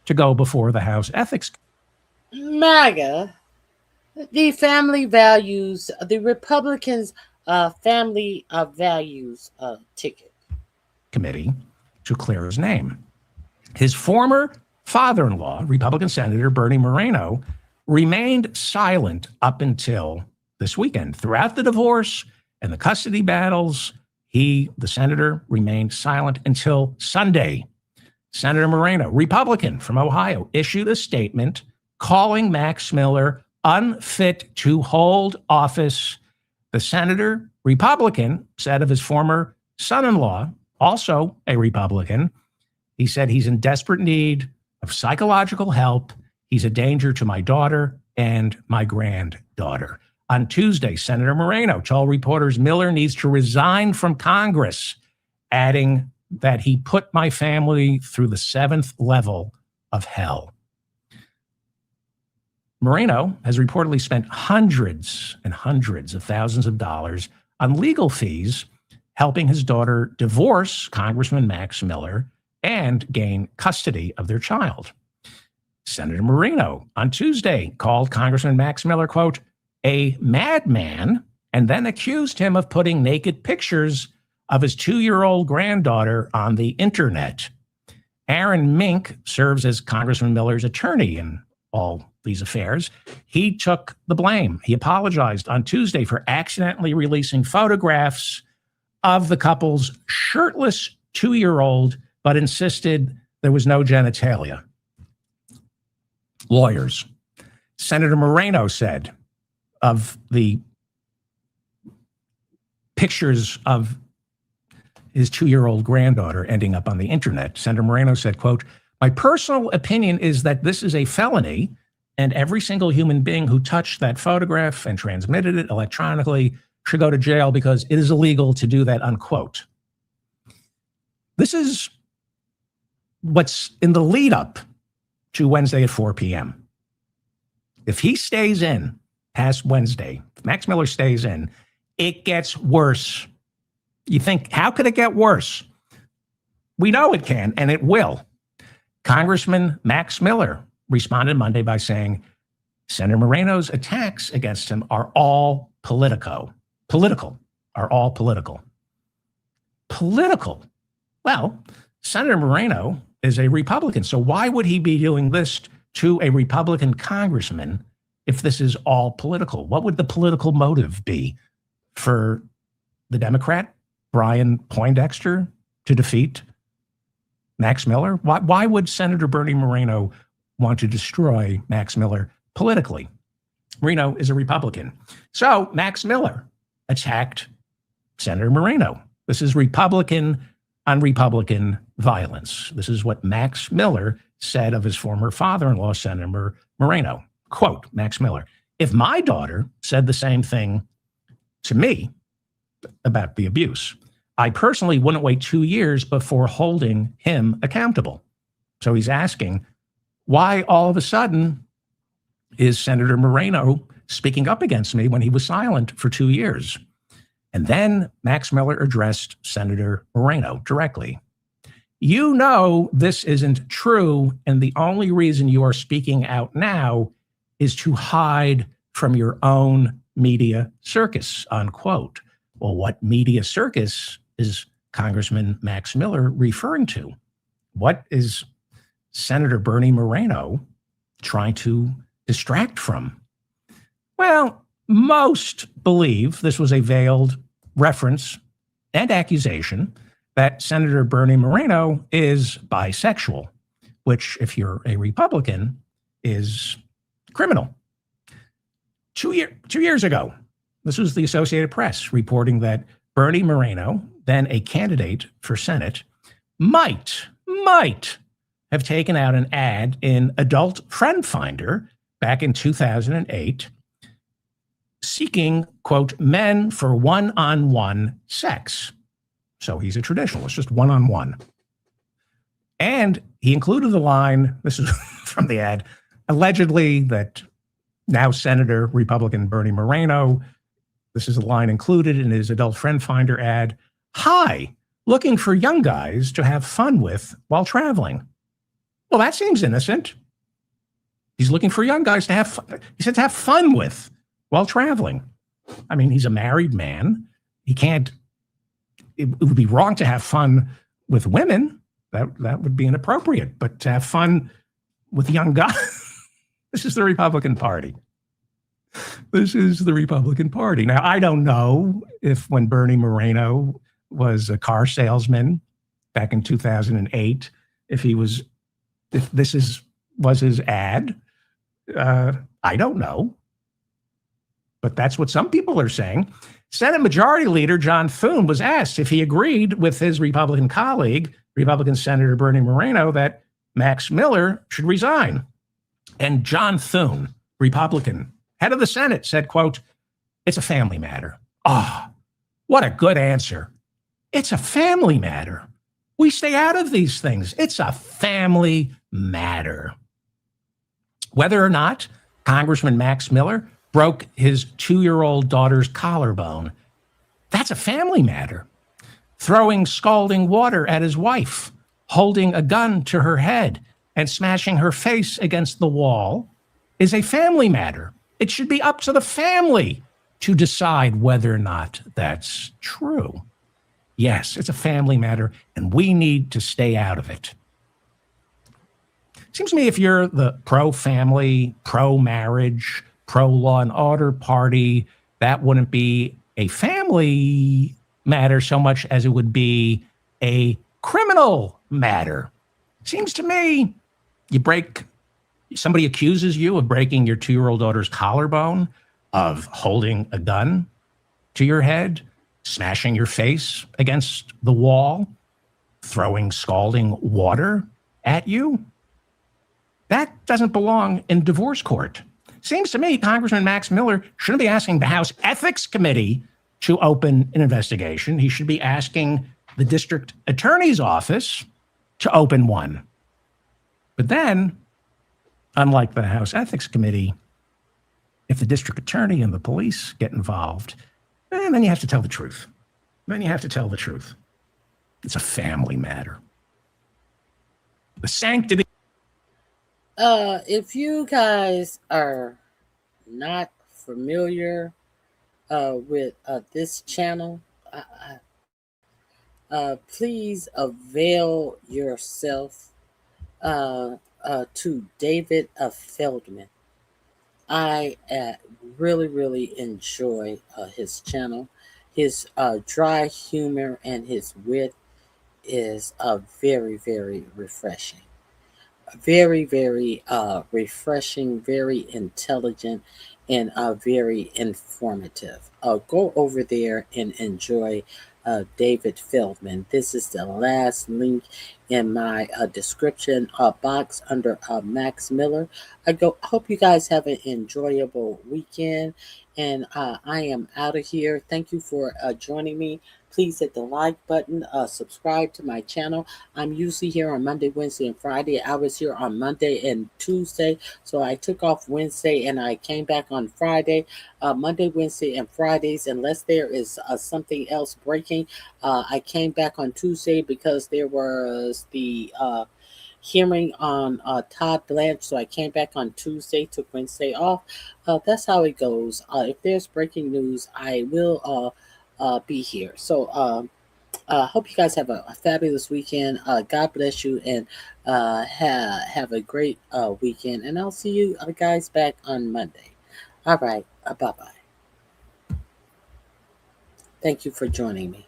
to go before the House Ethics MAGA, the family values, the Republicans' family values ticket Committee to clear his name. His former father-in-law, Republican Senator Bernie Moreno, remained silent up until this weekend. Throughout the divorce and the custody battles, the senator, remained silent until Sunday. Senator Moreno, Republican from Ohio, issued a statement calling Max Miller unfit to hold office. The senator, Republican, said of his former son-in-law, also a Republican. He said he's in desperate need of psychological help. He's a danger to my daughter and my granddaughter. On Tuesday, Senator Moreno told reporters Miller needs to resign from Congress, adding that he put my family through the 7th level of hell. Moreno has reportedly spent hundreds and hundreds of thousands of dollars on legal fees, helping his daughter divorce Congressman Max Miller and gain custody of their child. Senator Moreno on Tuesday called Congressman Max Miller, quote, a madman, and then accused him of putting naked pictures of his 2-year-old granddaughter on the internet. Aaron Mink serves as Congressman Miller's attorney in all these affairs. He took the blame. He apologized on Tuesday for accidentally releasing photographs of the couple's shirtless 2-year-old, but insisted there was no genitalia. Lawyers. Senator Moreno said of the pictures of his 2-year-old granddaughter ending up on the internet, Senator Moreno said, quote, my personal opinion is that this is a felony, and every single human being who touched that photograph and transmitted it electronically should go to jail because it is illegal to do that, unquote. This is what's in the lead up to Wednesday at 4 p.m. If he stays in past Wednesday, if Max Miller stays in, it gets worse. You think, how could it get worse? We know it can, and it will. Congressman Max Miller responded Monday by saying, Senator Moreno's attacks against him are all political. Well, Senator Moreno is a Republican, so why would he be doing this to a Republican congressman if this is all political? What would the political motive be for the Democrat, Brian Poindexter, to defeat Max Miller? Why would Senator Bernie Moreno want to destroy Max Miller politically? Moreno is a Republican. So Max Miller attacked Senator Moreno. This is Republican on Republican violence. This is what Max Miller said of his former father-in-law, Senator Moreno. Quote, Max Miller, if my daughter said the same thing to me about the abuse, I personally wouldn't wait 2 years before holding him accountable. So he's asking, why all of a sudden is Senator Moreno speaking up against me when he was silent for 2 years? And then Max Miller addressed Senator Moreno directly. You know this isn't true, and the only reason you are speaking out now is to hide from your own media circus, unquote. Well, what media circus is Congressman Max Miller referring to? What is Senator Bernie Moreno trying to distract from? Well, most believe this was a veiled reference and accusation that Senator Bernie Moreno is bisexual, which, if you're a Republican, is criminal. 2 years ago, this was the Associated Press reporting that Bernie Moreno, then a candidate for Senate, might have taken out an ad in Adult Friend Finder back in 2008, seeking, quote, men for one-on-one sex. So he's a traditionalist, just one-on-one. And he included the line, this is from the ad, allegedly that now Senator Republican Bernie Moreno, this is a line included in his Adult Friend Finder ad, hi, looking for young guys to have fun with while traveling. Well, that seems innocent. He's looking for young guys to have fun. He said to have fun with while traveling. I mean, he's a married man. He can't, it would be wrong to have fun with women. That would be inappropriate. But to have fun with young guys, this is the Republican Party. This is the Republican Party. Now, I don't know if when Bernie Moreno was a car salesman back in 2008, if this was his ad. I don't know. But that's what some people are saying. Senate Majority Leader John Thune was asked if he agreed with his Republican colleague, Republican Senator Bernie Moreno, that Max Miller should resign. And John Thune, Republican, head of the Senate, said, quote, "It's a family matter." Ah, what a good answer. It's a family matter. We stay out of these things. It's a family matter. Whether or not Congressman Max Miller broke his 2-year-old daughter's collarbone, that's a family matter. Throwing scalding water at his wife, holding a gun to her head, and smashing her face against the wall is a family matter. It should be up to the family to decide whether or not that's true. Yes, it's a family matter, and we need to stay out of it. Seems to me if you're the pro-family, pro-marriage, pro-law and order party, that wouldn't be a family matter so much as it would be a criminal matter. Seems to me somebody accuses you of breaking your 2-year-old daughter's collarbone, of holding a gun to your head, smashing your face against the wall, throwing scalding water at you. That doesn't belong in divorce court. Seems to me Congressman Max Miller shouldn't be asking the House Ethics Committee to open an investigation. He should be asking the district attorney's office to open one. But then, unlike the House Ethics Committee, if the district attorney and the police get involved, then you have to tell the truth. Then you have to tell the truth. It's a family matter. The sanctity. If you guys are not familiar with this channel, please avail yourself to David Feldman. I really enjoy his channel. His dry humor and his wit is very refreshing. Very refreshing, very intelligent, and very informative. Go over there and enjoy David Feldman. This is the last link in my description box under Max Miller. I hope you guys have an enjoyable weekend, and I am out of here. Thank you for joining me. Please hit the like button, subscribe to my channel. I'm usually here on Monday, Wednesday, and Friday. I was here on Monday and Tuesday, so I took off Wednesday and I came back on Friday. Monday, Wednesday, and Fridays, unless there is something else breaking. I came back on Tuesday because there was the hearing on Todd Blanche, so I came back on Tuesday, took Wednesday off. That's how it goes. If there's breaking news, I will be here. So hope you guys have a fabulous weekend. God bless you, and have a great weekend. And I'll see you guys back on Monday. All right. Bye-bye. Thank you for joining me.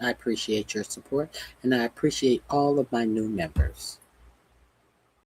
I appreciate your support, and I appreciate all of my new members.